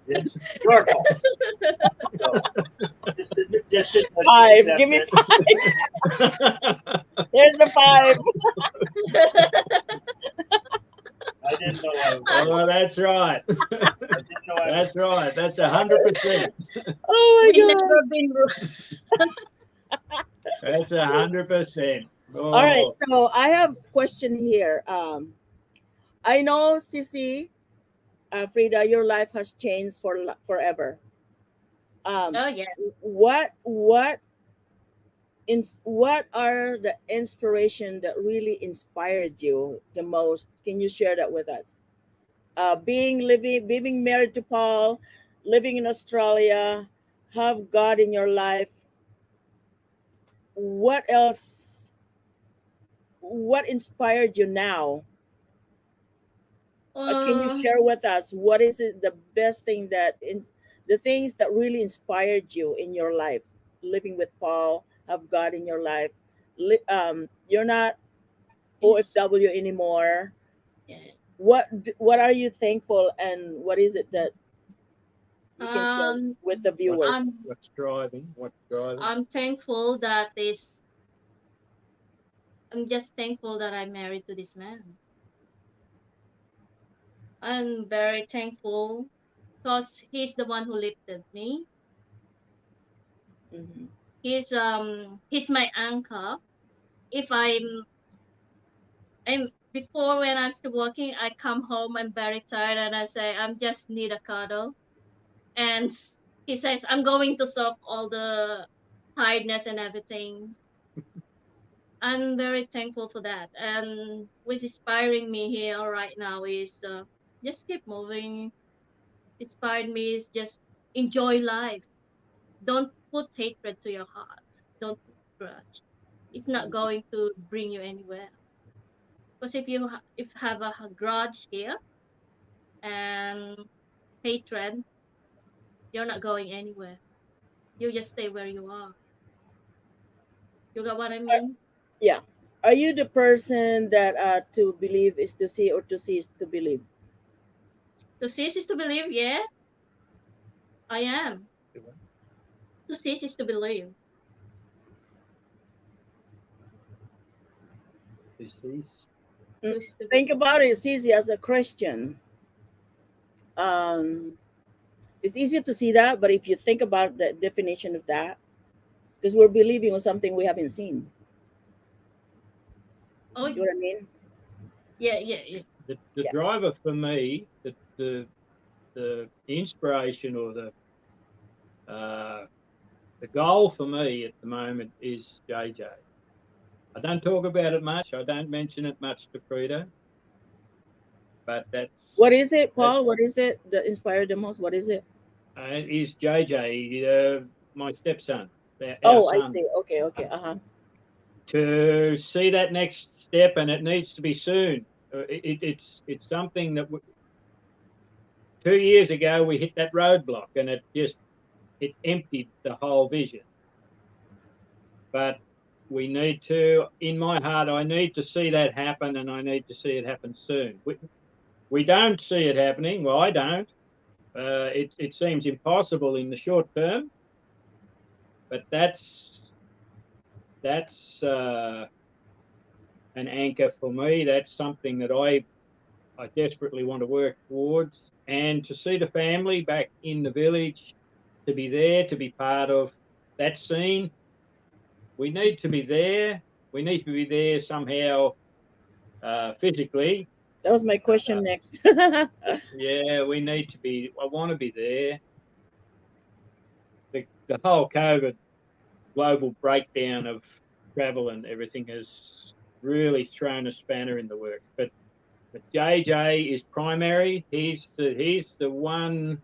[SPEAKER 3] it's your fault. So, just admit
[SPEAKER 6] Five.
[SPEAKER 3] accept
[SPEAKER 6] Give me
[SPEAKER 3] it.
[SPEAKER 6] 5. There's the 5.
[SPEAKER 3] I didn't know I was.
[SPEAKER 5] Oh, that's right.
[SPEAKER 3] I didn't know I was.
[SPEAKER 5] That's right. That's 100%.
[SPEAKER 6] Oh
[SPEAKER 4] we
[SPEAKER 6] my God.
[SPEAKER 4] never been rude.
[SPEAKER 5] That's 100%.
[SPEAKER 6] All right.
[SPEAKER 5] Oh,
[SPEAKER 6] So I have a question here. I know, Sissy, Frida, your life has changed forever.
[SPEAKER 4] Oh yeah.
[SPEAKER 6] What are the inspiration that really inspired you the most? Can you share that with us? Being married to Paul, living in Australia, have God in your life. What else? What inspired you now? Can you
[SPEAKER 4] Um,
[SPEAKER 6] share with us what is it the best thing the things that really inspired you in your life? Living with Paul, have God in your life. You're not
[SPEAKER 4] it's,
[SPEAKER 6] OFW anymore.
[SPEAKER 4] yeah.
[SPEAKER 6] What are you thankful, and what is it that you can share
[SPEAKER 4] Um,
[SPEAKER 6] with the
[SPEAKER 5] what's
[SPEAKER 6] viewers?
[SPEAKER 5] what's driving? What's driving?
[SPEAKER 4] I'm thankful that this. I'm just thankful that I'm married to this man. I'm very thankful because he's the one who lifted me.
[SPEAKER 6] Hmm.
[SPEAKER 4] He's my anchor. If I'm before when I'm still working, I come home, I'm very tired, and I say I'm just need a cuddle. And he says I'm going to solve all the tiredness and everything. I'm very thankful for that. And what's inspiring me here right now is just keep moving. Inspired me is just enjoy life. Don't put hatred to your heart. Don't put grudge. It's not going to bring you anywhere. Because if you have a grudge here and hatred, you're not going anywhere. You just stay where you are. You got what I mean?
[SPEAKER 6] Yeah. Are you the person that to believe is to see, or to see is to believe?
[SPEAKER 4] To cease is to believe, yeah, I am. To cease is to believe.
[SPEAKER 5] Disease.
[SPEAKER 6] Mm,
[SPEAKER 4] Choose to
[SPEAKER 6] Think
[SPEAKER 4] believe.
[SPEAKER 6] about it, Sisi, as a Christian. Um, it's easy to see that, but if you think about the definition of that, because we're believing on something we haven't seen.
[SPEAKER 4] Oh,
[SPEAKER 6] See what I mean?
[SPEAKER 4] yeah, yeah, yeah.
[SPEAKER 5] The
[SPEAKER 6] Yeah.
[SPEAKER 5] driver for me, the inspiration or the goal for me at the moment is JJ. I don't talk about it much. I don't mention it much to Frida, but
[SPEAKER 6] What is it,
[SPEAKER 5] that
[SPEAKER 6] Paul? What is it that inspired the most? What is it?
[SPEAKER 5] is JJ, my stepson, our
[SPEAKER 6] Oh, I
[SPEAKER 5] son,
[SPEAKER 6] see. Okay, okay. Uh-huh.
[SPEAKER 5] to see that next step, and it needs to be soon. It's something that 2 years ago we hit that roadblock, and it emptied the whole vision. But we need to, in my heart, I need to see that happen, and I need to see it happen soon. We don't see it happening. Well, I don't. It seems impossible in the short term, but that's an anchor for me. That's something that I desperately want to work towards, and to see the family back in the village, to be there, to be part of that scene. We need to be there. We need to be there somehow, physically.
[SPEAKER 6] That was my question next.
[SPEAKER 5] Yeah, we need to be. I want to be there. The whole COVID global breakdown of travel and everything has really thrown a spanner in the works. But JJ is primary. He's the one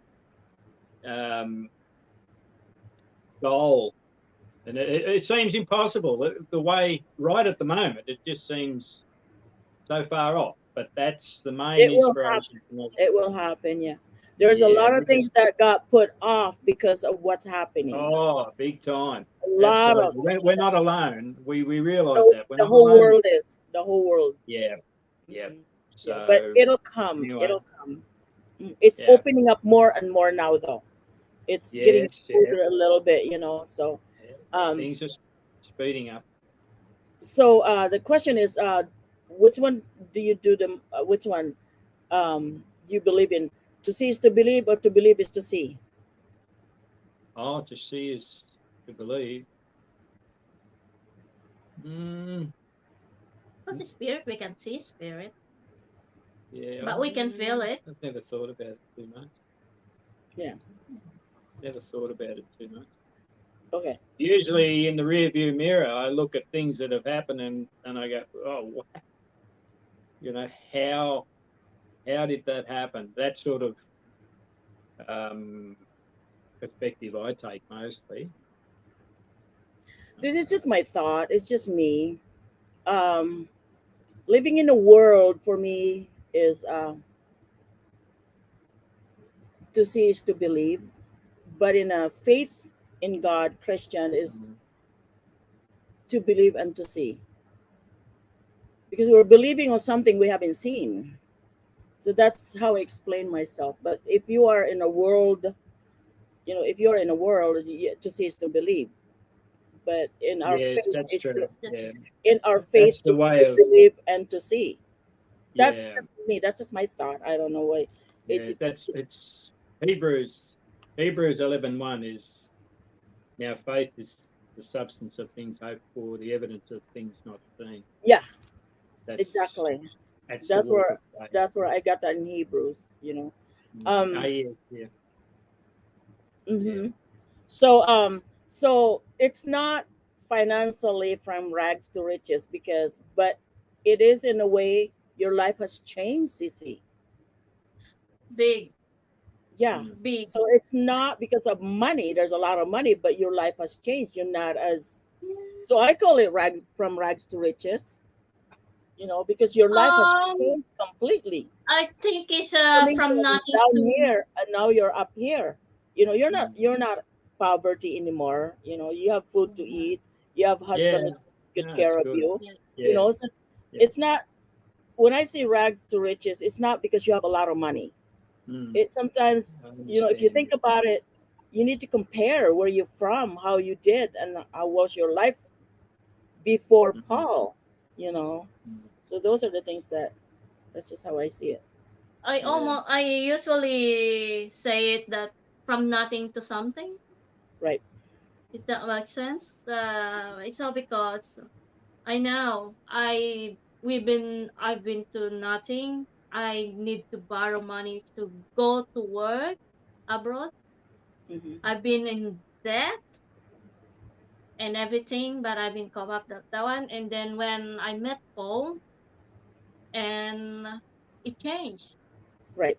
[SPEAKER 5] goal, and it seems impossible. The way right at the moment, it just seems so far off. But that's the main
[SPEAKER 6] It will happen.
[SPEAKER 5] inspiration for me.
[SPEAKER 6] It will happen, yeah. There's a
[SPEAKER 5] Yeah,
[SPEAKER 6] lot of things that got put off because of what's happening.
[SPEAKER 5] Oh, big time.
[SPEAKER 6] A lot of
[SPEAKER 5] Absolutely.
[SPEAKER 6] things
[SPEAKER 5] We're not alone. We realise
[SPEAKER 6] So
[SPEAKER 5] that. We're
[SPEAKER 6] the
[SPEAKER 5] not
[SPEAKER 6] whole
[SPEAKER 5] alone.
[SPEAKER 6] world is. The whole world.
[SPEAKER 5] Yeah, yeah.
[SPEAKER 6] Mhm.
[SPEAKER 5] So,
[SPEAKER 6] Yeah, but it'll come.
[SPEAKER 5] anyway.
[SPEAKER 6] It'll come. It's
[SPEAKER 5] Yeah.
[SPEAKER 6] opening up more and more now, though. It's getting
[SPEAKER 5] Yes, yeah.
[SPEAKER 6] smoother a little bit, you know. So,
[SPEAKER 5] Things are speeding up.
[SPEAKER 6] so the question is, which one do you do the? Which one you believe in? To see is to believe, or to believe is to see.
[SPEAKER 5] Oh, to see is to believe.
[SPEAKER 4] Because spirit, we can see spirit,
[SPEAKER 5] Yeah.
[SPEAKER 4] but we can feel it.
[SPEAKER 5] I've never thought about it too much.
[SPEAKER 6] Yeah.
[SPEAKER 5] Never thought about it too much.
[SPEAKER 6] Okay.
[SPEAKER 5] Usually in the rear view mirror, I look at things that have happened and I go, oh, what? You know, how did that happen? That sort of perspective I take mostly.
[SPEAKER 6] This is just my thought. It's just me. Living in a world for me is to see is to believe, but in a faith in God, Christian is to believe and to see, because we're believing on something we haven't seen. So that's how I explain myself. But if you are in a world, you know, if you're in a world, to see is to believe. But in our
[SPEAKER 5] Yes,
[SPEAKER 6] faith,
[SPEAKER 5] that's
[SPEAKER 6] it's
[SPEAKER 5] true.
[SPEAKER 6] to,
[SPEAKER 5] Yeah.
[SPEAKER 6] in our faith,
[SPEAKER 5] That's the
[SPEAKER 6] it's
[SPEAKER 5] way
[SPEAKER 6] to
[SPEAKER 5] of
[SPEAKER 6] believe and to see. That's
[SPEAKER 5] yeah.
[SPEAKER 6] just me. That's just my thought. I don't know why.
[SPEAKER 5] Yeah, it's Hebrews 11:1 is now faith is the substance of things hoped for, the evidence of things not seen.
[SPEAKER 6] Yeah,
[SPEAKER 5] That's
[SPEAKER 6] exactly.
[SPEAKER 5] that's
[SPEAKER 6] That's
[SPEAKER 5] the walk
[SPEAKER 6] where
[SPEAKER 5] of faith.
[SPEAKER 6] that's where I got that in Hebrews. You know.
[SPEAKER 5] Yeah, yeah.
[SPEAKER 6] Mm-hmm. So it's not financially from rags to riches, because, but it is in a way your life has changed, Sissy.
[SPEAKER 4] Big,
[SPEAKER 6] Yeah.
[SPEAKER 4] big.
[SPEAKER 6] So it's not because of money. There's a lot of money, but your life has changed. You're not as, so I call it rags to riches. You know, because your life has
[SPEAKER 4] Um,
[SPEAKER 6] changed completely.
[SPEAKER 4] I think it's
[SPEAKER 6] Coming
[SPEAKER 4] from
[SPEAKER 6] from
[SPEAKER 4] nothing
[SPEAKER 6] down
[SPEAKER 4] to
[SPEAKER 6] here and now you're up here. You know, you're not poverty anymore. You know, you have food to eat. You have husband
[SPEAKER 5] Yeah.
[SPEAKER 6] who takes good
[SPEAKER 5] No,
[SPEAKER 6] care
[SPEAKER 5] it's
[SPEAKER 6] of
[SPEAKER 5] good.
[SPEAKER 6] you.
[SPEAKER 4] yeah.
[SPEAKER 6] You
[SPEAKER 5] Yeah.
[SPEAKER 6] know, so
[SPEAKER 5] Yeah.
[SPEAKER 6] it's not, when I say rags to riches, it's not because you have a lot of money. It's sometimes,
[SPEAKER 5] I
[SPEAKER 6] you know, if you
[SPEAKER 5] understand.
[SPEAKER 6] think about it, you need to compare where you're from, how you did, and how was your life before Paul. You know, so those are the things that's just how I see it.
[SPEAKER 4] I usually say it that from nothing to something.
[SPEAKER 6] Right.
[SPEAKER 4] If that makes sense. It's all because I know I've been to nothing. I need to borrow money to go to work abroad.
[SPEAKER 6] Hmm.
[SPEAKER 4] I've been in debt. and everything, but I've been cover up that one. And then when I met Paul, and it changed.
[SPEAKER 6] Right.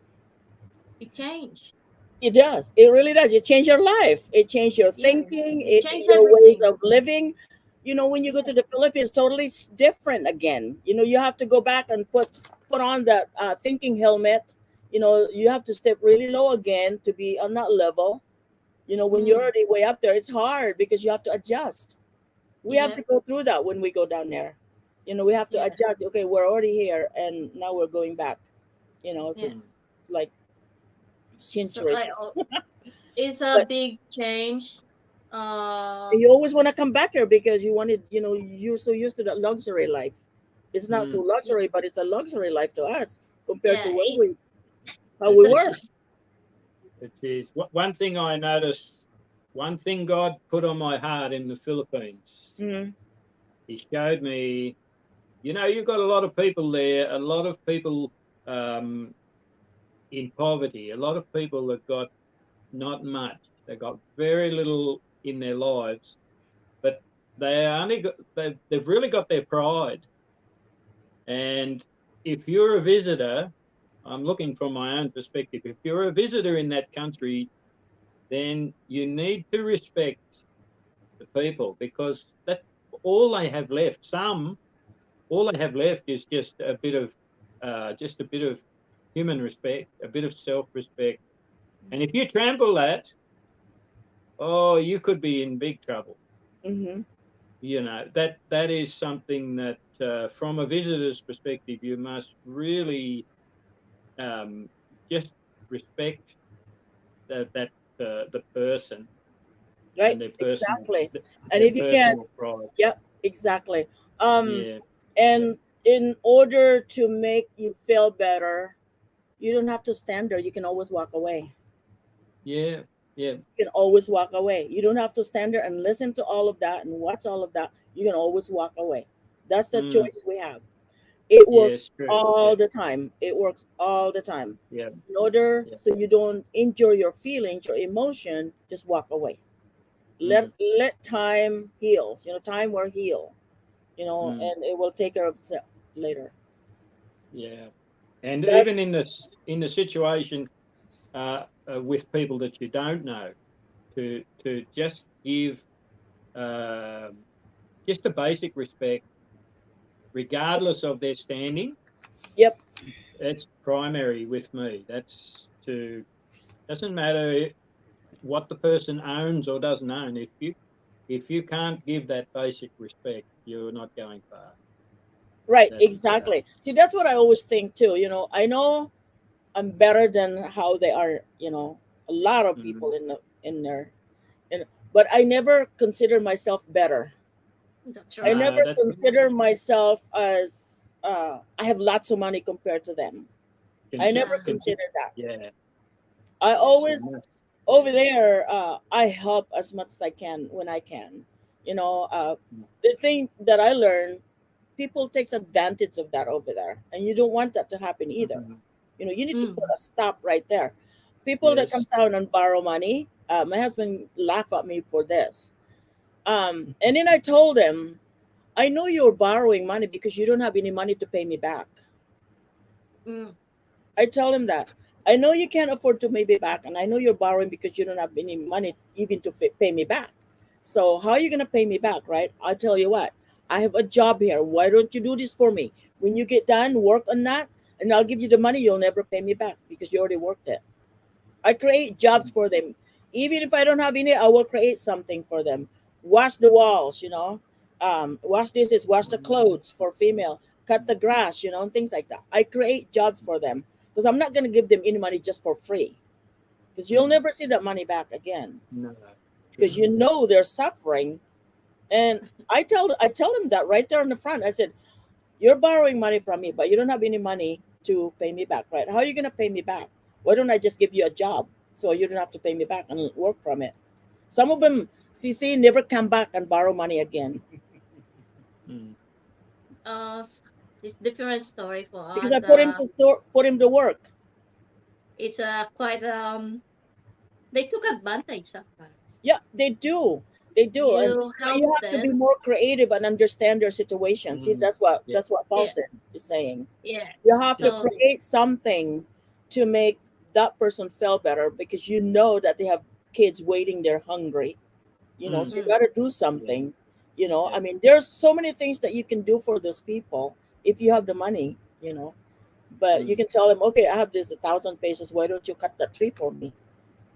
[SPEAKER 4] It changed.
[SPEAKER 6] It does. It really does. It changed your life. It changed your
[SPEAKER 4] Yeah,
[SPEAKER 6] thinking,
[SPEAKER 4] it changed
[SPEAKER 6] your ways
[SPEAKER 4] everything.
[SPEAKER 6] of living. You know, when you go
[SPEAKER 4] Yeah,
[SPEAKER 6] to the Philippines, totally different again. You know, you have to go back and put on that thinking helmet. You know, you have to step really low again to be on that level. You know, when you're
[SPEAKER 4] mm,
[SPEAKER 6] already way up there, it's hard because you have to adjust. We have
[SPEAKER 4] yeah,
[SPEAKER 6] to go through that when we go down there. You know, we have to
[SPEAKER 4] yeah,
[SPEAKER 6] adjust. Okay, we're already here, and now we're going back. You know, so
[SPEAKER 4] yeah.
[SPEAKER 5] Mm.
[SPEAKER 6] like
[SPEAKER 4] So I,
[SPEAKER 6] centuries.
[SPEAKER 4] it's a
[SPEAKER 6] But
[SPEAKER 4] big change. Uh,
[SPEAKER 6] you always want to come back here because you wanted, you know, you're so used to that luxury life. It's not so
[SPEAKER 5] Mm.
[SPEAKER 4] yeah,
[SPEAKER 6] luxury, but it's a luxury life to us compared to
[SPEAKER 4] yeah,
[SPEAKER 6] where
[SPEAKER 4] it,
[SPEAKER 6] we how
[SPEAKER 5] It
[SPEAKER 6] we
[SPEAKER 4] that's
[SPEAKER 6] were.
[SPEAKER 5] is.
[SPEAKER 4] just
[SPEAKER 5] It is. One thing I noticed, one thing God put on my heart in the Philippines,
[SPEAKER 6] Mm,
[SPEAKER 5] He showed me, you've got a lot of people there, a lot of people um, in poverty, a lot of people that got not much. They got very little in their lives, but they've really got their pride. And if you're a visitor, I'm looking from my own perspective. If you're a visitor in that country, then you need to respect the people because that's all they have left. All they have left is just a bit of human respect, a bit of self-respect. And if you trample that, oh, you could be in big trouble.
[SPEAKER 6] mm-hmm.
[SPEAKER 5] That is something that, from a visitor's perspective, you must really um, just respect the person
[SPEAKER 6] Right,
[SPEAKER 5] and their personal
[SPEAKER 6] exactly. And
[SPEAKER 5] their
[SPEAKER 6] if you can,
[SPEAKER 5] personal pride.
[SPEAKER 6] yep, exactly. Um,
[SPEAKER 5] Yeah, yeah,
[SPEAKER 6] and in order to make you feel better, you don't have to stand there. You can always walk away.
[SPEAKER 5] yeah, yeah.
[SPEAKER 6] You can always walk away. You don't have to stand there and listen to all of that and watch all of that. You can always walk away. That's the
[SPEAKER 5] Mm,
[SPEAKER 6] choice we have. It works
[SPEAKER 5] yes, true.
[SPEAKER 6] all
[SPEAKER 5] Yeah,
[SPEAKER 6] the time. It works all the time.
[SPEAKER 5] yeah,
[SPEAKER 6] In order
[SPEAKER 5] yeah.
[SPEAKER 6] so you don't injure your feelings, your emotion, just walk away. Let
[SPEAKER 5] Mm,
[SPEAKER 6] let time heals. You know, time will heal. You know,
[SPEAKER 5] mm,
[SPEAKER 6] and it will take care of itself later.
[SPEAKER 5] yeah. And
[SPEAKER 6] That's
[SPEAKER 5] even in the situation with people that you don't know, to just give um just a basic respect, regardless of their standing.
[SPEAKER 6] yep.
[SPEAKER 5] It's primary with me. That's to Doesn't matter what the person owns or doesn't own. If you can't give that basic respect, you're not going far.
[SPEAKER 6] Right,
[SPEAKER 5] That's
[SPEAKER 6] exactly. See, that's what I always think too. You know, I know I'm better than how they are. You know, a lot of people
[SPEAKER 5] mm,
[SPEAKER 6] in there, and but I never consider myself better.
[SPEAKER 4] that's
[SPEAKER 6] I
[SPEAKER 4] right.
[SPEAKER 6] never
[SPEAKER 5] no, that's
[SPEAKER 6] consider myself as I have lots of money compared to them. I never
[SPEAKER 4] Yeah,
[SPEAKER 6] consider that.
[SPEAKER 5] yeah,
[SPEAKER 6] I
[SPEAKER 4] yeah,
[SPEAKER 5] yes, you
[SPEAKER 6] always
[SPEAKER 5] must.
[SPEAKER 6] over
[SPEAKER 5] Yeah,
[SPEAKER 6] there. I help as much as I can when I can. You know,
[SPEAKER 5] mm,
[SPEAKER 6] the thing that I learned, people takes advantage of that over there, and you don't want that to happen either.
[SPEAKER 5] mhm,
[SPEAKER 6] You know, you need to put
[SPEAKER 4] mm,
[SPEAKER 6] a stop right there. People that
[SPEAKER 5] yes,
[SPEAKER 6] comes down and borrow money, my husband laughed at me for this. And then I told him, I know you're borrowing money because you don't have any money to pay me back.
[SPEAKER 4] mm,
[SPEAKER 6] I tell him that. I know you can't afford to pay me back, and I know you're borrowing because you don't have any money even to pay me back. So how are you gonna pay me back, right? I'll tell you what. I have a job here. Why don't you do this for me? When you get done, work on that, and I'll give you the money. You'll never pay me back because you already worked it. I create jobs
[SPEAKER 5] mm,
[SPEAKER 6] for them. Even if I don't have any, I will create something for them. Wash the walls, you know. Wash dishes, wash the clothes for female, cut the grass, you know, and things like that. I create jobs for them because I'm not going to give them any money just for free because you'll
[SPEAKER 5] mm,
[SPEAKER 6] never see that money back again
[SPEAKER 5] no,
[SPEAKER 6] because
[SPEAKER 5] true.
[SPEAKER 6] you know they're suffering. And I tell them that right there in the front. I said, "You're borrowing money from me, but you don't have any money to pay me back, right? How are you going to pay me back? Why don't I just give you a job so you don't have to pay me back and work from it?" Some of them, CC, never come back and borrow money again
[SPEAKER 5] Mm,
[SPEAKER 4] s- it's different story for
[SPEAKER 6] because I
[SPEAKER 4] us.
[SPEAKER 6] put him to work.
[SPEAKER 4] It's quite they took advantage sometimes.
[SPEAKER 6] Yeah, they do. They do, and
[SPEAKER 4] You
[SPEAKER 6] but
[SPEAKER 4] help
[SPEAKER 6] you have to be
[SPEAKER 4] them.
[SPEAKER 6] more creative and understand their situation. See,
[SPEAKER 5] Mm. Yeah.
[SPEAKER 6] that's what Paul
[SPEAKER 4] Yeah,
[SPEAKER 6] said is saying.
[SPEAKER 4] yeah.
[SPEAKER 6] You have to
[SPEAKER 4] So
[SPEAKER 6] create something to make that person feel better because you know that they have kids waiting there hungry. So you
[SPEAKER 4] mm,
[SPEAKER 6] got to do
[SPEAKER 5] Yeah.
[SPEAKER 6] something.
[SPEAKER 5] Yeah.
[SPEAKER 6] I mean, there's so many things that you can do for those people if you have the money. But you
[SPEAKER 5] Mm.
[SPEAKER 6] can tell them, okay, I have this 1,000 pesos. Why don't you cut that tree for me?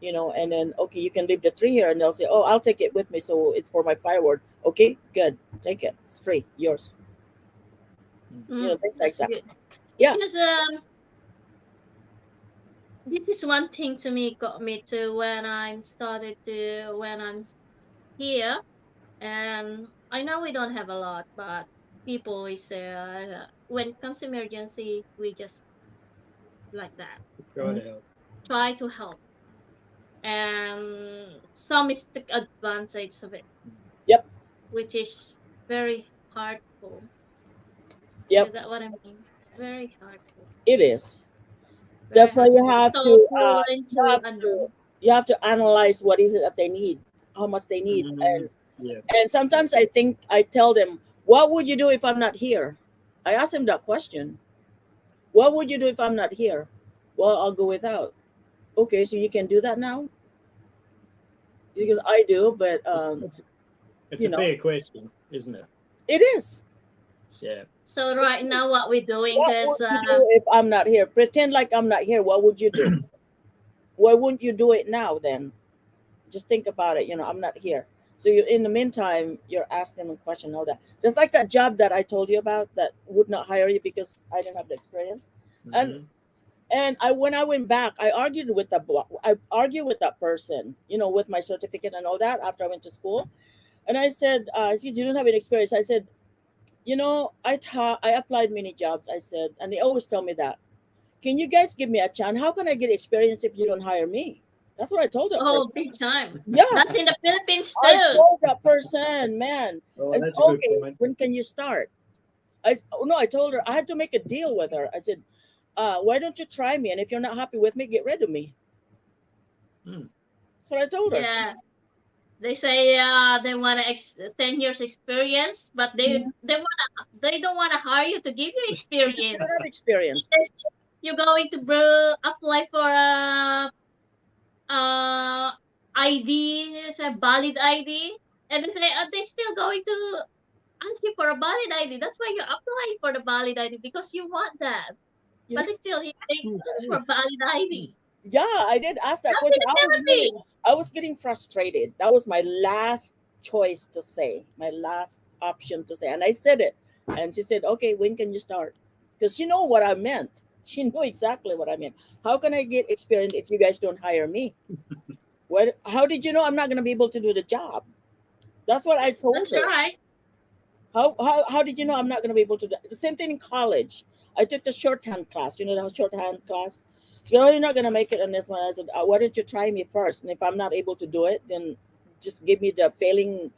[SPEAKER 6] And then okay, you can leave the tree here, and they'll say, oh, I'll take it with me, so it's for my firewood. Okay, good, take it, it's free, yours. Things like
[SPEAKER 4] that's
[SPEAKER 6] that.
[SPEAKER 4] good.
[SPEAKER 6] Yeah.
[SPEAKER 4] Because this is one thing to me got me to when I'm here, and I know we don't have a lot, but people always say when it comes to emergency, we just like that
[SPEAKER 5] Try
[SPEAKER 6] Mhm.
[SPEAKER 5] to help.
[SPEAKER 4] try to help, and some is take advantage of it,
[SPEAKER 5] Mm.
[SPEAKER 6] Yep.
[SPEAKER 4] which is very hurtful. You
[SPEAKER 6] Yep.
[SPEAKER 4] get what I mean? It's very hurtful,
[SPEAKER 6] It is.
[SPEAKER 4] very
[SPEAKER 6] That's why you
[SPEAKER 4] hurtful.
[SPEAKER 6] have
[SPEAKER 4] So
[SPEAKER 6] to
[SPEAKER 4] cruel
[SPEAKER 6] you
[SPEAKER 4] into
[SPEAKER 6] have to you have to analyze what is it that they need, how much they need.
[SPEAKER 5] Mm.
[SPEAKER 6] and
[SPEAKER 5] Yeah.
[SPEAKER 6] and sometimes I think I tell them, what would you do if I'm not here? I ask them that question. What would you do if I'm not here? Well, I'll go without. Okay, so you can do that now, because I do, but
[SPEAKER 5] It's, it's
[SPEAKER 6] you
[SPEAKER 5] a
[SPEAKER 6] know
[SPEAKER 5] fair question, isn't it?
[SPEAKER 6] it is.
[SPEAKER 5] Yeah.
[SPEAKER 4] So right now, what we're doing
[SPEAKER 6] What
[SPEAKER 4] is
[SPEAKER 6] would you do if I'm not here? Pretend like I'm not here. What would you do? Why wouldn't you do it now then? Just think about it. I'm not here. So in the meantime, you're asking them a question, all that. Just like that job that I told you about that would not hire you because I didn't have the experience. And
[SPEAKER 5] Mhm.
[SPEAKER 6] when I went back, I argued with that person, with my certificate and all that after I went to school. And I said, you don't have any experience. I said, I applied many jobs. I said, and they always tell me that. Can you guys give me a chance? How can I get experience if you don't hire me? That's what I told that
[SPEAKER 4] oh
[SPEAKER 6] person.
[SPEAKER 4] big time.
[SPEAKER 6] Yeah,
[SPEAKER 4] That's in the Philippines
[SPEAKER 6] I
[SPEAKER 4] too.
[SPEAKER 6] told that person, man.
[SPEAKER 5] Oh,
[SPEAKER 6] I said,
[SPEAKER 5] that's a good
[SPEAKER 6] okay,
[SPEAKER 5] point.
[SPEAKER 6] when can you start? Oh, no, I told her I had to make a deal with her. I said, why don't you try me? And if you're not happy with me, get rid of me.
[SPEAKER 5] Mm.
[SPEAKER 6] That's what I told her.
[SPEAKER 4] Yeah, they say they want 10 years experience, but they don't want to hire you to give you
[SPEAKER 6] You don't
[SPEAKER 4] experience.
[SPEAKER 6] have experience.
[SPEAKER 4] They say you're going to apply for a uh ID, it's a valid ID, and they say they still going to ask you for a valid ID. That's why you're applying for the valid ID because you want that.
[SPEAKER 6] You know?
[SPEAKER 4] But it's still they look for valid ID.
[SPEAKER 6] Yeah, I did ask that
[SPEAKER 4] That's in
[SPEAKER 6] question.
[SPEAKER 4] the Philippines.
[SPEAKER 6] I was getting frustrated. That was my last choice to say, my last option to say. And I said it. And she said, okay, when can you start? Because she know what I meant. She knew exactly what I meant. How can I get experience if you guys don't hire me? How did you know I'm not going to be able to do the job? That's what I told
[SPEAKER 4] That's
[SPEAKER 6] her.
[SPEAKER 4] right.
[SPEAKER 6] How did you know I'm not going to be able to do the same thing in college? I took the shorthand class. That shorthand class. So, you're not going to make it on this one. I said, why don't you try me first? And if I'm not able to do it, then just give me the failing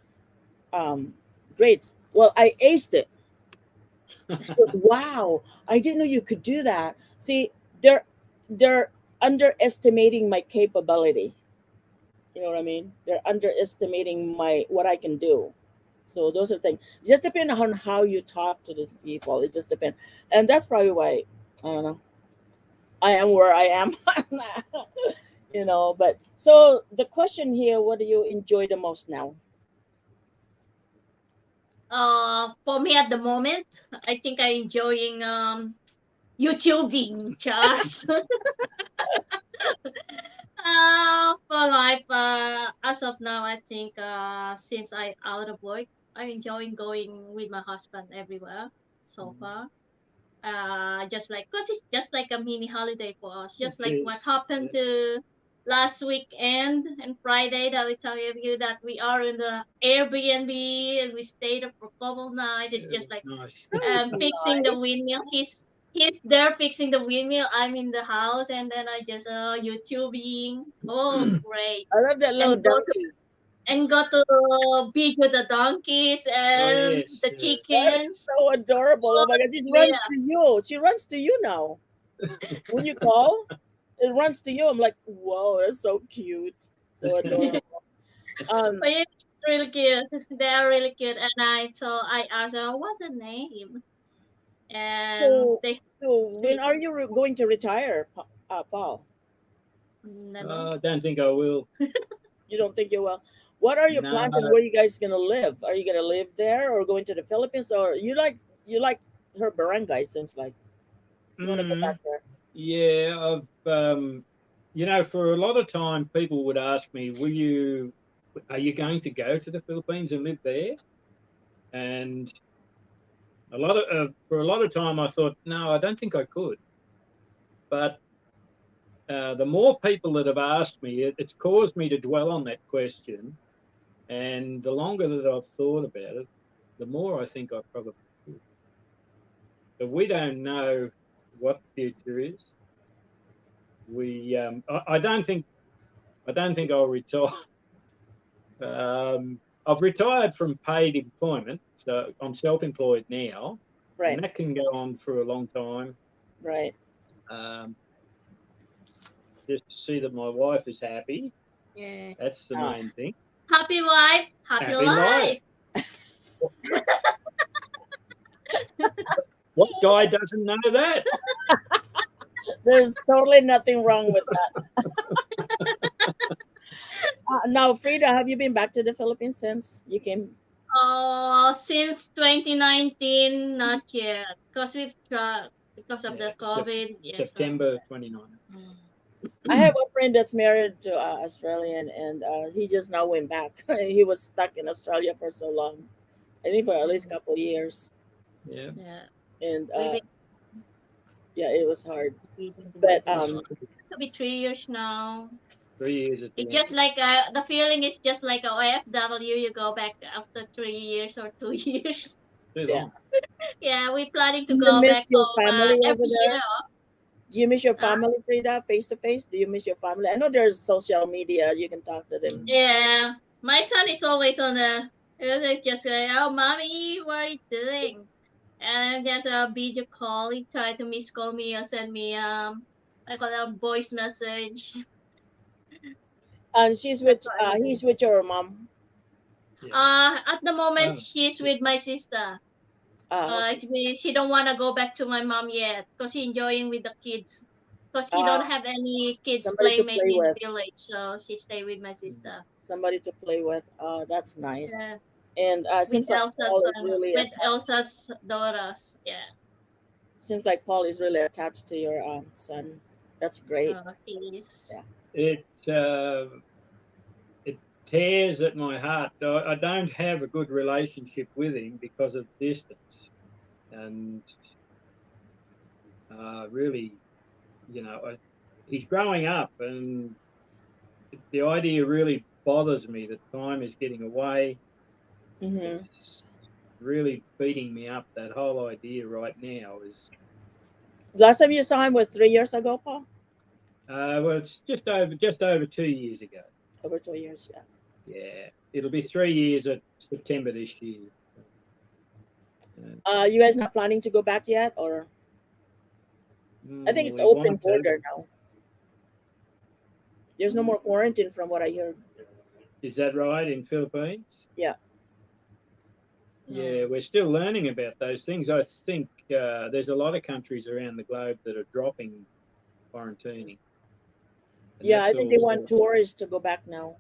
[SPEAKER 6] um, grades. Well, I aced it. She goes, wow, I didn't know you could do that. See, they're underestimating my capability. You know what I mean? They're underestimating what I can do. So those are things. It just depends on how you talk to these people. It just depends, and that's probably why I don't know. I am where I am. But so the question here: what do you enjoy the most now?
[SPEAKER 4] For me at the moment, I think I enjoying YouTubing, Charles. For life, as of now, I think since I out of work, I enjoying going with my husband everywhere so far. Just like, cause it's just like a mini holiday for us. Just
[SPEAKER 5] It
[SPEAKER 4] like what
[SPEAKER 5] is.
[SPEAKER 4] happened to last weekend and Friday that we tell you that we are in the Airbnb and we stayed up for a couple nights. It's
[SPEAKER 5] Yeah, it
[SPEAKER 4] just
[SPEAKER 5] was
[SPEAKER 4] like
[SPEAKER 5] nice.
[SPEAKER 6] That was
[SPEAKER 4] fixing the
[SPEAKER 6] nice.
[SPEAKER 4] windmill. He's there fixing the windmill. I'm in the house, and then I just YouTubing. Oh, great!
[SPEAKER 6] I love that little
[SPEAKER 4] And
[SPEAKER 6] donkey.
[SPEAKER 4] go to video the donkeys
[SPEAKER 5] Oh,
[SPEAKER 4] and
[SPEAKER 5] yes.
[SPEAKER 4] the
[SPEAKER 5] Yeah.
[SPEAKER 6] That is
[SPEAKER 4] chickens.
[SPEAKER 6] so adorable. Oh
[SPEAKER 4] Oh,
[SPEAKER 6] my God, she runs
[SPEAKER 4] yeah.
[SPEAKER 6] to you. She runs to you now. When you call, it runs to you. I'm like, whoa, that's so cute, so adorable. Um,
[SPEAKER 4] But really cute. They are really cute. And I asked her, what's the name? And
[SPEAKER 6] So,
[SPEAKER 4] they
[SPEAKER 6] so when
[SPEAKER 4] sweet.
[SPEAKER 6] are you going to retire, Paul?
[SPEAKER 4] Never.
[SPEAKER 5] I don't think I will.
[SPEAKER 6] You don't think you will? What are your
[SPEAKER 5] No,
[SPEAKER 6] plans and where you guys gonna live? Are you gonna live there or going to the Philippines, or you like her barangay? Seems like you want to go back
[SPEAKER 5] mm,
[SPEAKER 6] there.
[SPEAKER 5] yeah, for a lot of time, people would ask me, are you going to go to the Philippines and live there? And for a lot of time, I thought, no, I don't think I could. But the more people that have asked me, it's caused me to dwell on that question. And the longer that I've thought about it, the more I think I probably could. But we don't know what the future is. I don't think I'll retire. I've retired from paid employment, so I'm self-employed now, and
[SPEAKER 6] Right,
[SPEAKER 5] that can go on for a long time.
[SPEAKER 6] right.
[SPEAKER 5] Um, just to see that my wife is happy.
[SPEAKER 4] Yeah.
[SPEAKER 5] That's the
[SPEAKER 6] Ah,
[SPEAKER 5] main thing.
[SPEAKER 4] Happy wife, happy
[SPEAKER 5] Happy life.
[SPEAKER 4] life.
[SPEAKER 5] What guy doesn't know that?
[SPEAKER 6] there's totally nothing wrong with that. Now, Frida, have you been back to the Philippines since you came?
[SPEAKER 4] Since 2019, not yet. Because we've tried, because of
[SPEAKER 5] Yeah,
[SPEAKER 4] the COVID. Yes.
[SPEAKER 5] September 29.
[SPEAKER 4] Mm.
[SPEAKER 6] I have a friend that's married to Australian, and he just now went back. He was stuck in Australia for so long. I think for at least a couple years,
[SPEAKER 5] Yeah.
[SPEAKER 4] Yeah.
[SPEAKER 6] and
[SPEAKER 4] Maybe
[SPEAKER 6] yeah, it was hard.
[SPEAKER 4] it
[SPEAKER 6] But
[SPEAKER 4] could be 3 years now.
[SPEAKER 5] 3 years at the
[SPEAKER 4] It's
[SPEAKER 5] end.
[SPEAKER 4] just like the feeling is just like a OFW. You go back after 3 years or 2 years.
[SPEAKER 5] Too
[SPEAKER 6] yeah,
[SPEAKER 5] long.
[SPEAKER 4] Yeah, we're planning
[SPEAKER 6] do
[SPEAKER 4] to
[SPEAKER 6] you
[SPEAKER 4] go
[SPEAKER 6] miss
[SPEAKER 4] back
[SPEAKER 6] your
[SPEAKER 4] home
[SPEAKER 6] family over
[SPEAKER 4] every
[SPEAKER 6] there?
[SPEAKER 4] year.
[SPEAKER 6] Do you miss your
[SPEAKER 4] Uh,
[SPEAKER 6] family, Frida, face to face? Do you miss your family? I know there's social media; you can talk to them.
[SPEAKER 4] yeah, my son is always on the just like, oh, mommy, what are you doing? And just a video call. He tried to miss call me or send me I call it a voice message.
[SPEAKER 6] And
[SPEAKER 4] That's what I do.
[SPEAKER 6] he's with your mom.
[SPEAKER 5] Yeah.
[SPEAKER 4] At the moment
[SPEAKER 5] Oh,
[SPEAKER 4] she's
[SPEAKER 5] just
[SPEAKER 4] with my sister.
[SPEAKER 6] Okay.
[SPEAKER 4] She don't want to go back to my mom yet because she enjoying with the kids. Because she
[SPEAKER 6] Uh,
[SPEAKER 4] don't have any kids
[SPEAKER 6] somebody to
[SPEAKER 4] playmate
[SPEAKER 6] play
[SPEAKER 4] in
[SPEAKER 6] with.
[SPEAKER 4] village, so she stay with my sister.
[SPEAKER 6] Somebody to play with. That's nice.
[SPEAKER 4] Yeah,
[SPEAKER 6] And
[SPEAKER 4] with
[SPEAKER 6] seems like Paul is really attached.
[SPEAKER 4] Elsa's daughters. Yeah,
[SPEAKER 6] Seems like Paul is really attached to your son. That's great.
[SPEAKER 4] he is.
[SPEAKER 6] Yeah.
[SPEAKER 5] it it tears at my heart. I don't have a good relationship with him because of distance, and really, he's growing up, and the idea really bothers me that time is getting away.
[SPEAKER 6] Mm-hmm.
[SPEAKER 5] It's really beating me up. That whole idea right now is,
[SPEAKER 6] Last time you saw him was 3 years ago, Paul.
[SPEAKER 5] well, it's just over 2 years ago.
[SPEAKER 6] Over 2 years, yeah.
[SPEAKER 5] Yeah, it'll be 3 years at September this year.
[SPEAKER 6] You guys not planning to go back yet, or I think it's
[SPEAKER 5] We
[SPEAKER 6] open
[SPEAKER 5] want to.
[SPEAKER 6] border now. There's no more quarantine, from what I heard.
[SPEAKER 5] Is that right in Philippines?
[SPEAKER 6] Yeah.
[SPEAKER 5] Yeah, we're still learning about those things. I think there's a lot of countries around the globe that are dropping quarantining. And
[SPEAKER 6] Yeah, I
[SPEAKER 5] that's
[SPEAKER 6] think they
[SPEAKER 5] all.
[SPEAKER 6] want tourists to go back now.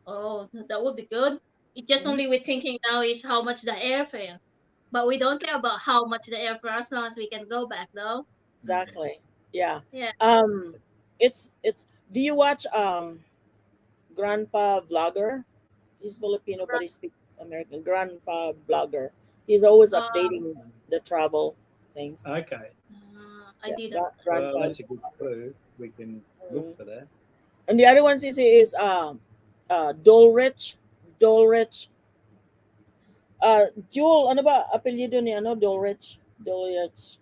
[SPEAKER 4] Oh, that would be good. It just
[SPEAKER 6] Mhm.
[SPEAKER 4] only we're thinking now is how much the airfare, but we don't care about how much the airfare as long as we can go back, though.
[SPEAKER 6] Exactly. Yeah.
[SPEAKER 4] Yeah.
[SPEAKER 6] Um, it's. Do you watch Grandpa Vlogger? He's Filipino, but he speaks American. Grandpa Vlogger. He's always
[SPEAKER 4] Uh,
[SPEAKER 6] updating the travel things.
[SPEAKER 5] Okay.
[SPEAKER 4] I
[SPEAKER 6] Yeah,
[SPEAKER 4] didn't.
[SPEAKER 5] Well,
[SPEAKER 6] Grandpa.
[SPEAKER 5] that's a good clue. We can look
[SPEAKER 6] Mhm.
[SPEAKER 5] for that.
[SPEAKER 6] And the other ones is Dolrich. Dolrich. Jewel, ano ba apelyido ni ano Dolrich? Dolrich.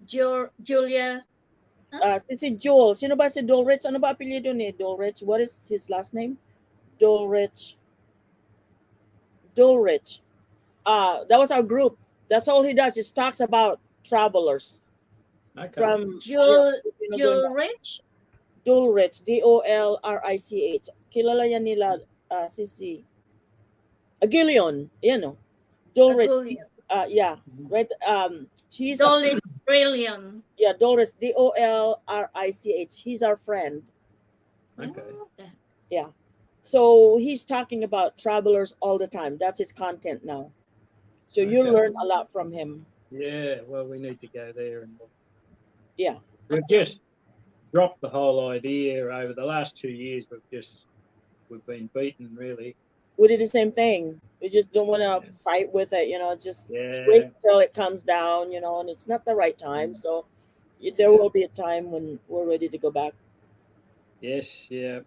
[SPEAKER 4] Julia.
[SPEAKER 6] Si Joel. Sino ba si Dolrich? Ano ba apelyido ni Dolrich? What is his last name? Dolrich. Dolrich. That was our group. That's all he does. He talks about travelers
[SPEAKER 5] Okay.
[SPEAKER 6] from Filipino going back.
[SPEAKER 4] Rich.
[SPEAKER 6] Dolrich. Dolrich. Kilala yan nila Sisi. A Gillion, you know, Dolores.
[SPEAKER 4] Agulio.
[SPEAKER 6] Yeah, right. She's a
[SPEAKER 4] Dolly Brilliant.
[SPEAKER 6] yeah, Dolores, Dolrich. He's our friend.
[SPEAKER 5] Okay.
[SPEAKER 4] Okay.
[SPEAKER 6] Yeah. So he's talking about travelers all the time. That's his content now. So you
[SPEAKER 5] Okay.
[SPEAKER 6] learn a lot from him.
[SPEAKER 5] Yeah. Well, we need to go there, and
[SPEAKER 6] Yeah.
[SPEAKER 5] we've just dropped the whole idea over the last 2 years. We've been beaten really.
[SPEAKER 6] We did the same thing. We just don't want to
[SPEAKER 5] Yeah.
[SPEAKER 6] fight with it, you know, just
[SPEAKER 5] Yeah.
[SPEAKER 6] wait till it comes down, you know, and it's not the right time. So there
[SPEAKER 5] Yeah.
[SPEAKER 6] will be a time when we're ready to go back.
[SPEAKER 5] Yes. Yeah.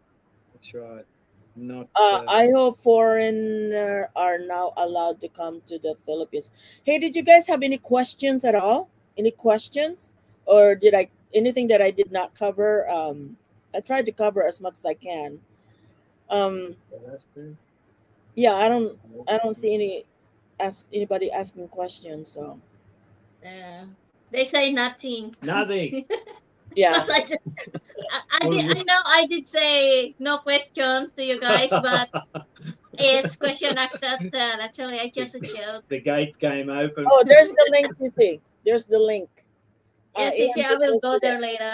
[SPEAKER 5] That's right. Not.
[SPEAKER 6] I hope foreigner are now allowed to come to the Philippines. Hey, did you guys have any questions at all? Any questions? Or did I anything that I did not cover? I tried to cover as much as I can. Um,
[SPEAKER 5] That's good.
[SPEAKER 6] yeah, I don't see anybody asking questions. So
[SPEAKER 4] They say nothing.
[SPEAKER 5] Nothing.
[SPEAKER 6] yeah,
[SPEAKER 4] Because I know I did say no questions to you guys, but it's question accepted. Actually, I just a joke.
[SPEAKER 5] The gate came open.
[SPEAKER 6] oh, there's the link. You see, there's the link.
[SPEAKER 4] Yes,
[SPEAKER 6] Ian,
[SPEAKER 4] I will
[SPEAKER 6] just
[SPEAKER 4] go
[SPEAKER 6] do
[SPEAKER 4] there
[SPEAKER 6] that.
[SPEAKER 4] later.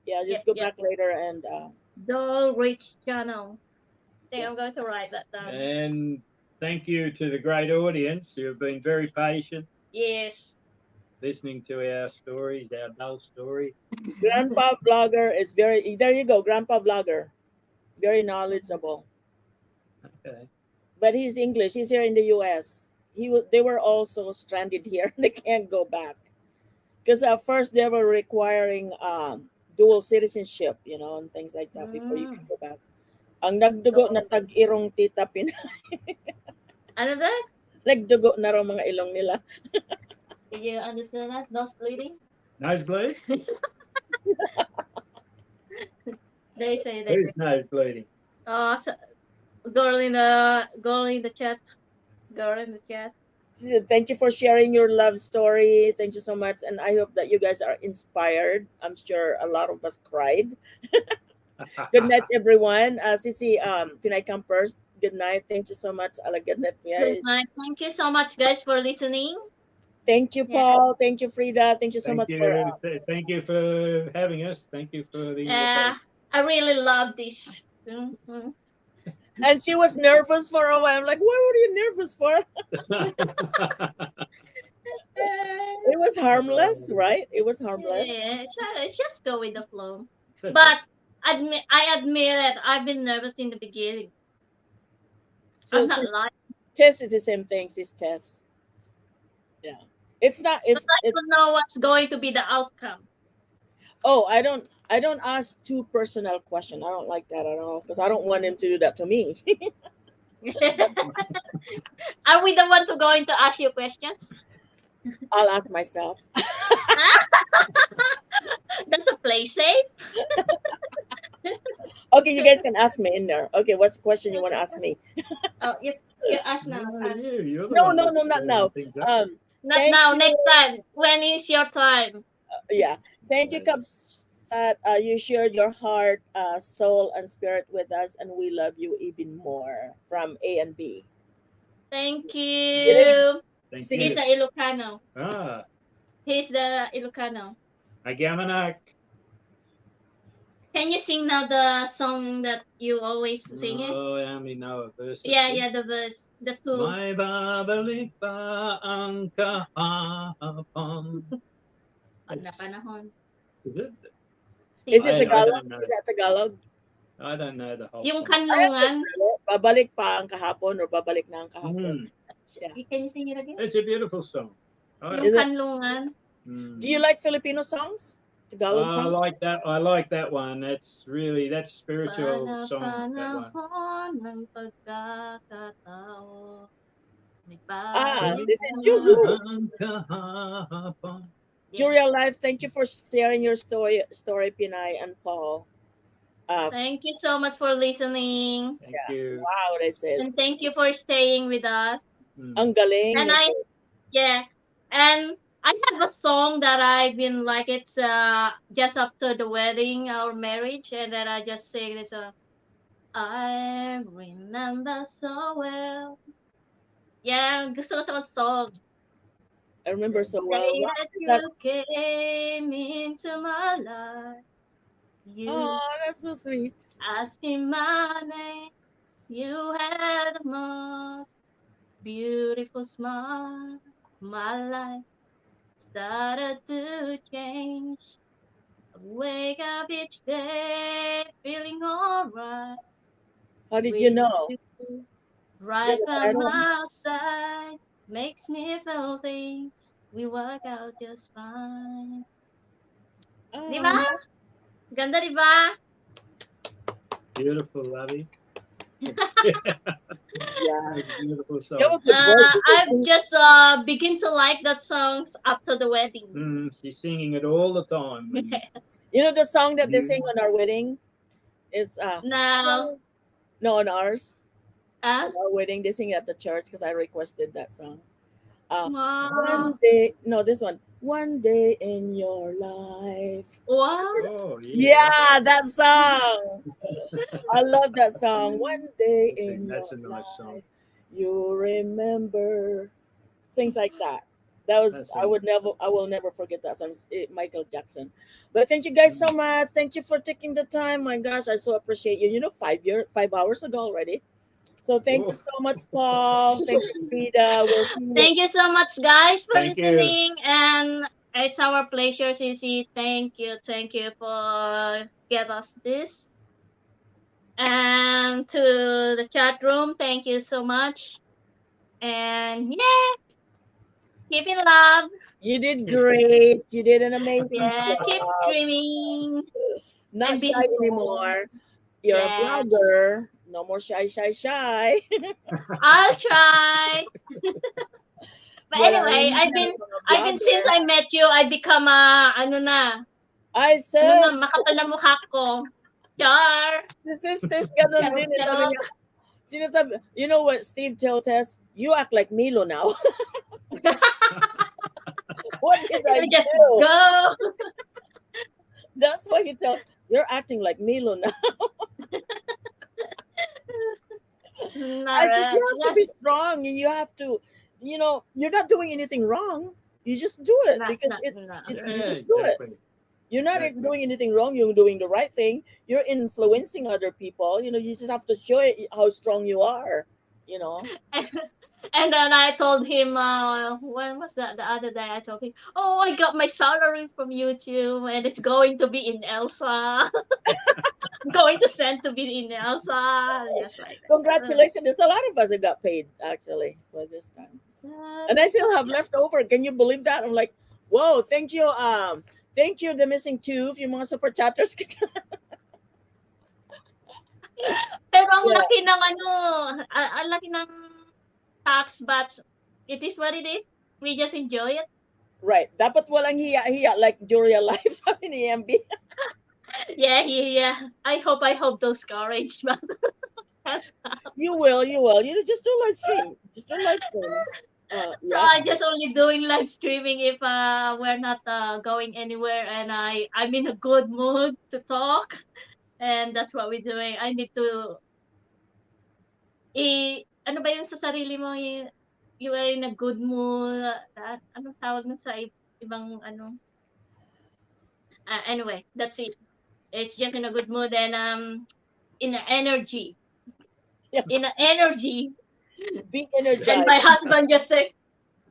[SPEAKER 6] Yeah,
[SPEAKER 4] Yeah,
[SPEAKER 6] just go
[SPEAKER 4] yeah.
[SPEAKER 6] back later and
[SPEAKER 4] Doll Rich channel. I think
[SPEAKER 6] Yeah.
[SPEAKER 4] I'm going to write that down.
[SPEAKER 5] And thank you to the great audience who have been very patient
[SPEAKER 4] Yes.
[SPEAKER 5] listening to our stories, our dull story.
[SPEAKER 6] Grandpa Vlogger is very. There you go, Grandpa Vlogger, very knowledgeable.
[SPEAKER 5] Okay.
[SPEAKER 6] But he's English. He's here in the U.S. They were also stranded here. They can't go back because at first they were requiring dual citizenship, you know, and things like that before you can go back. Ang nagdugo na tag-irong tita Pinay.
[SPEAKER 4] Ano that?
[SPEAKER 6] Nagdugo na raw mga ilong nila.
[SPEAKER 4] Did you understand that? Nose bleeding?
[SPEAKER 5] Nosebleed?
[SPEAKER 4] They say that.
[SPEAKER 5] Who's nosebleeding?
[SPEAKER 4] So, girl in the chat. Girl in the chat.
[SPEAKER 6] Thank you for sharing your love story. Thank you so much, and I hope that you guys are inspired. I'm sure a lot of us cried. Good night, everyone. Sisi, can I come first? Good night. Thank you so much. Good night.
[SPEAKER 4] Good night. Thank you so much, guys, for listening.
[SPEAKER 6] Thank you,
[SPEAKER 4] Yeah.
[SPEAKER 6] Paul. Thank you, Frida. Thank you so
[SPEAKER 5] Thank
[SPEAKER 6] much
[SPEAKER 5] you.
[SPEAKER 6] for.
[SPEAKER 5] Thank you for having us. Thank you for the
[SPEAKER 4] Yeah,
[SPEAKER 5] invitation.
[SPEAKER 4] I really love this. Mhm.
[SPEAKER 6] And she was nervous for a while. I'm like, what were you nervous for? It was harmless, right? It was harmless.
[SPEAKER 4] Yeah, it's just go with the flow. But I admit it. I've been nervous in the beginning.
[SPEAKER 6] So
[SPEAKER 4] I'm not lying.
[SPEAKER 6] Tess is the same thing. Sis Tess. Yeah, it's not.
[SPEAKER 4] But I don't know what's going to be the outcome.
[SPEAKER 6] Oh, I don't ask too personal question. I don't like that at all because I don't want him to do that to me.
[SPEAKER 4] Are we the one to going to ask you questions?
[SPEAKER 6] I'll ask myself.
[SPEAKER 4] That's a play safe.
[SPEAKER 6] Okay, you guys can ask me in there. Okay, what's the question you want to ask me?
[SPEAKER 4] Oh, you ask now. Ask.
[SPEAKER 6] No, not now.
[SPEAKER 4] Not
[SPEAKER 6] thank
[SPEAKER 4] now.
[SPEAKER 6] you.
[SPEAKER 4] Next time. When is your time?
[SPEAKER 6] Yeah. Thank you, Cubs. That you shared your heart, soul, and spirit with us, and we love you even more. From A and B.
[SPEAKER 4] Thank you.
[SPEAKER 5] Thank
[SPEAKER 4] He's
[SPEAKER 5] you.
[SPEAKER 4] a Ilocano.
[SPEAKER 5] Ah,
[SPEAKER 4] He's the Ilocano.
[SPEAKER 5] Agamanak.
[SPEAKER 4] Can you sing now the song that you always sing it?
[SPEAKER 5] Oh, I only know a verse.
[SPEAKER 4] Yeah, the verse, the two.
[SPEAKER 5] May babalik pa ang kahapon.
[SPEAKER 4] Na panahon.
[SPEAKER 5] Is it?
[SPEAKER 6] Is it
[SPEAKER 5] I
[SPEAKER 6] Tagalog?
[SPEAKER 5] don't know.
[SPEAKER 6] Is that Tagalog?
[SPEAKER 5] I don't know the whole
[SPEAKER 4] Yung
[SPEAKER 5] song.
[SPEAKER 4] kanlungan.
[SPEAKER 6] Babalik pa ang kahapon or babalik na ang kahapon.
[SPEAKER 4] Can you sing it again?
[SPEAKER 5] It's a beautiful song.
[SPEAKER 4] Yung kanlungan.
[SPEAKER 6] Do you like Filipino songs? Tagalog
[SPEAKER 5] I
[SPEAKER 6] songs?
[SPEAKER 5] like that. I like that one. That's spiritual song. That one.
[SPEAKER 4] Panahon ng pagkakatao.
[SPEAKER 6] This is you.
[SPEAKER 5] Ang kahapon.
[SPEAKER 6] Juria Life, thank you for sharing your story, Pinay and Paul.
[SPEAKER 4] Thank you so much for listening.
[SPEAKER 5] Thank you.
[SPEAKER 6] Wow, they said.
[SPEAKER 4] And thank you for staying with us.
[SPEAKER 6] Ang galing.
[SPEAKER 4] And and I have a song that I've been like it's just after the wedding or marriage, and then I just sing this I remember so well Yeah, gusto ko sa song.
[SPEAKER 6] I remember so well.
[SPEAKER 4] Day
[SPEAKER 6] Wow,
[SPEAKER 4] that
[SPEAKER 6] is
[SPEAKER 4] you
[SPEAKER 6] that?
[SPEAKER 4] came into my life, you
[SPEAKER 6] Oh, that's so sweet.
[SPEAKER 4] asking my name, you had the most beautiful smile. My life started to change. I wake up each day feeling alright
[SPEAKER 6] How did you
[SPEAKER 4] with
[SPEAKER 6] know?
[SPEAKER 4] you
[SPEAKER 6] Is that
[SPEAKER 4] right
[SPEAKER 6] the
[SPEAKER 4] by
[SPEAKER 6] title?
[SPEAKER 4] my side. Makes me feel things we work out just fine. Di ba?
[SPEAKER 6] Oh,
[SPEAKER 4] Ganda, di ba?
[SPEAKER 5] Beautiful, Abby.
[SPEAKER 6] yeah.
[SPEAKER 5] That's a beautiful
[SPEAKER 6] You have
[SPEAKER 5] song.
[SPEAKER 6] a good voice. You can
[SPEAKER 4] I've
[SPEAKER 6] sing.
[SPEAKER 4] just begin to like that song after the wedding.
[SPEAKER 5] She's singing it all the time. When
[SPEAKER 6] You know the song that they
[SPEAKER 5] you,
[SPEAKER 6] sing on our wedding is
[SPEAKER 4] Now,
[SPEAKER 6] no, on ours.
[SPEAKER 4] ah,
[SPEAKER 6] On our wedding they sing it at the church because I requested that song.
[SPEAKER 4] wow,
[SPEAKER 6] One day, no, this one. One day in your life.
[SPEAKER 4] wow.
[SPEAKER 5] oh yeah,
[SPEAKER 6] Yeah, that song. I love that song. One day in
[SPEAKER 5] that's
[SPEAKER 6] your
[SPEAKER 5] a nice song.
[SPEAKER 6] life, you remember things like that. That was
[SPEAKER 5] That's a nice song.
[SPEAKER 6] I will never forget that song. It's Michael Jackson. But thank you guys so
[SPEAKER 5] Mm.
[SPEAKER 6] much. Thank you for taking the time. My gosh, I so appreciate you. You know, 5 hours ago already. So thank you
[SPEAKER 5] Oh,
[SPEAKER 6] so much, Paul. Thank you, Frida. We'll see you.
[SPEAKER 4] Thank you so much, guys, for
[SPEAKER 5] thank you.
[SPEAKER 4] listening. And it's our pleasure, Sissy. Thank you for get us this. And to the chat room, thank you so much. And yeah, keep in love.
[SPEAKER 6] You did great. You did an amazing
[SPEAKER 4] Yeah, keep
[SPEAKER 6] job.
[SPEAKER 4] dreaming
[SPEAKER 6] Not
[SPEAKER 4] and be
[SPEAKER 6] shy
[SPEAKER 4] strong.
[SPEAKER 6] anymore. You're a
[SPEAKER 4] Yes,
[SPEAKER 6] blogger. No more shy, shy, shy.
[SPEAKER 4] I'll try. But
[SPEAKER 6] But
[SPEAKER 4] anyway,
[SPEAKER 6] I'm now a
[SPEAKER 4] I've been since
[SPEAKER 6] blogger.
[SPEAKER 4] I met you, I become a
[SPEAKER 6] I
[SPEAKER 4] ano na,
[SPEAKER 6] said,
[SPEAKER 4] makapal na mukha ko. Char.
[SPEAKER 6] si sisters, ganun din. Eh, sabi
[SPEAKER 4] Charot-charot.
[SPEAKER 6] niya, sinasabi, you know what Steve told us? You act like Milo now. What did I
[SPEAKER 4] Just
[SPEAKER 6] do?
[SPEAKER 4] go.
[SPEAKER 6] That's what he tells. You're acting like Milo now. I said,
[SPEAKER 4] Alright.
[SPEAKER 6] you have to be
[SPEAKER 4] Yes.
[SPEAKER 6] strong and you have to, you're not doing anything wrong. You just do it
[SPEAKER 4] No,
[SPEAKER 6] because
[SPEAKER 4] no, no.
[SPEAKER 6] it's you
[SPEAKER 5] Yeah,
[SPEAKER 6] just do it.
[SPEAKER 5] exactly,
[SPEAKER 6] You're not
[SPEAKER 5] exactly.
[SPEAKER 6] doing anything wrong. You're doing the right thing. You're influencing other people. You just have to show it how strong you are. You know.
[SPEAKER 4] And then I told him, when was that? The other day I told him, oh, I got my salary from YouTube and it's going to be in Elsa. Going to send to be in Elsa. Just like that.
[SPEAKER 6] Congratulations. There's a lot of us who got paid actually for this time. And I still have
[SPEAKER 4] Yeah.
[SPEAKER 6] leftover. Can you believe that? I'm like, whoa, thank you, the missing tooth, yung mga super chatters.
[SPEAKER 4] Pero ang
[SPEAKER 6] Yeah,
[SPEAKER 4] laki ng ang laki ng tax, but it is what it is. We just enjoy it.
[SPEAKER 6] right. Dapat walang hiya-hiya like Juria Live, sabi ni MB.
[SPEAKER 4] Yeah, yeah. I hope those courage. But
[SPEAKER 6] You will, you will. You just do live stream. Just do live stream.
[SPEAKER 4] so
[SPEAKER 6] Yeah.
[SPEAKER 4] I just only doing live streaming if we're not going anywhere and I'm in a good mood to talk, and that's what we're doing. I need to ano ba yung sa sarili mo you are in a good mood. Anong tawag nun sa ibang ano? Anyway, that's it. It's just in a good mood and in a energy.
[SPEAKER 6] Yeah.
[SPEAKER 4] In a energy.
[SPEAKER 6] Be
[SPEAKER 4] And
[SPEAKER 6] energized.
[SPEAKER 4] my husband just say,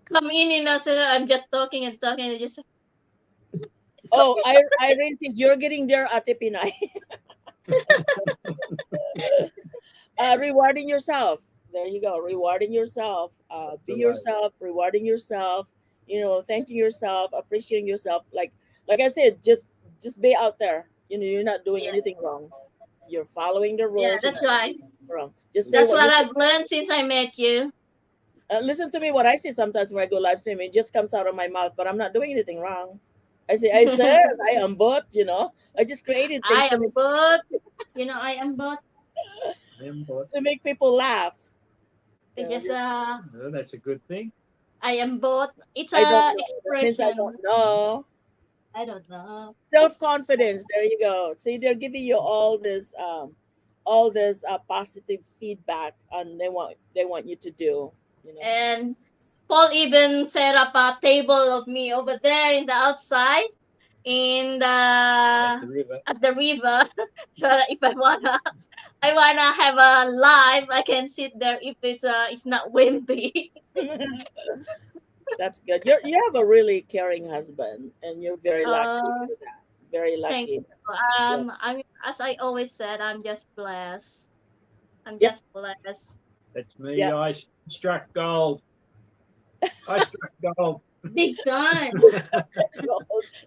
[SPEAKER 4] come in and so I'm just talking and talking and just
[SPEAKER 6] Oh, Irene says you're getting there, Ate Pinay. Rewarding yourself. There you go. Rewarding yourself. Be
[SPEAKER 5] Absolutely.
[SPEAKER 6] yourself. Rewarding yourself. Thanking yourself. Appreciating yourself. Like I said, just be out there. You're not doing
[SPEAKER 4] yeah,
[SPEAKER 6] anything wrong. You're following the
[SPEAKER 4] yeah,
[SPEAKER 6] rules. You're
[SPEAKER 4] that's
[SPEAKER 6] not doing
[SPEAKER 4] right.
[SPEAKER 6] anything wrong. Just say
[SPEAKER 4] That's
[SPEAKER 6] what
[SPEAKER 4] what
[SPEAKER 6] you.
[SPEAKER 4] I've learned since I met you.
[SPEAKER 6] Listen to me. What I say sometimes when I go live streaming, it just comes out of my mouth, but I'm not doing anything wrong. I said, I am but. I just created things
[SPEAKER 4] I am both. I am both.
[SPEAKER 5] I am bored.
[SPEAKER 6] to make people laugh.
[SPEAKER 4] I just
[SPEAKER 6] Just
[SPEAKER 5] Oh, that's a good thing.
[SPEAKER 4] I am both. It's
[SPEAKER 6] I don't
[SPEAKER 4] a
[SPEAKER 6] know. That means I don't
[SPEAKER 4] expression.
[SPEAKER 6] know.
[SPEAKER 4] I don't know.
[SPEAKER 6] Self confidence. There you go. See, they're giving you all this positive feedback, and they want you to do. You know.
[SPEAKER 4] And Paul even set up a table of me over there in the outside in
[SPEAKER 5] At
[SPEAKER 4] the
[SPEAKER 5] the river.
[SPEAKER 4] at the river. So that if I wanna have a live, I can sit there if it's not windy.
[SPEAKER 6] That's good. You have a really caring husband, and you're very lucky
[SPEAKER 4] uh,
[SPEAKER 6] for that. Very
[SPEAKER 4] Thank
[SPEAKER 6] lucky.
[SPEAKER 4] you.
[SPEAKER 6] Yeah.
[SPEAKER 4] I as I always said, I'm just blessed. I'm
[SPEAKER 6] Yep.
[SPEAKER 4] just blessed.
[SPEAKER 5] That's me.
[SPEAKER 6] Yeah.
[SPEAKER 5] I struck gold. I struck gold.
[SPEAKER 4] Big time. Don't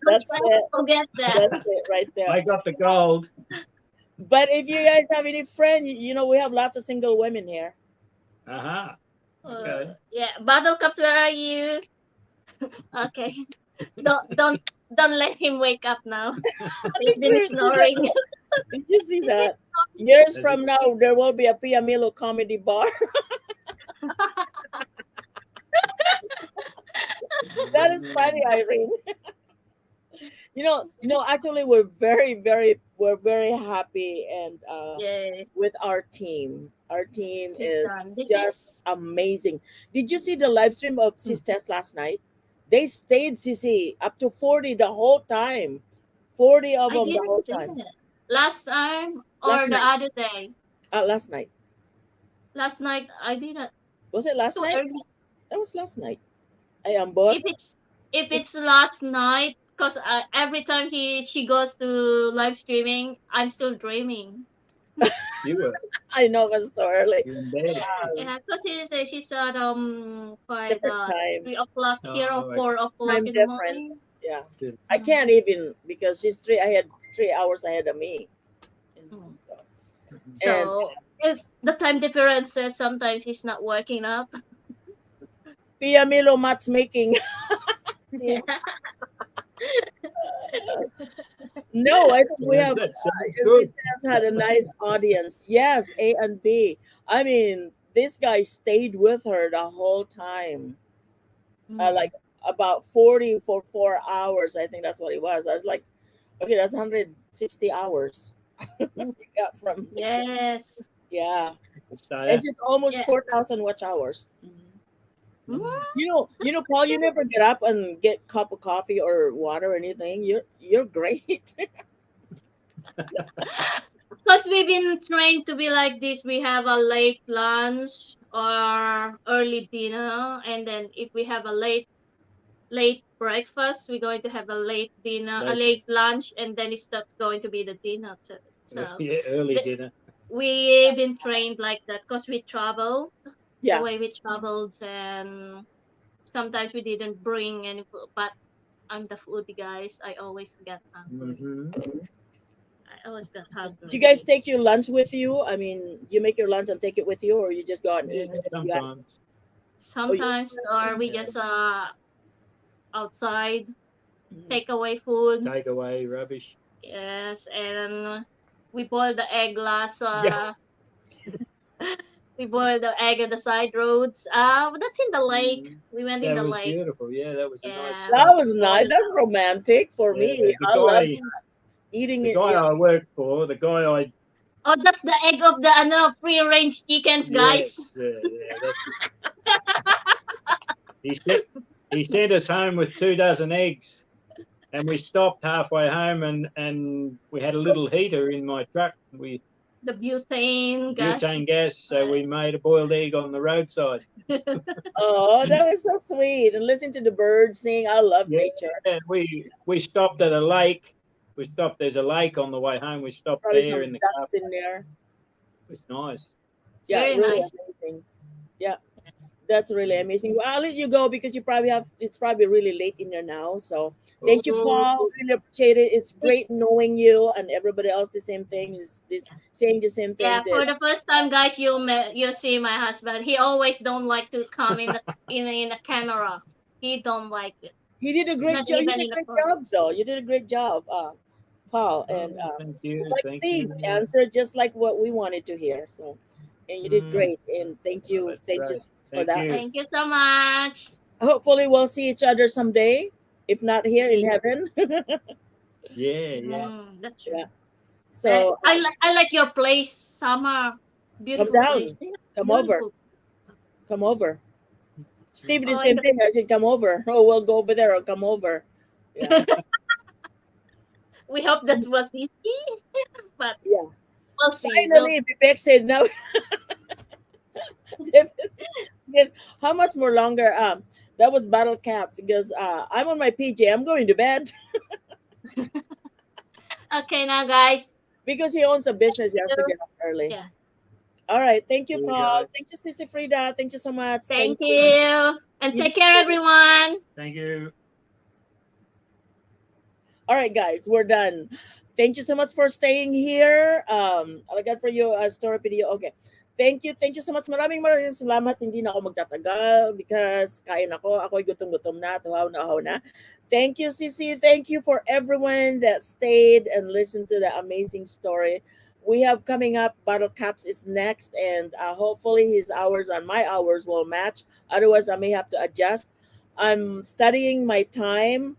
[SPEAKER 6] That's
[SPEAKER 4] try to
[SPEAKER 6] it.
[SPEAKER 4] forget that.
[SPEAKER 6] That's it right there.
[SPEAKER 5] I got the gold.
[SPEAKER 6] But if you guys have any friend, you know we have lots of single women here.
[SPEAKER 5] Uh-huh. Okay.
[SPEAKER 4] Yeah, Buttercups, where are you? Okay. Don't let him wake up now. He's
[SPEAKER 6] Did
[SPEAKER 4] been
[SPEAKER 6] you see that?
[SPEAKER 4] snoring.
[SPEAKER 6] Did you see that? Years
[SPEAKER 5] That's
[SPEAKER 6] from now, there will be a Piamilo comedy bar. That is funny, Irene. No, actually, we're very happy and
[SPEAKER 4] Yeah,
[SPEAKER 6] with our team. Our team
[SPEAKER 4] big
[SPEAKER 6] is
[SPEAKER 4] time. This
[SPEAKER 6] just
[SPEAKER 4] is
[SPEAKER 6] amazing. Did you see the live stream of Sis Tess last night? They stayed, Sissy, up to 40 the whole time. 40 of
[SPEAKER 4] I
[SPEAKER 6] them the whole
[SPEAKER 4] didn't see
[SPEAKER 6] time.
[SPEAKER 4] it. Last time
[SPEAKER 6] Last
[SPEAKER 4] or the
[SPEAKER 6] night.
[SPEAKER 4] other day?
[SPEAKER 6] Last night.
[SPEAKER 4] Last night I didn't.
[SPEAKER 6] Was it last
[SPEAKER 4] Too
[SPEAKER 6] night?
[SPEAKER 4] early.
[SPEAKER 6] That was last night. I am bored.
[SPEAKER 4] If it's last night, cause every time she goes to live streaming, I'm still dreaming.
[SPEAKER 5] You were.
[SPEAKER 6] I know it was so early.
[SPEAKER 5] You're in bed.
[SPEAKER 4] Yeah, cause she's at quite
[SPEAKER 6] Different time.
[SPEAKER 4] 3 o'clock here or
[SPEAKER 5] Oh, okay.
[SPEAKER 4] 4 o'clock
[SPEAKER 6] Time
[SPEAKER 4] in the morning.
[SPEAKER 6] difference. Yeah.
[SPEAKER 5] Good.
[SPEAKER 6] I can't even because she's three. I had 3 hours ahead of me.
[SPEAKER 4] Mm.
[SPEAKER 6] So and
[SPEAKER 4] So if the time difference says sometimes he's not working up.
[SPEAKER 6] Pia Milo matchmaking. team. No, I think we have.
[SPEAKER 5] That sounds
[SPEAKER 6] It
[SPEAKER 5] good.
[SPEAKER 6] has had a nice audience. Yes, A and B. I mean, this guy stayed with her the whole time.
[SPEAKER 4] Mm.
[SPEAKER 6] Like about 40 for 4 hours. I think that's what it was. I was like, okay, that's 160 hours. We got from
[SPEAKER 4] Yes.
[SPEAKER 6] yeah.
[SPEAKER 5] So,
[SPEAKER 6] It's just almost
[SPEAKER 4] Yeah.
[SPEAKER 6] 4,000 watch hours.
[SPEAKER 4] Mm.
[SPEAKER 6] Paul, you never get up and get cup of coffee or water or anything. You're great.
[SPEAKER 4] Because we've been trained to be like this. We have a late lunch or early dinner, and then if we have a late breakfast, we're going to have a late dinner, a
[SPEAKER 5] Late.
[SPEAKER 4] late lunch, and then it's not going to be the dinner. So
[SPEAKER 5] yeah, early
[SPEAKER 4] the-
[SPEAKER 5] dinner.
[SPEAKER 4] we've been trained like that because we travel. The
[SPEAKER 6] Yeah.
[SPEAKER 4] way we traveled, and sometimes we didn't bring any food, but I'm the foodie, guys. I always get hungry.
[SPEAKER 5] Hmm.
[SPEAKER 4] I always get hungry.
[SPEAKER 6] Do you guys take your lunch with you? I mean, you make your lunch and take it with you, or you just go out and
[SPEAKER 5] Yeah,
[SPEAKER 6] eat? You
[SPEAKER 5] sometimes.
[SPEAKER 4] Sometimes, or we just outside take away food.
[SPEAKER 5] Take away rubbish.
[SPEAKER 4] Yes, and we boil the egg last.
[SPEAKER 5] Yeah.
[SPEAKER 4] We boil the egg on the side roads. That's in the lake. We went in
[SPEAKER 5] That
[SPEAKER 4] the
[SPEAKER 5] was
[SPEAKER 4] lake.
[SPEAKER 5] beautiful. Yeah, that was a nice.
[SPEAKER 4] Yeah.
[SPEAKER 6] That was nice.
[SPEAKER 4] Boil-
[SPEAKER 6] That's romantic for
[SPEAKER 5] Yeah,
[SPEAKER 6] me.
[SPEAKER 5] the
[SPEAKER 6] I love
[SPEAKER 5] guy,
[SPEAKER 6] eating
[SPEAKER 5] the
[SPEAKER 6] it.
[SPEAKER 5] guy
[SPEAKER 6] Yeah.
[SPEAKER 5] I worked for, the guy I
[SPEAKER 4] Oh, that's the egg of the free-range chickens, guys.
[SPEAKER 5] yes, he sent us home with 24 eggs, and we stopped halfway home, and we had a little heater in my truck. We
[SPEAKER 4] The butane gas.
[SPEAKER 5] butane gas, so we made a boiled egg on the roadside.
[SPEAKER 6] Oh, that was so sweet. And listen to the birds sing. I love
[SPEAKER 5] Yeah.
[SPEAKER 6] nature.
[SPEAKER 5] And we stopped at a lake. There's a lake on the way home. We stopped
[SPEAKER 6] Probably
[SPEAKER 5] there
[SPEAKER 6] some
[SPEAKER 5] in the car.
[SPEAKER 6] ducks in there.
[SPEAKER 5] It was nice.
[SPEAKER 6] Yeah,
[SPEAKER 4] Very
[SPEAKER 6] really
[SPEAKER 4] nice.
[SPEAKER 6] amazing. Yeah, that's really amazing. Well, I'll let you go because it's probably really late in there now. So thank you, Paul. Really appreciate it. It's great knowing you and everybody else. The same thing is this saying the same thing.
[SPEAKER 4] Yeah, for the first time, guys, you see my husband. He always don't like to come in the camera. He don't like it.
[SPEAKER 6] You did a great
[SPEAKER 4] not
[SPEAKER 6] job. You
[SPEAKER 4] even
[SPEAKER 6] did
[SPEAKER 4] in
[SPEAKER 6] a
[SPEAKER 4] the
[SPEAKER 6] great job,
[SPEAKER 4] process.
[SPEAKER 6] though. You did a great job, Paul. And
[SPEAKER 5] Thank you.
[SPEAKER 6] just like
[SPEAKER 5] Thank
[SPEAKER 6] Steve
[SPEAKER 5] you.
[SPEAKER 6] answered just like what we wanted to hear. So, and you did great. And thank you,
[SPEAKER 5] That's
[SPEAKER 6] thank you
[SPEAKER 5] right.
[SPEAKER 6] so much for
[SPEAKER 5] Thank
[SPEAKER 6] that.
[SPEAKER 5] you.
[SPEAKER 4] Thank you so much.
[SPEAKER 6] Hopefully, we'll see each other someday. If not here in heaven.
[SPEAKER 5] Yeah.
[SPEAKER 4] That's true.
[SPEAKER 6] Yeah. So
[SPEAKER 4] I like your place, Summer. Beautiful
[SPEAKER 6] down.
[SPEAKER 4] place. Yeah,
[SPEAKER 6] come
[SPEAKER 4] beautiful.
[SPEAKER 6] over. Come over. Steve did the
[SPEAKER 4] Oh,
[SPEAKER 6] same thing. I said, come over. Oh, we'll go over there or come over. Yeah.
[SPEAKER 4] we hope that was easy, but
[SPEAKER 6] Yeah.
[SPEAKER 4] we'll see.
[SPEAKER 6] Finally, Vivek said, no. Yes. How much more longer? That was Battle Caps because I'm on my PJ. I'm going to bed
[SPEAKER 4] Okay, now guys.
[SPEAKER 6] because he owns a business. He has to
[SPEAKER 4] So,
[SPEAKER 6] get up early.
[SPEAKER 4] yeah.
[SPEAKER 6] All right. Thank you,
[SPEAKER 5] See you
[SPEAKER 6] Paul.
[SPEAKER 5] guys.
[SPEAKER 6] Thank you, Sissy Frida. Thank you so much.
[SPEAKER 4] Thank
[SPEAKER 6] Thank you.
[SPEAKER 4] you. And
[SPEAKER 6] You
[SPEAKER 4] take
[SPEAKER 6] did
[SPEAKER 4] care,
[SPEAKER 6] good.
[SPEAKER 4] everyone.
[SPEAKER 5] Thank you.
[SPEAKER 6] All right, guys, we're done. Thank you so much for staying here. I got for you a story video. Okay. Thank you so much. Maraming salamat. Hindi na ako magtatagal because kain ako. Ako'y gutom-gutom na. Tuhaw na. Thank you, Sisi. Thank you for everyone that stayed and listened to the amazing story. We have coming up, Battle Caps is next, and hopefully his hours and my hours will match. Otherwise, I may have to adjust. I'm studying my time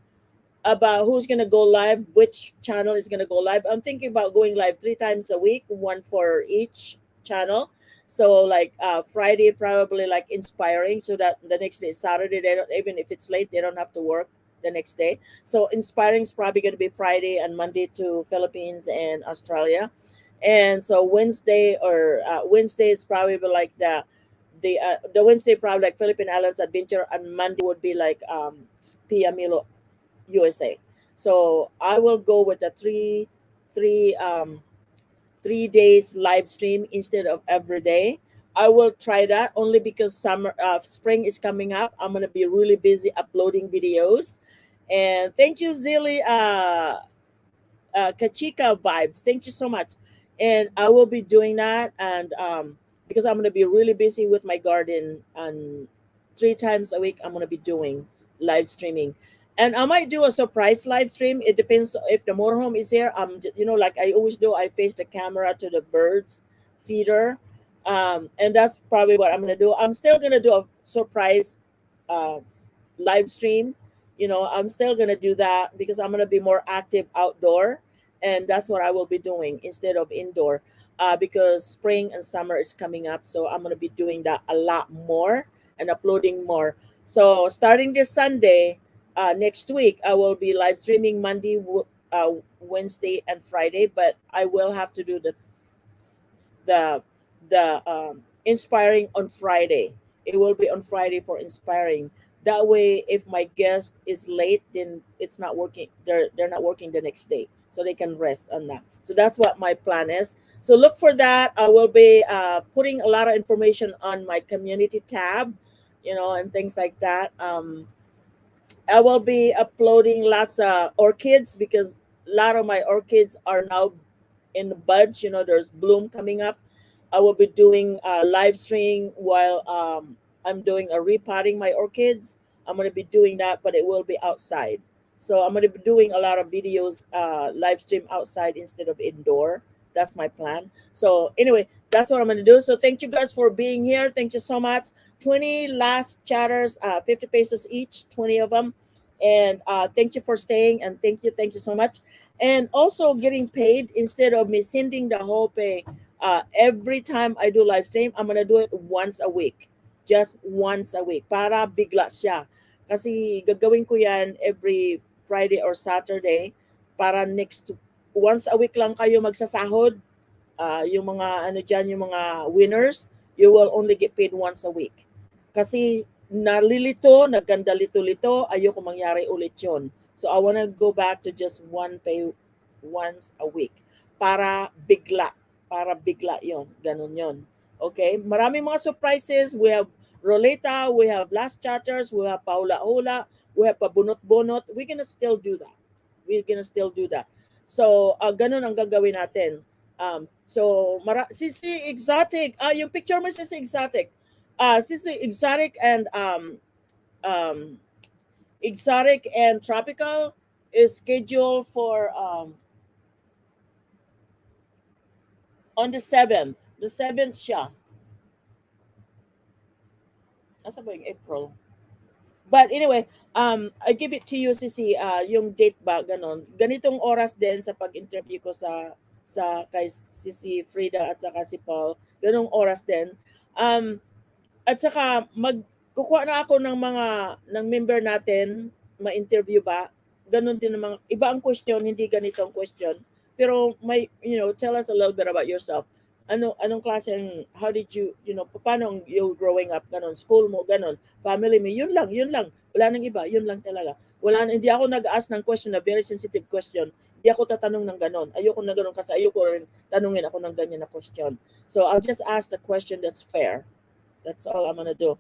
[SPEAKER 6] about who's gonna go live, which channel is gonna go live. I'm thinking about going live 3 times a week, one for each channel. So like Friday, probably like inspiring, so that the next day Saturday, they don't, even if it's late, they don't have to work the next day. So inspiring is probably gonna be Friday and Monday to Philippines and Australia, and so Wednesday is probably like the Wednesday probably like Philippine Islands Adventure, and Monday would be like Piamilo USA. So I will go with the three 3 days live stream instead of every day. I will try that only because spring is coming up. I'm gonna be really busy uploading videos. And thank you, Zilly Kachika vibes. Thank you so much. And I will be doing that, and because I'm gonna be really busy with my garden, and 3 times a week I'm gonna be doing live streaming. And I might do a surprise live stream. It depends if the motorhome is here. Like I always do, I face the camera to the birds feeder, and that's probably what I'm gonna do. I'm still gonna do a surprise uh, live stream. I'm still gonna do that because I'm gonna be more active outdoor, and that's what I will be doing instead of indoor. Because spring and summer is coming up, so I'm gonna be doing that a lot more and uploading more. So starting this Sunday, next week, I will be live streaming Monday, Wednesday, and Friday. But I will have to do the inspiring on Friday. It will be on Friday for inspiring. That way, if my guest is late, then it's not working. They're not working the next day, so they can rest on that. So that's what my plan is. So look for that. I will be putting a lot of information on my community tab, and things like that. I will be uploading lots of orchids because a lot of my orchids are now in the buds. There's bloom coming up. I will be doing a live stream while I'm doing a repotting my orchids. I'm going to be doing that, but it will be outside. So I'm going to be doing a lot of videos, live stream outside instead of indoor. That's my plan. So anyway, that's what I'm going to do. So thank you guys for being here. Thank you so much. 20 last chatters, 50 pesos each, 20 of them. And thank you for staying, and thank you so much. And also getting paid instead of me sending the whole pay every time I do live stream. I'm gonna do it once a week, just once a week, para bigla siya. Kasi gagawin ko yan every Friday or Saturday, para once a week lang kayo magsasahod. Yung mga ano dyan, yung mga winners, you will only get paid once a week. Kasi naganda lito-lito, ayoko mangyari ulit yon. So I wanna go back to just one pay once a week. Para bigla yon. Ganun yon. Okay? Maraming mga surprises. We have Roleta, we have Last Chatters, we have Paula Hula, we have Pabunot-Bunot. We're gonna still do that. So, ganun ang gagawin natin. Sisi Exotic, yung picture mo Sisi Exotic. Sisi Exotic and um, Exotic and Tropical is scheduled for on the 7th. The 7th siya. Nasa ba yung April? But anyway, I give it to you, Sisi, yung date ba, ganon. Ganitong oras din sa pag-interview ko sa kay Sisi Frida at saka si Paul. Ganong oras din. At saka kukuha na ako ng member natin, ma-interview ba? Ganon din ng mga, iba ang question, hindi ganito ang question. Pero may, tell us a little bit about yourself. Anong klaseng, how did you, paano you growing up, ganon, school mo, ganon, family mo, yun lang. Wala nang iba, yun lang talaga. Hindi ako nag-ask ng question na very sensitive question. Hindi ako tatanong ng ganon. Ayoko na ganon kasi ayoko rin tanungin ako ng ganyan na question. So I'll just ask the question that's fair. That's all I'm gonna do.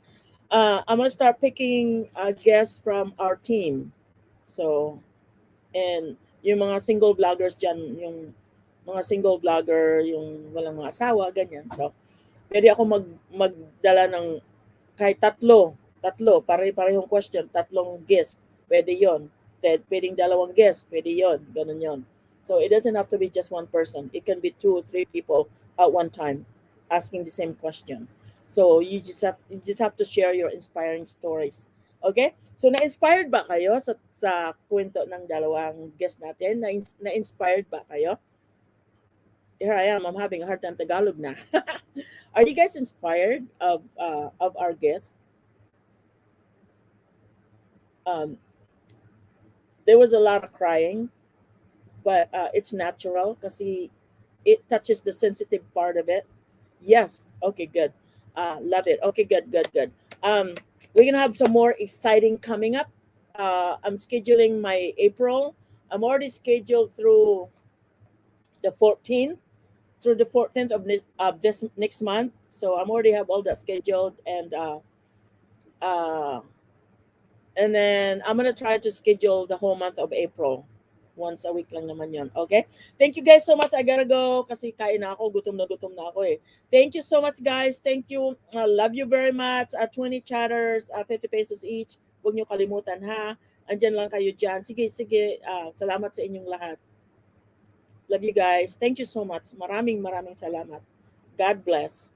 [SPEAKER 6] I'm gonna start picking guests from our team. So, and yung mga single vloggers dyan, yung mga single vlogger, yung walang mga asawa, ganyan. So, pwede ako magdala ng kahit tatlo, pare-parehong question, tatlong guest, pwede yon. Pwedeng dalawang guest, pwede yon, ganun yon. So, it doesn't have to be just one person. It can be 2 or 3 people at one time asking the same question. So, you just have to share your inspiring stories. Okay? So, na-inspired ba kayo sa kwento ng dalawang guest natin? Na-inspired ba kayo? Here I am. I'm having a hard time Tagalog na. Are you guys inspired of our guest? There was a lot of crying, but it's natural kasi it touches the sensitive part of it. Yes. Okay, good. Love it. Okay, good. We're gonna have some more exciting coming up. I'm scheduling my April. I'm already scheduled through the 14th of this next month. So I'm already have all that scheduled, and then I'm gonna try to schedule the whole month of April. Once a week lang naman yun. Okay? Thank you guys so much. I gotta go kasi kain na ako. Gutom na ako eh. Thank you so much guys. Thank you. I love you very much. 20 chatters, 50 pesos each. Huwag niyo kalimutan ha. Andyan lang kayo dyan. Sige. Salamat sa inyong lahat. Love you guys. Thank you so much. Maraming salamat. God bless.